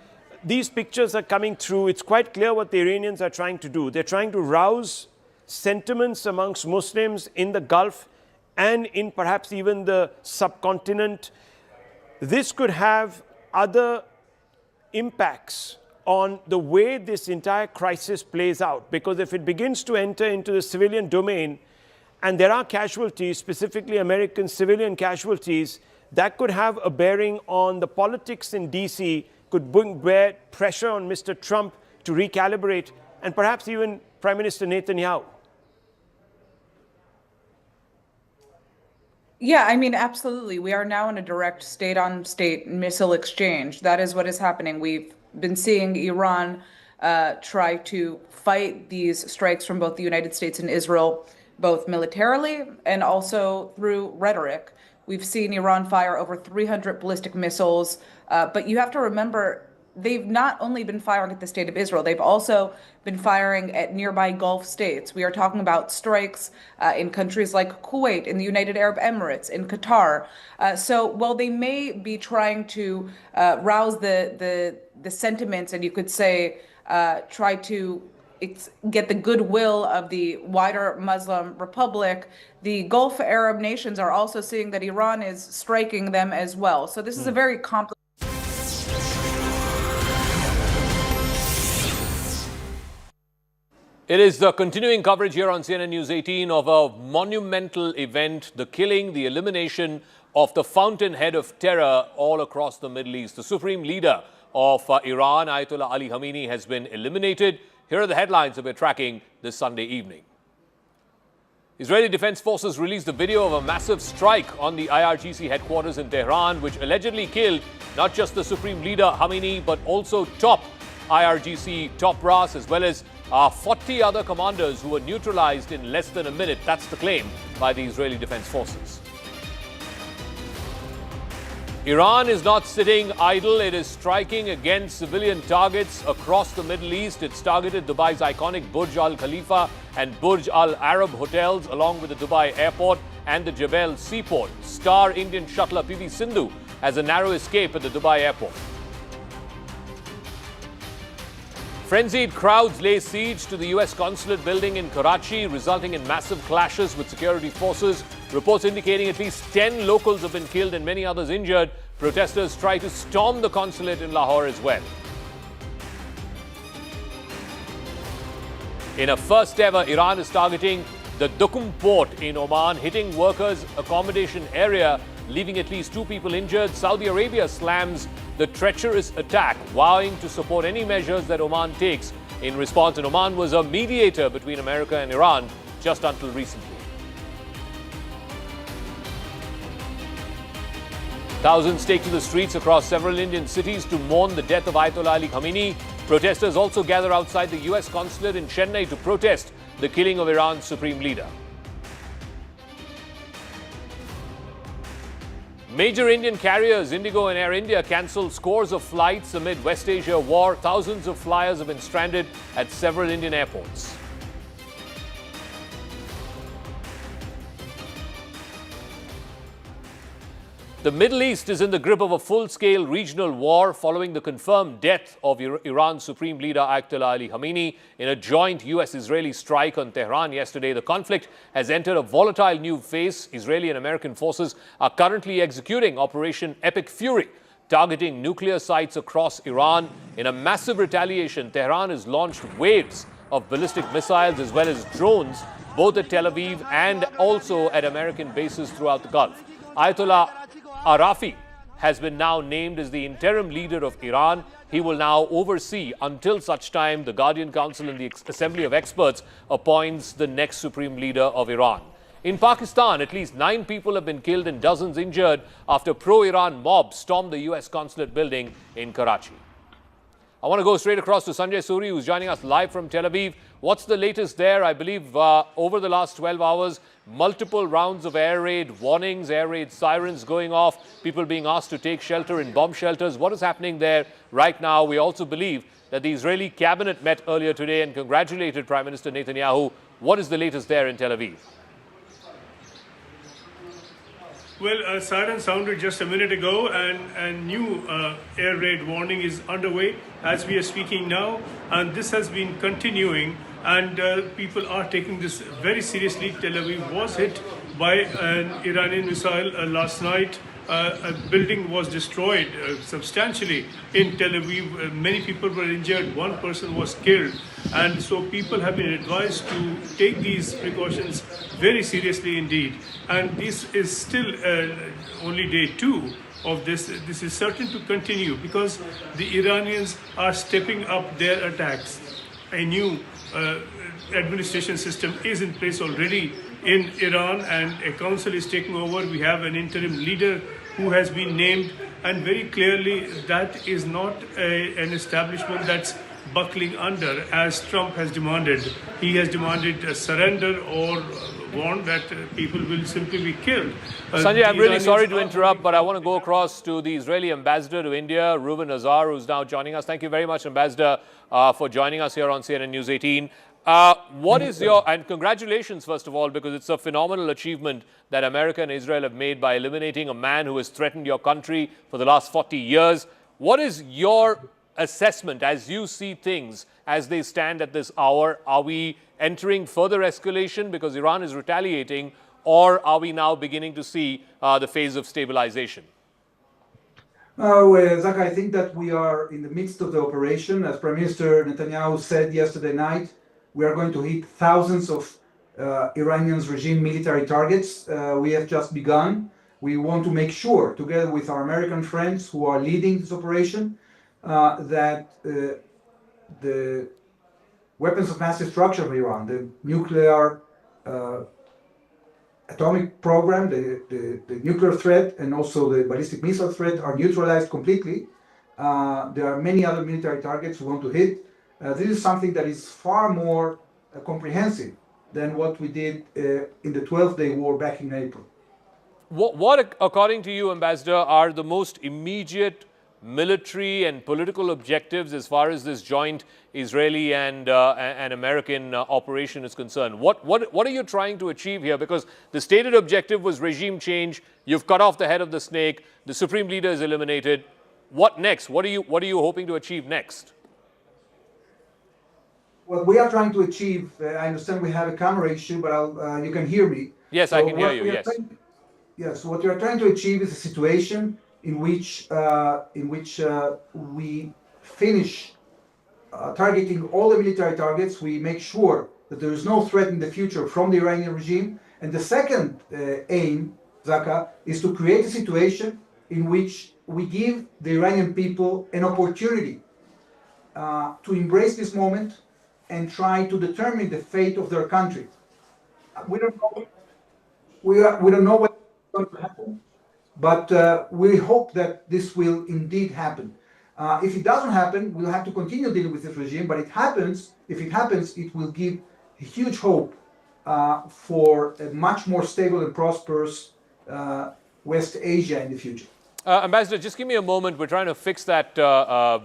these pictures are coming through. It's quite clear what the Iranians are trying to do. They're trying to rouse sentiments amongst Muslims in the Gulf and in perhaps even the subcontinent. This could have other impacts on the way this entire crisis plays out, because if it begins to enter into the civilian domain and there are casualties, specifically American civilian casualties, that could have a bearing on the politics in DC, could bear pressure on Mr. Trump to recalibrate, and perhaps even Prime Minister Netanyahu. Yeah, I mean, absolutely. We are now in a direct state-on-state missile exchange. That is what is happening. We've been seeing Iran try to fight these strikes from both the United States and Israel, both militarily and also through rhetoric. We've seen Iran fire over 300 ballistic missiles. But you have to remember, they've not only been firing at the state of Israel, they've also been firing at nearby Gulf states. We are talking about strikes in countries like Kuwait, in the United Arab Emirates, in Qatar. So while they may be trying to rouse the sentiments, and you could say try to get the goodwill of the wider Muslim Republic, the Gulf Arab nations are also seeing that Iran is striking them as well. So this is a very complicated. It is the continuing coverage here on CNN News 18 of a monumental event, the killing, the elimination of the fountainhead of terror all across the Middle East. The supreme leader of Iran, Ayatollah Ali Khamenei, has been eliminated. Here are the headlines that we're tracking this Sunday evening. Israeli Defense Forces released a video of a massive strike on the IRGC headquarters in Tehran, which allegedly killed not just the supreme leader Khamenei, but also top IRGC top brass, as well as 40 other commanders who were neutralized in less than a minute. That's the claim by the Israeli Defense Forces. Iran is not sitting idle. It is striking against civilian targets across the Middle East. It's targeted Dubai's iconic Burj Al Khalifa and Burj Al Arab hotels, along with the Dubai airport and the Jebel seaport. Star Indian shuttler PV Sindhu has a narrow escape at the Dubai airport. Frenzied crowds lay siege to the U.S. Consulate building in Karachi, resulting in massive clashes with security forces. Reports indicating at least 10 locals have been killed and many others injured. Protesters try to storm the consulate in Lahore as well. In a first ever, Iran is targeting the Duqm port in Oman, hitting workers' accommodation area, leaving at least 2 people injured. Saudi Arabia slams the treacherous attack, vowing to support any measures that Oman takes in response. And Oman was a mediator between America and Iran just until recently. Thousands take to the streets across several Indian cities to mourn the death of Ayatollah Ali Khamenei. Protesters also gather outside the U.S. consulate in Chennai to protest the killing of Iran's supreme leader. Major Indian carriers, Indigo and Air India, cancelled scores of flights amid West Asia war. Thousands of flyers have been stranded at several Indian airports. The Middle East is in the grip of a full-scale regional war following the confirmed death of Iran's supreme leader Ayatollah Ali Khamenei in a joint US-Israeli strike on Tehran yesterday. The conflict has entered a volatile new phase. Israeli and American forces are currently executing Operation Epic Fury, targeting nuclear sites across Iran. In a massive retaliation, Tehran has launched waves of ballistic missiles as well as drones, both at Tel Aviv and also at American bases throughout the Gulf. Ayatollah Arafi has been now named as the interim leader of Iran. He will now oversee until such time the Guardian Council and the Assembly of Experts appoints the next supreme leader of Iran. In Pakistan, at least 9 people have been killed and dozens injured after pro-Iran mobs stormed the US consulate building in Karachi. I want to go straight across to Sanjay Suri, who's joining us live from Tel Aviv. What's the latest there? I believe over the last 12 hours, multiple rounds of air raid warnings, air raid sirens going off, people being asked to take shelter in bomb shelters. What is happening there right now? We also believe that the Israeli cabinet met earlier today and congratulated Prime Minister Netanyahu. What is the latest there in Tel Aviv? Well, siren sounded just a minute ago, and a new air raid warning is underway as we are speaking now, and this has been continuing, and people are taking this very seriously. Tel Aviv was hit by an Iranian missile last night. A building was destroyed substantially in Tel Aviv. Many people were injured. 1 person was killed. And so people have been advised to take these precautions very seriously indeed. And this is still only day 2 of this. This is certain to continue because the Iranians are stepping up their attacks. A new administration system is in place already in Iran, and a council is taking over. We have an interim leader who has been named, and very clearly that is not an establishment that's buckling under as Trump has demanded. He has demanded a surrender or warned that people will simply be killed. Sanjay, I'm really sorry to interrupt, but I want to go across to the Israeli ambassador to India, Reuven Azar, who's now joining us. Thank you very much, Ambassador, for joining us here on CNN News 18. What is your, and congratulations, first of all, because it's a phenomenal achievement that America and Israel have made by eliminating a man who has threatened your country for the last 40 years. What is your assessment as you see things as they stand at this hour? Are we entering further escalation because Iran is retaliating, or are we now beginning to see the phase of stabilization? Zach, I think that we are in the midst of the operation. As Prime Minister Netanyahu said yesterday night, we are going to hit thousands of Iranian's regime military targets. We have just begun. We want to make sure, together with our American friends who are leading this operation, that the weapons of mass destruction of Iran, the nuclear atomic program, the nuclear threat, and also the ballistic missile threat are neutralized completely. There are many other military targets we want to hit. This is something that is far more comprehensive than what we did in the 12-day war back in April. What, according to you, Ambassador, are the most immediate military and political objectives as far as this joint Israeli and American operation is concerned? What are you trying to achieve here? Because the stated objective was regime change. You've cut off the head of the snake. The supreme leader is eliminated. What next? What are you hoping to achieve next? What we are trying to achieve, I understand we have a camera issue, but you can hear me. Yes, I can hear you, yes. Yes, what we are trying to achieve is a situation in which we finish targeting all the military targets. We make sure that there is no threat in the future from the Iranian regime. And the second aim, Zaka, is to create a situation in which we give the Iranian people an opportunity to embrace this moment and try to determine the fate of their country. We don't know. We don't know what's going to happen, but we hope that this will indeed happen. If it doesn't happen, we'll have to continue dealing with this regime. But if it happens, it will give a huge hope for a much more stable and prosperous West Asia in the future. Ambassador, just give me a moment. We're trying to fix that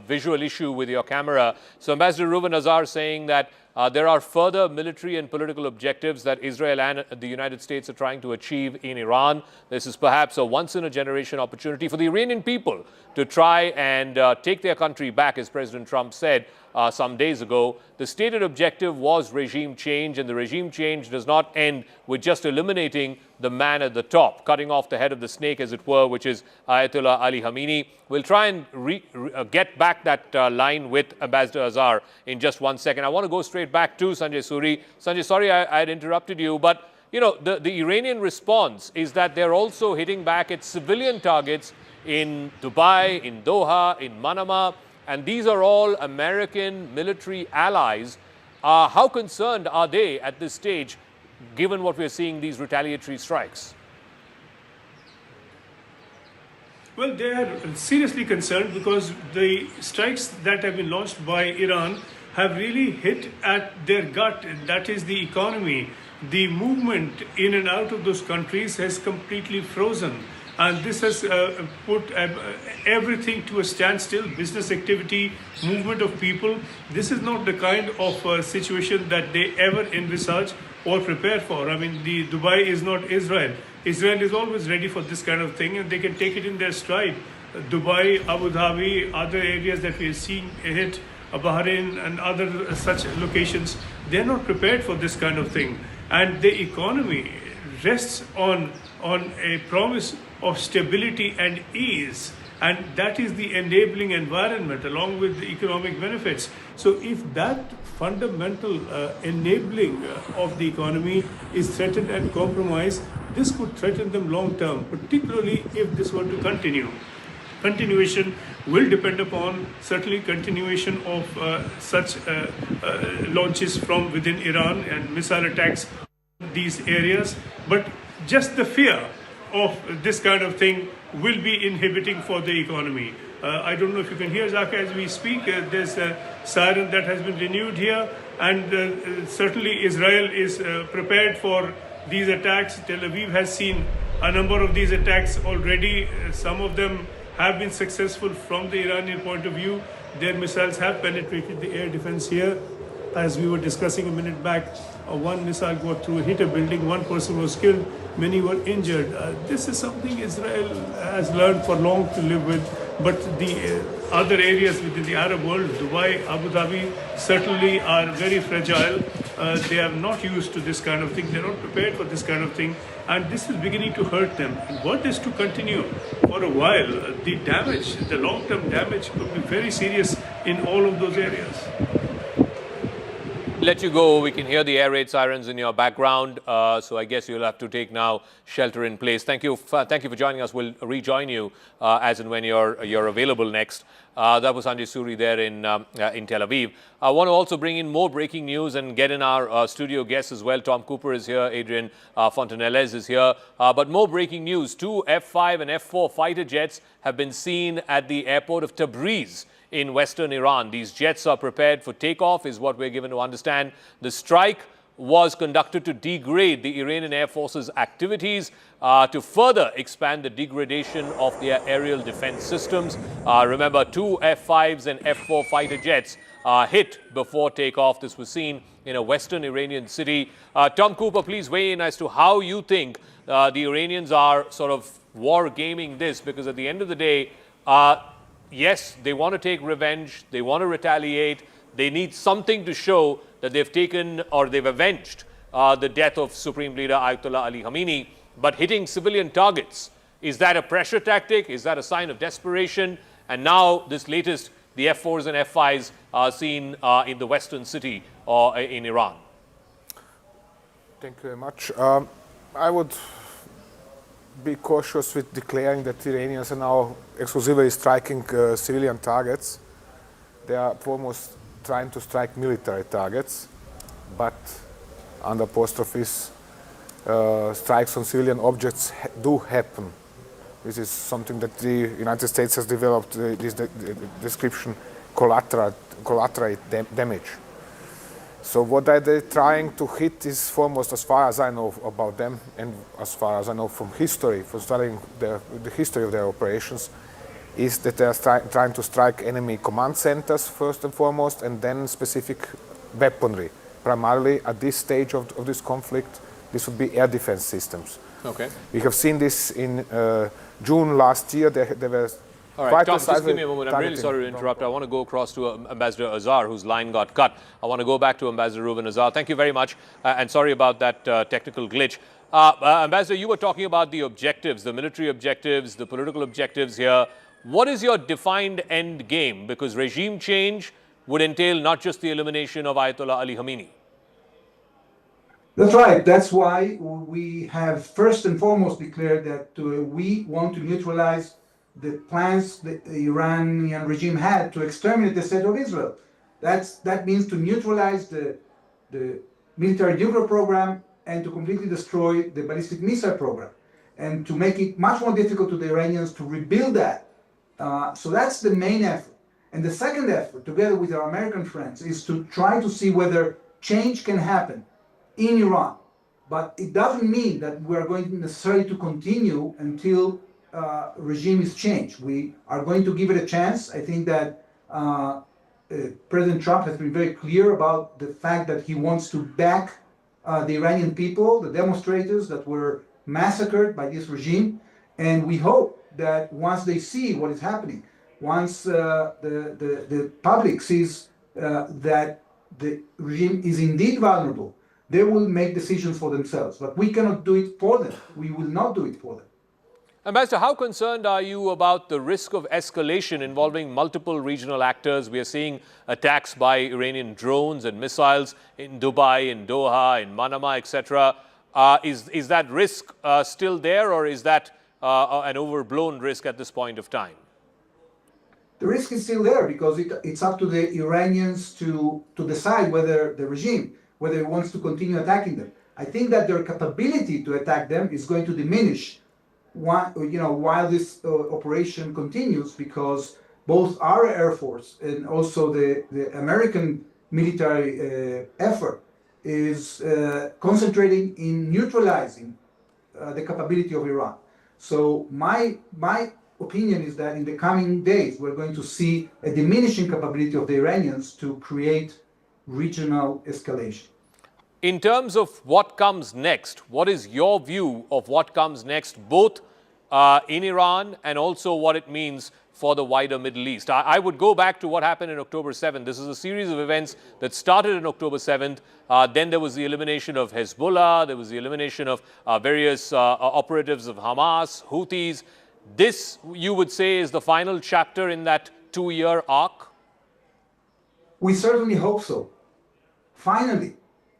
visual issue with your camera. So Ambassador Reuven Azar saying that there are further military and political objectives that Israel and the United States are trying to achieve in Iran. This is perhaps a once-in-a-generation opportunity for the Iranian people to try and take their country back, as President Trump said some days ago. The stated objective was regime change, and the regime change does not end with just eliminating the man at the top, cutting off the head of the snake, as it were, which is Ayatollah Ali Khamenei. We'll try and get back that line with Ambassador Azar in just 1 second. I want to go straight back to Sanjay Suri. Sanjay, sorry I had interrupted you, but you know the Iranian response is that they're also hitting back at civilian targets in Dubai, in Doha, in Manama, and these are all American military allies. How concerned are they at this stage, given what we're seeing, these retaliatory strikes? Well, they are seriously concerned because the strikes that have been launched by Iran have really hit at their gut, that is the economy. The movement in and out of those countries has completely frozen. And this has put everything to a standstill, business activity, movement of people. This is not the kind of situation that they ever envisage or prepare for. I mean, the Dubai is not Israel. Israel is always ready for this kind of thing, and they can take it in their stride. Dubai, Abu Dhabi, other areas that we are seeing hit, Bahrain and other such locations, they're not prepared for this kind of thing. And the economy rests on a promise of stability and ease, and that is the enabling environment along with the economic benefits. So if that fundamental enabling of the economy is threatened and compromised, this could threaten them long term, particularly if this were to continue. Continuation will depend upon certainly continuation of such launches from within Iran and missile attacks in these areas, but just the fear of this kind of thing will be inhibiting for the economy. I don't know if you can hear, Zaka, as we speak. There's a siren that has been renewed here, and certainly Israel is prepared for these attacks. Tel Aviv has seen a number of these attacks already. Some of them have been successful from the Iranian point of view. Their missiles have penetrated the air defense here. As we were discussing a minute back, one missile got through, hit a building, one person was killed, many were injured. This is something Israel has learned for long to live with, but the other areas within the Arab world, Dubai, Abu Dhabi, certainly are very fragile. They are not used to this kind of thing, they're not prepared for this kind of thing, and this is beginning to hurt them. And what is to continue for a while, the damage, the long-term damage could be very serious in all of those areas. Let you go. We can hear the air raid sirens in your background. So I guess you'll have to take now shelter in place. Thank you for joining us. We'll rejoin you as and when you're available next. That was Sanjay Suri there in Tel Aviv. I want to also bring in more breaking news and get in our studio guests as well. Tom Cooper is here. Adrian Fontanelles is here. But more breaking news. 2 F-5 and F-4 fighter jets have been seen at the airport of Tabriz in western Iran. These jets are prepared for takeoff, is what we're given to understand. The strike was conducted to degrade the Iranian Air Force's activities to further expand the degradation of their aerial defense systems. Remember, 2 F-5s and F-4 fighter jets hit before takeoff. This was seen in a western Iranian city. Tom Cooper, please weigh in as to how you think the Iranians are sort of war gaming this, because at the end of the day, yes, they want to take revenge, they want to retaliate, they need something to show that they've taken or they've avenged the death of Supreme Leader Ayatollah Ali Khamenei. But hitting civilian targets, is that a pressure tactic? Is that a sign of desperation? And now this latest, the F-4s and F-5s are seen in the western city or in Iran. Thank you very much. I would be cautious with declaring that Iranians are now exclusively striking civilian targets. They are foremost trying to strike military targets, but under apostrophes, strikes on civilian objects do happen. This is something that the United States has developed, this description, collateral damage. So what are they trying to hit is foremost, as far as I know about them, and as far as I know from history, from studying the history of their operations, is that they are trying to strike enemy command centers first and foremost, and then specific weaponry. Primarily at this stage of this conflict, this would be air defense systems. Okay. We have seen this in June last year. There were all right, Tom, just give me a moment. I'm really sorry to interrupt. I want to go across to Ambassador Azhar, whose line got cut. I want to go back to Ambassador Ruben Azhar. Thank you very much, and sorry about that technical glitch. Ambassador, you were talking about the objectives, the military objectives, the political objectives here. What is your defined end game? Because regime change would entail not just the elimination of Ayatollah Ali Khamenei. That's right. That's why we have first and foremost declared that we want to neutralize the plans the Iranian regime had to exterminate the state of Israel. That means to neutralize the military nuclear program and to completely destroy the ballistic missile program, and to make it much more difficult to the Iranians to rebuild that. So that's the main effort. And the second effort, together with our American friends, is to try to see whether change can happen in Iran. But it doesn't mean that we are going necessarily to continue until regime is changed. We are going to give it a chance. I think that President Trump has been very clear about the fact that he wants to back the Iranian people, the demonstrators that were massacred by this regime. And we hope that once they see what is happening, once the public sees that the regime is indeed vulnerable, they will make decisions for themselves. But we cannot do it for them. We will not do it for them. Ambassador, how concerned are you about the risk of escalation involving multiple regional actors? We are seeing attacks by Iranian drones and missiles in Dubai, in Doha, in Manama, etc. Is that risk still there, or is that an overblown risk at this point of time? The risk is still there because it's up to the Iranians to decide whether the regime, whether it wants to continue attacking them. I think that their capability to attack them is going to diminish while this operation continues, because both our Air Force and also the American military effort is concentrating in neutralizing the capability of Iran. So my opinion is that in the coming days, we're going to see a diminishing capability of the Iranians to create regional escalation. In terms of what comes next, what is your view of what comes next, both in Iran and also what it means for the wider Middle East? I would go back to what happened in October 7th. This is a series of events that started on October 7th. Then there was the elimination of Hezbollah. There was the elimination of various operatives of Hamas, Houthis. This, you would say, is the final chapter in that 2-year arc? We certainly hope so. Finally,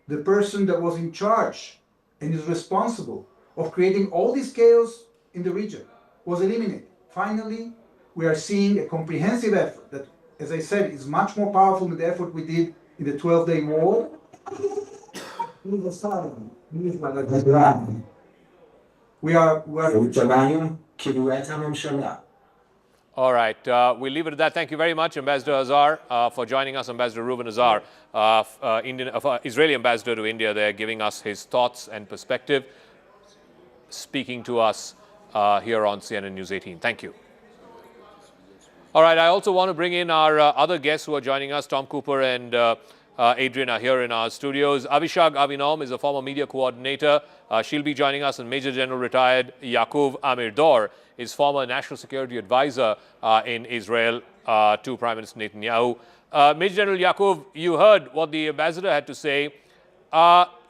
the person that was in charge and is responsible of creating all this chaos in the region was eliminated. Finally, we are seeing a comprehensive effort that, as I said, is much more powerful than the effort we did in the 12-day war. We are All right, we'll leave it at that. Thank you very much, Ambassador Azhar, for joining us. Ambassador Reuven Azhar, Israeli ambassador to India there, giving us his thoughts and perspective, speaking to us here on CNN News 18. Thank you. All right, I also want to bring in our other guests who are joining us. Tom Cooper and Adrian are here in our studios. Avishag Avinom is a former media coordinator. She'll be joining us, and Major General retired Yaakov Amirdor is former national security advisor in Israel to Prime Minister Netanyahu. Major General Yaakov, you heard what the ambassador had to say.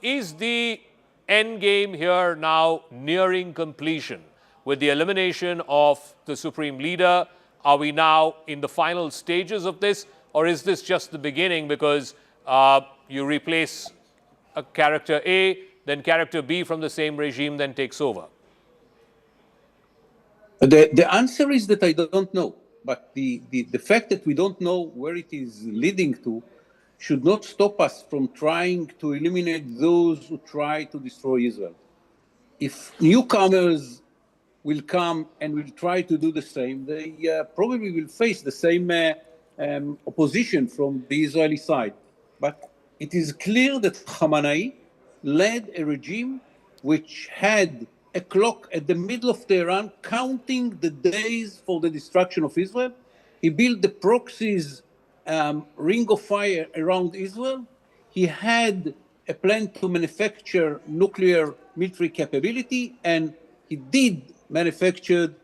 Is the end game here now nearing completion with the elimination of the supreme leader? Are we now in the final stages of this, or is this just the beginning because you replace a character A, then character B from the same regime then takes over? The answer is that I don't know. But the fact that we don't know where it is leading to should not stop us from trying to eliminate those who try to destroy Israel. If newcomers will come and will try to do the same, they probably will face the same opposition from the Israeli side. But it is clear that Khamenei led a regime which had a clock at the middle of Tehran counting the days for the destruction of Israel. He built the proxies ring of fire around Israel. He had a plan to manufacture nuclear military capability, and he did manufacture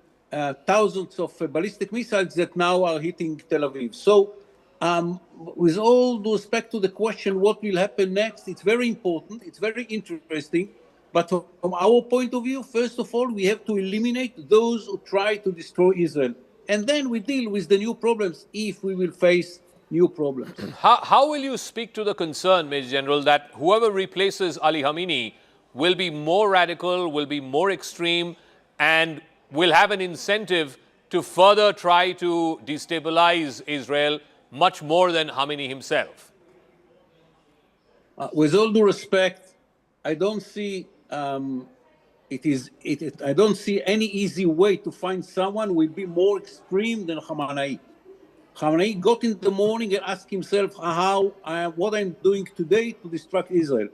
thousands of ballistic missiles that now are hitting Tel Aviv. So with all due respect to the question, what will happen next, it's very important, it's very interesting. But from our point of view, first of all, we have to eliminate those who try to destroy Israel. And then we deal with the new problems if we will face new problems. How will you speak to the concern, Major General, that whoever replaces Ali Khamenei will be more radical, will be more extreme, and will have an incentive to further try to destabilize Israel much more than Khamenei himself? With all due respect, I don't see I don't see any easy way to find someone who will be more extreme than Khamenei. Khamenei got in the morning and asked himself what I'm doing today to distract Israel.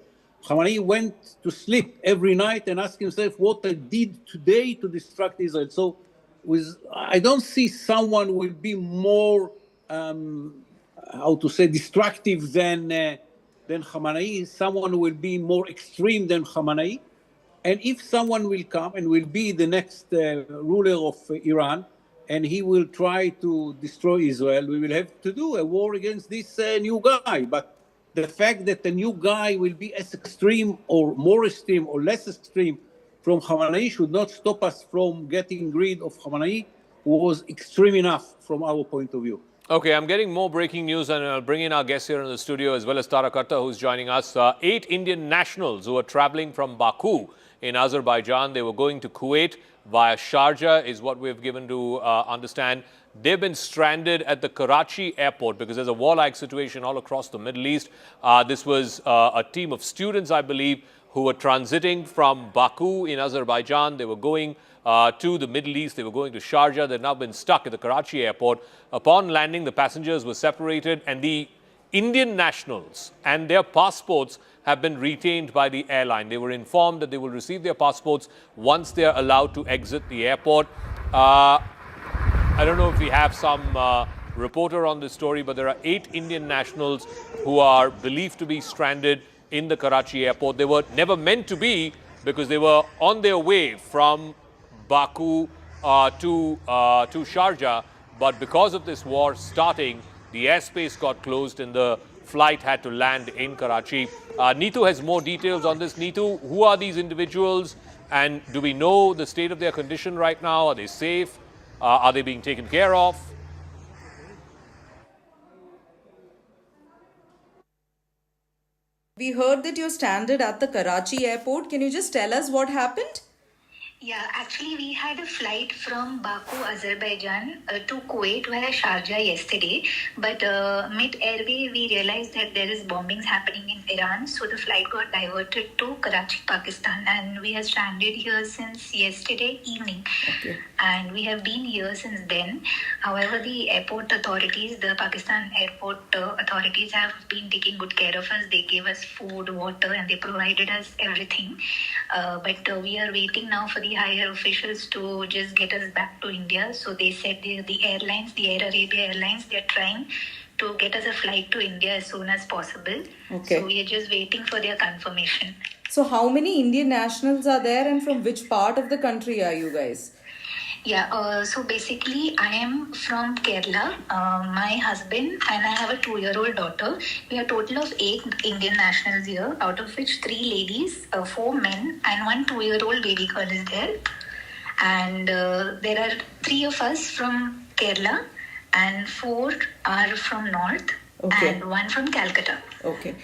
Khamenei went to sleep every night and asked himself what I did today to distract Israel. So I don't see someone who will be more, destructive than Khamenei, someone who will be more extreme than Khamenei. And if someone will come and will be the next ruler of Iran, and he will try to destroy Israel, we will have to do a war against this new guy. But the fact that the new guy will be as extreme or more extreme or less extreme from Khamenei should not stop us from getting rid of Khamenei, who was extreme enough from our point of view. Okay, I'm getting more breaking news, and I'll bring in our guests here in the studio, as well as Tara Karta, who's joining us. 8 Indian nationals who are traveling from Baku in Azerbaijan. They were going to Kuwait via Sharjah, is what we've given to understand. They've been stranded at the Karachi airport because there's a war-like situation all across the Middle East. This was a team of students, I believe, who were transiting from Baku in Azerbaijan. They were going to the Middle East. They were going to Sharjah. They've now been stuck at the Karachi airport. Upon landing, the passengers were separated, and the Indian nationals and their passports have been retained by the airline. They were informed that they will receive their passports once they are allowed to exit the airport. I don't know if we have some reporter on this story, but there are 8 Indian nationals who are believed to be stranded in the Karachi airport. They were never meant to be because they were on their way from Baku to Sharjah, but because of this war starting, the airspace got closed and the flight had to land in Karachi. Neetu has more details on this. Neetu, who are these individuals and do we know the state of their condition right now? Are they safe? Are they being taken care of? We heard that you're stranded at the Karachi airport. Can you just tell us what happened? Yeah, actually we had a flight from Baku, Azerbaijan to Kuwait via Sharjah yesterday, but mid-airway we realized that there is bombings happening in Iran, so the flight got diverted to Karachi, Pakistan, and we are stranded here since yesterday evening. Okay. And we have been here since then. However, the airport authorities, the Pakistan airport authorities have been taking good care of us. They gave us food, water, and they provided us everything. But we are waiting now for the higher officials to just get us back to India. So they said the airlines, the Air Arabia Airlines, they are trying to get us a flight to India as soon as possible. Okay. So we are just waiting for their confirmation. So how many Indian nationals are there and from which part of the country are you guys? Yeah, so basically I am from Kerala, my husband and I have a 2-year-old daughter. We are a total of 8 Indian nationals here, out of which 3 ladies, 4 men and 1 2-year-old baby girl is there. And there are 3 of us from Kerala and 4 are from North and 1 from Calcutta. Okay.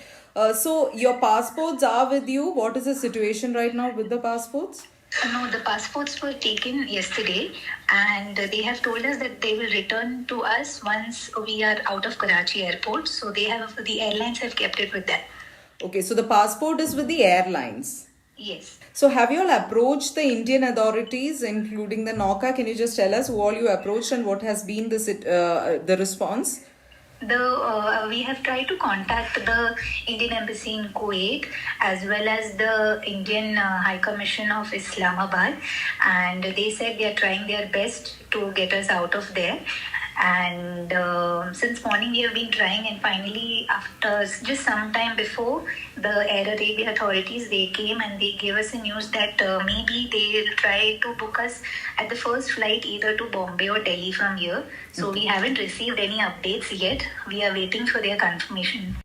So your passports are with you. What is the situation right now with the passports? No, the passports were taken yesterday and they have told us that they will return to us once we are out of Karachi airport. So the airlines have kept it with them. Okay, so the passport is with the airlines. Yes. So have you all approached the Indian authorities, including the NOCA? Can you just tell us who all you approached and what has been the response? We have tried to contact the Indian Embassy in Kuwait as well as the Indian High Commission of Islamabad, and they said they are trying their best to get us out of there. And since morning we have been trying, and finally after just some time before, the Air Arabia authorities, they came and they gave us a news that maybe they will try to book us at the first flight either to Bombay or Delhi from here. So we haven't received any updates yet. We are waiting for their confirmation.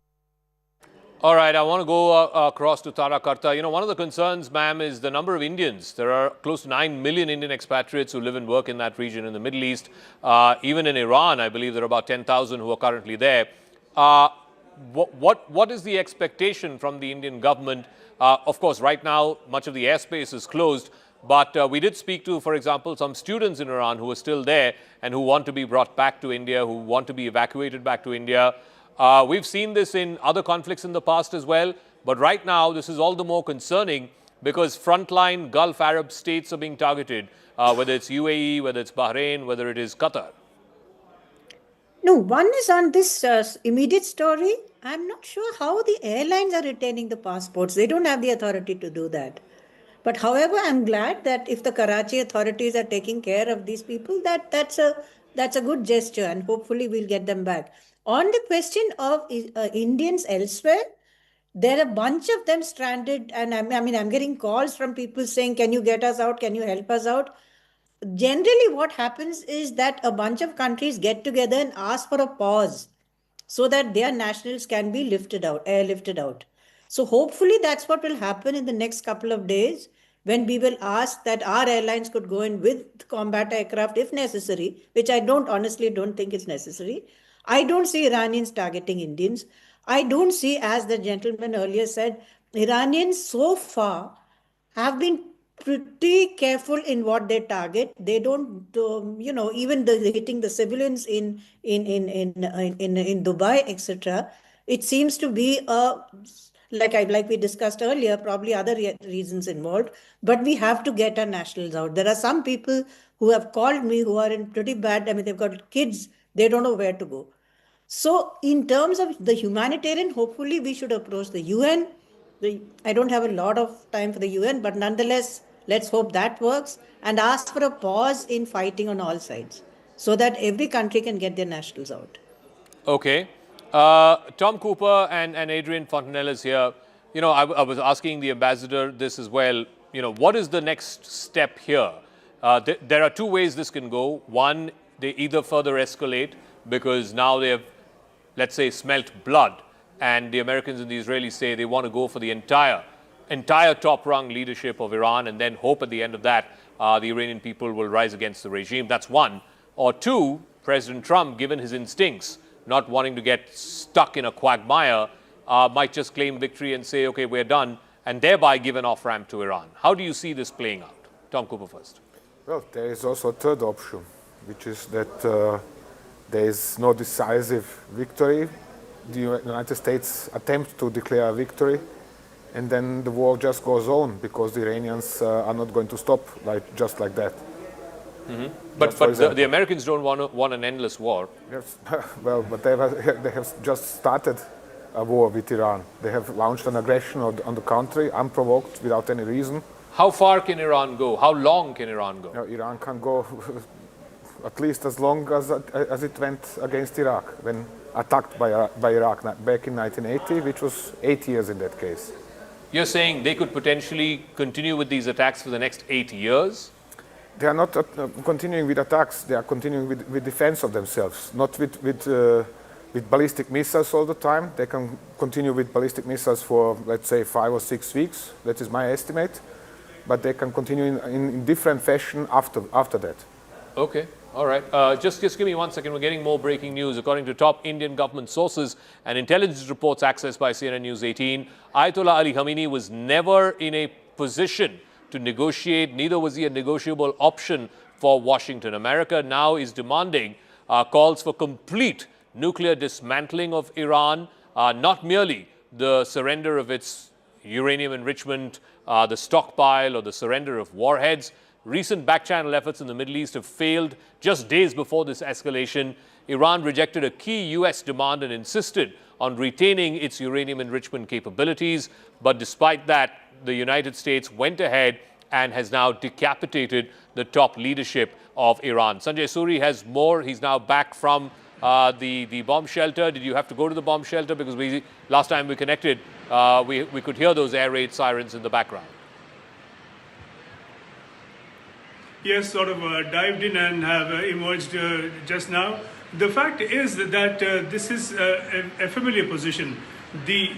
All right, I want to go across to Tarakarta. You know, one of the concerns, ma'am, is the number of Indians. There are close to 9 million Indian expatriates who live and work in that region in the Middle East. Even in Iran, I believe there are about 10,000 who are currently there. What is the expectation from the Indian government? Of course, right now, much of the airspace is closed. But we did speak to, for example, some students in Iran who are still there and who want to be brought back to India, who want to be evacuated back to India. We've seen this in other conflicts in the past as well, but right now this is all the more concerning because frontline Gulf Arab states are being targeted, whether it's UAE, whether it's Bahrain, whether it is Qatar. No, one is on this immediate story. I'm not sure how the airlines are retaining the passports. They don't have the authority to do that. But however, I'm glad that if the Karachi authorities are taking care of these people, that's a good gesture, and hopefully we'll get them back. On the question of Indians elsewhere, there are a bunch of them stranded, and I'm getting calls from people saying, can you get us out? Can you help us out? Generally, what happens is that a bunch of countries get together and ask for a pause so that their nationals can be airlifted out. So hopefully that's what will happen in the next couple of days, when we will ask that our airlines could go in with combat aircraft if necessary, which I honestly don't think is necessary. I don't see Iranians targeting Indians. I don't see, as the gentleman earlier said, Iranians so far have been pretty careful in what they target. They don't, even hitting the civilians in Dubai, etc. It seems to be like we discussed earlier, probably other reasons involved, but we have to get our nationals out. There are some people who have called me who are in pretty bad, I mean, they've got kids, they don't know where to go. So in terms of the humanitarian, hopefully we should approach the UN. I don't have a lot of time for the UN, but nonetheless, let's hope that works and ask for a pause in fighting on all sides so that every country can get their nationals out. Okay. Tom Cooper and Adrian Fontanella is here. You know, I was asking the ambassador this as well. You know, what is the next step here? There are two ways this can go. One, they either further escalate because now they have, let's say, smelt blood, and the Americans and the Israelis say they want to go for the entire top-rung leadership of Iran and then hope at the end of that the Iranian people will rise against the regime. That's one. Or two, President Trump, given his instincts, not wanting to get stuck in a quagmire, might just claim victory and say, okay, we're done, and thereby give an off-ramp to Iran. How do you see this playing out? Tom Cooper first. Well, there is also a third option, which is that there is no decisive victory. The United States attempts to declare a victory, and then the war just goes on because the Iranians are not going to stop just like that. Mm-hmm. But the Americans don't want an endless war. Yes. Well, but they have just started a war with Iran. They have launched an aggression on the country, unprovoked, without any reason. How far can Iran go? How long can Iran go? Iran can go at least as long as it went against Iraq, when attacked by Iraq back in 1980, which was 8 years in that case. You're saying they could potentially continue with these attacks for the next 8 years? They are not continuing with attacks. They are continuing with defense of themselves, not with ballistic missiles all the time. They can continue with ballistic missiles for, let's say, 5 or 6 weeks. That is my estimate. But they can continue in different fashion after that. Okay. All right. Just give me 1 second. We're getting more breaking news. According to top Indian government sources and intelligence reports accessed by CNN News 18, Ayatollah Ali Khamenei was never in a position to negotiate. Neither was he a negotiable option for Washington. America now is demanding calls for complete nuclear dismantling of Iran, not merely the surrender of its uranium enrichment, the stockpile, or the surrender of warheads. Recent back-channel efforts in the Middle East have failed. Just days before this escalation, Iran rejected a key U.S. demand and insisted on retaining its uranium enrichment capabilities. But despite that, the United States went ahead and has now decapitated the top leadership of Iran. Sanjay Suri has more. He's now back from the bomb shelter. Did you have to go to the bomb shelter? Because last time we connected, we could hear those air raid sirens in the background. Yes, sort of dived in and have emerged just now. The fact is that this is a familiar position. The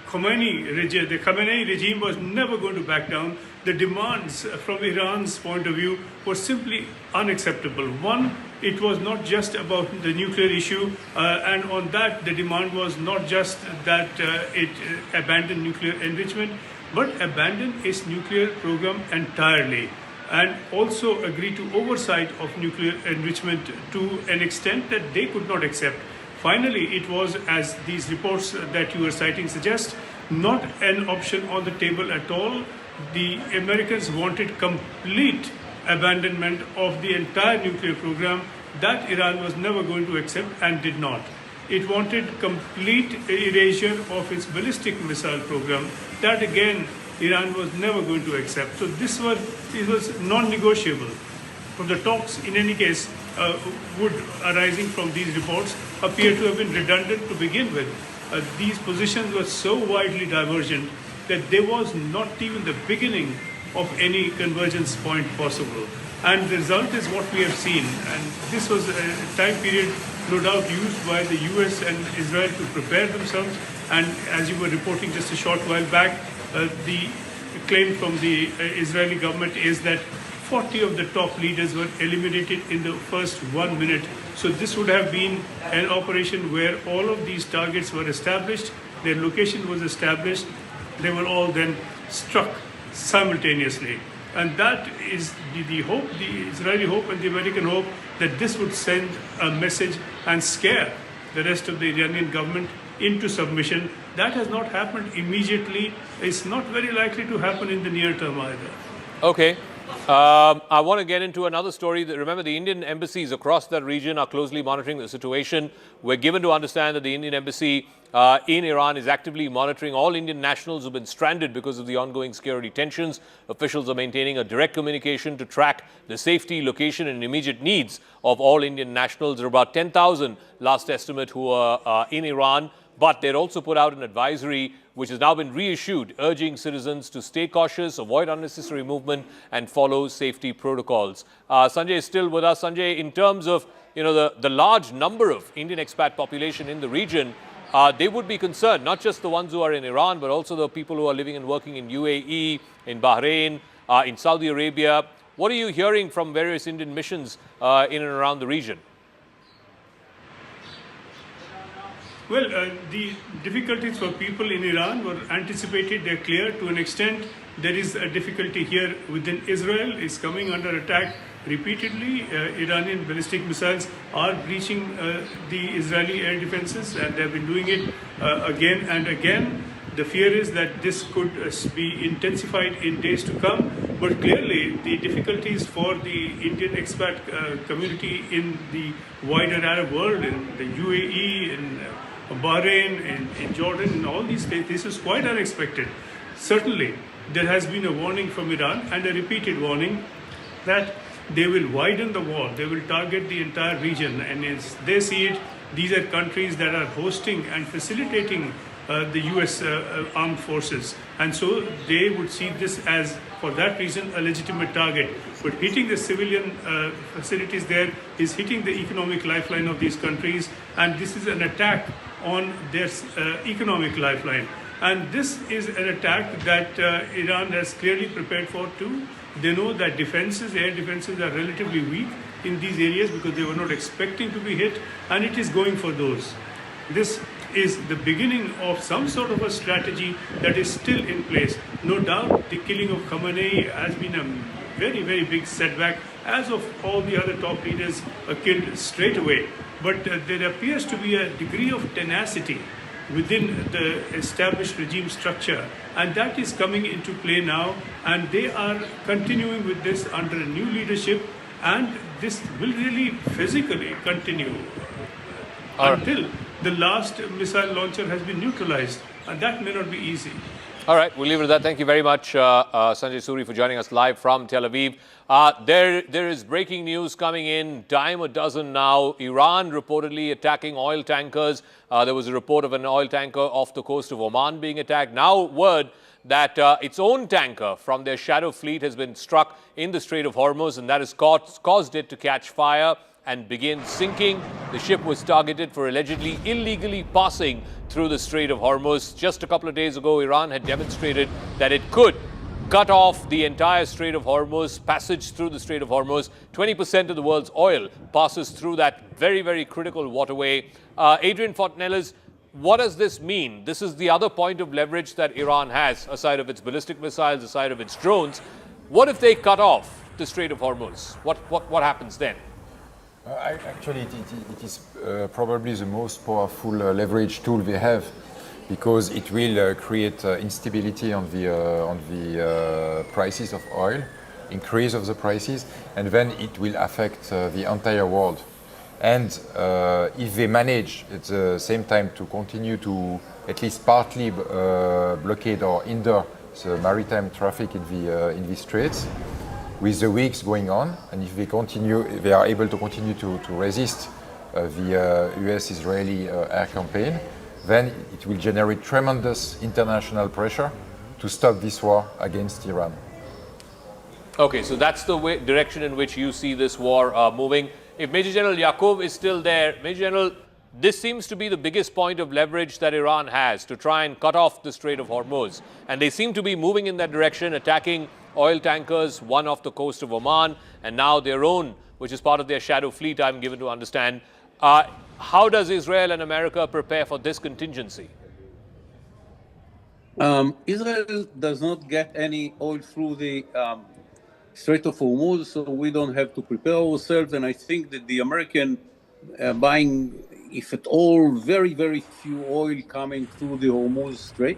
Khamenei regime was never going to back down. The demands from Iran's point of view were simply unacceptable. One, it was not just about the nuclear issue, and on that the demand was not just that it abandon nuclear enrichment, but abandon its nuclear program entirely, and also agree to oversight of nuclear enrichment to an extent that they could not accept. Finally, it was, as these reports that you were citing suggest, not an option on the table at all. The Americans wanted complete abandonment of the entire nuclear program. That Iran was never going to accept and did not. It wanted complete erasure of its ballistic missile program. That again, Iran was never going to accept. So it was non-negotiable. From the talks, in any case, would arising from these reports appear to have been redundant to begin with. These positions were so widely divergent that there was not even the beginning of any convergence point possible. And the result is what we have seen. And this was a time period, no doubt, used by the U.S. and Israel to prepare themselves. And as you were reporting just a short while back, the claim from the Israeli government is that 40 of the top leaders were eliminated in the first 1 minute. So this would have been an operation where all of these targets were established, their location was established, they were all then struck simultaneously. And that is the hope, the Israeli hope and the American hope, that this would send a message and scare the rest of the Iranian government into submission. That has not happened immediately. It's not very likely to happen in the near term either. Okay. I want to get into another story. Remember, the Indian embassies across that region are closely monitoring the situation. We're given to understand that the Indian embassy in Iran is actively monitoring all Indian nationals who've been stranded because of the ongoing security tensions. Officials are maintaining a direct communication to track the safety, location, and immediate needs of all Indian nationals. There are about 10,000 last estimate who are in Iran, but they're also put out an advisory which has now been reissued, urging citizens to stay cautious, avoid unnecessary movement, and follow safety protocols. Sanjay is still with us. Sanjay, in terms of the large number of Indian expat population in the region, they would be concerned, not just the ones who are in Iran, but also the people who are living and working in UAE, in Bahrain, in Saudi Arabia. What are you hearing from various Indian missions in and around the region? Well, the difficulties for people in Iran were anticipated. They're clear to an extent. There is a difficulty here within Israel. It's coming under attack repeatedly. Iranian ballistic missiles are breaching the Israeli air defenses, and they've been doing it again and again. The fear is that this could be intensified in days to come. But clearly, the difficulties for the Indian expat community in the wider Arab world, in the UAE, in Bahrain, in Jordan, in all these states, this is quite unexpected. Certainly, there has been a warning from Iran, and a repeated warning, that they will widen the wall, they will target the entire region. And as they see it, these are countries that are hosting and facilitating the U.S. armed forces. And so they would see this as, for that reason, a legitimate target. But hitting the civilian facilities there is hitting the economic lifeline of these countries, and this is an attack on their economic lifeline. And this is an attack that Iran has clearly prepared for too. They know that defenses, air defenses, are relatively weak in these areas because they were not expecting to be hit, and it is going for those. This is the beginning of some sort of a strategy that is still in place. No doubt the killing of Khamenei has been a very, very big setback, as of all the other top leaders killed straight away. But there appears to be a degree of tenacity within the established regime structure, and that is coming into play now, and they are continuing with this under a new leadership, and this will really physically continue until the last missile launcher has been neutralized, and that may not be easy. All right, we'll leave it at that. Thank you very much, Sanjay Suri, for joining us live from Tel Aviv. There is breaking news coming in, dime a dozen now. Iran reportedly attacking oil tankers. There was a report of an oil tanker off the coast of Oman being attacked. Now word that its own tanker from their shadow fleet has been struck in the Strait of Hormuz, and that has caused it to catch fire and begin sinking. The ship was targeted for allegedly illegally passing through the Strait of Hormuz. Just a couple of days ago, Iran had demonstrated that it could cut off the entire Strait of Hormuz, passage through the Strait of Hormuz. 20% of the world's oil passes through that very, very critical waterway. Adrian Fortinellis, what does this mean? This is the other point of leverage that Iran has, aside of its ballistic missiles, aside of its drones. What if they cut off the Strait of Hormuz? What happens then? Actually, it is probably the most powerful leverage tool we have, because it will create instability on the prices of oil, increase of the prices, and then it will affect the entire world. And if they manage at the same time to continue to at least partly blockade or hinder the maritime traffic in the straits, with the weeks going on, and if they are able to continue to resist the U.S.-Israeli air campaign, then it will generate tremendous international pressure to stop this war against Iran. Okay, so that's the direction in which you see this war moving. If Major General Yakov is still there, Major General, this seems to be the biggest point of leverage that Iran has to try and cut off the Strait of Hormuz. And they seem to be moving in that direction, attacking oil tankers, one off the coast of Oman, and now their own, which is part of their shadow fleet, I'm given to understand. How does Israel and America prepare for this contingency? Israel does not get any oil through the Strait of Hormuz, so we don't have to prepare ourselves. And I think that the American buying if at all, very, very few oil coming through the Hormuz Strait.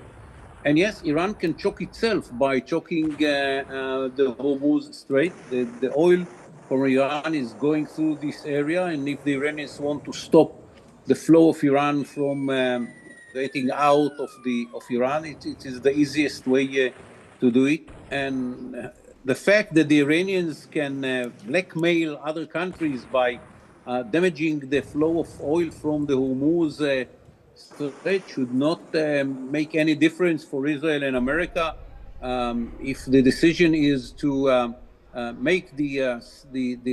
And yes, Iran can choke itself by choking the Hormuz Strait. The oil from Iran is going through this area, and if the Iranians want to stop the flow of Iran from getting out of Iran, it is the easiest way to do it. And the fact that the Iranians can blackmail other countries by damaging the flow of oil from the Hormuz Strait should not make any difference for Israel and America. If the decision is to make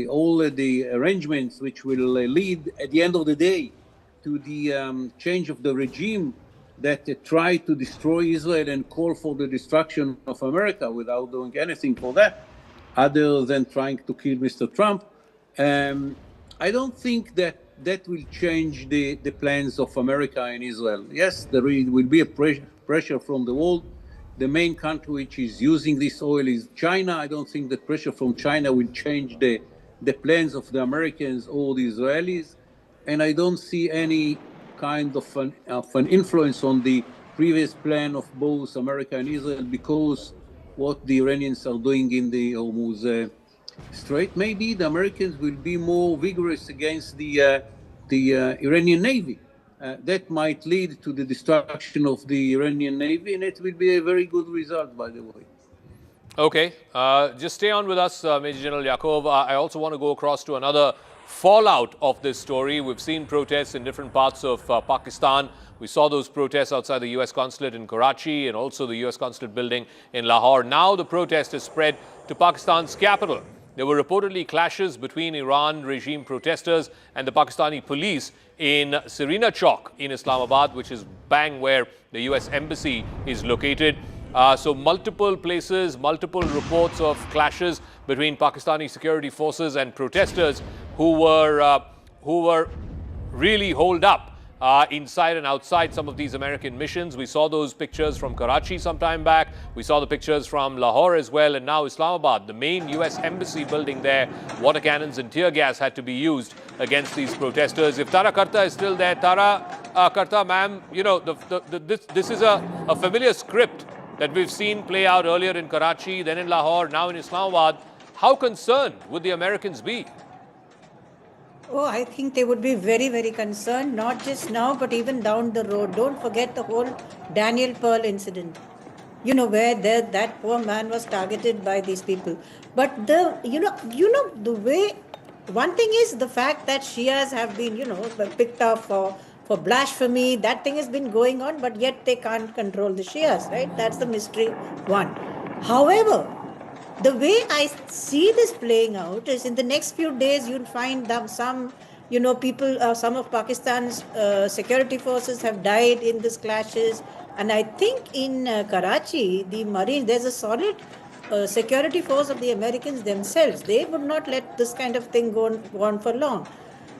all the arrangements which will lead at the end of the day to the change of the regime that try to destroy Israel and call for the destruction of America without doing anything for that, other than trying to kill Mr. Trump. I don't think that will change the plans of America and Israel. Yes, there will be a pressure from the world. The main country which is using this oil is China. I don't think the pressure from China will change the plans of the Americans or the Israelis. And I don't see any kind of an influence on the previous plan of both America and Israel because what the Iranians are doing in the Hormuz Strait. Maybe the Americans will be more vigorous against the Iranian Navy. That might lead to the destruction of the Iranian Navy, and it will be a very good result, by the way. Okay, just stay on with us, Major General Yaakov. I also want to go across to another fallout of this story. We've seen protests in different parts of Pakistan. We saw those protests outside the U.S. Consulate in Karachi and also the U.S. Consulate building in Lahore. Now the protest has spread to Pakistan's capital. There were reportedly clashes between Iran regime protesters and the Pakistani police in Serena Chowk in Islamabad, which is bang where the U.S. Embassy is located. So multiple places, multiple reports of clashes between Pakistani security forces and protesters who were really holed up inside and outside some of these American missions. We saw those pictures from Karachi some time back. We saw the pictures from Lahore as well, and now Islamabad, the main U.S. embassy building there. Water cannons and tear gas had to be used against these protesters. If Tara Karta is still there, Tara Karta, ma'am, you know, this is a familiar script that we've seen play out earlier in Karachi, then in Lahore, now in Islamabad. How concerned would the Americans be? Oh, I think they would be very, very concerned, not just now, but even down the road. Don't forget the whole Daniel Pearl incident, you know, where that poor man was targeted by these people. But the way, one thing is the fact that Shias have been, picked up for blasphemy. That thing has been going on, but yet they can't control the Shias, right? That's the mystery one. However, the way I see this playing out is in the next few days, you'll find that some people, some of Pakistan's security forces have died in these clashes. And I think in Karachi, the Marines, there's a solid security force of the Americans themselves. They would not let this kind of thing go on for long.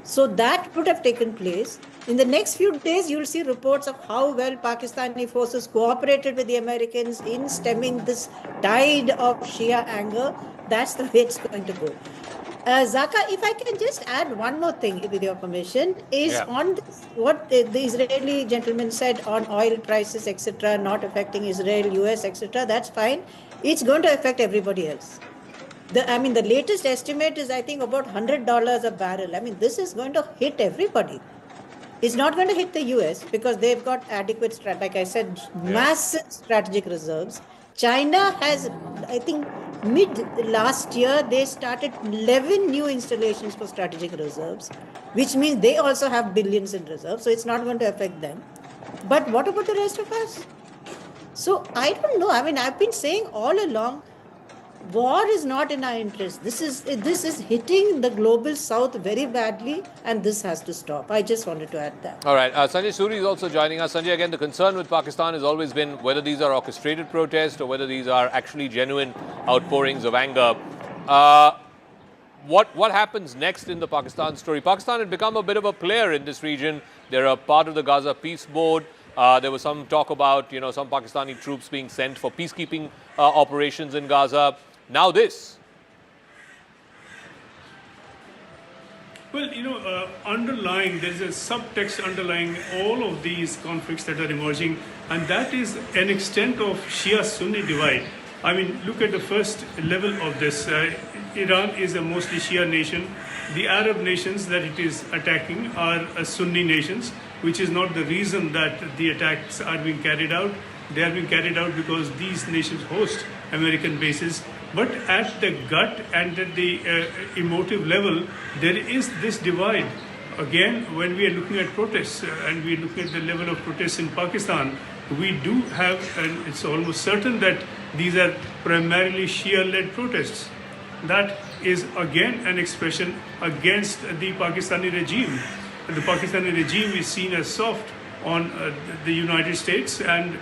So that would have taken place. In the next few days, you'll see reports of how well Pakistani forces cooperated with the Americans in stemming this tide of Shia anger. That's the way it's going to go. Zaka, if I can just add one more thing with your permission, is on this, what the Israeli gentleman said on oil prices, etc., not affecting Israel, U.S., etc., that's fine. It's going to affect everybody else. The latest estimate is, I think, about $100 a barrel. I mean, this is going to hit everybody. It's not going to hit the U.S. because they've got adequate, like I said, massive strategic reserves. China has, I think, mid last year, they started 11 new installations for strategic reserves, which means they also have billions in reserves. So it's not going to affect them. But what about the rest of us? So I don't know. I mean, I've been saying all along, war is not in our interest. This is hitting the global south very badly, and this has to stop. I just wanted to add that. All right. Sanjay Suri is also joining us. Sanjay, again, the concern with Pakistan has always been whether these are orchestrated protests or whether these are actually genuine outpourings of anger. What happens next in the Pakistan story? Pakistan had become a bit of a player in this region. They're a part of the Gaza Peace Board. There was some talk about, some Pakistani troops being sent for peacekeeping operations in Gaza. Now this. Well, underlying, there's a subtext underlying all of these conflicts that are emerging, and that is an extent of Shia-Sunni divide. I mean, look at the first level of this. Iran is a mostly Shia nation. The Arab nations that it is attacking are Sunni nations, which is not the reason that the attacks are being carried out. They are being carried out because these nations host American bases. But at the gut and at the emotive level, there is this divide. Again, when we are looking at protests and we are looking at the level of protests in Pakistan, we do have, and it's almost certain that these are primarily Shia-led protests. That is again an expression against the Pakistani regime. The Pakistani regime is seen as soft on the United States and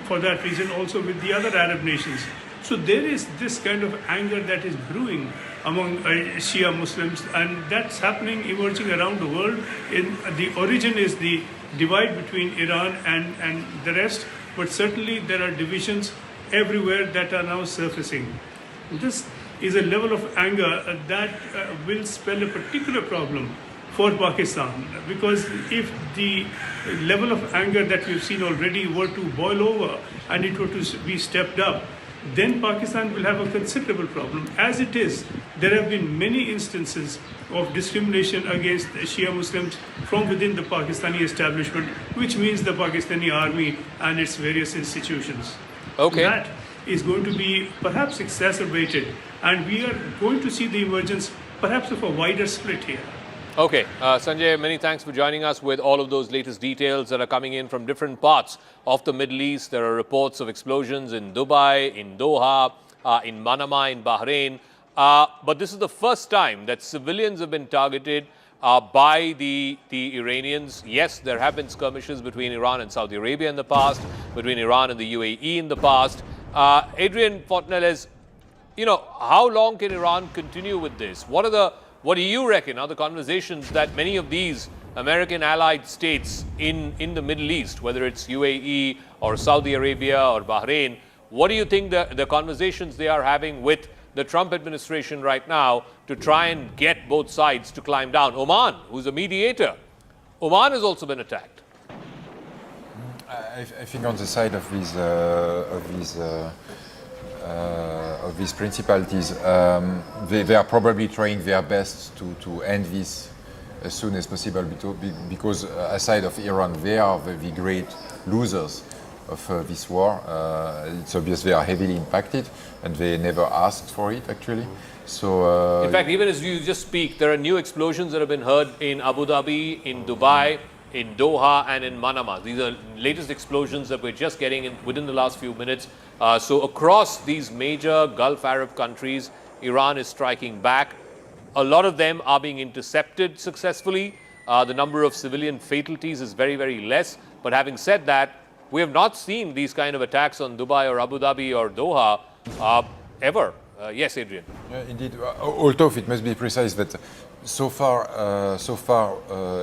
for that reason also with the other Arab nations. So there is this kind of anger that is brewing among Shia Muslims, and that's happening, emerging around the world. The origin is the divide between Iran and the rest, but certainly there are divisions everywhere that are now surfacing. This is a level of anger that will spell a particular problem for Pakistan, because if the level of anger that we've seen already were to boil over and it were to be stepped up, then Pakistan will have a considerable problem. As it is, there have been many instances of discrimination against Shia Muslims from within the Pakistani establishment, which means the Pakistani army and its various institutions. Okay. That is going to be perhaps exacerbated, and we are going to see the emergence perhaps of a wider split here. Okay, Sanjay, many thanks for joining us with all of those latest details that are coming in from different parts of the Middle East. There are reports of explosions in Dubai, in Doha, in Manama, in Bahrain. But this is the first time that civilians have been targeted by the Iranians. Yes, there have been skirmishes between Iran and Saudi Arabia in the past, between Iran and the UAE in the past. Adrian Fortnelles, how long can Iran continue with this? What do you reckon are the conversations that many of these American allied states in the Middle East, whether it's UAE or Saudi Arabia or Bahrain, what do you think the conversations they are having with the Trump administration right now to try and get both sides to climb down? Oman, who's a mediator, Oman has also been attacked. I think on the side of these principalities, they are probably trying their best to end this as soon as possible, because aside of Iran, they are the great losers of this war. It's obvious they are heavily impacted, and they never asked for it, actually. So, in fact, even as you just speak, there are new explosions that have been heard in Abu Dhabi, in Dubai, in Doha, and in Manama. These are latest explosions that we're just getting within the last few minutes. So across these major Gulf Arab countries, Iran is striking back. A lot of them are being intercepted successfully. The number of civilian fatalities is very, very less. But having said that, we have not seen these kind of attacks on Dubai or Abu Dhabi or Doha ever. Yes, Adrian. Yeah, indeed. Although it must be precise that so far,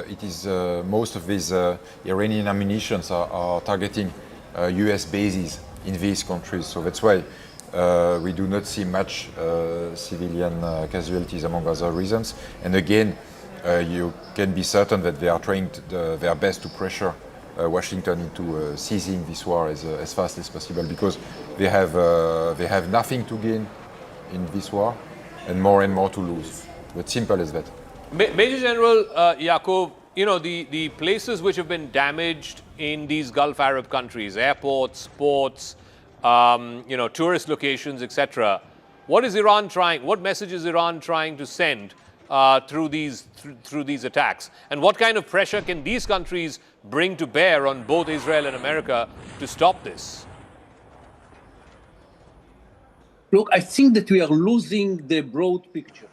it is most of these Iranian ammunitions are targeting U.S. bases in these countries. So that's why we do not see much civilian casualties, among other reasons. And again, you can be certain that they are trying their best to pressure Washington into ceasing this war as fast as possible, because they have nothing to gain in this war and more to lose. But simple as that. Major General Yaqub, the places which have been damaged in these Gulf Arab countries, airports, ports, tourist locations, etc. What is Iran trying? What message is Iran trying to send through these attacks? And what kind of pressure can these countries bring to bear on both Israel and America to stop this? Look, I think that we are losing the broad picture.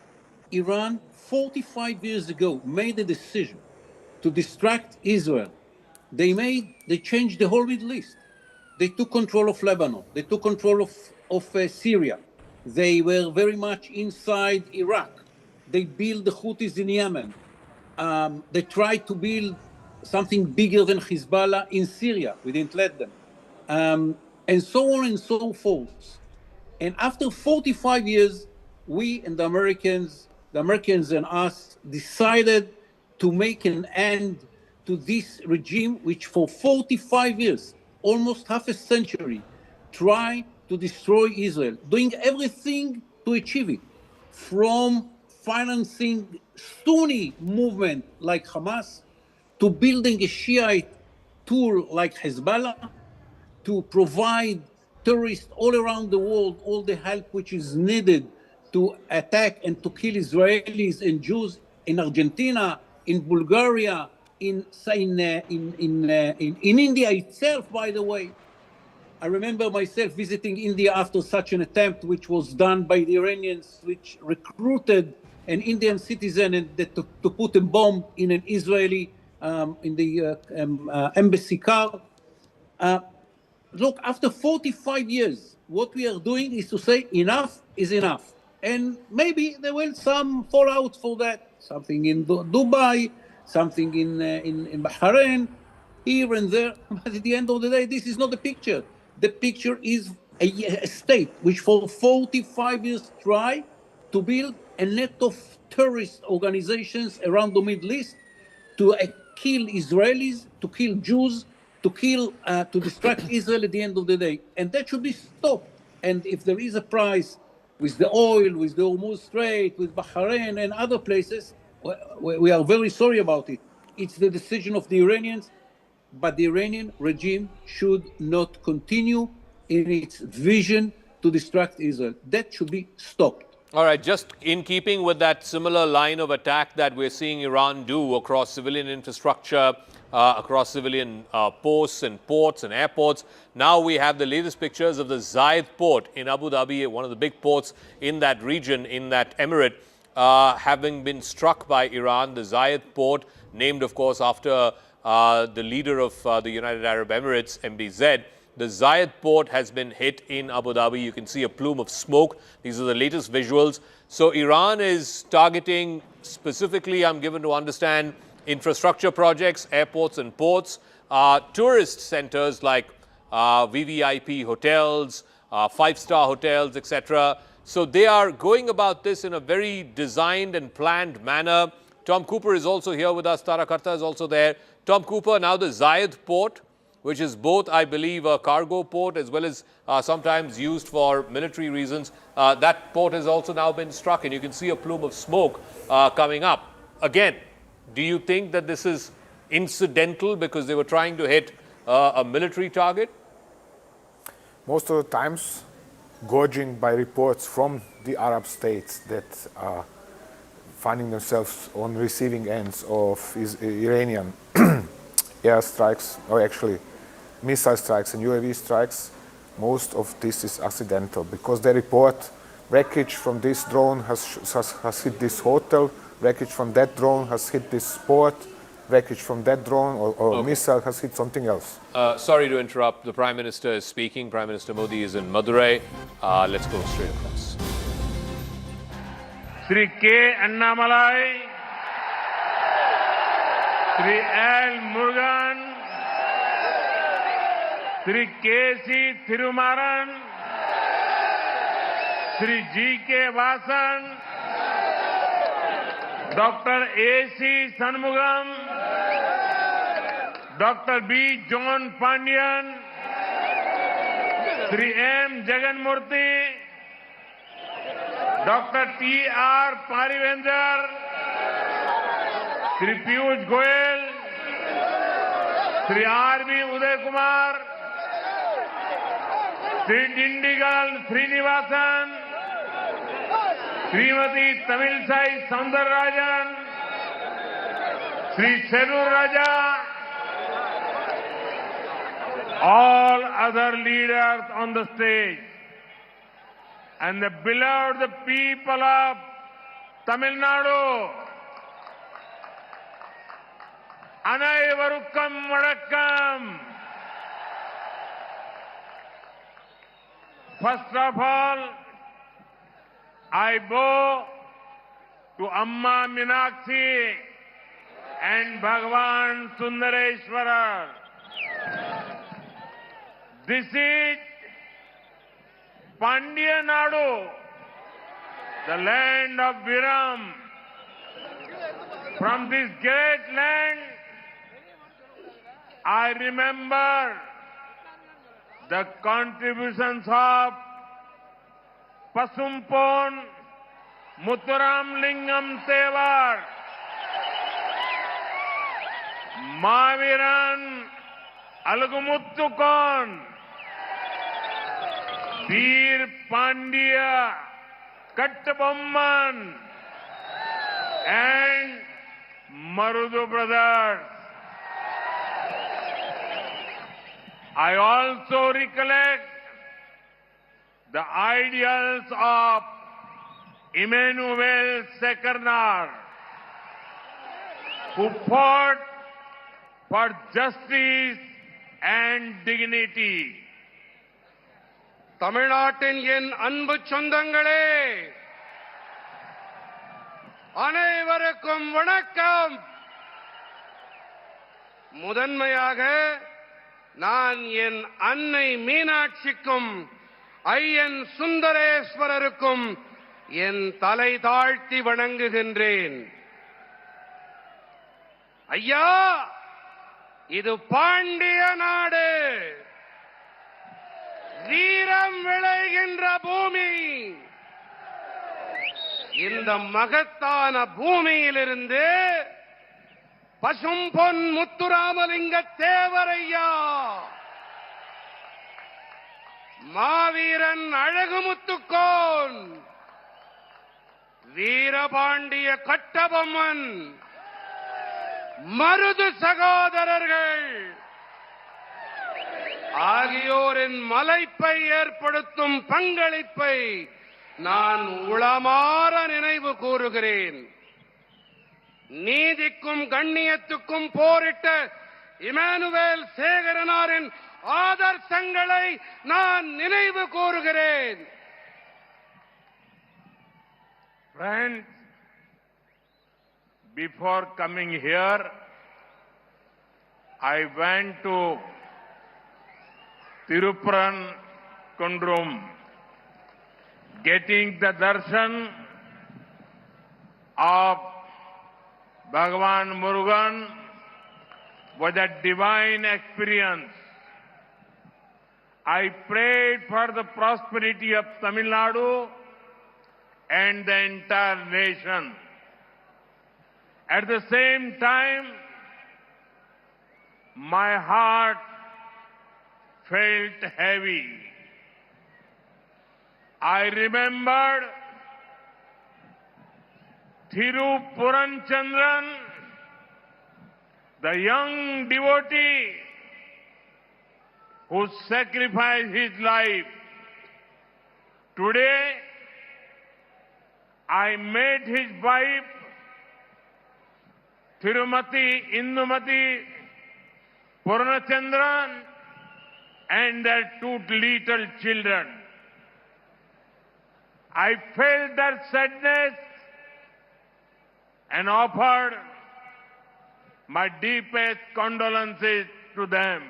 Iran, 45 years ago, made a decision to distract Israel. They changed the whole Middle East. They took control of Lebanon. They took control of Syria. They were very much inside Iraq. They built the Houthis in Yemen. They tried to build something bigger than Hezbollah in Syria. We didn't let them. And so on and so forth. And after 45 years, we and the Americans the Americans and us decided to make an end to this regime, which for 45 years, almost half a century, tried to destroy Israel, doing everything to achieve it, from financing Sunni movement like Hamas, to building a Shiite tool like Hezbollah, to provide terrorists all around the world all the help which is needed to attack and to kill Israelis and Jews in Argentina, in Bulgaria, in India itself, by the way. I remember myself visiting India after such an attempt, which was done by the Iranians, which recruited an Indian citizen and to put a bomb in an Israeli in the embassy car. Look, after 45 years, what we are doing is to say enough is enough. And maybe there will some fallout for that, something in Dubai, something in Bahrain, here and there. But at the end of the day, this is not the picture. The picture is a state which for 45 years tried to build a net of terrorist organizations around the Middle East to kill Israelis, to kill Jews, to distract Israel at the end of the day. And that should be stopped. And if there is a price with the oil, with the Hormuz Strait, with Bahrain and other places, we are very sorry about it. It's the decision of the Iranians, but the Iranian regime should not continue in its vision to distract Israel. That should be stopped. All right, just in keeping with that similar line of attack that we're seeing Iran do across civilian infrastructure, across civilian posts and ports and airports. Now we have the latest pictures of the Zayed port in Abu Dhabi, one of the big ports in that region, in that emirate, having been struck by Iran. The Zayed port, named of course after the leader of the United Arab Emirates, MBZ. The Zayed port has been hit in Abu Dhabi. You can see a plume of smoke. These are the latest visuals. So Iran is targeting specifically, I'm given to understand, infrastructure projects, airports and ports, tourist centers like VVIP hotels, five-star hotels, etc. So they are going about this in a very designed and planned manner. Tom Cooper is also here with us. Tara Karta is also there. Tom Cooper, now the Zayed port, which is both, I believe, a cargo port as well as sometimes used for military reasons. That port has also now been struck, and you can see a plume of smoke coming up. Again, do you think that this is incidental because they were trying to hit a military target? Most of the times, gauging by reports from the Arab states that are finding themselves on receiving ends of Iranian airstrikes, or actually missile strikes and UAV strikes, most of this is accidental because they report wreckage from this drone has hit this hotel, wreckage from that drone has hit this port, wreckage from that drone or missile has hit something else. Sorry to interrupt. The Prime Minister is speaking. Prime Minister Modi is in Madurai. Let's go straight across. Sri K. Annamalai, Sri L. Murugan, Sri K.C. Thirumaran, Sri G.K. Vasan, Dr. A.C. Shanmugam, Dr. B. John Pandian, Sri M. Jaganmurthy, Dr. T.R. Parivender, Sri Piyush Goyal, Sri R.B. Uday Kumar, Sri Dindigal Srinivasan, Srimati Tamilsai Soundararajan, Sri Senur Raja, all other leaders on the stage, and the beloved people of Tamil Nadu, Anaivarukkam Vanakkam. First of all, I bow to Amma Meenakshi and Bhagwan Sundareshwara. This is Pandya Nadu, the land of Viram, From this great land, I remember the contributions of Pasumpon Muthuram Lingam Tevar, Maviran Alagumuttukon, Veer Pandya Kattabomman, and Marudu brothers. I also recollect the ideals of Emmanuel Sekernar, who fought for justice and dignity. தமிழ்நாட்டின் என் அன்பு சொந்தங்களே, அனைவருக்கும் வணக்கம். முதன்மையாக நான் என் அன்னை மீனாட்சிக்கும் ஐயன் சுந்தரேஸ்வரருக்கும் என் தலை தாழ்த்தி வணங்குகின்றேன். ஐயா, இது பாண்டிய நாடு, வீரம் விளைகின்ற பூமி. இந்த மகத்தான பூமியிலிருந்து பசும்பொன் முத்துராமலிங்க தேவரையா, மாவீரன் அழகுமுத்துக்கோன், வீரபாண்டிய கட்டபொம்மன், மருது சகோதரர்கள் ஆகியோரின் மலைப்பை ஏற்படுத்தும் பங்களிப்பை நான் உளமாற நினைவு கூறுகிறேன். நீதிக்கும் கண்ணியத்துக்கும் போரிட்ட இமானுவேல் சேகரனாரின் ஆதர்சங்களை நான் நினைவு கூறுகிறேன். Friends, before coming here, I went to Tirupurankundrum. Getting the darshan of Bhagavan Murugan was a divine experience. I prayed for the prosperity of Tamil Nadu and the entire nation. At the same time, my heart felt heavy. I remembered Thirupuranandran, the young devotee who sacrificed his life. Today, I met his wife, Thirumati Indumati Purnachandran, and their two little children. I felt their sadness and offered my deepest condolences to them.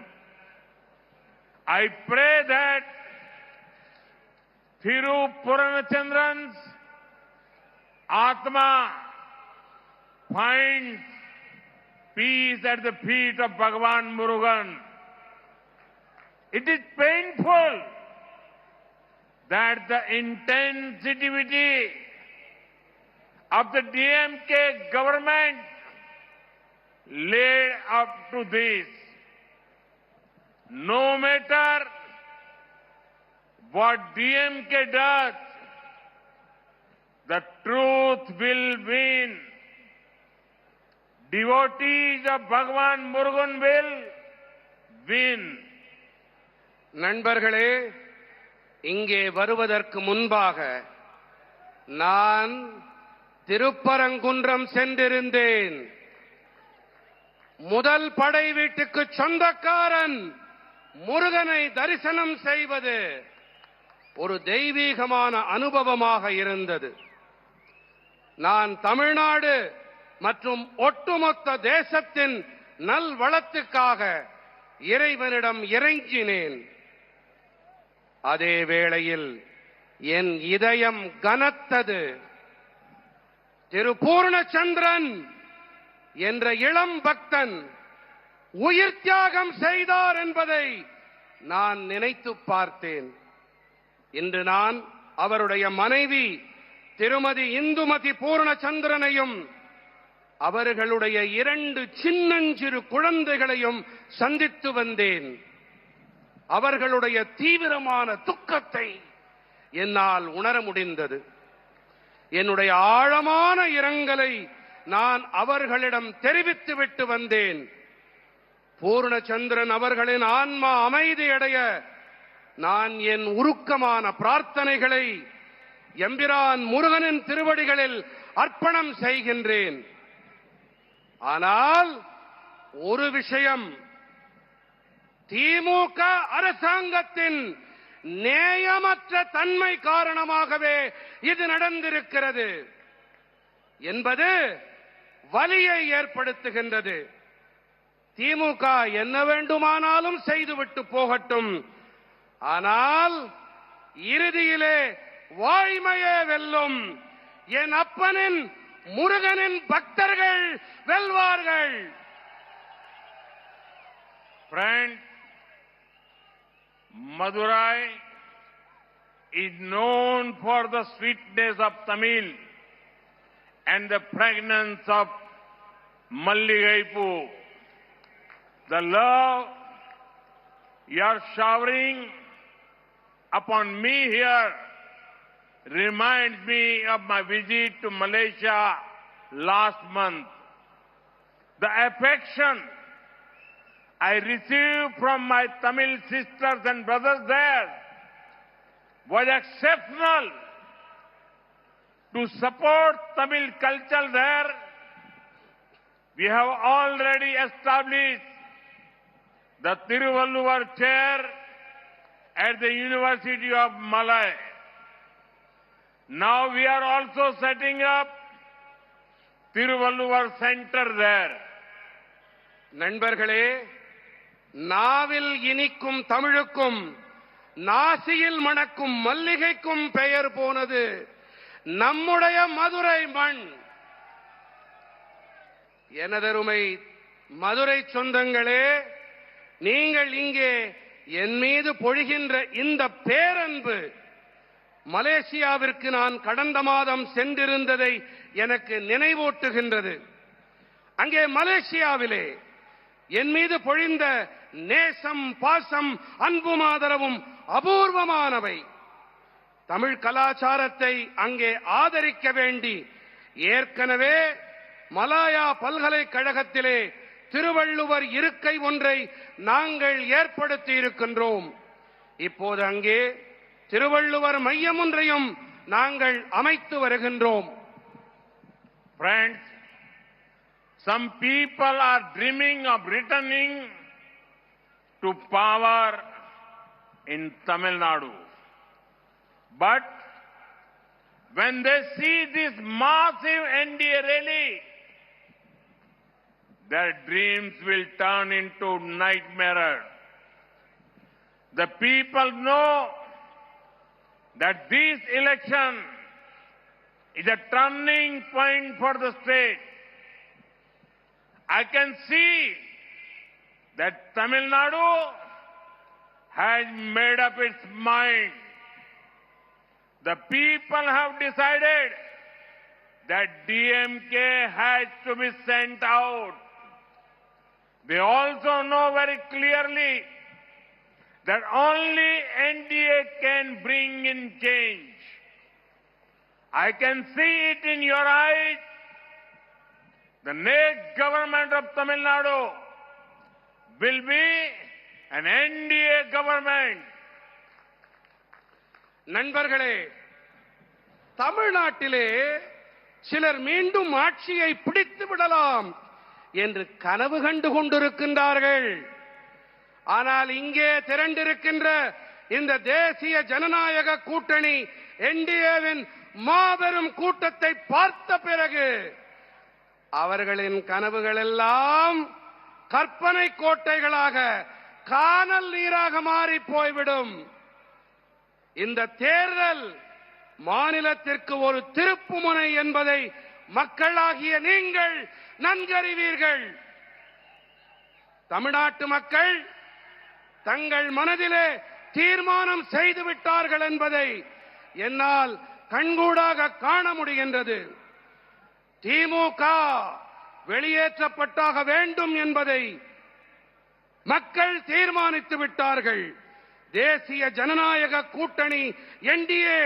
I pray that Thirupuranachandran's Atma finds peace at the feet of Bhagavan Murugan. It is painful that the insensitivity of the DMK government led up to this. No matter what DMK does, the truth will win. Devotees of Bhagavan Murugan will win. நண்பர்களே, இங்கே வருவதற்கு முன்பாக நான் திருப்பரங்குன்றம் சென்றிருந்தேன். முதல் படை வீட்டுக்கு சொந்தக்காரன் முருகனை தரிசனம் செய்வது ஒரு தெய்வீகமான அனுபவமாக இருந்தது. நான் தமிழ்நாடு மற்றும் ஒட்டுமொத்த தேசத்தின் நல்வளத்துக்காக இறைவனிடம் இறைஞ்சினேன். அதே வேளையில் என் இதயம் கனத்தது. திரு பூர்ணச்சந்திரன் என்ற இளம் பக்தன் உயிர் தியாகம் செய்தார் என்பதை நான் நினைத்து பார்த்தேன். இன்று நான் அவருடைய மனைவி திருமதி இந்துமதி பூர்ணச்சந்திரனையும் அவர்களுடைய 2 சின்னஞ்சிறு குழந்தைகளையும் சந்தித்து வந்தேன். அவர்களுடைய தீவிரமான துக்கத்தை என்னால் உணர முடிந்தது. என்னுடைய ஆழமான இரங்கலை நான் அவர்களிடம் தெரிவித்துவிட்டு வந்தேன். பூர்ணச்சந்திரன் அவர்களின் ஆன்மா அமைதியடைய நான் என் உருக்கமான பிரார்த்தனைகளை எம்பிரான் முருகனின் திருவடிகளில் அர்ப்பணம் செய்கின்றேன். ஆனால் ஒரு விஷயம், திமுக அரசாங்கத்தின் நேயமற்ற தன்மை காரணமாகவே இது நடந்திருக்கிறது என்பது வலியை ஏற்படுத்துகின்றது. திமுக என்ன வேண்டுமானாலும் செய்துவிட்டு போகட்டும், ஆனால் இறுதியிலே வாய்மையே வெல்லும். என் அப்பனின் முருகனின் பக்தர்கள் வெல்வார்கள். Friends, Madurai is known for the sweetness of Tamil and the fragrance of Malligaipu. The love you are showering upon me here reminds me of my visit to Malaysia last month. The affection I received from my Tamil sisters and brothers there was exceptional. To support Tamil culture there, we have already established the Tiruvalluvar chair at the University of Malay. Now we are also setting up Tiruvalluvar Center there. நண்பர்களே, நாவில் இனிக்கும் தமிழுக்கும் நாசியில் மணக்கும் மல்லிகைக்கும் பெயர் போனது நம்முடைய மதுரை மண். எனதருமை மதுரை சொந்தங்களே, நீங்கள் இங்கே என் மீது பொழிகின்ற இந்த பேரன்பு மலேசியாவிற்கு நான் கடந்த மாதம் சென்றிருந்ததை எனக்கு நினைவூட்டுகின்றது. அங்கே மலேசியாவிலே என் மீது பொழிந்த நேசம், பாசம், அன்பும் ஆதரவும் அபூர்வமானவை. தமிழ் கலாச்சாரத்தை அங்கே ஆதரிக்க வேண்டி ஏற்கனவே மலாயா பல்கலைக்கழகத்திலே திருவள்ளுவர் இருக்கை ஒன்றை நாங்கள் ஏற்படுத்தி இருக்கின்றோம். இப்போது அங்கே திருவள்ளுவர் மையம் ஒன்றையும் நாங்கள் அமைத்து வருகின்றோம். Friends, some people are dreaming of returning to power in Tamil Nadu. But when they see this massive NDA rally, their dreams will turn into nightmares. The people know that this election is a turning point for the state. I can see that Tamil Nadu has made up its mind. The people have decided that DMK has to be sent out. They also know very clearly that only NDA can bring in change. I can see it in your eyes. The next government of Tamil Nadu will be an NDA government. நண்பர்களே, தமிழ்நாட்டிலே சிலர் மீண்டும் ஆட்சியை பிடித்து விடலாம் என்று கனவு கண்டு கொண்டிருக்கின்றார்கள். ஆனால் இங்கே திரண்டிருக்கின்ற இந்த தேசிய ஜனநாயக கூட்டணி என்டிஏவின் மாபெரும் கூட்டத்தை பார்த்த பிறகு அவர்களின் கனவுகள் எல்லாம் கற்பனை கோட்டைகளாக, கானல் நீராக மாறி போய்விடும். இந்த தேர்தல் மாநிலத்திற்கு ஒரு திருப்புமுனை என்பதை மக்களாகிய நீங்கள் நன்கறிவீர்கள். தமிழ்நாட்டு மக்கள் தங்கள் மனதிலே தீர்மானம் செய்து விட்டார்கள் என்பதை என்னால் கண்கூடாக காண முடிகின்றது. திமுக வெளியேற்றப்பட்டாக வேண்டும் என்பதை மக்கள் தீர்மானித்து விட்டார்கள். தேசிய ஜனநாயக கூட்டணி என்டிஏ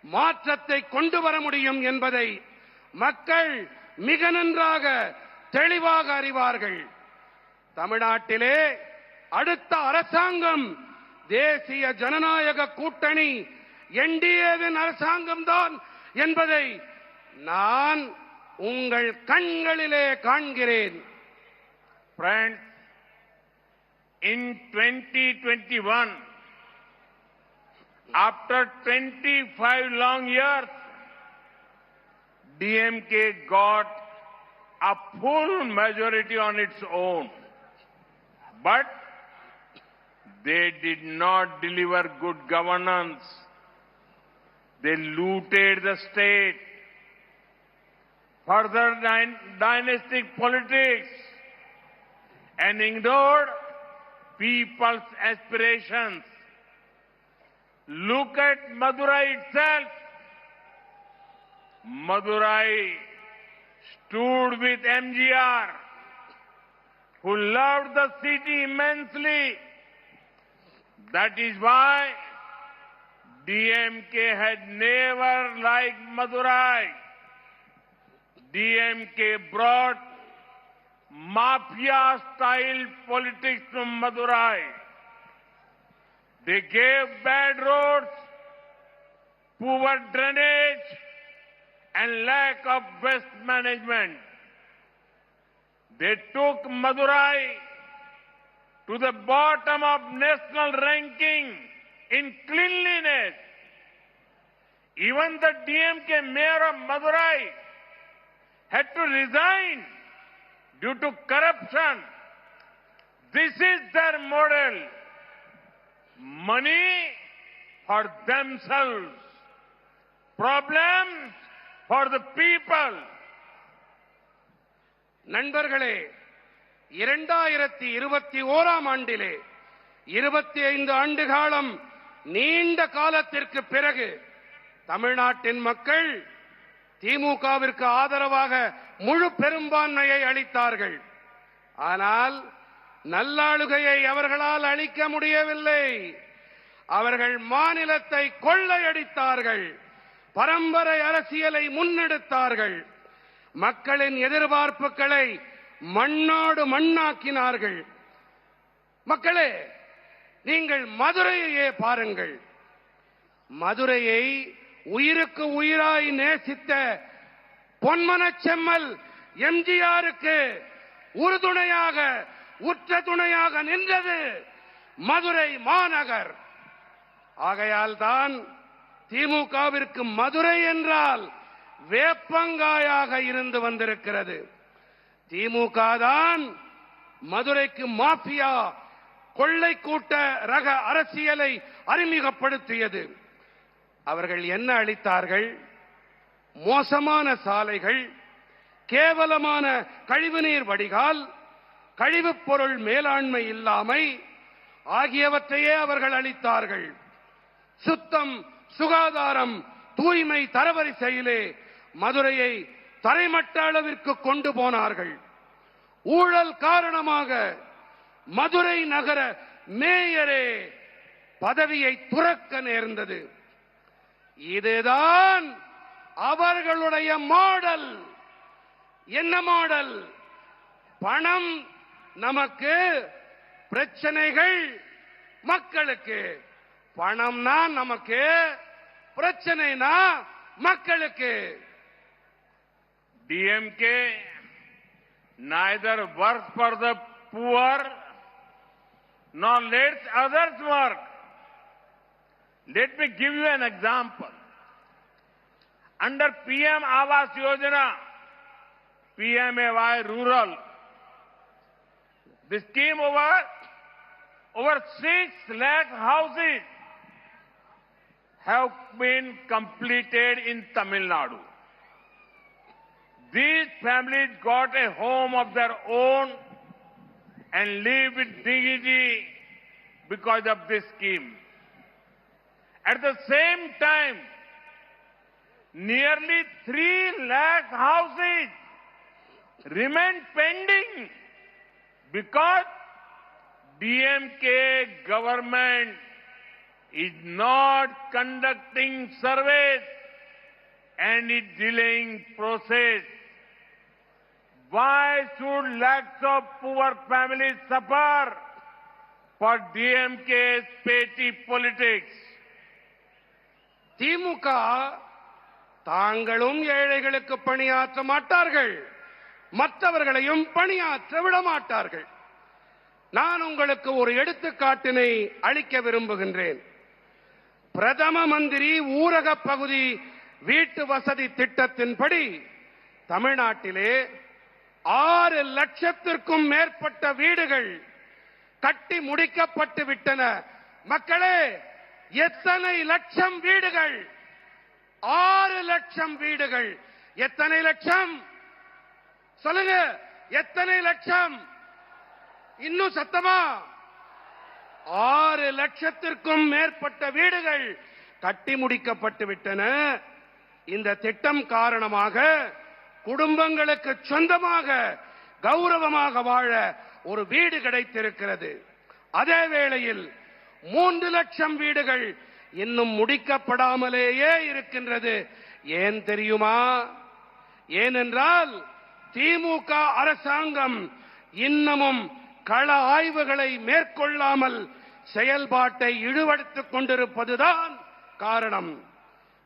மாற்றத்தை கொண்டு வர முடியும் என்பதை மக்கள் மிக நன்றாக தெளிவாக அறிவார்கள். தமிழ்நாட்டிலே அடுத்த அரசாங்கம் தேசிய ஜனநாயக கூட்டணி என்டிஏவின் அரசாங்கம்தான் என்பதை நான் உங்கள் கண்களிலே காண்கிறேன். Friends, in 2021, after 25 long years, DMK got a full majority on its own. But they did not deliver good governance. They looted the state. Further dynastic politics and ignored people's aspirations. Look at Madurai itself. Madurai stood with MGR, who loved the city immensely. That is why DMK had never liked Madurai. DMK brought mafia-style politics to Madurai. They gave bad roads, poor drainage, and lack of waste management. They took Madurai to the bottom of national ranking in cleanliness. Even the DMK mayor of Madurai had to resign due to corruption. This is their model. Money for themselves. Problems for the people. நண்பர்களே, 2021 ஆண்டிலே 25 ஆண்டு காலம் நீண்ட காலத்திற்கு பிறகு தமிழ்நாட்டின் மக்கள் திமுகவிற்கு ஆதரவாக முழு பெரும்பான்மையை அளித்தார்கள். ஆனால் நல்லாளுகையை அவர்களால் அளிக்க முடியவில்லை. அவர்கள் மாநிலத்தை கொள்ளையடித்தார்கள். பரம்பரை அரசியலை முன்னெடுத்தார்கள். மக்களின் எதிர்பார்ப்புகளை மண்ணோடு மண்ணாக்கினார்கள். மக்களே, நீங்கள் மதுரையையே பாருங்கள். மதுரையை உயிருக்கு உயிராய் நேசித்த பொன்மனச் செம்மல் எம்ஜிஆருக்கு உறுதுணையாக உற்ற துணையாக நின்றது மதுரை மாநகர். ஆகையால் தான் திமுகவிற்கு மதுரை என்றால் வேப்பங்காயாக இருந்து வந்திருக்கிறது. திமுக தான் மதுரைக்கு மாஃபியா கொள்ளை கூட்ட ரக அரசியலை அறிமுகப்படுத்தியது. அவர்கள் என்ன அளித்தார்கள்? மோசமான சாலைகள், கேவலமான கழிவுநீர் வடிகால், கழிவுப் பொருள் மேலாண்மை இல்லாமை ஆகியவற்றையே அவர்கள் அளித்தார்கள். சுத்தம், சுகாதாரம், தூய்மை தரவரிசையிலே மதுரையை தரைமட்ட அளவிற்கு கொண்டு போனார்கள். ஊழல் காரணமாக மதுரை நகர மேயரே பதவியை துறக்க நேர்ந்தது. இதுதான் அவர்களுடைய மாடல். என்ன மாடல்? பணம் நமக்கு, பிரச்சனைகள் மக்களுக்கு. பணம்னா நமக்கு, பிரச்சனைனா மக்களுக்கு. DMK neither works for the poor nor lets others work. Let me give you an example. Under PM Awas Yojana, PMAY Rural, this scheme over 6 lakh houses have been completed in Tamil Nadu. These families got a home of their own and live with dignity because of this scheme. At the same time, nearly 3 lakh houses remain pending because DMK government is not conducting surveys and is delaying process. Why should lakhs of poor families suffer for DMK's petty politics? திமுக தாங்களும் ஏழைகளுக்கு பணியாற்ற மாட்டார்கள், மற்றவர்களையும் பணியாற்ற விட மாட்டார்கள். நான் உங்களுக்கு ஒரு எடுத்துக்காட்டினை அளிக்க விரும்புகின்றேன். பிரதம மந்திரி ஊரக பகுதி வீட்டு வசதி திட்டத்தின்படி தமிழ்நாட்டிலே 6 லட்சத்திற்கும் மேற்பட்ட வீடுகள் கட்டி முடிக்கப்பட்டு விட்டன. மக்களே, எத்தனை லட்சம் வீடுகள்? 6 லட்சம் வீடுகள். எத்தனை லட்சம் சொல்லுங்க? எத்தனை லட்சம்? இன்னும் சத்தமா? 6 லட்சத்திற்கும் மேற்பட்ட வீடுகள் கட்டி முடிக்கப்பட்டு விட்டன. இந்த திட்டம் காரணமாக குடும்பங்களுக்கு சொந்தமாக கௌரவமாக வாழ ஒரு வீடு கிடைத்திருக்கிறது. அதே வேளையில் 3 லட்சம் வீடுகள் இன்னும் முடிக்கப்படாமலேயே இருக்கின்றது. ஏன் தெரியுமா? ஏனென்றால் திமுக அரசாங்கம் இன்னமும் கள ஆய்வுகளை மேற்கொள்ளாமல் செயல்பாட்டை இழுவெடுத்துக் கொண்டிருப்பதுதான் காரணம்.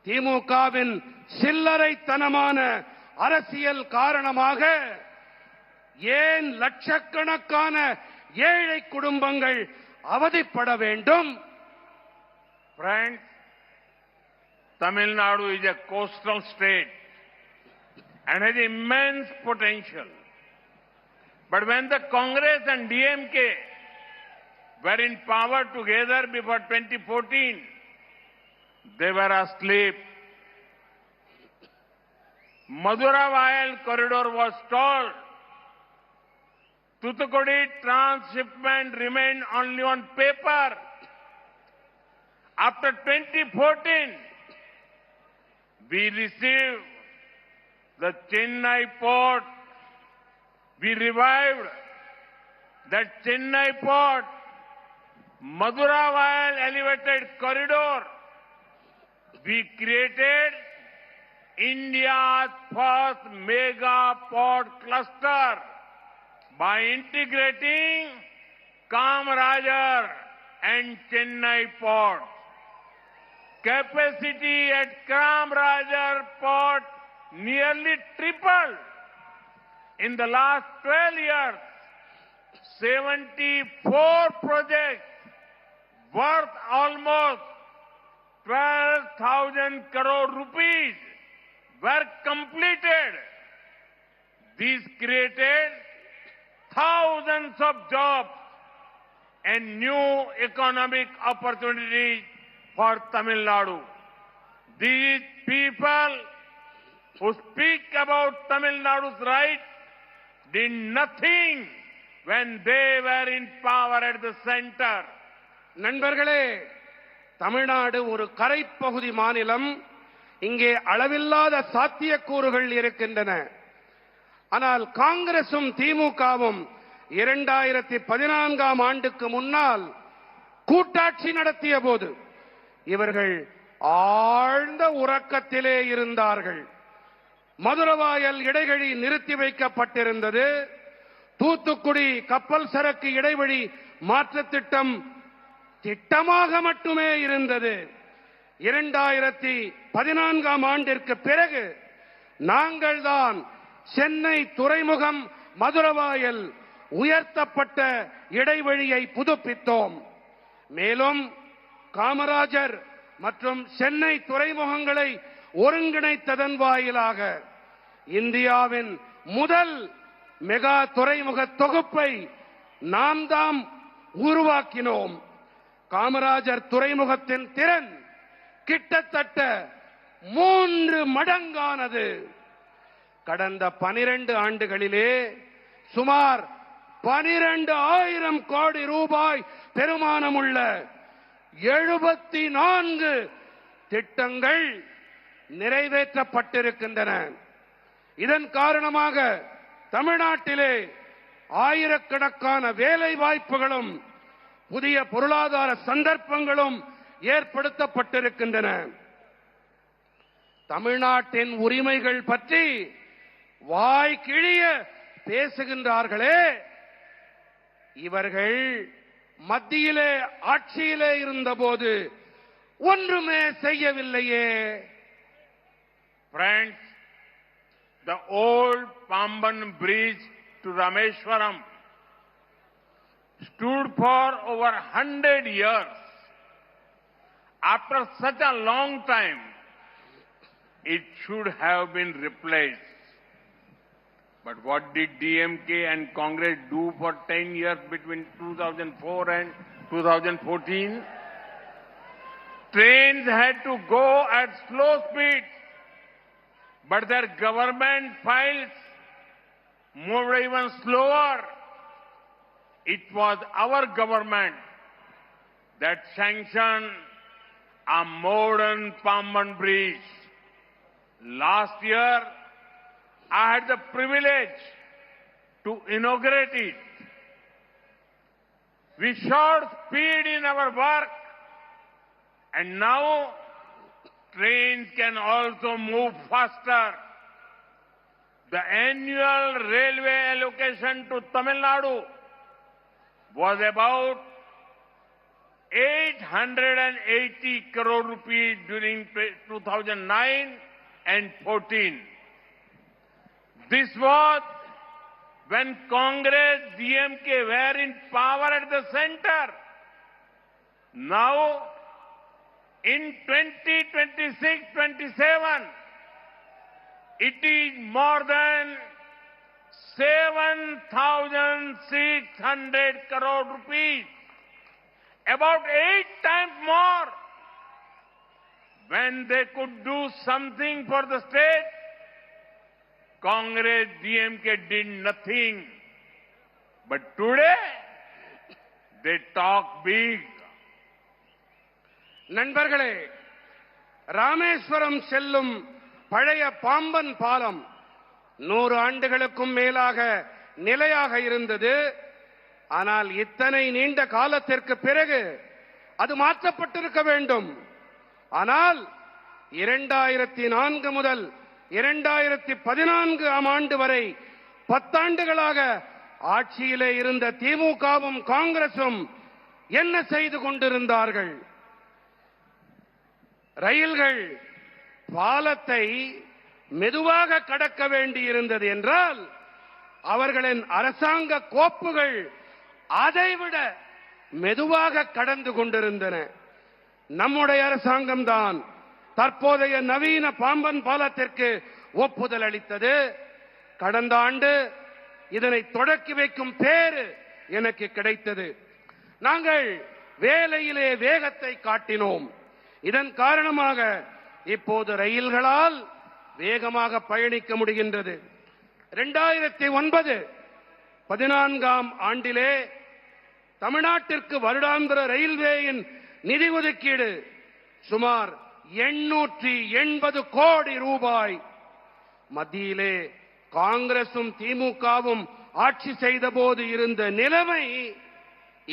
திமுகவின் சில்லறைத்தனமான அரசியல் காரணமாக ஏன் லட்சக்கணக்கான ஏழை குடும்பங்கள் அவதிப்பட வேண்டும்? Friends, Tamil Nadu is a coastal state and has immense potential. But when the Congress and DMK were in power together before 2014, they were asleep. Madura-Vayal corridor was stalled. Thoothukudi transshipment remained only on paper. After 2014, we received the Chennai port. We revived that Chennai port, Madura-Vayal elevated corridor. We created India's first mega port cluster by integrating Kamarajar and Chennai port. Capacity at Kamarajar port nearly tripled. In the last 12 years, 74 projects worth almost 12,000 crore rupees were completed. These created thousands of jobs and new economic opportunities for Tamil Nadu. These people who speak about Tamil Nadu's rights did nothing when they were in power at the center. நண்பர்களே, தமிழ்நாடு ஒரு கரைப்பகுதி மாநிலம். இங்கே அளவில்லாத சாத்தியக்கூறுகள் இருக்கின்றன. ஆனால் காங்கிரசும் திமுகவும் 2014ஆம் ஆண்டுக்கு முன்னால் கூட்டாட்சி நடத்திய போது இவர்கள் ஆழ்ந்த உறக்கத்திலே இருந்தார்கள். மதுரவாயல் இடைவழி நிறுத்தி வைக்கப்பட்டிருந்தது. தூத்துக்குடி கப்பல் சரக்கு இடைவழி மாற்ற திட்டம் திட்டமாக மட்டுமே இருந்தது. 2014ஆம் ஆண்டிற்கு பிறகு நாங்கள்தான் சென்னை துறைமுகம் மதுரவாயல் உயர்த்தப்பட்ட இடைவழியை புதுப்பித்தோம். மேலும் காமராஜர் மற்றும் சென்னை துறைமுகங்களை ஒருங்கிணைத்ததன் வாயிலாக இந்தியாவின் முதல் மெகா துறைமுக தொகுப்பை நாம் தாம் உருவாக்கினோம். காமராஜர் துறைமுகத்தின் திறன் கிட்டத்தட்ட 3 மடங்கானது. கடந்த 12 ஆண்டுகளிலே சுமார் 12,000 கோடி ரூபாய் பெருமானமுள்ள 74 திட்டங்கள் நிறைவேற்றப்பட்டிருக்கின்றன. இதன் காரணமாக தமிழ்நாட்டிலே ஆயிரக்கணக்கான வேலை வாய்ப்புகளும் புதிய பொருளாதார சந்தர்ப்பங்களும் ஏற்படுத்தப்பட்டிருக்கின்றன. தமிழ்நாட்டின் உரிமைகள் பற்றி வாய் கிழிய பேசுகின்றார்களே, இவர்கள் மத்தியிலே ஆட்சியிலே இருந்தபோது ஒன்றுமே செய்யவில்லையே. Friends, the old Pamban bridge to Rameshwaram stood for over 100 years. After such a long time, it should have been replaced. But what did DMK and Congress do for 10 years between 2004 and 2014? Trains had to go at slow speeds, but their government files moved even slower. It was our government that sanctioned a modern Pamban bridge. Last year, I had the privilege to inaugurate it. We showed speed in our work, and now trains can also move faster. The annual railway allocation to Tamil Nadu was about 880 crore rupees during 2009 and 14. This was when Congress, DMK were in power at the center. Now, in 2026-27, it is more than 7,600 crore rupees, about 8 times more. When they could do something for the state, Congress, DMK did nothing. But today, they talk big. நண்பர்களே, ராமேஸ்வரம் செல்லும் பழைய பாம்பன் பாலம் 100 ஆண்டுகளுக்கும் மேலாக நிலையாக இருந்தது. ஆனால் இத்தனை நீண்ட காலத்திற்கு பிறகு அது மாற்றப்பட்டிருக்க வேண்டும். ஆனால் 2004 முதல் 2014 ஆண்டு வரை 10 ஆண்டுகளாக ஆட்சியிலே இருந்த திமுகவும் காங்கிரசும் என்ன செய்து கொண்டிருந்தார்கள்? ரயில்கள் பாலத்தை மெதுவாக கடக்க வேண்டியிருந்தது என்றால் அவர்களின் அரசாங்க கோப்புகள் அதைவிட மெதுவாக கடந்து கொண்டிருந்தன. நம்முடைய அரசாங்கம் தான் தற்போதைய நவீன பாம்பன் பாலத்திற்கு ஒப்புதல் அளித்தது. கடந்த ஆண்டு இதனை தொடக்கி வைக்கும் பேறு எனக்கு கிடைத்தது. நாங்கள் வேலையிலே வேகத்தை காட்டினோம். இதன் காரணமாக இப்போது ரயில்களால் வேகமாக பயணிக்க முடிகின்றது. 2009-14 ஆண்டிலே தமிழ்நாட்டிற்கு வருடாந்திர ரயில்வேயின் நிதி ஒதுக்கீடு சுமார் 880 கோடி ரூபாய். மத்தியிலே காங்கிரசும் திமுகவும் ஆட்சி செய்த போது இருந்த நிலைமை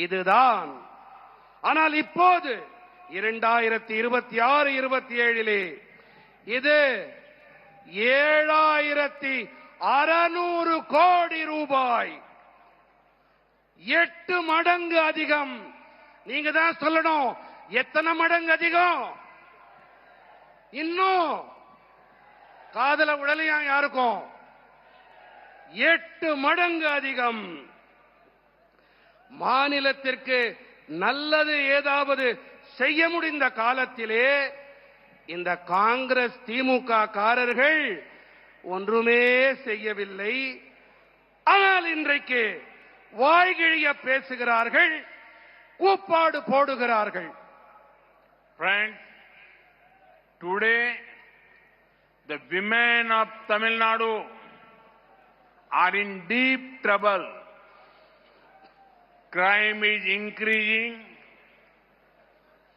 இதுதான். ஆனால் இப்போது 2026-27 இது 7,600 கோடி ரூபாய், 8 மடங்கு அதிகம். நீங்க தான் சொல்லணும், எத்தனை மடங்கு அதிகம்? இன்னும் காதல உடலையா யாருக்கும்? 8 மடங்கு அதிகம். மாநிலத்திற்கு நல்லது ஏதாவது செய்ய முடிந்த காலத்திலே இந்த காங்கிரஸ் திமுக காரர்கள் ஒன்றுமே செய்யவில்லை. ஆனால் இன்றைக்கு வாய்கிழிய பேசுகிறார்கள், கூப்பாடு போடுகிறார்கள். Friends, today the women of Tamil Nadu are in deep trouble. Crime is increasing.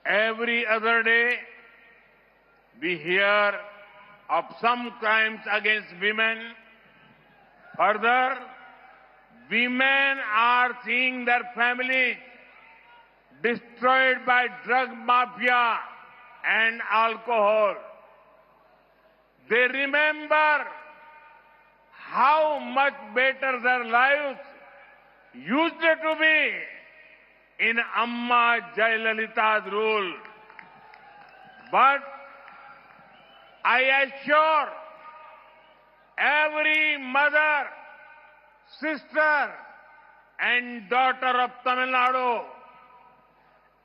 Every other day, we hear of some crimes against women. Further, women are seeing their families destroyed by drug mafia and alcohol. They remember how much better their lives used to be in Amma Jayalalitha's rule. But I assure every mother, sister, and daughter of Tamil Nadu,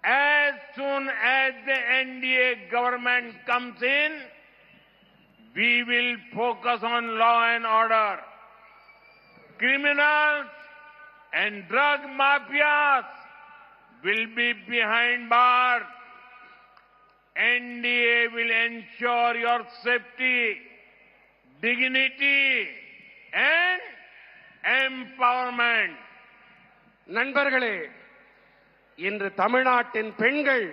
as soon as the NDA government comes in, we will focus on law and order. Criminals and drug mafias will be behind bars. NDA will ensure your safety, dignity, and empowerment. நண்பர்களே, இன்று தமிழ்நாட்டின் பெண்கள்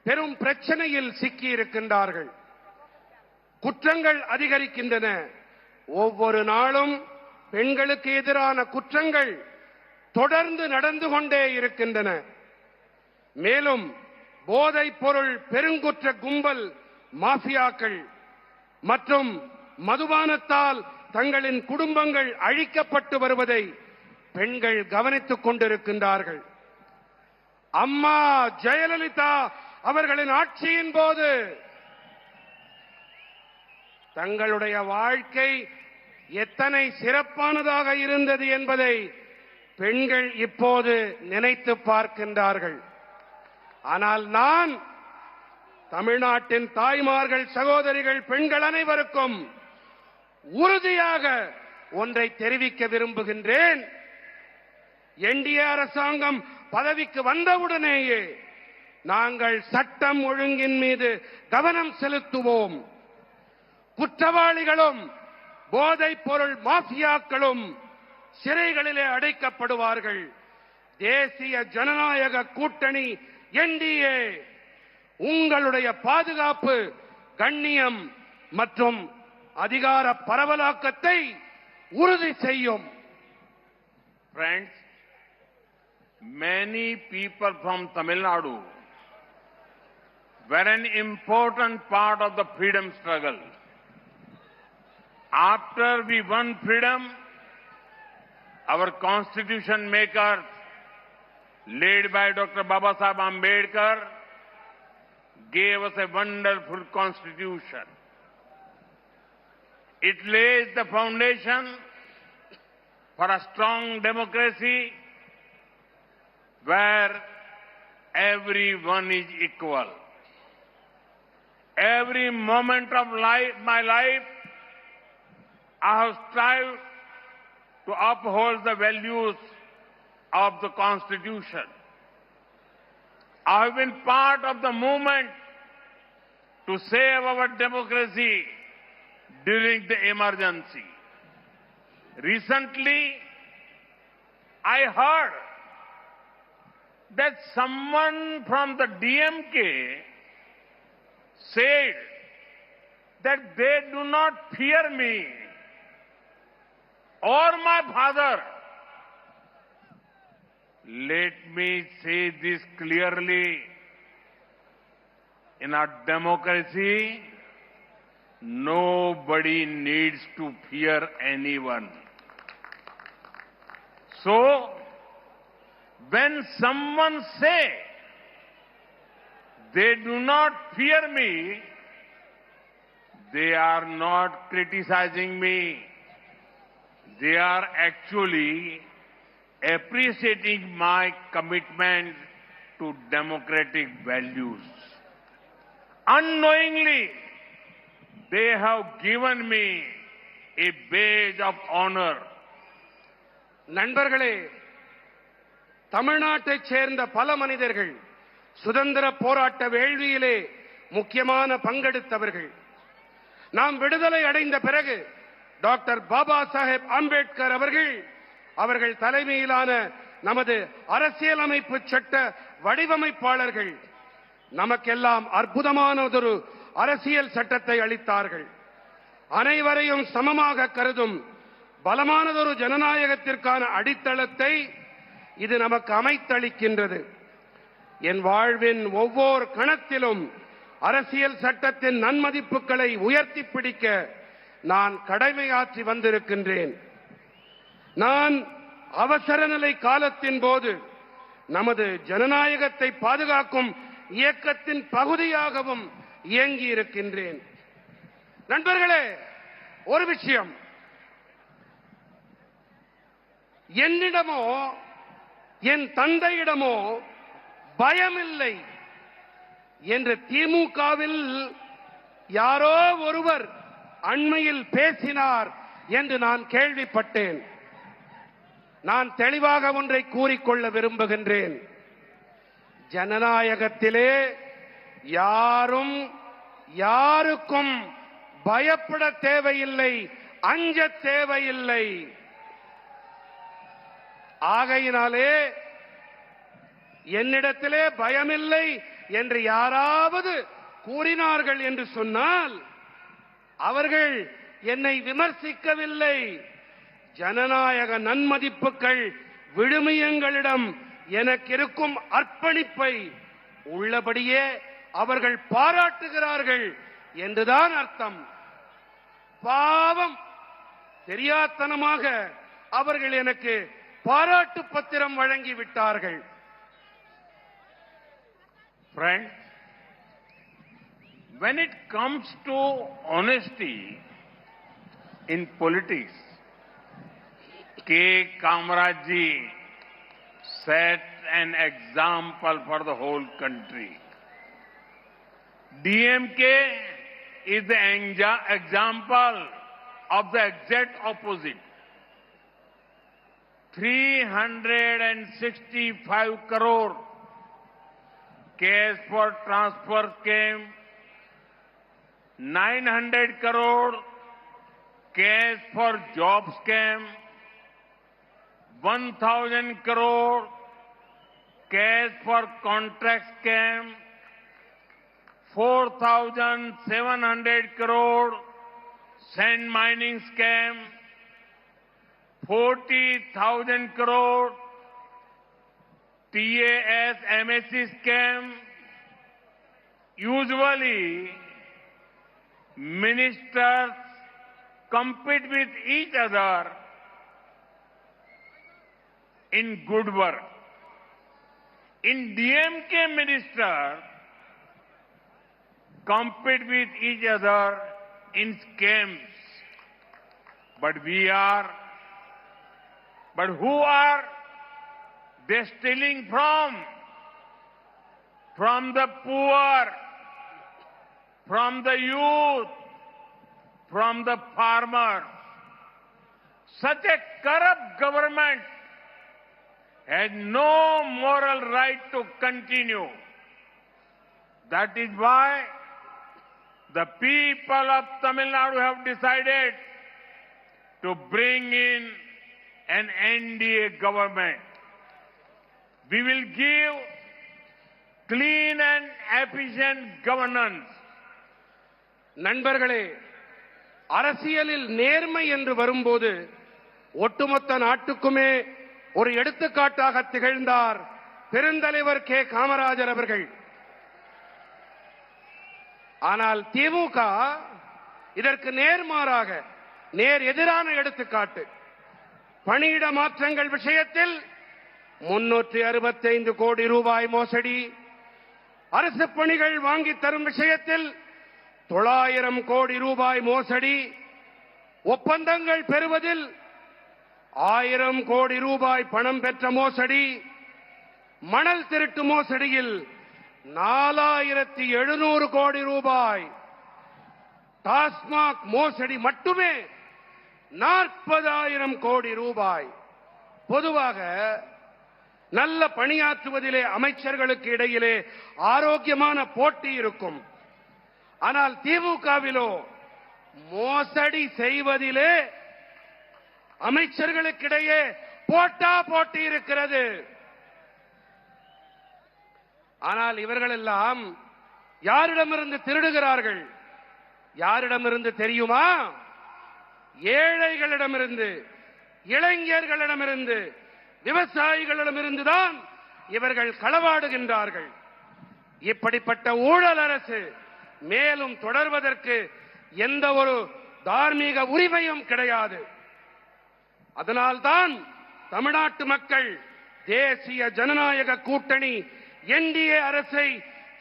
பெரும் பிரச்சனையில் சிக்கி இருக்கின்றார்கள். குற்றங்கள் அதிகரிக்கின்றன. ஒவ்வொரு நாளும் பெண்களுக்கு எதிரான குற்றங்கள் தொடர்ந்து நடந்து கொண்டே இருக்கின்றன. மேலும் போதைப் பொருள் பெருங்குற்ற கும்பல் மாஃபியாக்கள் மற்றும் மதுபானத்தால் தங்களின் குடும்பங்கள் அழிக்கப்பட்டு வருவதை பெண்கள் கவனித்துக் கொண்டிருக்கின்றார்கள். அம்மா ஜெயலலிதா அவர்களின் ஆட்சியின் போது தங்களுடைய வாழ்க்கை எத்தனை சிறப்பானதாக இருந்தது என்பதை பெண்கள் இப்போது நினைத்து பார்க்கின்றார்கள். ஆனால் நான் தமிழ்நாட்டின் தாய்மார்கள், சகோதரிகள், பெண்கள் அனைவருக்கும் உறுதியாக ஒன்றை தெரிவிக்க விரும்புகின்றேன். என்டிஏ அரசாங்கம் பதவிக்கு வந்தவுடனேயே நாங்கள் சட்டம் ஒழுங்கின் மீது கவனம் செலுத்துவோம். குற்றவாளிகளும் போதைப் பொருள் மாஃபியாக்களும் சிறைகளிலே அடைக்கப்படுவார்கள். தேசிய ஜனநாயக கூட்டணி என்டிஏ உங்களுடைய பாதுகாப்பு, கண்ணியம் மற்றும் அதிகார பரவலாக்கத்தை உறுதி செய்யும். Friends, many people from Tamil Nadu were an important part of the freedom struggle. After we won freedom, our constitution makers, led by Dr. Babasaheb Ambedkar, gave us a wonderful constitution. It lays the foundation for a strong democracy where everyone is equal. Every moment of my life, I have strived to uphold the values of the Constitution. I have been part of the movement to save our democracy during the emergency. Recently, I heard that someone from the DMK said that they do not fear me or my father. Let me say this clearly. In our democracy, nobody needs to fear anyone. So, when someone say they do not fear me, they are not criticizing me. They are actually appreciating my commitment to democratic values. Unknowingly, they have given me a badge of honor. நண்பர்களே, தமிழ்நாட்டைச் சேர்ந்த பல மனிதர்கள் சுதந்திர போராட்ட வேள்வியிலே முக்கியமான பங்கெடுத்தவர்கள். நாம் விடுதலை அடைந்த பிறகு டாக்டர் பாபா சாஹேப் அம்பேத்கர் அவர்கள் தலைமையிலான நமது அரசியலமைப்பு சட்ட வடிவமைப்பாளர்கள் நமக்கெல்லாம் அற்புதமானதொரு அரசியல் சட்டத்தை அளித்தார்கள். அனைவரையும் சமமாக கருதும் பலமானதொரு ஜனநாயகத்திற்கான அடித்தளத்தை இது நமக்கு அமைத்தளிக்கின்றது. என் வாழ்வின் ஒவ்வொரு கணத்திலும் அரசியல் சட்டத்தின் நன்மதிப்புகளை உயர்த்தி பிடிக்க நான் கடமையாற்றி வந்திருக்கின்றேன். நான் அவசர நிலை காலத்தின் போது நமது ஜனநாயகத்தை பாதுகாக்கும் இயக்கத்தின் பகுதியாகவும் இயங்கி இருக்கின்றேன். நண்பர்களே, ஒரு விஷயம், என்னிடமோ என் தந்தையிடமோ பயமில்லை என்று திமுகவில் யாரோ ஒருவர் அண்மையில் பேசினார் என்று நான் கேள்விப்பட்டேன். நான் தெளிவாக ஒன்றை கூறிக்கொள்ள விரும்புகின்றேன். ஜனநாயகத்திலே யாரும் யாருக்கும் பயப்பட தேவையில்லை, அஞ்ச தேவையில்லை. ஆகையினாலே என்னிடத்திலே பயமில்லை என்று யாராவது கூறினார்கள் என்று சொன்னால் அவர்கள் என்னை விமர்சிக்கவில்லை. ஜனநாயக நன்மதிப்புகள் விழுமியங்களிடம் எனக்கு இருக்கும் அர்ப்பணிப்பை உள்ளபடியே அவர்கள் பாராட்டுகிறார்கள் என்றுதான் அர்த்தம். பாவம், தெரியாத்தனமாக அவர்கள் எனக்கு பாராட்டு பத்திரம் வழங்கிவிட்டார்கள். Friends, when it comes to honesty in politics, K. Kamaraj ji set an example for the whole country. DMK is the example of the exact opposite. 365 crore cash for transfer came, 900 crore cash for jobs came, 1,000 crore cash for contracts came, 4,700 crore sand mining scam, 40,000 crore TAS MSc scam. Usually, ministers compete with each other in good work. In DMK, ministers compete with each other in scams. But who are they stealing from? From the poor, from the youth, from the farmers. Such a corrupt government has no moral right to continue. That is why the people of Tamil Nadu have decided to bring in an NDA government. We will give clean and efficient governance. நண்பர்களே, அரசியலில் நேர்மை என்று வரும்போது ஒட்டுமொத்த நாட்டுக்குமே ஒரு எடுத்துக்காட்டாக திகழ்ந்தார் பெருந்தலைவர் கே. காமராஜர் அவர்கள். ஆனால் திமுக இதற்கு நேர்மாறாக நேர் எதிரான எடுத்துக்காட்டு. பணியிட மாற்றங்கள் விஷயத்தில் 365 கோடி ரூபாய் மோசடி, அரசு பணிகள் வாங்கி தரும் விஷயத்தில் 900 கோடி ரூபாய் மோசடி, ஒப்பந்தங்கள் பெறுவதில் 1000 கோடி ரூபாய் பணம் பெற்ற மோசடி, மணல் திருட்டு மோசடியில் 4700 கோடி ரூபாய், டாஸ்மாக் மோசடி மட்டுமே 40,000 கோடி ரூபாய். பொதுவாக நல்ல பணியாற்றுவதிலே அமைச்சர்களுக்கு இடையிலே ஆரோக்கியமான போட்டி இருக்கும். ஆனால் திமுகவிலோ மோசடி செய்வதிலே அமைச்சர்களுக்கிடையே போட்டி இருக்கிறது. ஆனால் இவர்கள் எல்லாம் யாரிடமிருந்து திருடுகிறார்கள்? யாரிடமிருந்து தெரியுமா? ஏழைகளிடமிருந்து, இளைஞர்களிடமிருந்து, விவசாயிகளிடமிருந்து தான் இவர்கள் களவாடுகின்றார்கள். இப்படிப்பட்ட ஊழல் அரசு மேலும் தொடர்வதற்கு எந்த ஒரு தார்மீக உரிமையும் கிடையாது. அதனால்தான் தமிழ்நாட்டு மக்கள் தேசிய ஜனநாயக கூட்டணி என்டிஏ அரசை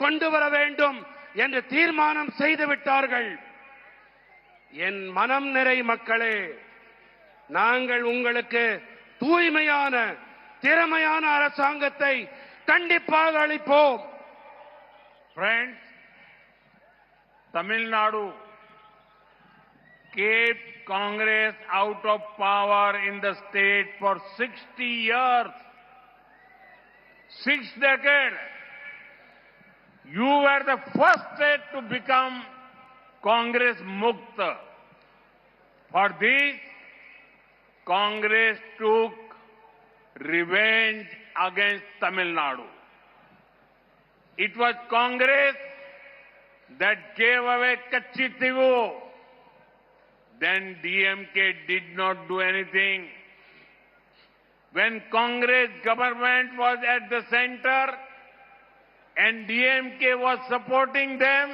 கொண்டு வர வேண்டும் என்று தீர்மானம் செய்துவிட்டார்கள். என் மனம் நிறை மக்களே, நாங்கள் உங்களுக்கு தூய்மையான திறமையான அரசாங்கத்தை கண்டிப்பாக அளிப்போம். Friends, Tamil Nadu kept Congress out of power in the state for 60 years. 6 decades. You were the first state to become Congress Mukta. For this, Congress took revenge against Tamil Nadu. It was Congress that gave away Kachi Tivu. Then DMK did not do anything. When Congress government was at the center and DMK was supporting them,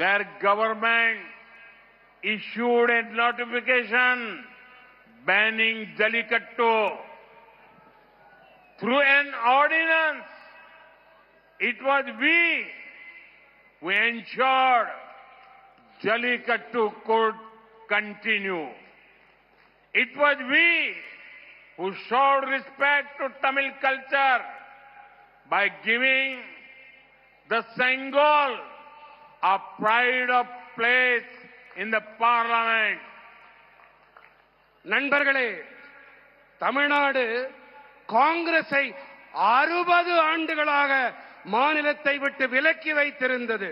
their government issued a notification banning Jallikattu. Through an ordinance, it was we who ensured Jallikattu could continue. It was we who showed respect to Tamil culture by giving the Sengol a pride of place in the parliament. நண்பர்களே, தமிழ்நாடு காங்கிரஸை 60 ஆண்டுகளாக மாநிலத்தை விட்டு விலக்கி வைத்திருந்தது.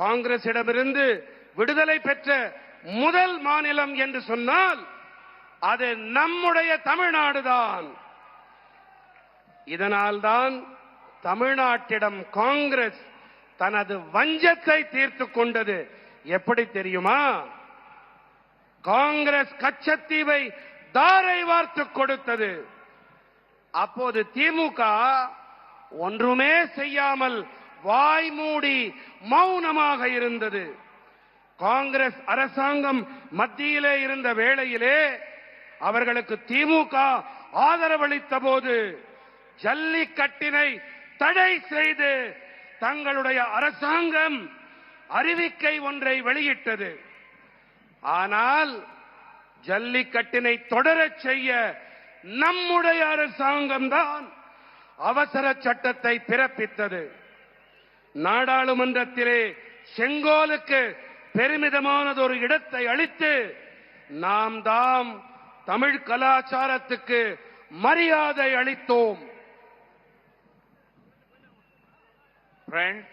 காங்கிரசிடமிருந்து விடுதலை பெற்ற முதல் மாநிலம் என்று சொன்னால் அது நம்முடைய தமிழ்நாடுதான். இதனால்தான் தமிழ்நாட்டிடம் காங்கிரஸ் தனது வஞ்சத்தை தீர்த்துக் கொண்டது. எப்படி தெரியுமா? காங்கிரஸ் கச்சத்தீவை தாரை வார்த்து கொடுத்தது. அப்போது திமுக ஒன்றுமே செய்யாமல் வாய் மூடி மௌனமாக இருந்தது. காங்கிரஸ் அரசாங்கம் மத்தியிலே இருந்த வேளையிலே அவர்களுக்கு திமுக ஆதரவளித்த போது ஜல்லிக்கட்டினை தடை செய்து தங்களுடைய அரசாங்கம் அறிவிக்கை ஒன்றை வெளியிட்டது. ஆனால் ஜல்லிக்கட்டினை தொடரச் செய்ய நம்முடைய அரசாங்கம்தான் அவசர சட்டத்தை பிறப்பித்தது. நாடாளுமன்றத்திலே செங்கோலுக்கு பெருமிதமானது ஒரு இடத்தை அளித்து நாம் தாம் தமிழ் கலாச்சாரத்துக்கு மரியாதை அளித்தோம். Friends,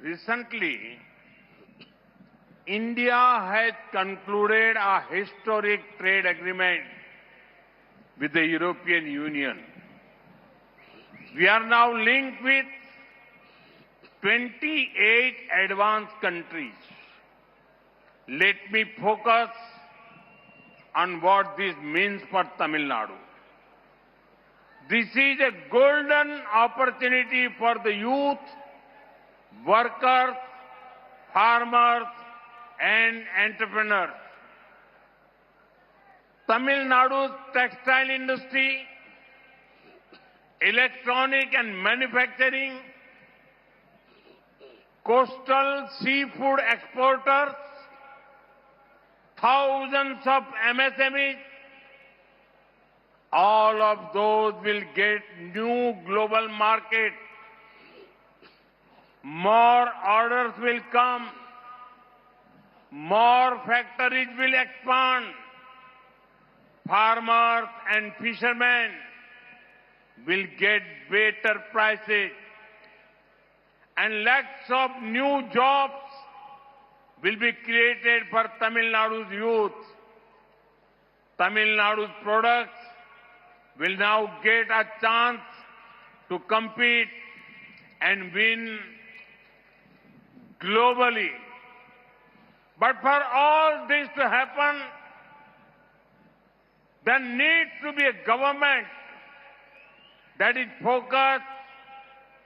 recently India has concluded a historic trade agreement with the European Union. We are now linked with 28 advanced countries. Let me focus on what this means for Tamil Nadu. This is a golden opportunity for the youth, workers, farmers, and entrepreneurs. Tamil Nadu's textile industry, electronic and manufacturing, coastal seafood exporters, thousands of MSMEs, all of those will get new global market. More orders will come. More factories will expand. Farmers and fishermen will get better prices. And lakhs of new jobs will be created for Tamil Nadu's youth. Tamil Nadu's products will now get a chance to compete and win globally. But for all this to happen, there needs to be a government that is focused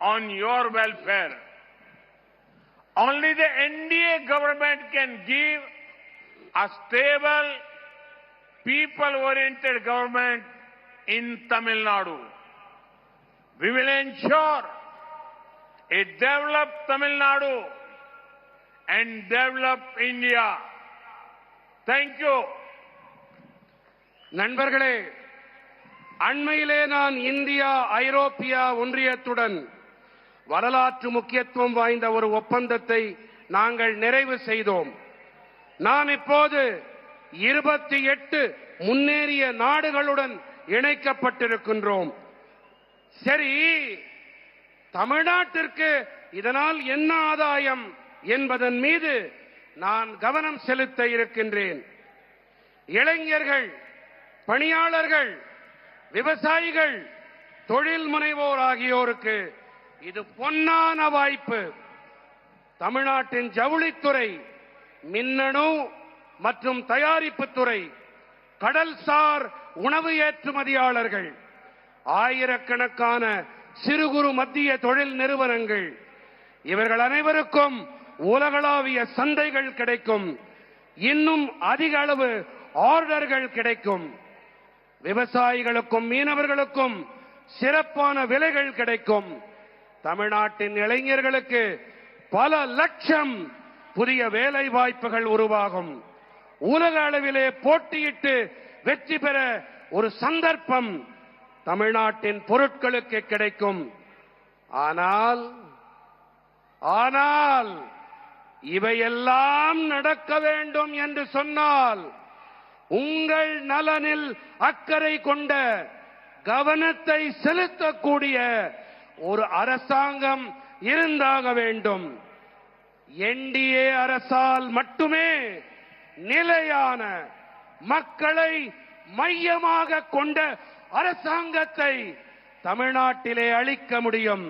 on your welfare. Only the NDA government can give a stable, people-oriented government in Tamil Nadu. We will ensure a developed Tamil Nadu and developed India. Thank you. நண்பர்களே, அண்மையிலே நான் India ஐரோப்பிய ஒன்றியத்துடன் வரலாற்று முக்கியத்துவம் வாய்ந்த ஒரு ஒப்பந்தத்தை நாங்கள் நிறைவு செய்தோம். நாம் இப்போது 28 முன்னேறிய நாடுகளுடன் இணைக்கப்பட்டிருக்கின்றோம். சரி, தமிழ்நாட்டிற்கு இதனால் என்ன ஆதாயம் என்பதன் மீது நான் கவனம் செலுத்த இருக்கின்றேன். இளைஞர்கள், பணியாளர்கள், விவசாயிகள், தொழில் முனைவோர் ஆகியோருக்கு இது பொன்னான வாய்ப்பு. தமிழ்நாட்டின் ஜவுளித்துறை, மின்னணு மற்றும் தயாரிப்புத் துறை, கடல்சார் உணவு ஏற்றுமதியாளர்கள், ஆயிரக்கணக்கான சிறு குறு மத்திய தொழில் நிறுவனங்கள், இவர்கள் அனைவருக்கும் உலகளாவிய சந்தைகள் கிடைக்கும். இன்னும் அதிக அளவு ஆர்டர்கள் கிடைக்கும். விவசாயிகளுக்கும் மீனவர்களுக்கும் சிறப்பான விலைகள் கிடைக்கும். தமிழ்நாட்டின் இளைஞர்களுக்கு பல லட்சம் புதிய வேலை வாய்ப்புகள் உருவாகும். உலக அளவிலே போட்டியிட்டு வெற்றி பெற ஒரு சந்தர்ப்பம் தமிழ்நாட்டின் பொருட்களுக்கு கிடைக்கும். ஆனால் இவையெல்லாம் நடக்க வேண்டும் என்று சொன்னால் உங்கள் நலனில் அக்கறை கொண்ட, கவனத்தை செலுத்தக்கூடிய ஒரு அரசாங்கம் இருந்தாக வேண்டும். என்டிஏ அரசால் மட்டுமே நிலையான, மக்களை மையமாக கொண்ட அரசாங்கத்தை தமிழ்நாட்டிலே அளிக்க முடியும்.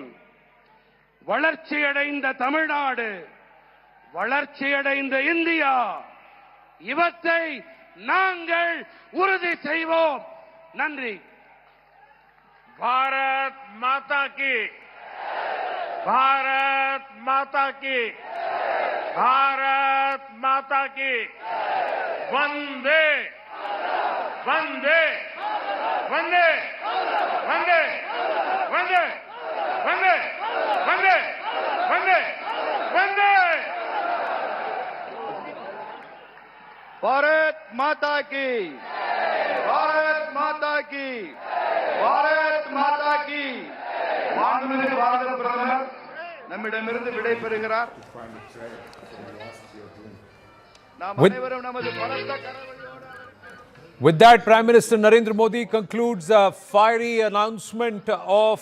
வளர்ச்சியடைந்த தமிழ்நாடு, வளர்ச்சியடைந்த இந்தியா, இவற்றை நாங்கள் உறுதி செய்வோம். நன்றி. भारत माता की, भारत माता की, भारत माता की, वंदे वंदे वंदे वंदे वंदे वंदे वंदे वंदे वंदे। भारत माता की, भारत माता की, भारत माता की. மாண்புமிகு பாரத பிரதமர் நம்மிடமிருந்து விடை பெறுகிறார். நாம் அனைவரும் நமது பலத்த கரவொலியோடு. With that, Prime Minister Narendra Modi concludes a fiery announcement of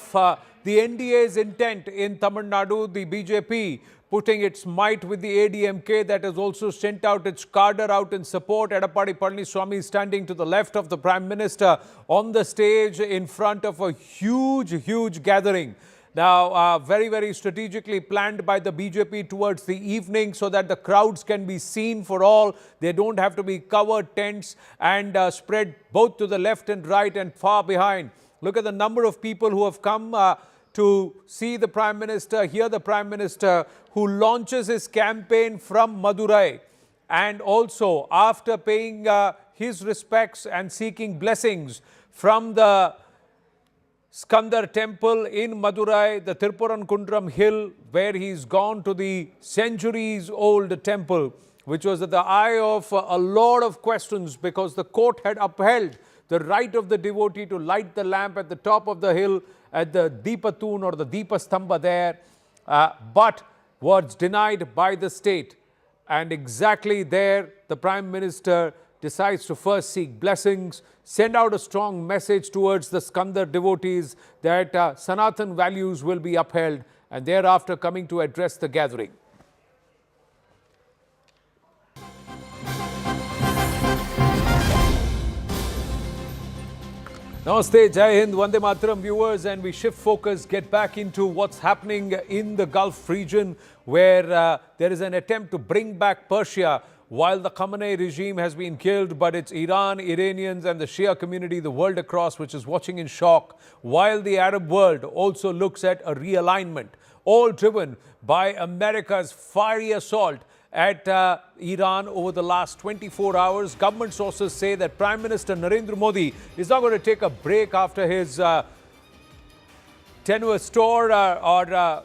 the NDA's intent in Tamil Nadu, the BJP putting its might with the ADMK that has also sent out its cadre out in support. Edappadi Palaniswamy standing to the left of the Prime Minister on the stage in front of a huge gathering. Now, very strategically planned by the BJP towards the evening so that the crowds can be seen for all. They don't have to be covered tents and spread both to the left and right and far behind. Look at the number of people who have come to see the Prime Minister, hear the Prime Minister, who launches his campaign from Madurai. And also, after paying his respects and seeking blessings from the Skandar temple in Madurai, the Tirupurankundram hill, where he's gone to the centuries-old temple, which was at the eye of a lot of questions because the court had upheld the right of the devotee to light the lamp at the top of the hill at the Deepatun or the Deepastamba there, but was denied by the state. And exactly there, the Prime Minister decides to first seek blessings, send out a strong message towards the Skandar devotees that Sanatan values will be upheld, and thereafter coming to address the gathering. Namaste, Jai Hind, Vande Mataram viewers, and we shift focus, get back into what's happening in the Gulf region where there is an attempt to bring back Persia while the Khamenei regime has been killed, but it's Iran, Iranians and the Shia community the world across which is watching in shock, while the Arab world also looks at a realignment, all driven by America's fiery assault at Iran over the last 24 hours. Government sources say that Prime Minister Narendra Modi is not going to take a break after his tenuous tour or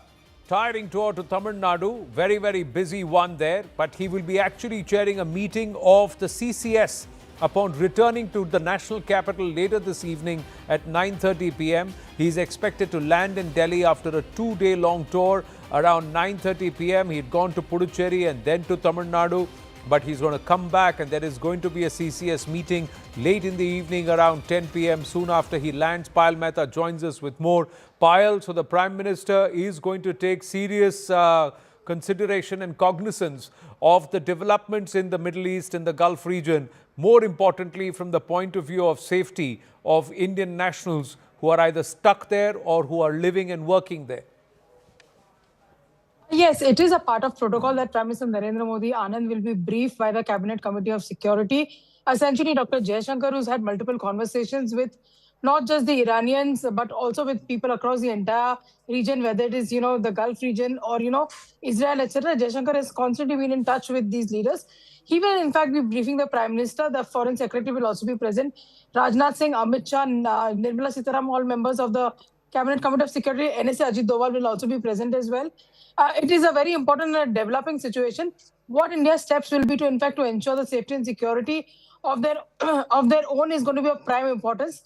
tiring tour to Tamil Nadu. Very, very busy one there. But he will be actually chairing a meeting of the CCS upon returning to the national capital later this evening at 9:30 p.m. He's expected to land in Delhi after a 2-day-long tour. Around 9:30 p.m. he'd gone to Puducherry and then to Tamil Nadu, but he's going to come back and there is going to be a CCS meeting late in the evening around 10 p.m. soon after he lands. Payal Mehta joins us with more. Payal, so the Prime Minister is going to take serious consideration and cognizance of the developments in the Middle East and the Gulf region, more importantly from the point of view of safety of Indian nationals who are either stuck there or who are living and working there. Yes, it is a part of protocol that Prime Minister Narendra Modi Anand will be briefed by the Cabinet Committee of Security. Essentially, Dr. Jaishankar, who's had multiple conversations with not just the Iranians, but also with people across the entire region, whether it is, the Gulf region or, Israel, etc. Jaishankar has constantly been in touch with these leaders. He will, in fact, be briefing the Prime Minister. The Foreign Secretary will also be present. Rajnath Singh, Amit Shah, Nirmala Sitaram, all members of the Cabinet Committee of Security, NSA Ajit Doval will also be present as well. It is a very important and developing situation. What India's steps will be to, in fact, to ensure the safety and security of their own is going to be of prime importance.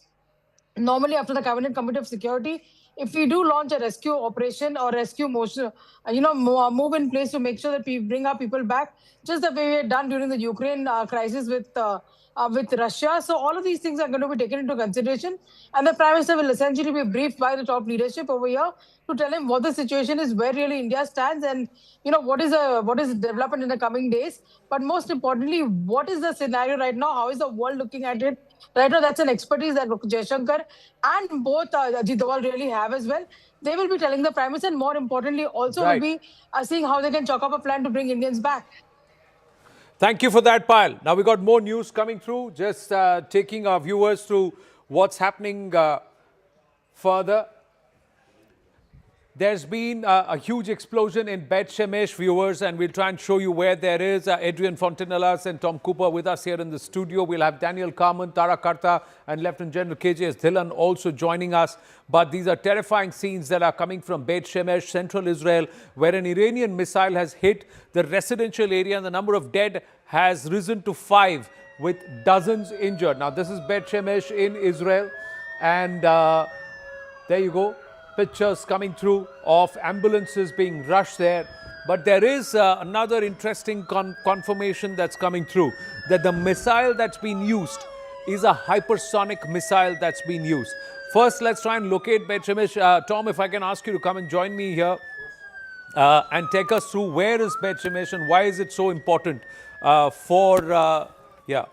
Normally, after the Cabinet Committee of Security, if we do launch a rescue operation or rescue motion, move in place to make sure that we bring our people back, just the way we had done during the Ukraine crisis with Russia. So all of these things are going to be taken into consideration. And the Prime Minister will essentially be briefed by the top leadership over here to tell him what the situation is, where really India stands, and what is development in the coming days. But most importantly, what is the scenario right now? How is the world looking at it? Right now, that's an expertise that Jaishankar and both Ajit Doval really have as well. They will be telling the Prime Minister, and more importantly, also will be seeing how they can chalk up a plan to bring Indians back. Thank you for that, Payal. Now we got more news coming through. Just taking our viewers through what's happening further. There's been a huge explosion in Bet Shemesh, viewers, and we'll try and show you where there is. Adrian Fontanellas and Tom Cooper with us here in the studio. We'll have Daniel Carmen, Tara Karta and Lieutenant General KJS Dhillon also joining us. But these are terrifying scenes that are coming from Bet Shemesh, central Israel, where an Iranian missile has hit the residential area and the number of dead has risen to 5 with dozens injured. Now, this is Bet Shemesh in Israel, and there you go. Pictures coming through of ambulances being rushed there. But there is another interesting confirmation that's coming through, that the missile that's been used is a hypersonic missile that's been used. First, let's try and locate Bet Shemesh. Tom, if I can ask you to come and join me here and take us through where is Bet Shemesh and why is it so important yeah.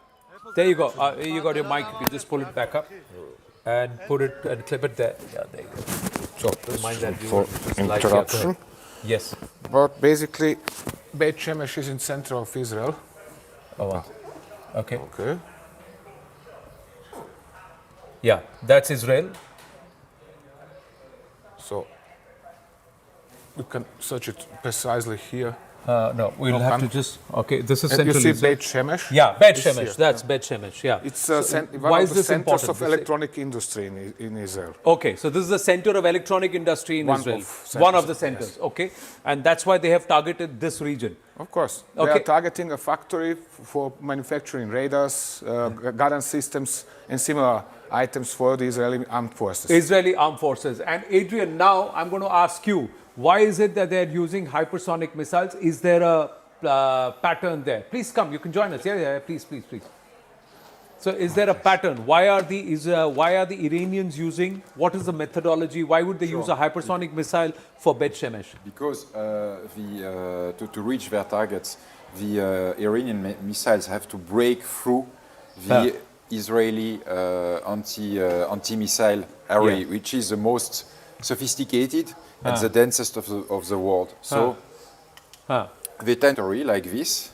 There you go. You got your mic. You just pull it back up and put it and clip it there. Yeah, there you go. So, for interruption. Yes. But basically, Beit Shemesh is in center of Israel. Oh, wow. Okay. Okay. Yeah, that's Israel. So, we can search it precisely here. No, we'll have to just... Okay, this is and central you see Israel. Beit Shemesh? Yeah, Beit Shemesh. That's Beit Shemesh, yeah. It's why is the this centers important? of electronic industry in Israel. Okay, so this is the center of electronic industry in Israel. One of the centers, yes. Okay. And that's why they have targeted this region. Of course. They are targeting a factory for manufacturing radars, guidance systems, and similar items for the Israeli armed forces. Israeli armed forces. And Adrian, now I'm going to ask you, why is it that they're using hypersonic missiles? Is there a pattern there? Please come, you can join us. Yeah, please. So is there a pattern? Why are the Iranians using, what is the methodology? Why would they use a hypersonic missile for Bet Shemesh? Because to reach their targets, the Iranian missiles have to break through the Israeli anti-missile array, which is the most sophisticated and the densest of the world. So they territory like this,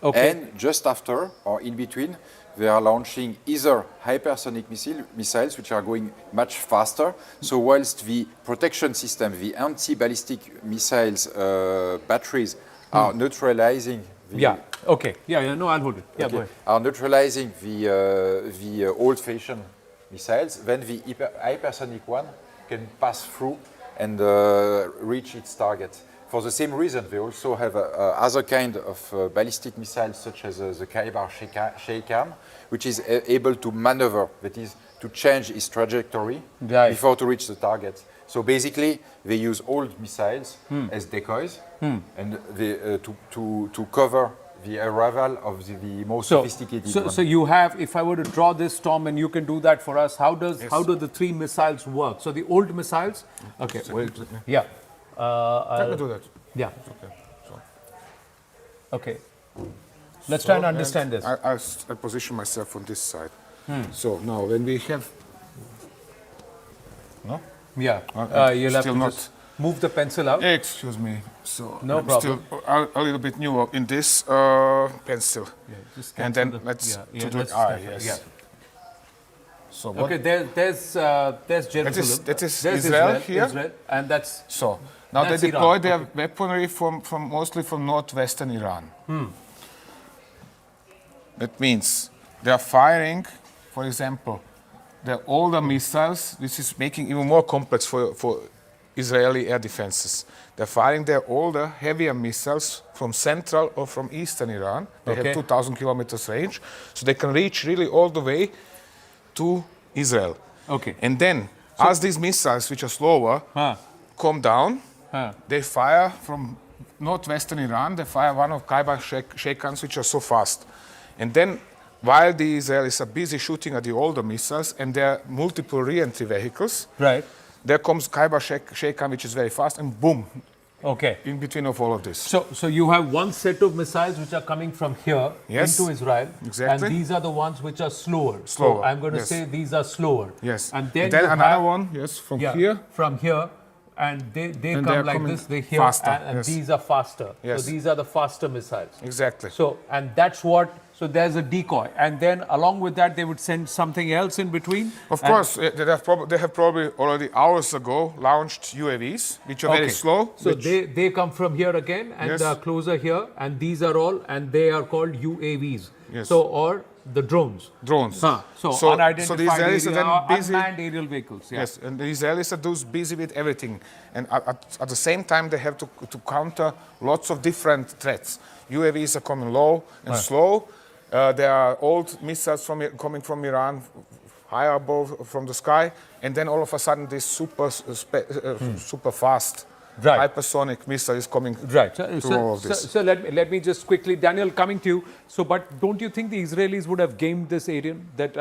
and just after or in between, they are launching either hypersonic missiles, which are going much faster. So whilst the protection system, the anti-ballistic missiles batteries are neutralizing the no, I'll hold it. Yeah, go ahead. Are neutralizing the old-fashioned missiles, then the hypersonic one can pass through and reach its target. For the same reason, they also have other kind of ballistic missiles, such as the Peshkan, which is able to maneuver, that is, to change its trajectory before to reach the target. So basically, they use old missiles as decoys and they, to cover the arrival of the most sophisticated one. So you have, if I were to draw this, Tom, and you can do that for us, how do the three missiles work? So the old missiles, okay, yeah. Let me do that. Yeah. Okay. So. Okay. Let's try and understand this. I position myself on this side. So now when we have... No? Yeah. You'll have to just move the pencil out. Excuse me. So no problem. Still a little bit new in this pencil. Yeah, just and then let's do it. Yes. Yeah. So okay, there's Jerusalem. That is Israel here. Israel, and that's... So now they deploy their weaponry mostly from northwestern Iran. That means they are firing, for example, the older missiles. This is making even more complex for Israeli air defenses. They're firing their older, heavier missiles from central or from eastern Iran. They have 2,000 kilometers range, so they can reach really all the way to Israel. Okay. And then, as these missiles, which are slower, come down, they fire from northwestern Iran. They fire one of Peshkans, which are so fast. And then, while the Israelis are busy shooting at the older missiles and there are multiple re-entry vehicles, there comes Peshkan, which is very fast, and boom. Okay. In between of all of this. So you have one set of missiles which are coming from here into Israel. Exactly. And these are the ones which are slower. Slower. So I'm going to say these are slower. Yes. And then, another one, from here. From here. And they come like this, they here, faster. And these are faster. Yes. So these are the faster missiles. Exactly. So, and that's what, so there's a decoy. And then along with that, they would send something else in between? Of course, they have probably already hours ago launched UAVs, which are very slow. So they come from here again, and they are closer here, and these are all, and they are called UAVs. Yes. So, or the drones. So unidentified unmanned aerial vehicles. Yes, and the Israelis are busy with everything. And at the same time, they have to counter lots of different threats. UAVs are coming low and slow. There are old missiles coming from Iran, high above from the sky. And then all of a sudden, this super fast hypersonic missile is coming through all of this. So let me just quickly, Daniel, coming to you. So, but don't you think the Israelis would have gamed this Adrian? That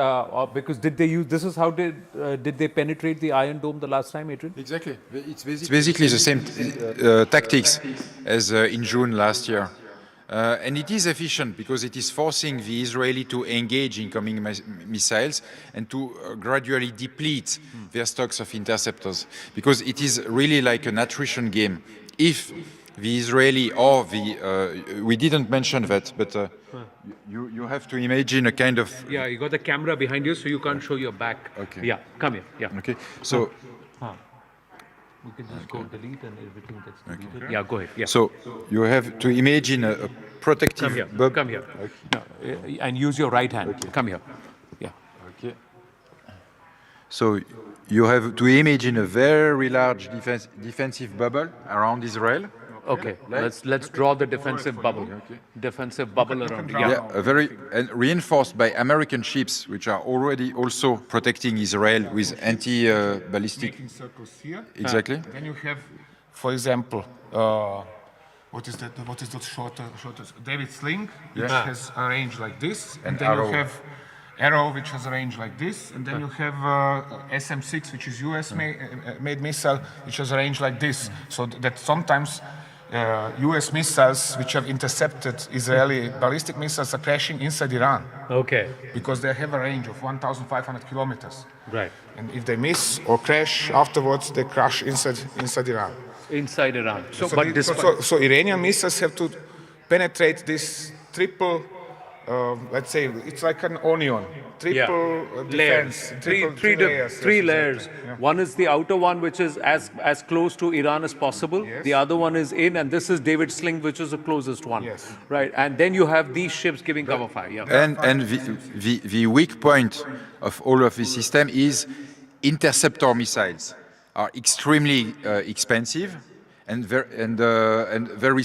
because did they use? This is how did they penetrate the Iron Dome the last time, Adrian? Exactly. It's basically the same tactics as in June last year. And it is efficient because it is forcing the Israeli to engage incoming missiles and to gradually deplete their stocks of interceptors, because it is really like an attrition game. If the Israeli or the, we didn't mention that, but you have to imagine a kind of... Yeah, you got the camera behind you, so you can't show your back. Okay. Yeah, come here. Yeah. Okay, so... We can just go delete and everything gets deleted. Okay. Yeah, go ahead. Yeah. So you have to imagine a protective... Come here. Okay. No, and use your right hand. Okay. Come here. Yeah. Okay. So you have to imagine a very large defensive bubble around Israel. Okay, let's draw the defensive bubble. Defensive bubble around. A very reinforced by American ships, which are already also protecting Israel with anti-ballistic. Making circles here. Exactly. Then you have, for example, what is that? What is that shorter? David Sling, which has a range like this, and then you have Arrow, which has a range like this, and then you have SM-6, which is US made missile, which has a range like this. So that sometimes U.S. missiles which have intercepted Israeli ballistic missiles are crashing inside Iran. Okay. Because they have a range of 1,500 kilometers. Right. And if they miss or crash afterwards, they crash inside Iran. Inside Iran. So Iranian missiles have to penetrate this triple, let's say, it's like an onion. Triple defense. Three layers. Yeah. One is the outer one, which is as close to Iran as possible. Yes. The other one is in, and this is David Sling, which is the closest one. Yes. Right. And then you have these ships giving cover fire. Yeah. And the weak point of all of this system is interceptor missiles are extremely expensive. And very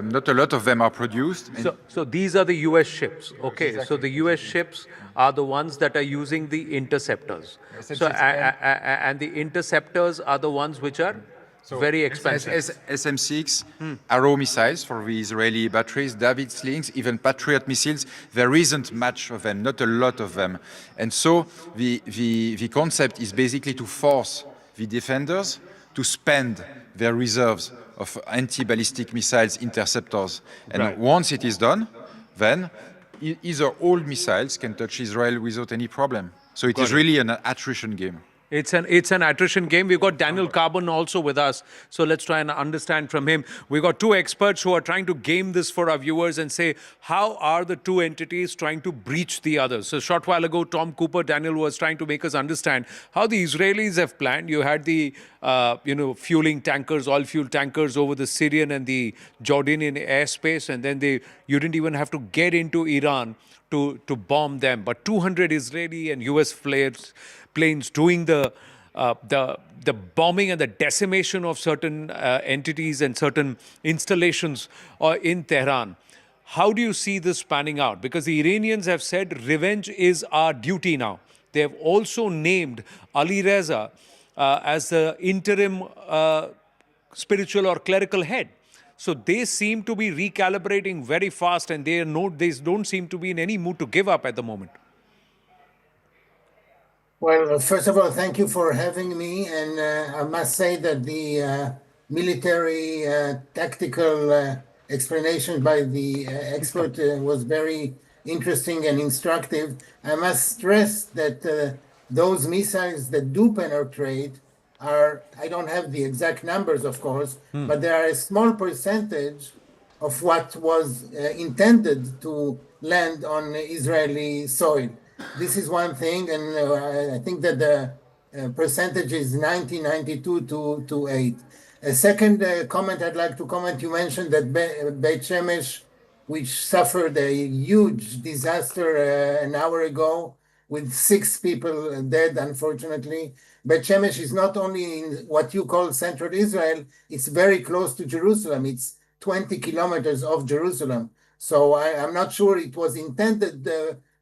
not a lot of them are produced. So these are the U.S. ships. Okay, exactly. So the U.S. ships are the ones that are using the interceptors. So and the interceptors are the ones which are very expensive. SM-6, Arrow missiles for the Israeli batteries, David Slings, even Patriot missiles. There isn't much of them, not a lot of them. And so the concept is basically to force the defenders to spend their reserves of anti-ballistic missiles interceptors. And once it is done, then either all missiles can touch Israel without any problem. So it is really an attrition game. It's an attrition game. We've got Daniel Carbon also with us. So let's try and understand from him. We've got two experts who are trying to game this for our viewers and say, how are the two entities trying to breach the others? So a short while ago, Tom Cooper, Daniel, was trying to make us understand how the Israelis have planned. You had the, fueling tankers, oil fuel tankers over the Syrian and the Jordanian airspace. And then you didn't even have to get into Iran to bomb them. But 200 Israeli and U.S. planes doing the bombing and the decimation of certain entities and certain installations in Tehran. How do you see this panning out? Because the Iranians have said revenge is our duty now. They have also named Ali Reza as the interim spiritual or clerical head. So they seem to be recalibrating very fast, and they don't seem to be in any mood to give up at the moment. Well, first of all, thank you for having me. And I must say that the military tactical explanation by the expert was very interesting and instructive. I must stress that those missiles that do penetrate I don't have the exact numbers, of course, but they are a small percentage of what was intended to land on Israeli soil. This is one thing, and I think that the percentage is 92 to 8. A second comment I'd like to comment, you mentioned that Beit Shemesh, which suffered a huge disaster an hour ago with 6 people dead, unfortunately. Beit Shemesh is not only in what you call central Israel, it's very close to Jerusalem. It's 20 kilometers off Jerusalem. So I'm not sure it was intended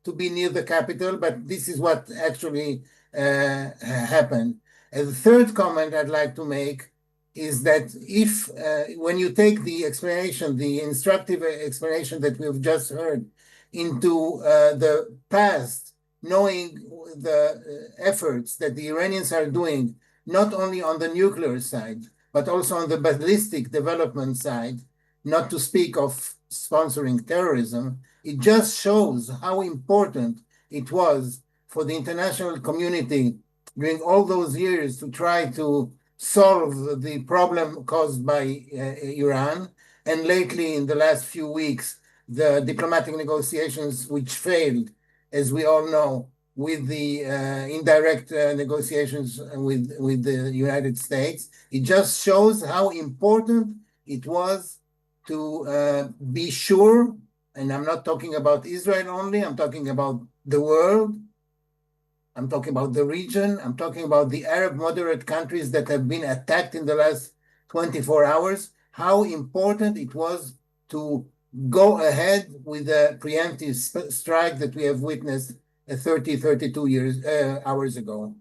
to be near the capital, but this is what actually happened. And the third comment I'd like to make is that if, when you take the explanation, the instructive explanation that we've just heard into the past, knowing the efforts that the Iranians are doing, not only on the nuclear side, but also on the ballistic development side, not to speak of sponsoring terrorism, it just shows how important it was for the international community during all those years to try to solve the problem caused by Iran. And lately, in the last few weeks, the diplomatic negotiations which failed, as we all know, with the indirect negotiations with the United States. It just shows how important it was to be sure, and I'm not talking about Israel only, I'm talking about the world, I'm talking about the region, I'm talking about the Arab moderate countries that have been attacked in the last 24 hours, how important it was to go ahead with the preemptive strike that we have witnessed 32 hours ago.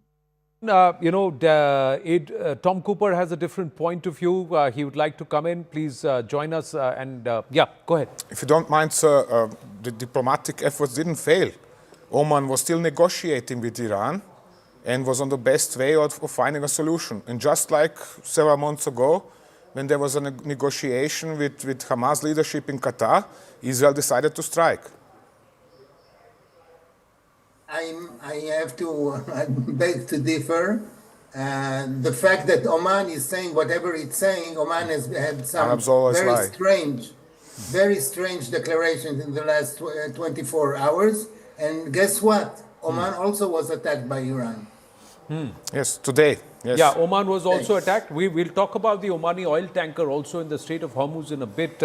Tom Cooper has a different point of view. He would like to come in. Please join us. Go ahead. If you don't mind, sir, the diplomatic efforts didn't fail. Oman was still negotiating with Iran and was on the best way of finding a solution. And just like several months ago, when there was a negotiation with Hamas leadership in Qatar, Israel decided to strike. I have to beg to differ. The fact that Oman is saying whatever it's saying, Oman has had some very strange declarations in the last 24 hours. And guess what? Oman also was attacked by Iran. Yes, today. Yes. Yeah, Oman was also attacked. We'll talk about the Omani oil tanker also in the Strait of Hormuz in a bit,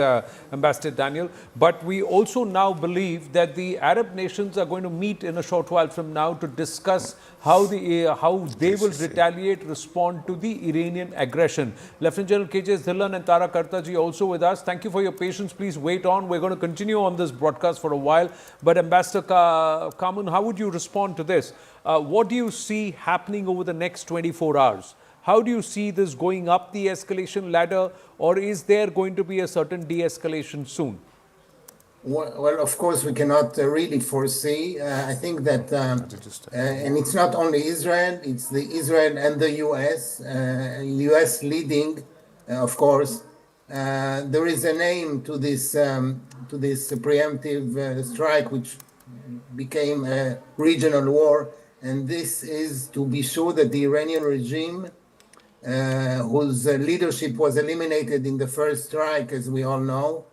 Ambassador Daniel. But we also now believe that the Arab nations are going to meet in a short while from now to discuss how they will retaliate, respond to the Iranian aggression. Lieutenant General K.J. Dhillon and Tara Kartaji also with us. Thank you for your patience. Please wait on. We're going to continue on this broadcast for a while. But Ambassador Kamun, how would you respond to this? What do you see happening over the next 24 hours? How do you see this going up the escalation ladder, or is there going to be a certain de-escalation soon? Well, of course, we cannot really foresee. I think that, and it's not only Israel, it's the Israel and the U.S., U.S. leading, of course. There is a name to this preemptive strike, which became a regional war. And this is to be sure that the Iranian regime, whose leadership was eliminated in the first strike, as we all know,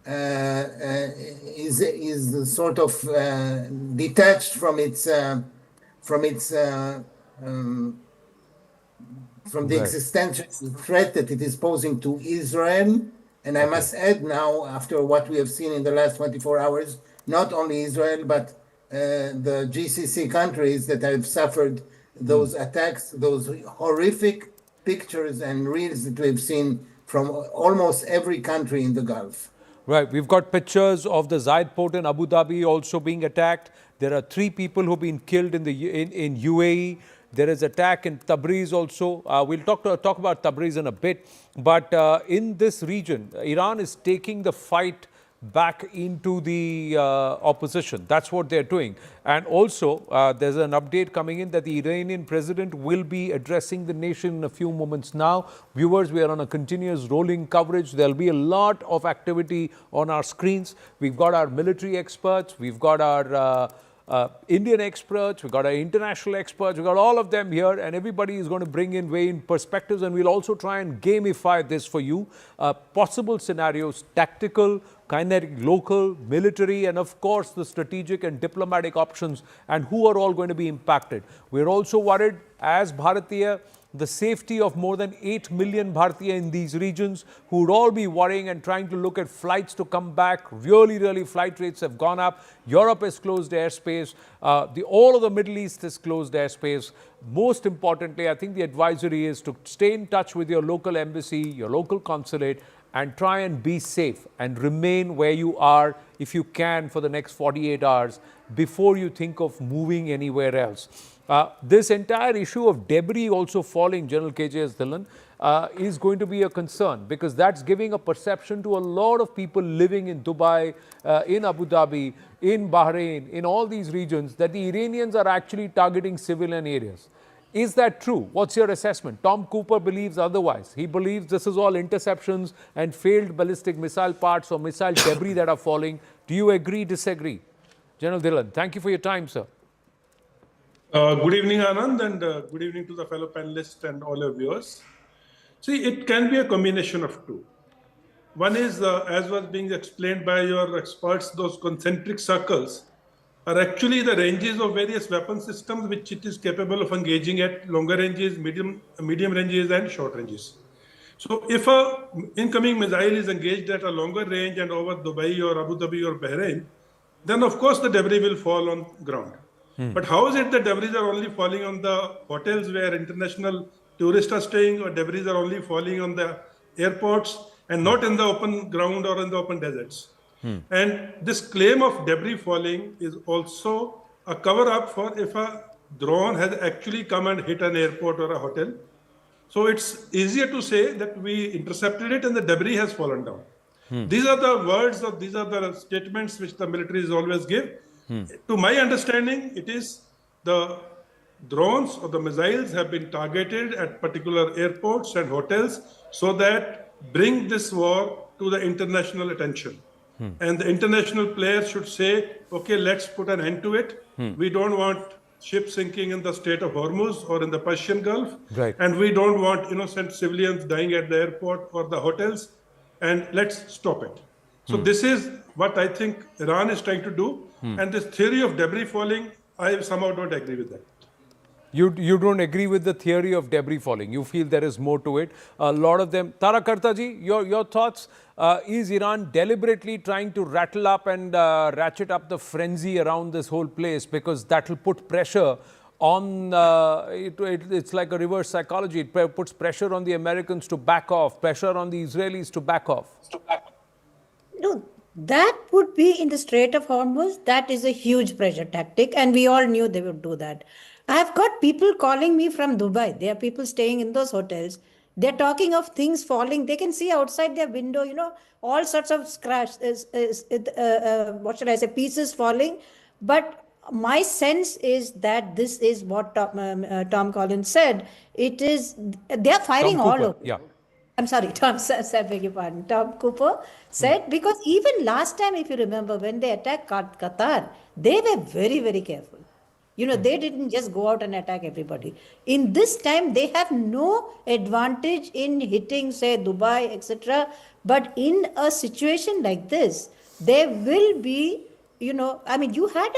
is sort of detached from the existential threat that it is posing to Israel. And I must add now, after what we have seen in the last 24 hours, not only Israel, but the GCC countries that have suffered those attacks, those horrific pictures and reels that we've seen from almost every country in the Gulf. Right. We've got pictures of the Zayed port in Abu Dhabi also being attacked. There are 3 people who've been killed in UAE. There is attack in Tabriz also. We'll talk about Tabriz in a bit. But in this region, Iran is taking the fight back into the opposition. That's what they're doing. And also, there's an update coming in that the Iranian president will be addressing the nation in a few moments now. Viewers, we are on a continuous rolling coverage. There'll be a lot of activity on our screens. We've got our military experts. We've got our Indian experts. We've got our international experts. We've got all of them here, and everybody is going to bring in varying perspectives, and we'll also try and gamify this for you. Possible scenarios, tactical, kinetic, local, military, and of course the strategic and diplomatic options, and who are all going to be impacted. We're also worried as Bharatiya, the safety of more than 8 million Bharatiya in these regions who would all be worrying and trying to look at flights to come back. Really, flight rates have gone up. Europe has closed airspace. All of the Middle East has closed airspace. Most importantly, I think the advisory is to stay in touch with your local embassy, your local consulate, and try and be safe and remain where you are if you can for the next 48 hours before you think of moving anywhere else. This entire issue of debris also falling, General K.J.S. Dhillon, is going to be a concern because that's giving a perception to a lot of people living in Dubai, in Abu Dhabi, in Bahrain, in all these regions that the Iranians are actually targeting civilian areas. Is that true? What's your assessment? Tom Cooper believes otherwise. He believes this is all interceptions and failed ballistic missile parts or missile debris that are falling. Do you agree, disagree? General Dhillon, thank you for your time, sir. Good evening, Anand, and good evening to the fellow panelists and all your viewers. See, it can be a combination of two. One is, as was being explained by your experts, those concentric circles are actually the ranges of various weapon systems which it is capable of engaging at longer ranges, medium ranges, and short ranges. So if a incoming missile is engaged at a longer range and over Dubai or Abu Dhabi or Bahrain, then of course the debris will fall on ground. But how is it that debris are only falling on the hotels where international tourists are staying, or debris are only falling on the airports and not in the open ground or in the open deserts? And this claim of debris falling is also a cover-up for if a drone has actually come and hit an airport or a hotel. So it's easier to say that we intercepted it and the debris has fallen down. These are the words, or these are the statements which the militaries always give. To my understanding, it is the drones or the missiles have been targeted at particular airports and hotels so that bring this war to the international attention. And the international players should say, okay, let's put an end to it. We don't want ships sinking in the Strait of Hormuz or in the Persian Gulf. Right. And we don't want innocent civilians dying at the airport or the hotels. And let's stop it. So this is what I think Iran is trying to do. And this theory of debris falling, I somehow don't agree with that. You don't agree with the theory of debris falling. You feel there is more to it. A lot of them. Tara Kartaji, your thoughts? Is Iran deliberately trying to rattle up and ratchet up the frenzy around this whole place because that will put pressure on, it's like a reverse psychology. It puts pressure on the Americans to back off, pressure on the Israelis to back off. No, that would be in the Strait of Hormuz. That is a huge pressure tactic, and we all knew they would do that. I have got people calling me from Dubai. There are people staying in those hotels. They're talking of things falling. They can see outside their window, all sorts of what should I say, pieces falling. But my sense is that this is what Tom Collins said. It is, they're firing all over. Yeah. I'm sorry, Tom said, beg your pardon. Tom Cooper said, because even last time, if you remember, when they attacked Qatar, they were very, very careful. They didn't just go out and attack everybody. In this time, they have no advantage in hitting, say, Dubai, etc. But in a situation like this, there will be, I mean, you had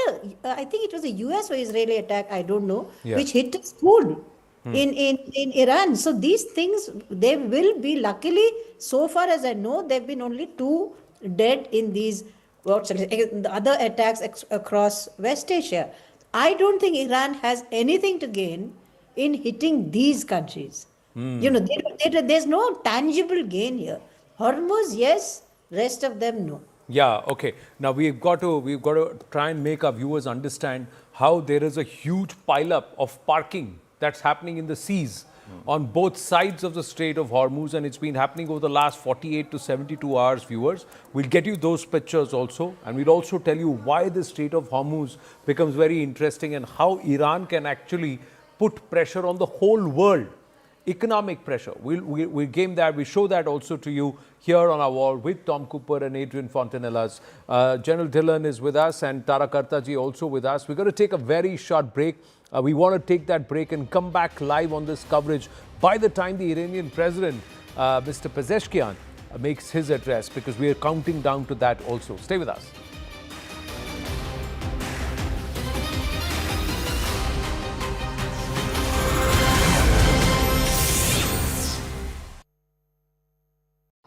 I think it was a U.S. or Israeli attack, I don't know, which hit a school in Iran. So these things, they will be, luckily, so far as I know, there have been only 2 dead in these other attacks across West Asia. I don't think Iran has anything to gain in hitting these countries. There's no tangible gain here. Hormuz, yes. Rest of them, no. Yeah, okay. Now we've got to try and make our viewers understand how there is a huge pileup of parking that's happening in the seas on both sides of the Strait of Hormuz, and it's been happening over the last 48 to 72 hours, viewers. We'll get you those pictures also, and we'll also tell you why the Strait of Hormuz becomes very interesting and how Iran can actually put pressure on the whole world, economic pressure. We'll game that. We show that also to you here on our wall with Tom Cooper and Adrian Fontanellas. General Dillon is with us and Tara Kartaji also with us. We're going to take a very short break. We want to take that break and come back live on this coverage by the time the Iranian president, Mr. Peshkan, makes his address, because we are counting down to that also. Stay with us.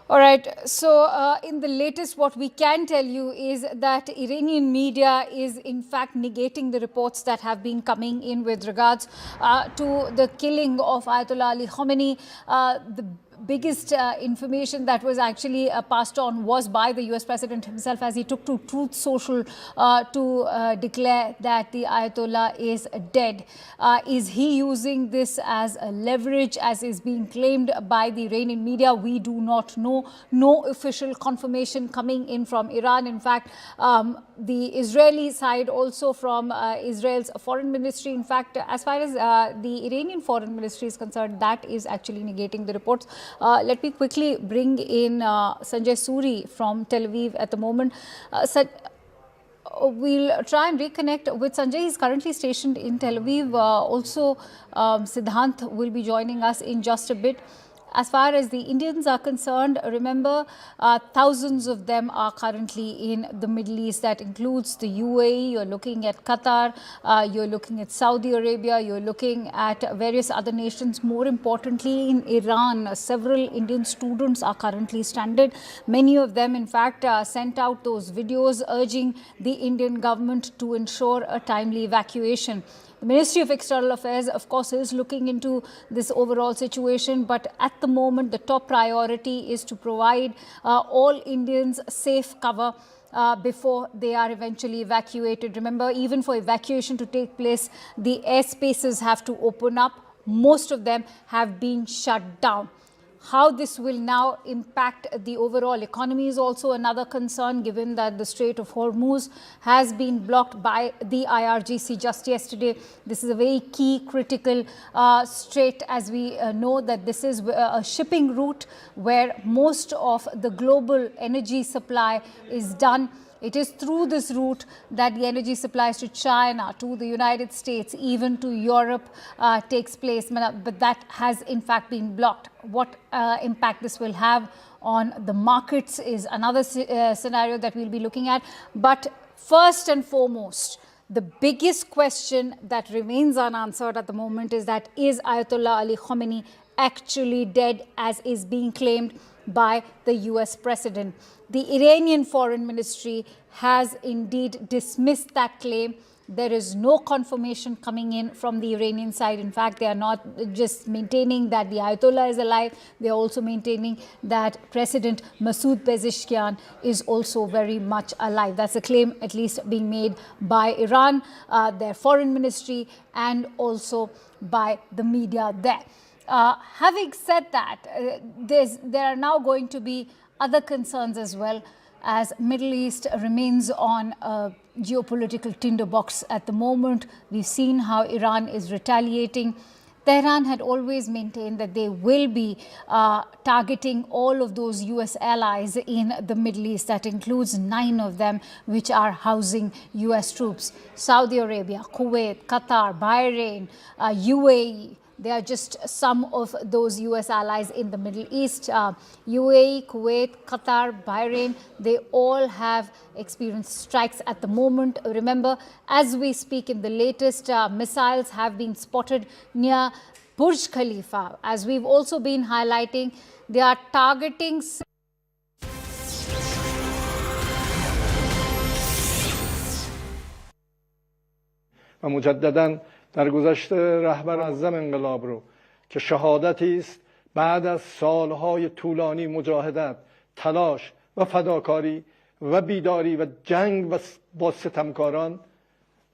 All right. So in the latest, what we can tell you is that Iranian media is in fact negating the reports that have been coming in with regards to the killing of Ayatollah Ali Khamenei. The biggest information that was actually passed on was by the US President himself, as he took to Truth Social to declare that the Ayatollah is dead. Is he using this as a leverage, as is being claimed by the Iranian media? We do not know. No official confirmation coming in from Iran. In fact, the Israeli side, also from Israel's foreign ministry, in fact, as far as the Iranian foreign ministry is concerned, that is actually negating the reports. Let me quickly bring in Sanjay Suri from Tel Aviv at the moment. We'll try and reconnect with Sanjay. He's currently stationed in Tel Aviv. Also, Siddhant will be joining us in just a bit. As far as the Indians are concerned, remember, thousands of them are currently in the Middle East. That includes the UAE, you're looking at Qatar, you're looking at Saudi Arabia, you're looking at various other nations. More importantly, in Iran, several Indian students are currently stranded. Many of them, in fact, sent out those videos urging the Indian government to ensure a timely evacuation. The Ministry of External Affairs, of course, is looking into this overall situation, but at the moment, the top priority is to provide all Indians safe cover before they are eventually evacuated. Remember, even for evacuation to take place, the airspaces have to open up. Most of them have been shut down. How this will now impact the overall economy is also another concern, given that the Strait of Hormuz has been blocked by the IRGC just yesterday. This is a very key critical strait, as we know that this is a shipping route where most of the global energy supply is done. It is through this route that the energy supplies to China, to the United States, even to Europe takes place, but that has in fact been blocked. What impact this will have on the markets is another scenario that we'll be looking at. But first and foremost, the biggest question that remains unanswered at the moment is that, is Ayatollah Ali Khamenei actually dead, as is being claimed by the US president? The Iranian Foreign Ministry has indeed dismissed that claim. There is no confirmation coming in from the Iranian side. In fact, they are not just maintaining that the Ayatollah is alive, they are also maintaining that President Masoud Pezeshkian is also very much alive. That's a claim at least being made by Iran, their foreign ministry, and also by the media there. Having said that, there are now going to be other concerns as well, as Middle East remains on a geopolitical tinderbox at the moment. We've seen how Iran is retaliating. Tehran had always maintained that they will be targeting all of those US allies in the Middle East. That includes 9 of them, which are housing US troops. Saudi Arabia, Kuwait, Qatar, Bahrain, UAE. They are just some of those US allies in the Middle East. UAE, Kuwait, Qatar, Bahrain, they all have experienced strikes at the moment. Remember, as we speak, in the latest, missiles have been spotted near Burj Khalifa. As we've also been highlighting, they are targeting و مجدداً در گذشته رهبر اعظم انقلاب رو که شهادتی است بعد از سالهای طولانی مجاهدت، تلاش و فداکاری و بیداری و جنگ با ستمکاران،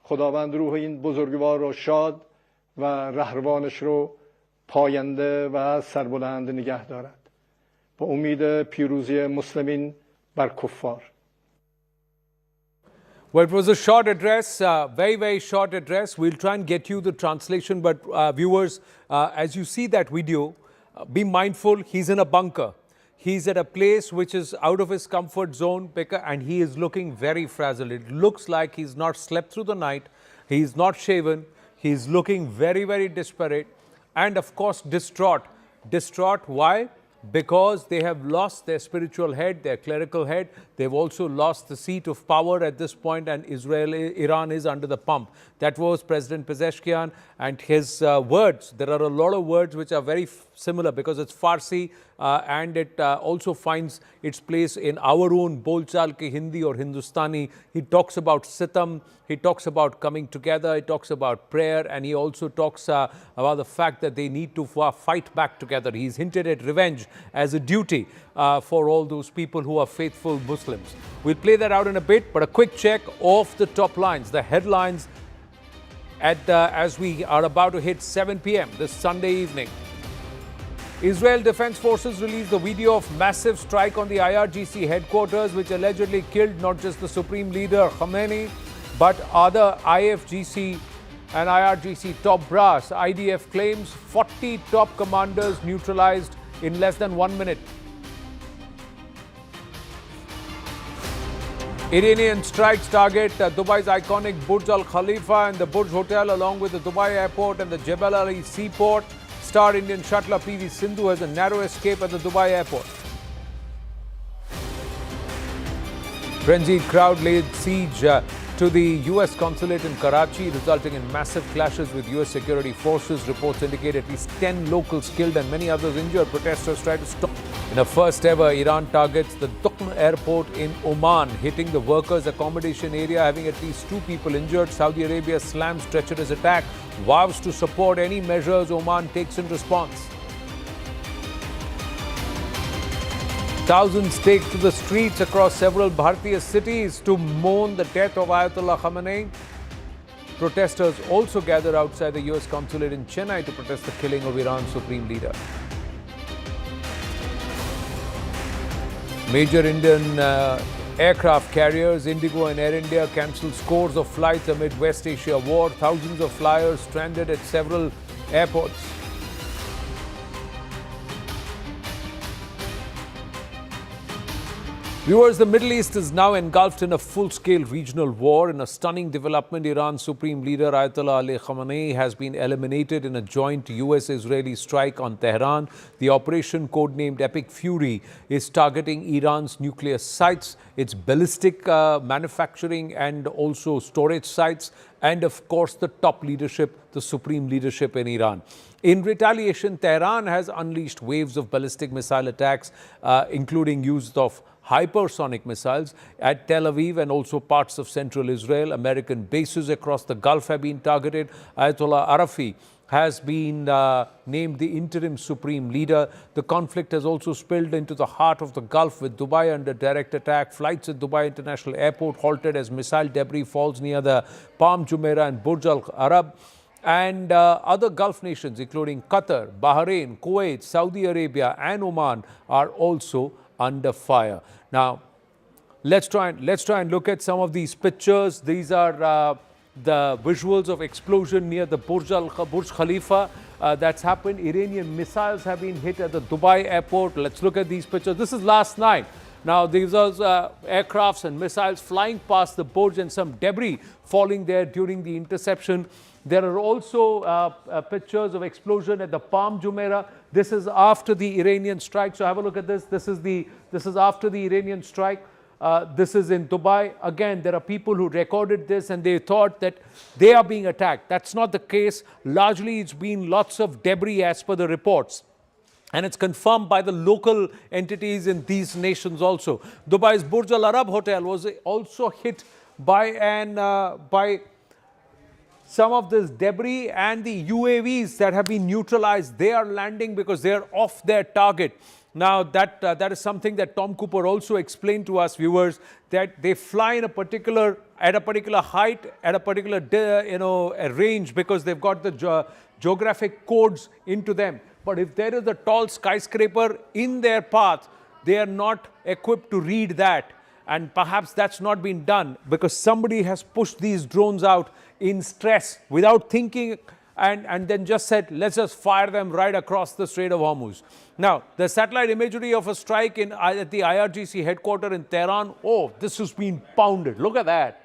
خداوند روح این بزرگوار رو شاد و رهروانش رو پاینده و سربلند نگه دارد. با امید پیروزی مسلمین بر کفار. Well, it was a short address, very, very short address. We'll try and get you the translation, but viewers, as you see that video, be mindful, he's in a bunker. He's at a place which is out of his comfort zone, and he is looking very frazzled. It looks like he's not slept through the night. He's not shaven. He's looking very, very desperate and, of course, distraught. Distraught, why? Because they have lost their spiritual head, their clerical head. They've also lost the seat of power at this point, and Iran is under the pump. That was President Pezeshkian and his words. There are a lot of words which are very similar because it's Farsi and it also finds its place in our own Bolchal ke Hindi or Hindustani. He talks about sitam, he talks about coming together, he talks about prayer, and he also talks about the fact that they need to fight back together. He's hinted at revenge as a duty for all those people who are faithful Muslims. We'll play that out in a bit, but a quick check of the top lines, the headlines as we are about to hit 7 p.m. this Sunday evening. Israel Defense Forces released the video of massive strike on the IRGC headquarters, which allegedly killed not just the Supreme Leader Khamenei, but other IFGC and IRGC top brass. IDF claims 40 top commanders neutralized in less than 1 minute. Iranian strikes target Dubai's iconic Burj Al Khalifa and the Burj Hotel, along with the Dubai airport and the Jebel Ali seaport. Star Indian shuttler PV Sindhu has a narrow escape at the Dubai airport. Frenzied crowd laid siege to the U.S. Consulate in Karachi, resulting in massive clashes with U.S. security forces. Reports indicate at least 10 locals killed and many others injured. Protesters try to stop. In a first ever, Iran targets the Doha airport in Oman, hitting the workers' accommodation area, having at least 2 people injured. Saudi Arabia slams treacherous attack, vows to support any measures Oman takes in response. Thousands take to the streets across several Bharatiya cities to mourn the death of Ayatollah Khamenei. Protesters also gather outside the U.S. Consulate in Chennai to protest the killing of Iran's supreme leader. Major Indian aircraft carriers, Indigo and Air India, cancelled scores of flights amid West Asia war. Thousands of flyers stranded at several airports. Viewers, the Middle East is now engulfed in a full-scale regional war. In a stunning development, Iran's Supreme Leader Ayatollah Ali Khamenei has been eliminated in a joint US-Israeli strike on Tehran. The operation, codenamed Epic Fury, is targeting Iran's nuclear sites, its ballistic manufacturing and also storage sites, and of course the top leadership, the supreme leadership in Iran. In retaliation, Tehran has unleashed waves of ballistic missile attacks, including use of hypersonic missiles at Tel Aviv and also parts of central Israel. American bases across the Gulf have been targeted. Ayatollah Arafi has been named the interim supreme leader. The conflict has also spilled into the heart of the Gulf, with Dubai under direct attack. Flights at Dubai International Airport halted as missile debris falls near the Palm Jumeirah and Burj Al Arab. And other Gulf nations, including Qatar, Bahrain, Kuwait, Saudi Arabia and Oman, are also under fire. Now, let's try and look at some of these pictures. These are the visuals of explosion near the Burj Khalifa that's happened. Iranian missiles have been hit at the Dubai airport. Let's look at these pictures. This is last night. Now, these are aircrafts and missiles flying past the Burj and some debris falling there during the interception. There are also pictures of explosion at the Palm Jumeirah. This is after the Iranian strike. So have a look at this. This is after the Iranian strike. This is in Dubai. Again, there are people who recorded this and they thought that they are being attacked. That's not the case. Largely, it's been lots of debris as per the reports. And it's confirmed by the local entities in these nations also. Dubai's Burj Al Arab Hotel was also hit by some of this debris, and the UAVs that have been neutralized, they are landing because they are off their target. Now, that is something that Tom Cooper also explained to us, viewers, that they fly in at a particular height, at a particular a range, because they've got the geographic codes into them. But if there is a tall skyscraper in their path, they are not equipped to read that. And perhaps that's not been done because somebody has pushed these drones out in stress without thinking and then just said, let's just fire them right across the Strait of Hormuz. Now, the satellite imagery of a strike at the IRGC headquarters in Tehran, oh, this has been pounded. Look at that.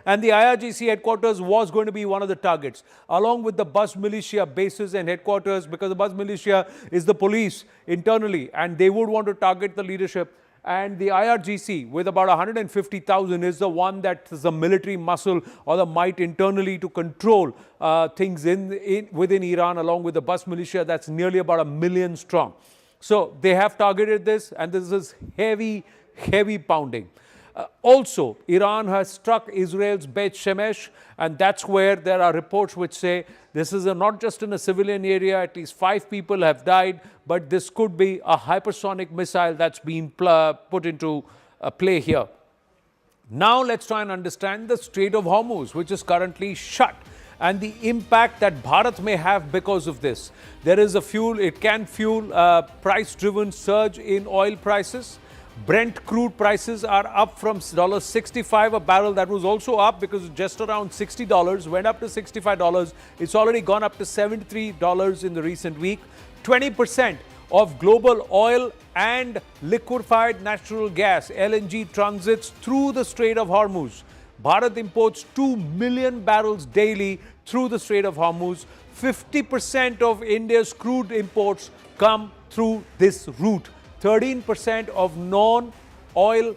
And the IRGC headquarters was going to be one of the targets, along with the Buzz militia bases and headquarters, because the Buzz militia is the police internally, and they would want to target the leadership. And the IRGC, with about 150,000, is the one that is the military muscle or the might internally to control things within Iran, along with the Buzz militia that's nearly about 1 million strong. So they have targeted this, and this is heavy, heavy pounding. Also, Iran has struck Israel's Beit Shemesh, and that's where there are reports which say this is not just in a civilian area. At least 5 people have died, but this could be a hypersonic missile that's been put into play here. Now let's try and understand the Strait of Hormuz, which is currently shut, and the impact that Bharat may have because of this. There is it can fuel price-driven surge in oil prices. Brent crude prices are up from $65 a barrel. That was also up because just around $60, went up to $65. It's already gone up to $73 in the recent week. 20% of global oil and liquefied natural gas, LNG, transits through the Strait of Hormuz. Bharat imports 2 million barrels daily through the Strait of Hormuz. 50% of India's crude imports come through this route. 13% of non-oil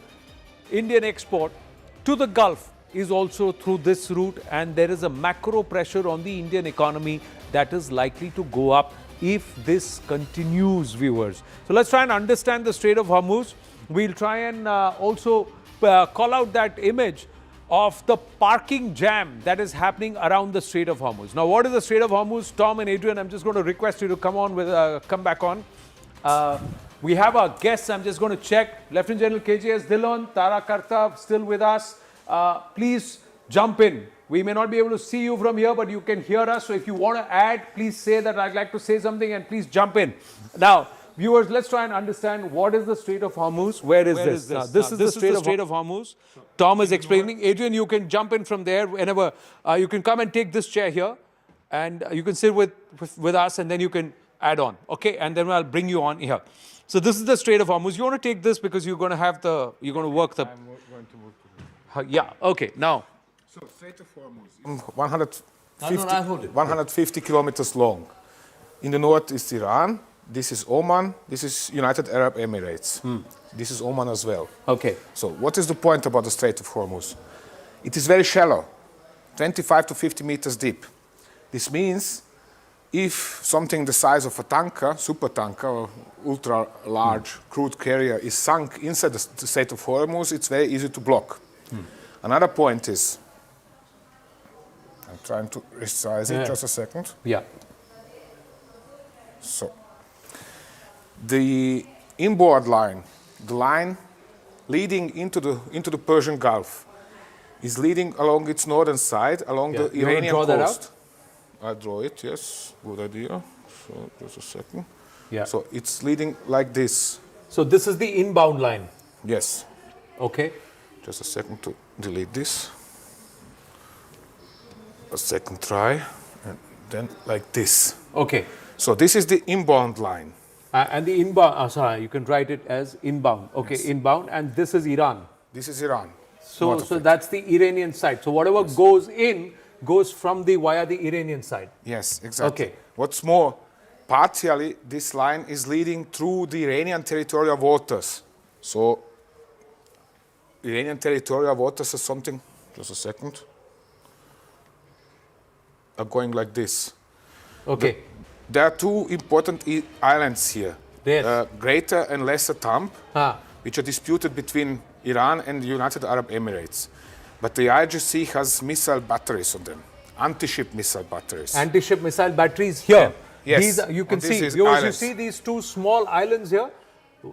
Indian export to the Gulf is also through this route, and there is a macro pressure on the Indian economy that is likely to go up if this continues, viewers. So let's try and understand the Strait of Hormuz. We'll try and also call out that image of the parking jam that is happening around the Strait of Hormuz. Now, what is the Strait of Hormuz? Tom and Adrian, I'm just going to request you to come back on. We have our guests. I'm just going to check. Lieutenant General KJS Dhillon, Tara Karta still with us. Please jump in. We may not be able to see you from here, but you can hear us. So if you want to add, please say that I'd like to say something and please jump in. Now, Viewers, let's try and understand what is the Strait of Hormuz. Where is this? This is the Strait of Hormuz. Tom is explaining. Adrian, you can jump in from there whenever. You can come and take this chair here, and you can sit with us, and then you can add on. Okay, and then I'll bring you on here. So this is the Strait of Hormuz. You want to take this because you're going to have you're going to work the. I'm going to move to yeah. Okay. Now. So Strait of Hormuz, 150 kilometers long. In the north is Iran. This is Oman. This is United Arab Emirates. This is Oman as well. Okay. So what is the point about the Strait of Hormuz? It is very shallow, 25 to 50 meters deep. This means if something the size of a tanker, super tanker, or ultra large crude carrier is sunk inside the Strait of Hormuz, it's very easy to block. Another point is, I'm trying to resize it, just a second. Yeah. So, the inboard line, the line leading into the Persian Gulf, is leading along its northern side, along the Iranian coast. That out? I draw it, yes, good idea. So, just a second. Yeah. So, it's leading like this. So, this is the inbound line? Yes. Okay. Just a second to delete this. A second try, and then like this. Okay. So this is the inbound line. And the inbound, sorry, you can write it as inbound. Okay, yes. Inbound, and this is Iran. This is Iran. So that's the Iranian side. So whatever goes in goes from via the Iranian side. Yes, exactly. Okay. What's more, partially this line is leading through the Iranian territorial waters. So Iranian territorial waters is something. Just a second. Are going like this. Okay. There are two important islands here. Yes. Greater and Lesser Thumb, which are disputed between Iran and the United Arab Emirates. But the IRGC has missile batteries on them, anti-ship missile batteries. Anti-ship missile batteries here. Yes. These you can see. You see these two small islands here,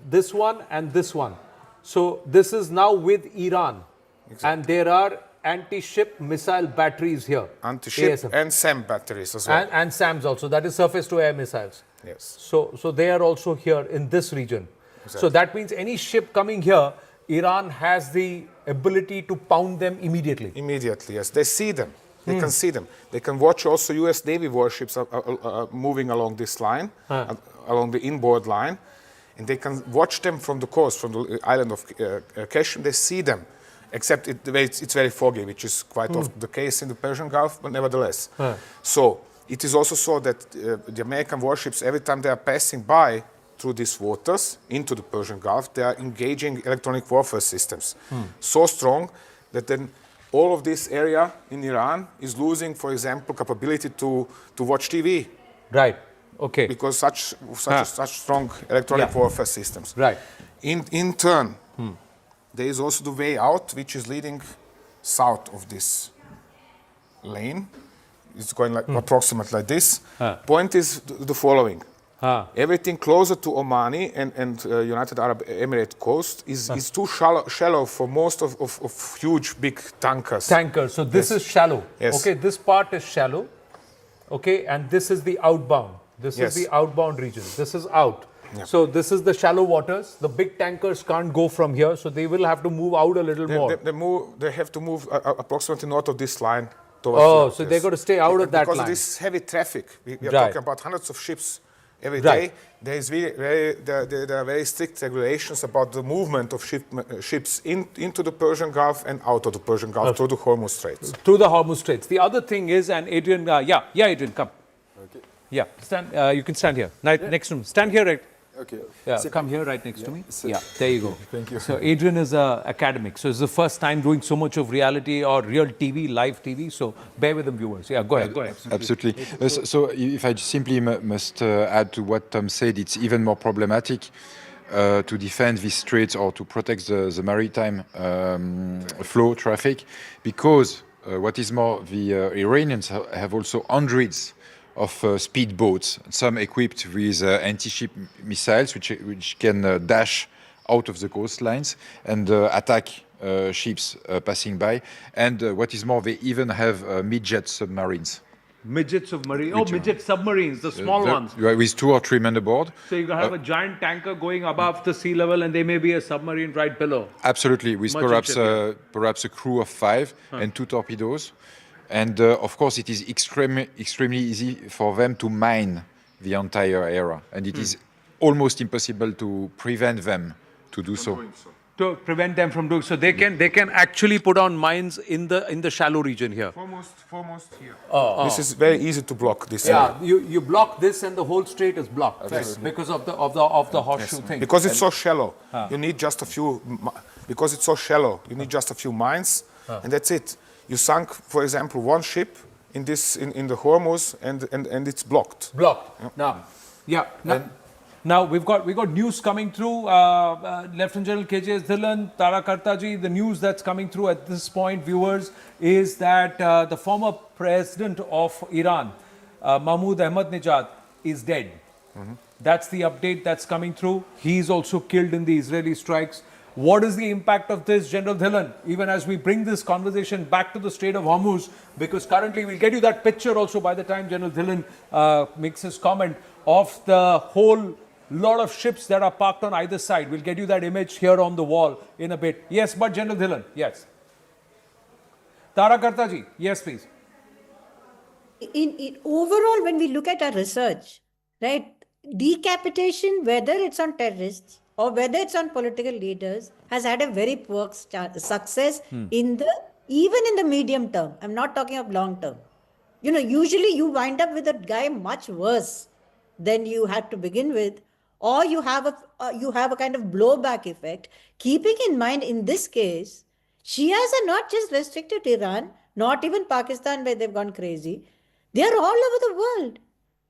this one and this one. So this is now with Iran. Exactly. And there are anti-ship missile batteries here. Anti-ship and SAM batteries as well. And SAMs also, that is surface-to-air missiles. Yes. So they are also here in this region. Exactly. So that means any ship coming here, Iran has the ability to pound them immediately. Immediately, yes. They see them. They can see them. They can watch also U.S. Navy warships moving along this line, along the inboard line. And they can watch them from the coast, from the island of Keshim. They see them. Except it's very foggy, which is quite often the case in the Persian Gulf, but nevertheless. So it is also so that the American warships, every time they are passing by through these waters into the Persian Gulf, they are engaging electronic warfare systems. So strong that then all of this area in Iran is losing, for example, capability to watch TV. Right. Okay. Because such strong electronic warfare systems. Right. In turn, there is also the way out, which is leading south of this lane. It's going like approximately like this. Point is the following. Everything closer to Omani and United Arab Emirates coast is too shallow for most of huge, big tankers. So this is shallow. Yes. Okay, this part is shallow. Okay, and this is the outbound. This is the outbound region. This is out. Yeah. So this is the shallow waters. The big tankers can't go from here, so they will have to move out a little more. They have to move approximately north of this line. Towards so they're going to stay out of that line. Because of this heavy traffic. We are talking about hundreds of ships every day. There are very strict regulations about the movement of ships into the Persian Gulf and out of the Persian Gulf through the Hormuz Straits. Through the Hormuz Straits. The other thing is, and Adrian, Adrian, come. Okay. Yeah, stand. You can stand here, next to me. Stand here, right? Okay. Yeah, so come here right next to me. Yeah, there you go. Thank you. So Adrian is an academic. So it's the first time doing so much of reality or real TV, live TV. So bear with the viewers. Yeah, go ahead. Absolutely. So if I simply must add to what Tom said, it's even more problematic to defend these straits or to protect the maritime flow traffic, because what is more, the Iranians have also hundreds of speedboats, some equipped with anti-ship missiles, which can dash out of the coastlines and attack ships passing by. And what is more, they even have mid-jet submarines. Midget submarine. Oh, midget submarines, the small ones. With 2 or 3 men aboard. So you have a giant tanker going above the sea level, and there may be a submarine right below. Absolutely, with perhaps a crew of 5 and 2 torpedoes. And of course, it is extremely easy for them to mine the entire area, and it is almost impossible to prevent them to do so. To prevent them from doing so, they can actually put on mines in the shallow region here. Foremost here. This is very easy to block. This. Yeah, you block this, and the whole strait is blocked because of the horseshoe thing. Because it's so shallow, you need just a few. Because it's so shallow, you need just a few mines, and that's it. You sunk, for example, one ship in the Hormuz, and it's blocked. Blocked. Now we've got news coming through. Lieutenant General KJ Dhillon, Tara Kartaji, the news that's coming through at this point, viewers, is that the former president of Iran, Mahmoud Ahmadinejad, is dead. That's the update that's coming through. He's also killed in the Israeli strikes. What is the impact of this, General Dhillon, even as we bring this conversation back to the Strait of Hormuz? Because currently, we'll get you that picture also by the time General Dhillon makes his comment of the whole lot of ships that are parked on either side. We'll get you that image here on the wall in a bit. Yes, but General Dhillon, yes. Tara Kartaji, yes, please. In overall, when we look at our research, right, decapitation, whether it's on terrorists or whether it's on political leaders, has had a very poor success even in the medium term. I'm not talking of long term. You know, usually you wind up with a guy much worse than you had to begin with, or you have a kind of blowback effect. Keeping in mind, in this case, Shias are not just restricted to Iran, not even Pakistan, where they've gone crazy. They are all over the world.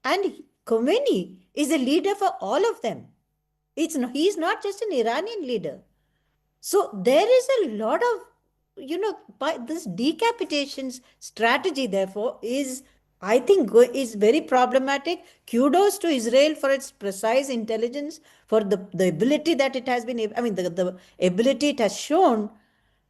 And Khamenei is a leader for all of them. He's not just an Iranian leader. So there is a lot of, this decapitations strategy, therefore, I think is very problematic. Kudos to Israel for its precise intelligence, for the ability that it has been, the ability it has shown.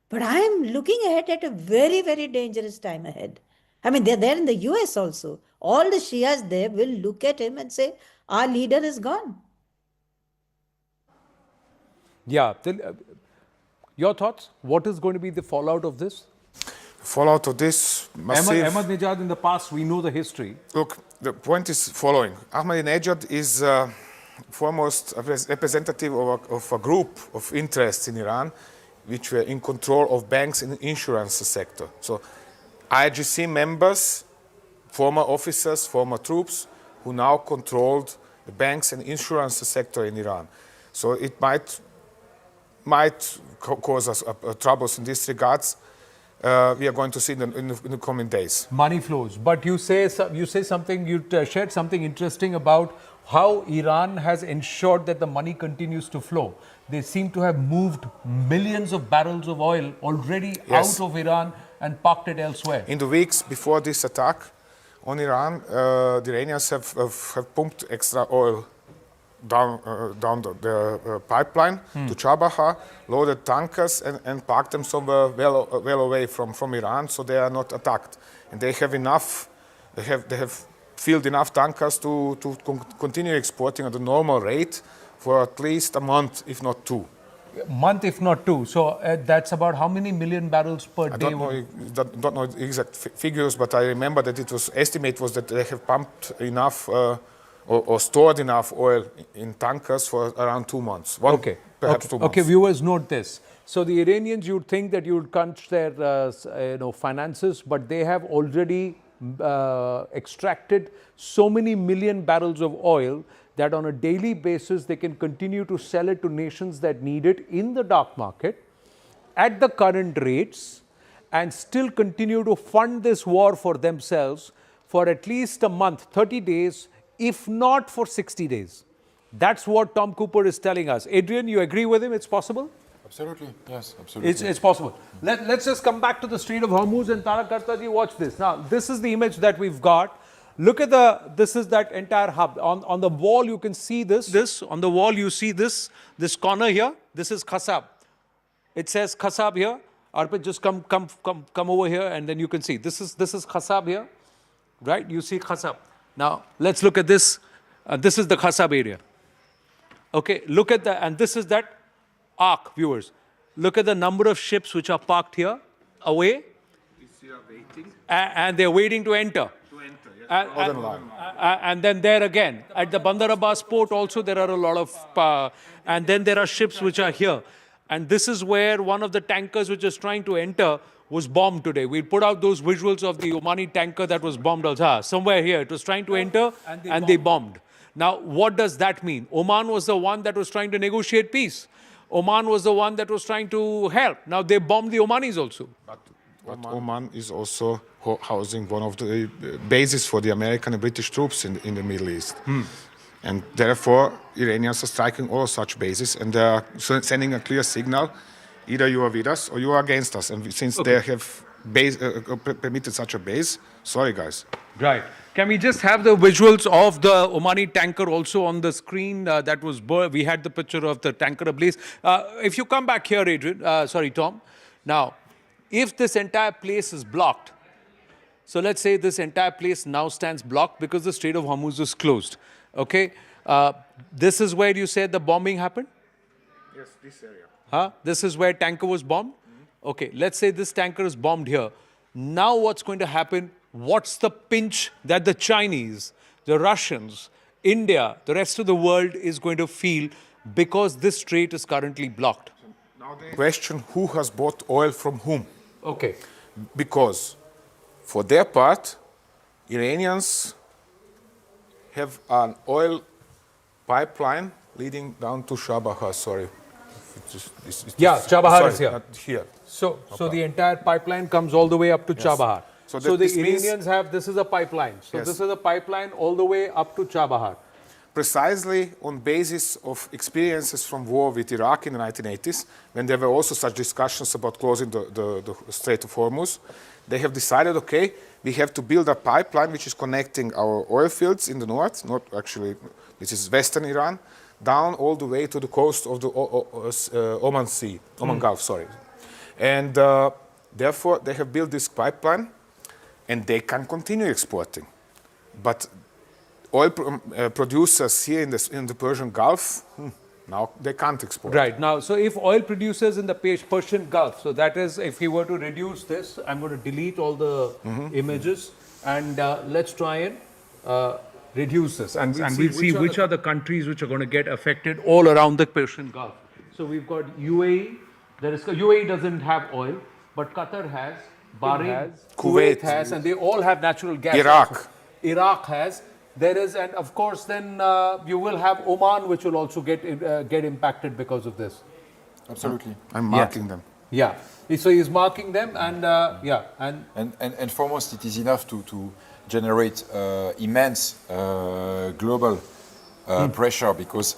But I am looking ahead at a very, very dangerous time ahead. They're there in the U.S. also. All the Shias there will look at him and say, our leader is gone. Yeah. Your thoughts? What is going to be the fallout of this? Fallout of this massive... Ahmadinejad in the past, we know the history. Look, the point is following. Ahmadinejad is foremost a representative of a group of interests in Iran which were in control of banks and insurance sector. So IGC members, former officers, former troops, who now controlled the banks and insurance sector in Iran. So it might cause us troubles in this regards. We are going to see in the coming days. Money flows. But you shared something interesting about how Iran has ensured that the money continues to flow. They seem to have moved millions of barrels of oil already out of Iran and parked it elsewhere. In the weeks before this attack on Iran, the Iranians have pumped extra oil down the pipeline to Chabahar, loaded tankers and parked them somewhere well away from Iran, so they are not attacked. And they have enough. They have filled enough tankers to continue exporting at the normal rate for at least a month, if not 2. A month, if not 2. So that's about how many million barrels per day? I don't know the exact figures, but I remember that estimate was that they have pumped enough or stored enough oil in tankers for around 2 months. Perhaps 2 months. Okay, viewers, note this. So the Iranians, you'd think that you'd crunch their finances, but they have already extracted so many million barrels of oil that on a daily basis they can continue to sell it to nations that need it in the dark market at the current rates and still continue to fund this war for themselves for at least a month, 30 days, if not for 60 days. That's what Tom Cooper is telling us. Adrian, you agree with him? It's possible? Absolutely, yes, absolutely. It's possible. Let's just come back to the Strait of Hormuz and Tara Kartaji, watch this. Now, this is the image that we've got. Look at this is that entire hub. On the wall, you can see this. On the wall, you see this corner here. This is Khasab. It says Khasab here. Arpit, just come over here and then you can see. This is Khasab here. right? You see Khasab. Now, let's look at this. This is the Khasab area. Okay, look at that, and this is that arc, viewers. Look at the number of ships which are parked here, away, and they're waiting to enter. And then there again, at the Bandar Abbas port also there are a lot of, and then there are ships which are here. And this is where one of the tankers which is trying to enter was bombed today. We'll put out those visuals of the Omani tanker that was bombed also. Somewhere here, it was trying to enter and they bombed. Now, what does that mean? Oman was the one that was trying to negotiate peace. Oman was the one that was trying to help. Now, they bombed the Omanis also. But Oman is also housing one of the bases for the American and British troops in the Middle East. And therefore, Iranians are striking all such bases, and they are sending a clear signal, either you are with us or you are against us. And since they have permitted such a base, sorry guys. Right. Can we just have the visuals of the Omani tanker also on the screen? That was, we had the picture of the tanker ablaze. If you come back here, Adrian, Tom. Now, if this entire place is blocked, so let's say this entire place now stands blocked because the Strait of Hormuz is closed. Okay, this is where you said the bombing happened? Yes, this area. This is where tanker was bombed? Okay, let's say this tanker is bombed here. Now what's going to happen? What's the pinch that the Chinese, the Russians, India, the rest of the world is going to feel because this strait is currently blocked? Now the question, who has bought oil from whom? Okay. Because for their part, Iranians have an oil pipeline leading down to Chabahar, sorry. Chabahar is here. Not here. So the entire pipeline comes all the way up to Chabahar. So the Iranians have, this is a pipeline. So this is a pipeline all the way up to Chabahar. Precisely on basis of experiences from war with Iraq in the 1980s, when there were also such discussions about closing the Strait of Hormuz, they have decided, okay, we have to build a pipeline which is connecting our oil fields in the north, not actually, this is western Iran, down all the way to the coast of the Oman Gulf, sorry. And therefore, they have built this pipeline, and they can continue exporting. But oil producers here in the Persian Gulf, now they can't export. Right. Now, so if oil producers in the Persian Gulf, so that is, if we were to reduce this, I'm going to delete all the images, and let's try and reduce this. And we'll see which are the countries which are going to get affected all around the Persian Gulf. So we've got UAE. UAE doesn't have oil, but Qatar has, Bahrain has, Kuwait has, and they all have natural gas. Iraq has. There is, and of course, then you will have Oman, which will also get impacted because of this. Absolutely. I'm marking them. Yeah. So he's marking them, and and foremost, it is enough to generate immense global pressure, because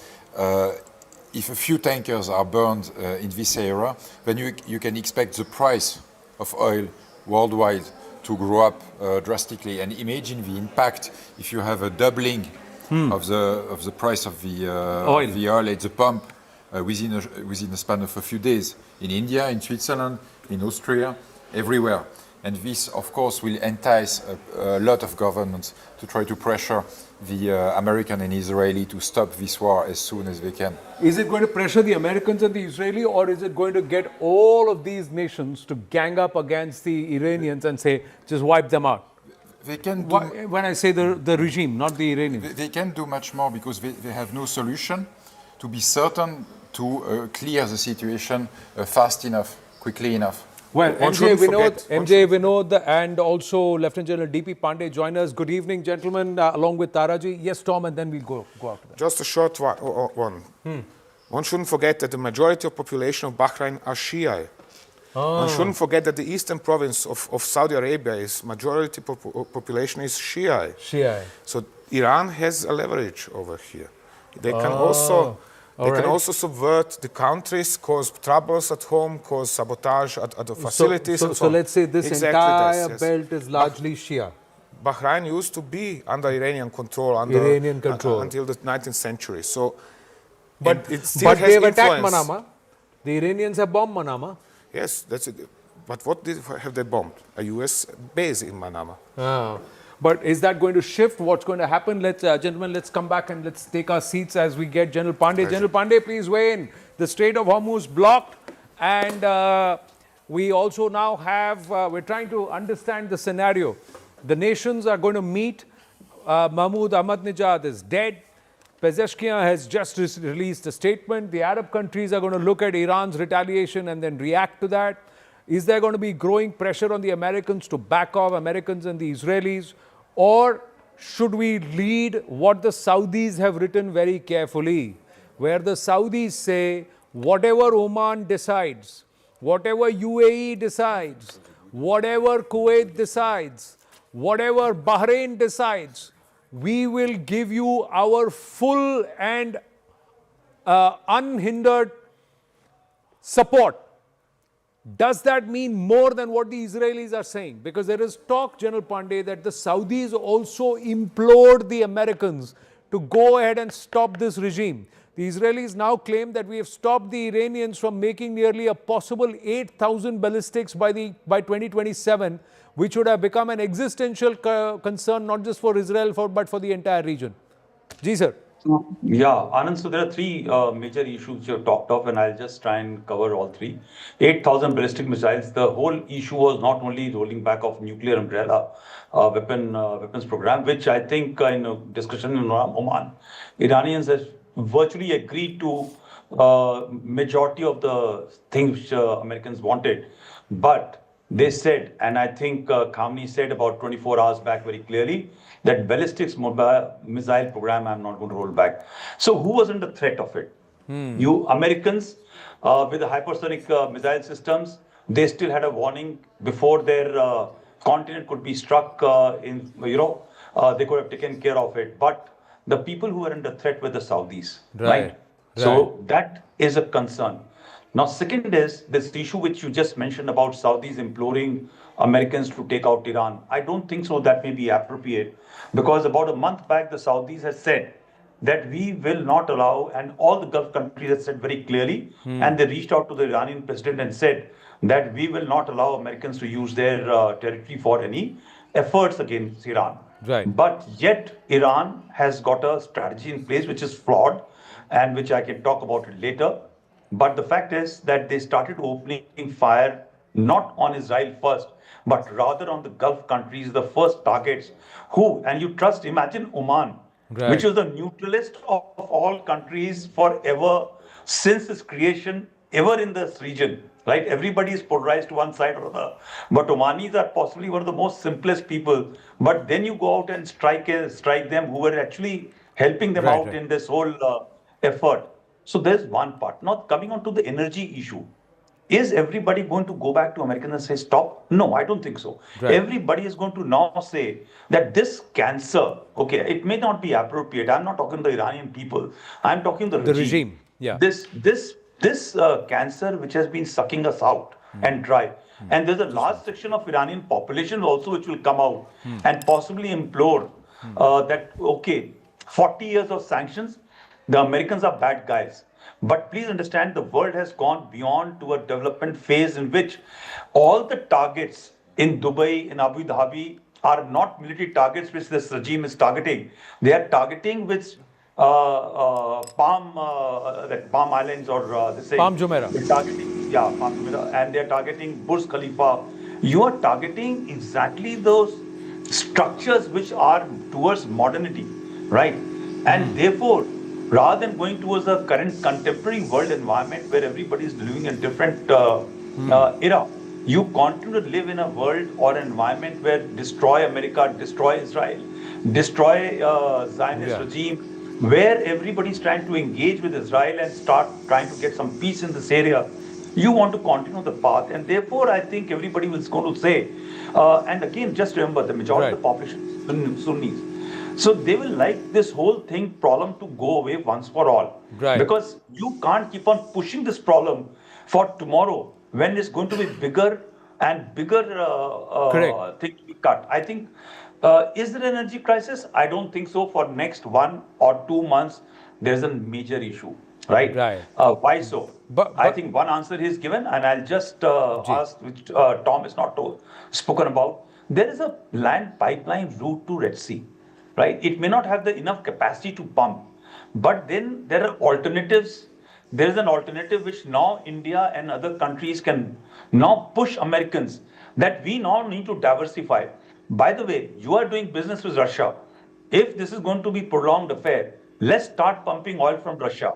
if a few tankers are burned in this area, then you can expect the price of oil worldwide to grow up drastically. And imagine the impact if you have a doubling of the price of the oil at the pump within a span of a few days in India, in Switzerland, in Austria, everywhere. And this, of course, will entice a lot of governments to try to pressure the American and Israeli to stop this war as soon as they can. Is it going to pressure the Americans and the Israeli, or is it going to get all of these nations to gang up against the Iranians and say, just wipe them out? They can do, when I say the regime, not the Iranians. They can do much more, because they have no solution to be certain to clear the situation fast enough, quickly enough. Well, MJ Vinod and also Lieutenant General D.P. Pandey join us. Good evening, gentlemen, along with Taraji. Yes, Tom, and then we'll go after that. Just a short one. One shouldn't forget that the majority of population of Bahrain are Shia. One shouldn't forget that the eastern province of Saudi Arabia is majority population is Shia. So Iran has a leverage over here. They can also... They can also subvert the countries, cause troubles at home, cause sabotage at the facilities. So let's say this entire belt is largely Shia. Bahrain used to be under Iranian control until the 19th century. So, but it still has they've influence. attacked Manama. The Iranians have bombed Manama. Yes, that's it. But what have they bombed? A U.S. base in Manama. But is that going to shift? What's going to happen? Let's, gentlemen, let's come back and let's take our seats as we get General Pandey. General Pandey, please weigh in. The Strait of Hormuz blocked, and we also now have, we're trying to understand the scenario. The nations are going to meet. Mahmoud Ahmadinejad is dead. Peshkan has just released a statement. The Arab countries are going to look at Iran's retaliation and then react to that. Is there going to be growing pressure on the Americans to back off, Americans and the Israelis? Or should we lead what the Saudis have written very carefully, where the Saudis say, whatever Oman decides, whatever UAE decides, whatever Kuwait decides, whatever Bahrain decides, we will give you our full and unhindered support. Does that mean more than what the Israelis are saying? Because there is talk, General Pandey, that the Saudis also implored the Americans to go ahead and stop this regime. The Israelis now claim that we have stopped the Iranians from making nearly a possible 8,000 ballistics by 2027, which would have become an existential concern not just for Israel but for the entire region. Ji, sir. Yeah, Anand, so there are three major issues you have talked of, and I'll just try and cover all three. 8,000 ballistic missiles. The whole issue was not only rolling back of nuclear umbrella weapons program, which I think in a discussion in Oman, Iranians have virtually agreed to majority of the things which Americans wanted. But they said, and I think Khamenei said about 24 hours back very clearly, that ballistics missile program I'm not going to roll back. So who was under threat of it? You Americans with the hypersonic missile systems, they still had a warning before their continent could be struck they could have taken care of it. But the people who were under threat were the Saudis, right? So that is a concern. Now, second is this issue which you just mentioned about Saudis imploring Americans to take out Iran. I don't think so that may be appropriate, because about a month back, the Saudis had said that we will not allow, and all the Gulf countries had said very clearly, and they reached out to the Iranian president and said that we will not allow Americans to use their territory for any efforts against Iran. Right. But yet Iran has got a strategy in place which is flawed, and which I can talk about it later. But the fact is that they started opening fire not on Israel first, but rather on the Gulf countries, the first targets. Who, and you trust, imagine Oman, which is the neutralist of all countries forever, since its creation, ever in this region, right? Everybody is polarized to one side or another. But Omanis are possibly one of the most simplest people. But then you go out and strike them who were actually helping them out in this whole effort. So there's one part. Now coming on to the energy issue. Is everybody going to go back to Americans and say stop? No, I don't think so. Everybody is going to now say that this cancer, okay, it may not be appropriate. I'm not talking to the Iranian people. I'm talking the regime. Yeah. This cancer which has been sucking us out and dry. And there's a large section of Iranian population also which will come out and possibly implore that, okay, 40 years of sanctions, the Americans are bad guys. But please understand, the world has gone beyond to a development phase in which all the targets in Dubai, in Abu Dhabi, are not military targets which this regime is targeting. They are targeting which Palm Islands or Palm Jumeirah. Palm Jumeirah, and they are targeting Burj Khalifa. You are targeting exactly those structures which are towards modernity, right? And therefore, rather than going towards a current contemporary world environment where everybody is living in a different era, you continue to live in a world or environment where destroy America, destroy Israel, destroy Zionist regime, where everybody is trying to engage with Israel and start trying to get some peace in this area. You want to continue the path, and therefore I think everybody is going to say, and again, just remember, the majority of the population is Sunnis. So they will like this whole problem to go away once for all. Because you can't keep on pushing this problem for tomorrow when it's going to be bigger and bigger thing to be cut. I think, is there an energy crisis? I don't think so. For next 1 or 2 months, there's a major issue. Right? Why so? But I think one answer is given, and I'll just ask, which Tom is not spoken about. there is a land pipeline route to Red Sea, right? It may not have the enough capacity to pump, but then there are alternatives. There is an alternative which now India and other countries can now push Americans that we now need to diversify. By the way, you are doing business with Russia. If this is going to be prolonged affair, let's start pumping oil from Russia.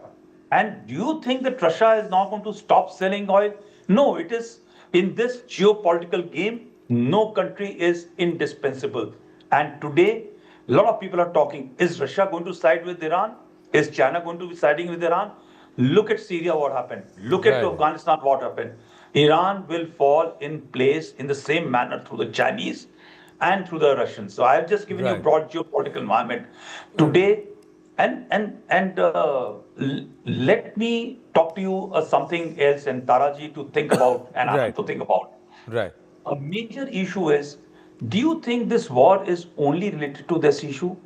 And do you think that Russia is now going to stop selling oil? No, it is in this geopolitical game, no country is indispensable. And today, a lot of people are talking, is Russia going to side with Iran? Is China going to be siding with Iran? Look at Syria, what happened. Look at Afghanistan, what happened. Iran will fall in place in the same manner through the Chinese and through the Russians. So I've just given you a broad geopolitical environment. Today, let me talk to you something else and Taraji to think about and I to think about. Right. A major issue is, do you think this war is only related to this issue?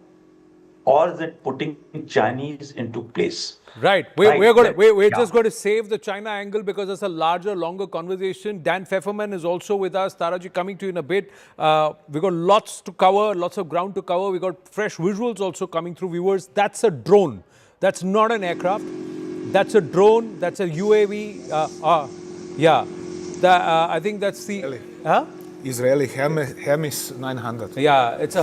Or is it putting Chinese into place? Right. We're just going to save the China angle because it's a larger, longer conversation. Dan Pfefferman is also with us. Taraji, coming to you in a bit. We've got lots to cover, lots of ground to cover. We've got fresh visuals also coming through, viewers. That's a drone. That's not an aircraft. That's a drone. That's a UAV. I think that's the... Israeli Hermes 900. Yeah, it's a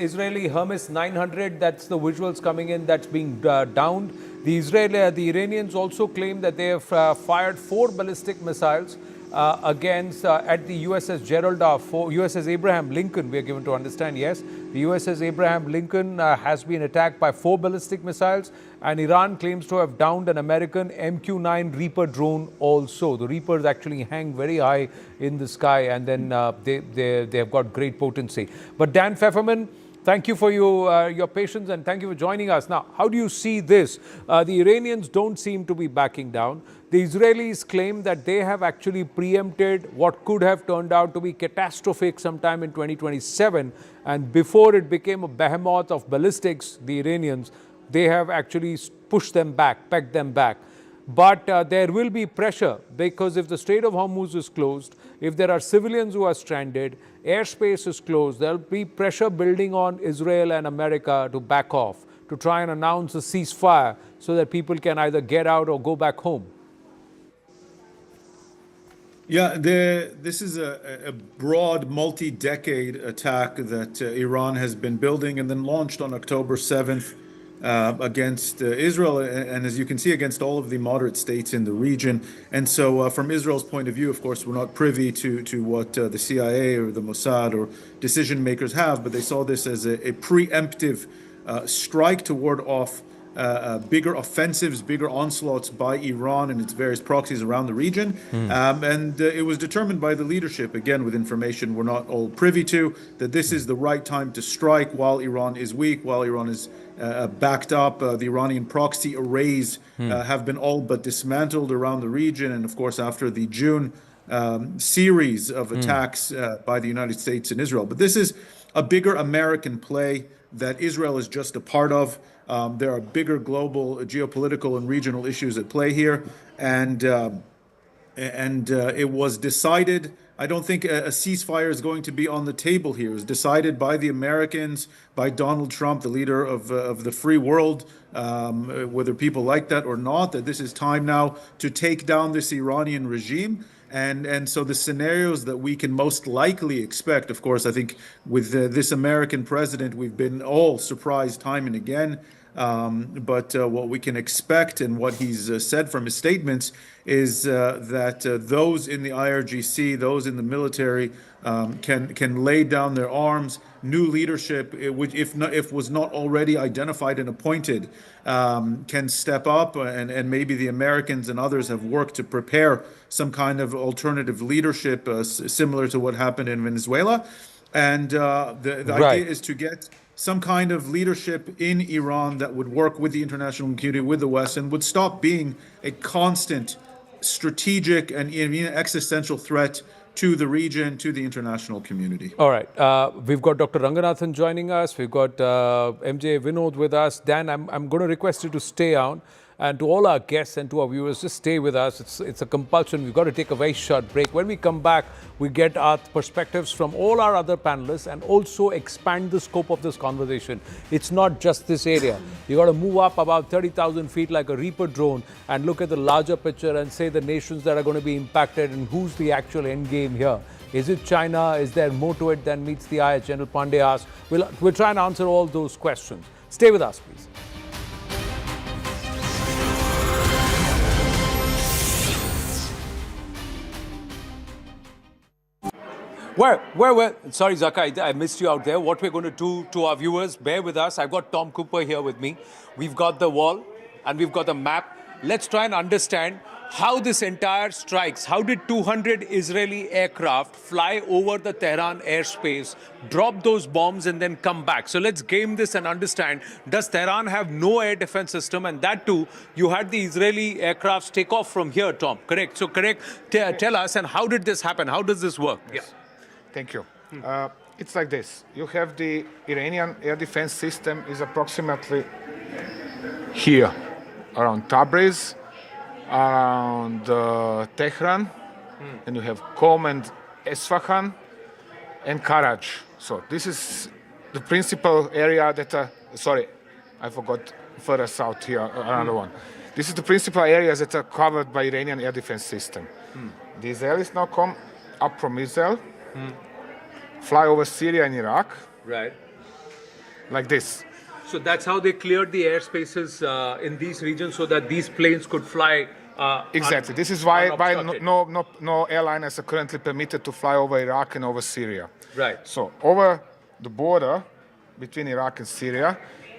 Israeli Hermes 900. That's the visuals coming in. That's being downed. The Iranians also claim that they have fired 4 ballistic missiles against at the USS Gerald R. USS Abraham Lincoln. We are given to understand. Yes, the USS Abraham Lincoln has been attacked by 4 ballistic missiles, and Iran claims to have downed an American MQ-9 Reaper drone also. The Reapers actually hang very high in the sky, and then they have got great potency. But Dan Pfefferman, thank you for your patience and thank you for joining us. Now, how do you see this? The Iranians don't seem to be backing down. The Israelis claim that they have actually preempted what could have turned out to be catastrophic sometime in 2027. And before it became a behemoth of ballistics, the Iranians, they have actually pushed them back, pegged them back. But there will be pressure because if the Strait of Hormuz is closed, if there are civilians who are stranded, airspace is closed, there will be pressure building on Israel and America to back off, to try and announce a ceasefire so that people can either get out or go back home. Yeah, this is a broad, multi-decade attack that Iran has been building and then launched on October 7th against Israel, and as you can see, against all of the moderate states in the region. And so from Israel's point of view, of course, we're not privy to what the CIA or the Mossad or decision makers have, but they saw this as a preemptive strike to ward off bigger offensives, bigger onslaughts by Iran and its various proxies around the region. And it was determined by the leadership, again, with information we're not all privy to, that this is the right time to strike while Iran is weak, while Iran is backed up. The Iranian proxy arrays have been all but dismantled around the region. And of course, after the June series of attacks by the United States and Israel. But this is a bigger American play that Israel is just a part of. There are bigger global geopolitical and regional issues at play here, and it was decided. I don't think a ceasefire is going to be on the table here. It was decided by the Americans, by Donald Trump, the leader of the free world, whether people like that or not, that this is time now to take down this Iranian regime. And so the scenarios that we can most likely expect, of course, I think with this American president, we've been all surprised time and again. But what we can expect and what he's said from his statements is that those in the IRGC, those in the military, can lay down their arms. New leadership, which if was not already identified and appointed, can step up, and maybe the Americans and others have worked to prepare some kind of alternative leadership similar to what happened in Venezuela. And the idea is to get some kind of leadership in Iran that would work with the international community, with the West, and would stop being a constant strategic and existential threat to the region, to the international community. All right. We've got Dr. Ranganathan joining us. We've got MJ Vinod with us. Dan, I'm going to request you to stay on. And to all our guests and to our viewers, just stay with us. It's a compulsion. We've got to take a very short break. When we come back, we get our perspectives from all our other panelists and also expand the scope of this conversation. It's not just this area. You've got to move up about 30,000 feet like a Reaper drone and look at the larger picture and say the nations that are going to be impacted and who's the actual end game here. Is it China? Is there more to it than meets the eye, as General Pandey asked? We'll try and answer all those questions. Stay with us, please. Sorry, Zaka, I missed you out there. What we're going to do to our viewers, bear with us. I've got Tom Cooper here with me. We've got the wall and we've got the map. Let's try and understand how this entire strikes. How did 200 Israeli aircraft fly over the Tehran airspace, drop those bombs and then come back? So let's game this and understand, does Tehran have no air defense system? And that too, you had the Israeli aircrafts take off from here, Tom, correct? So tell us, and how did this happen? How does this work? Yes. Thank you. It's like this. You have the Iranian air defense system is approximately here, around Tabriz, around Tehran, and you have Qom and Esfahan and Karachi. So this is the principal area that, sorry, I forgot further south here, another one. This is the principal areas that are covered by Iranian air defense system. The Israelis now come up from Israel, fly over Syria and Iraq. Right. Like this. So that's how they cleared the airspaces in these regions so that these planes could fly. Exactly. This is why no airliners are currently permitted to fly over Iraq and over Syria. Right. So over the border between Iraq and Syria,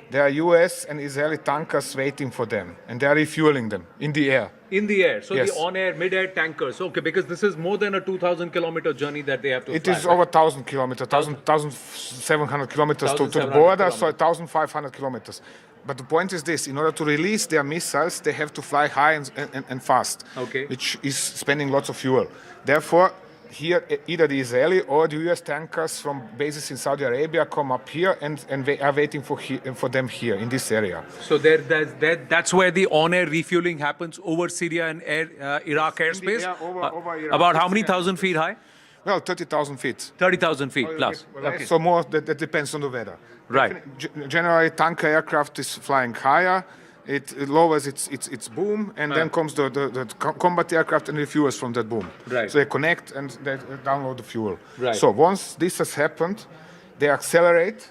there are U.S. and Israeli tankers waiting for them, and they are refueling them in the air. In the air. So yes. The on-air, mid-air tankers. Okay, because this is more than a 2,000-kilometer journey that they have to fly. It is over 1,000 kilometers, 1,700 kilometers to the border, so 1,500 kilometers. But the point is this, in order to release their missiles, they have to fly high and fast, which is spending lots of fuel. Therefore, here, either the Israeli or the U.S. tankers from bases in Saudi Arabia come up here and they are waiting for them here in this area. So that's where the on-air refueling happens over Syria and Iraq airspace? Over Iraq. About how many thousand feet high? Well, 30,000 feet. 30,000 feet plus. Okay. So more, that depends on the weather. Right. Generally, tanker aircraft is flying higher. It lowers its boom, and then comes the combat aircraft and refuels from that boom. Right. So they connect and they download the fuel. Right. So once this has happened, they accelerate,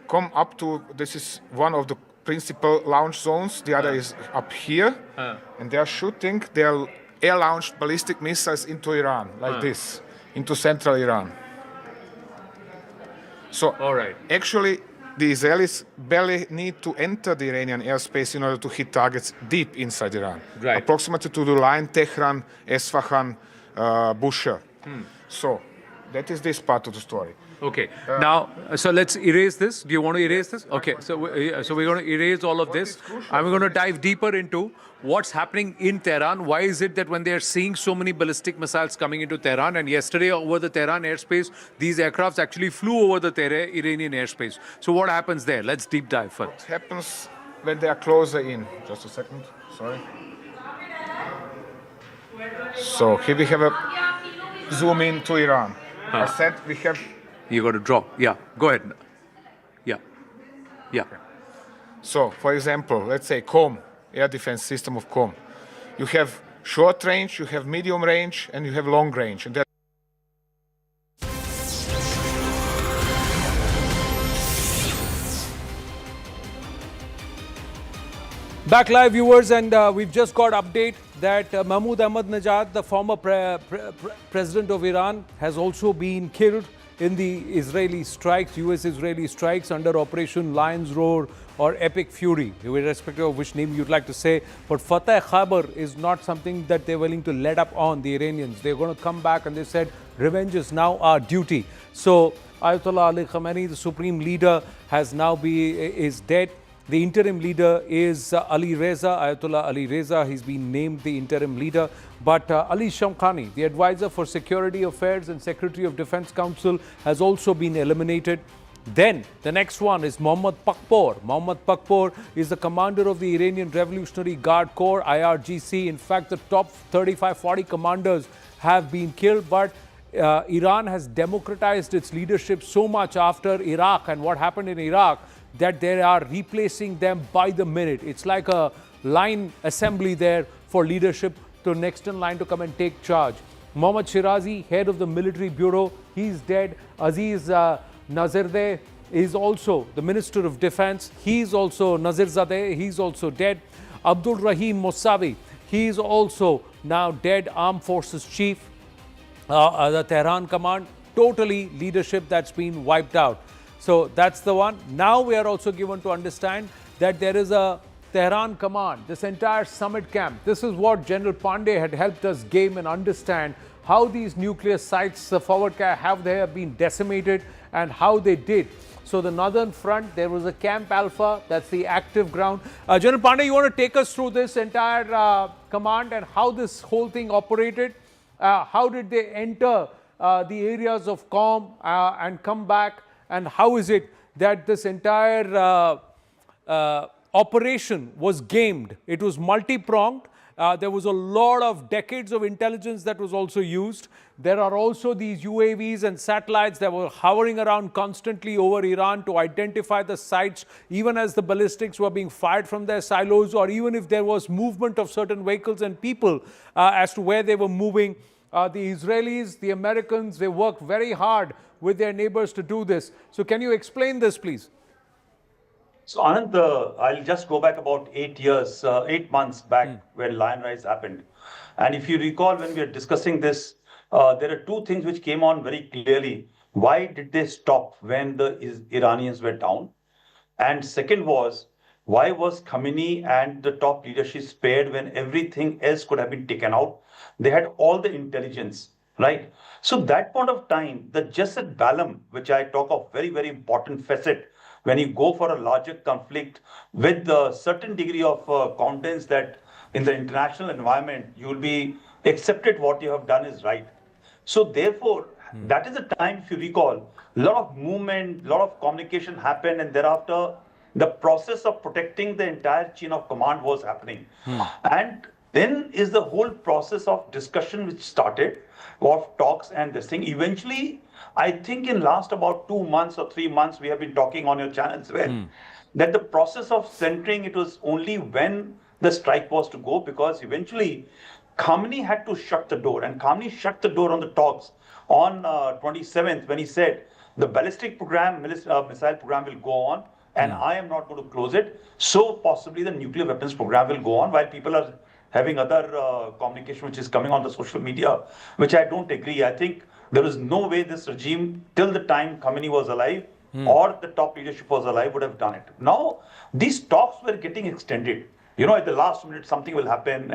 come up to, this is one of the principal launch zones, the other is up here, and they are shooting their air-launched ballistic missiles into Iran, like this, into central Iran. So actually, the Israelis barely need to enter the Iranian airspace in order to hit targets deep inside Iran, approximately to the line Tehran, Esfahan, Bushehr. So that is this part of the story. Okay. Now, so let's erase this. Do you want to erase this? Okay. So we're going to erase all of this. And we're going to dive deeper into what's happening in Tehran. Why is it that when they're seeing so many ballistic missiles coming into Tehran, and yesterday over the Tehran airspace, these aircrafts actually flew over the Iranian airspace. So what happens there? Let's deep dive first. What happens when they are closer in? Just a second. Sorry. So here we have a zoom in to Iran. I said we have... You got to draw. Yeah, go ahead. Yeah. Yeah. Okay. So, for example, let's say Qom, air defense system of Qom. You have short range, you have medium range, and you have long range. And Back live, viewers, and we've just got update that Mahmoud Ahmadinejad, the former president of Iran, has also been killed in the Israeli strikes, US-Israeli strikes under Operation Lion's Roar or Epic Fury, irrespective of which name you'd like to say. But Fateh Khyber is not something that they're willing to let up on, the Iranians. They're going to come back and they said, revenge is now our duty. So Ayatollah Ali Khamenei, the supreme leader, is dead. The interim leader is Ali Reza, Ayatollah Ali Reza. He's been named the interim leader. But Ali Shamkhani, the advisor for security affairs and secretary of defense council, has also been eliminated. Then the next one is Mohammad Pakpor. Mohammad Pakpor is the commander of the Iranian Revolutionary Guard Corps, IRGC. In fact, the top 35-40 commanders have been killed, but Iran has democratized its leadership so much after Iraq and what happened in Iraq that they are replacing them by the minute. It's like a line assembly there for leadership to next in line to come and take charge. Mohammad Shirazi, head of the military bureau, he's dead. Aziz Nazirzadeh is also the Minister of Defense. He's also Nazirzadeh. He's also dead. Abdul Rahim Mossavi, he is also now dead. Armed Forces Chief, the Tehran command, totally leadership that's been wiped out. So that's the one. Now we are also given to understand that there is a Tehran command, this entire summit camp. This is what General Pandey had helped us game and understand how these nuclear sites, have they been decimated and how they did. So the northern front, there was a Camp Alpha, that's the active ground. General Pandey, you want to take us through this entire command and how this whole thing operated? How did they enter the areas of Qom and come back? And how is it that this entire operation was gamed? It was multi-pronged. There was a lot of decades of intelligence that was also used. There are also these UAVs and satellites that were hovering around constantly over Iran to identify the sites, even as the ballistics were being fired from their silos, or even if there was movement of certain vehicles and people as to where they were moving. The Israelis, the Americans, they worked very hard with their neighbors to do this. So can you explain this, please? So Anand, I'll just go back about 8 months back when Lion Rise happened. And if you recall, when we were discussing this, there are two things which came on very clearly. Why did they stop when the Iranians were down? And second was, why was Khamenei and the top leadership spared when everything else could have been taken out? They had all the intelligence, right? So that point of time, the jus ad ballum, which I talk of, very, very important facet, when you go for a larger conflict with a certain degree of confidence that in the international environment, you will be accepted what you have done is right. So therefore, that is the time, if you recall, a lot of movement, a lot of communication happened, and thereafter, the process of protecting the entire chain of command was happening. And then is the whole process of discussion which started, of talks and this thing. Eventually, I think in last about 2 months or 3 months, we have been talking on your channel as well, that the process of centering, it was only when the strike was to go, because eventually Khamenei had to shut the door, and Khamenei shut the door on the talks on 27th when he said the ballistic program, missile program will go on, and I am not going to close it. So possibly the nuclear weapons program will go on, while people are having other communication which is coming on the social media, which I don't agree. I think there is no way this regime, till the time Khamenei was alive or the top leadership was alive, would have done it. Now, these talks were getting extended. You know, at the last minute, something will happen.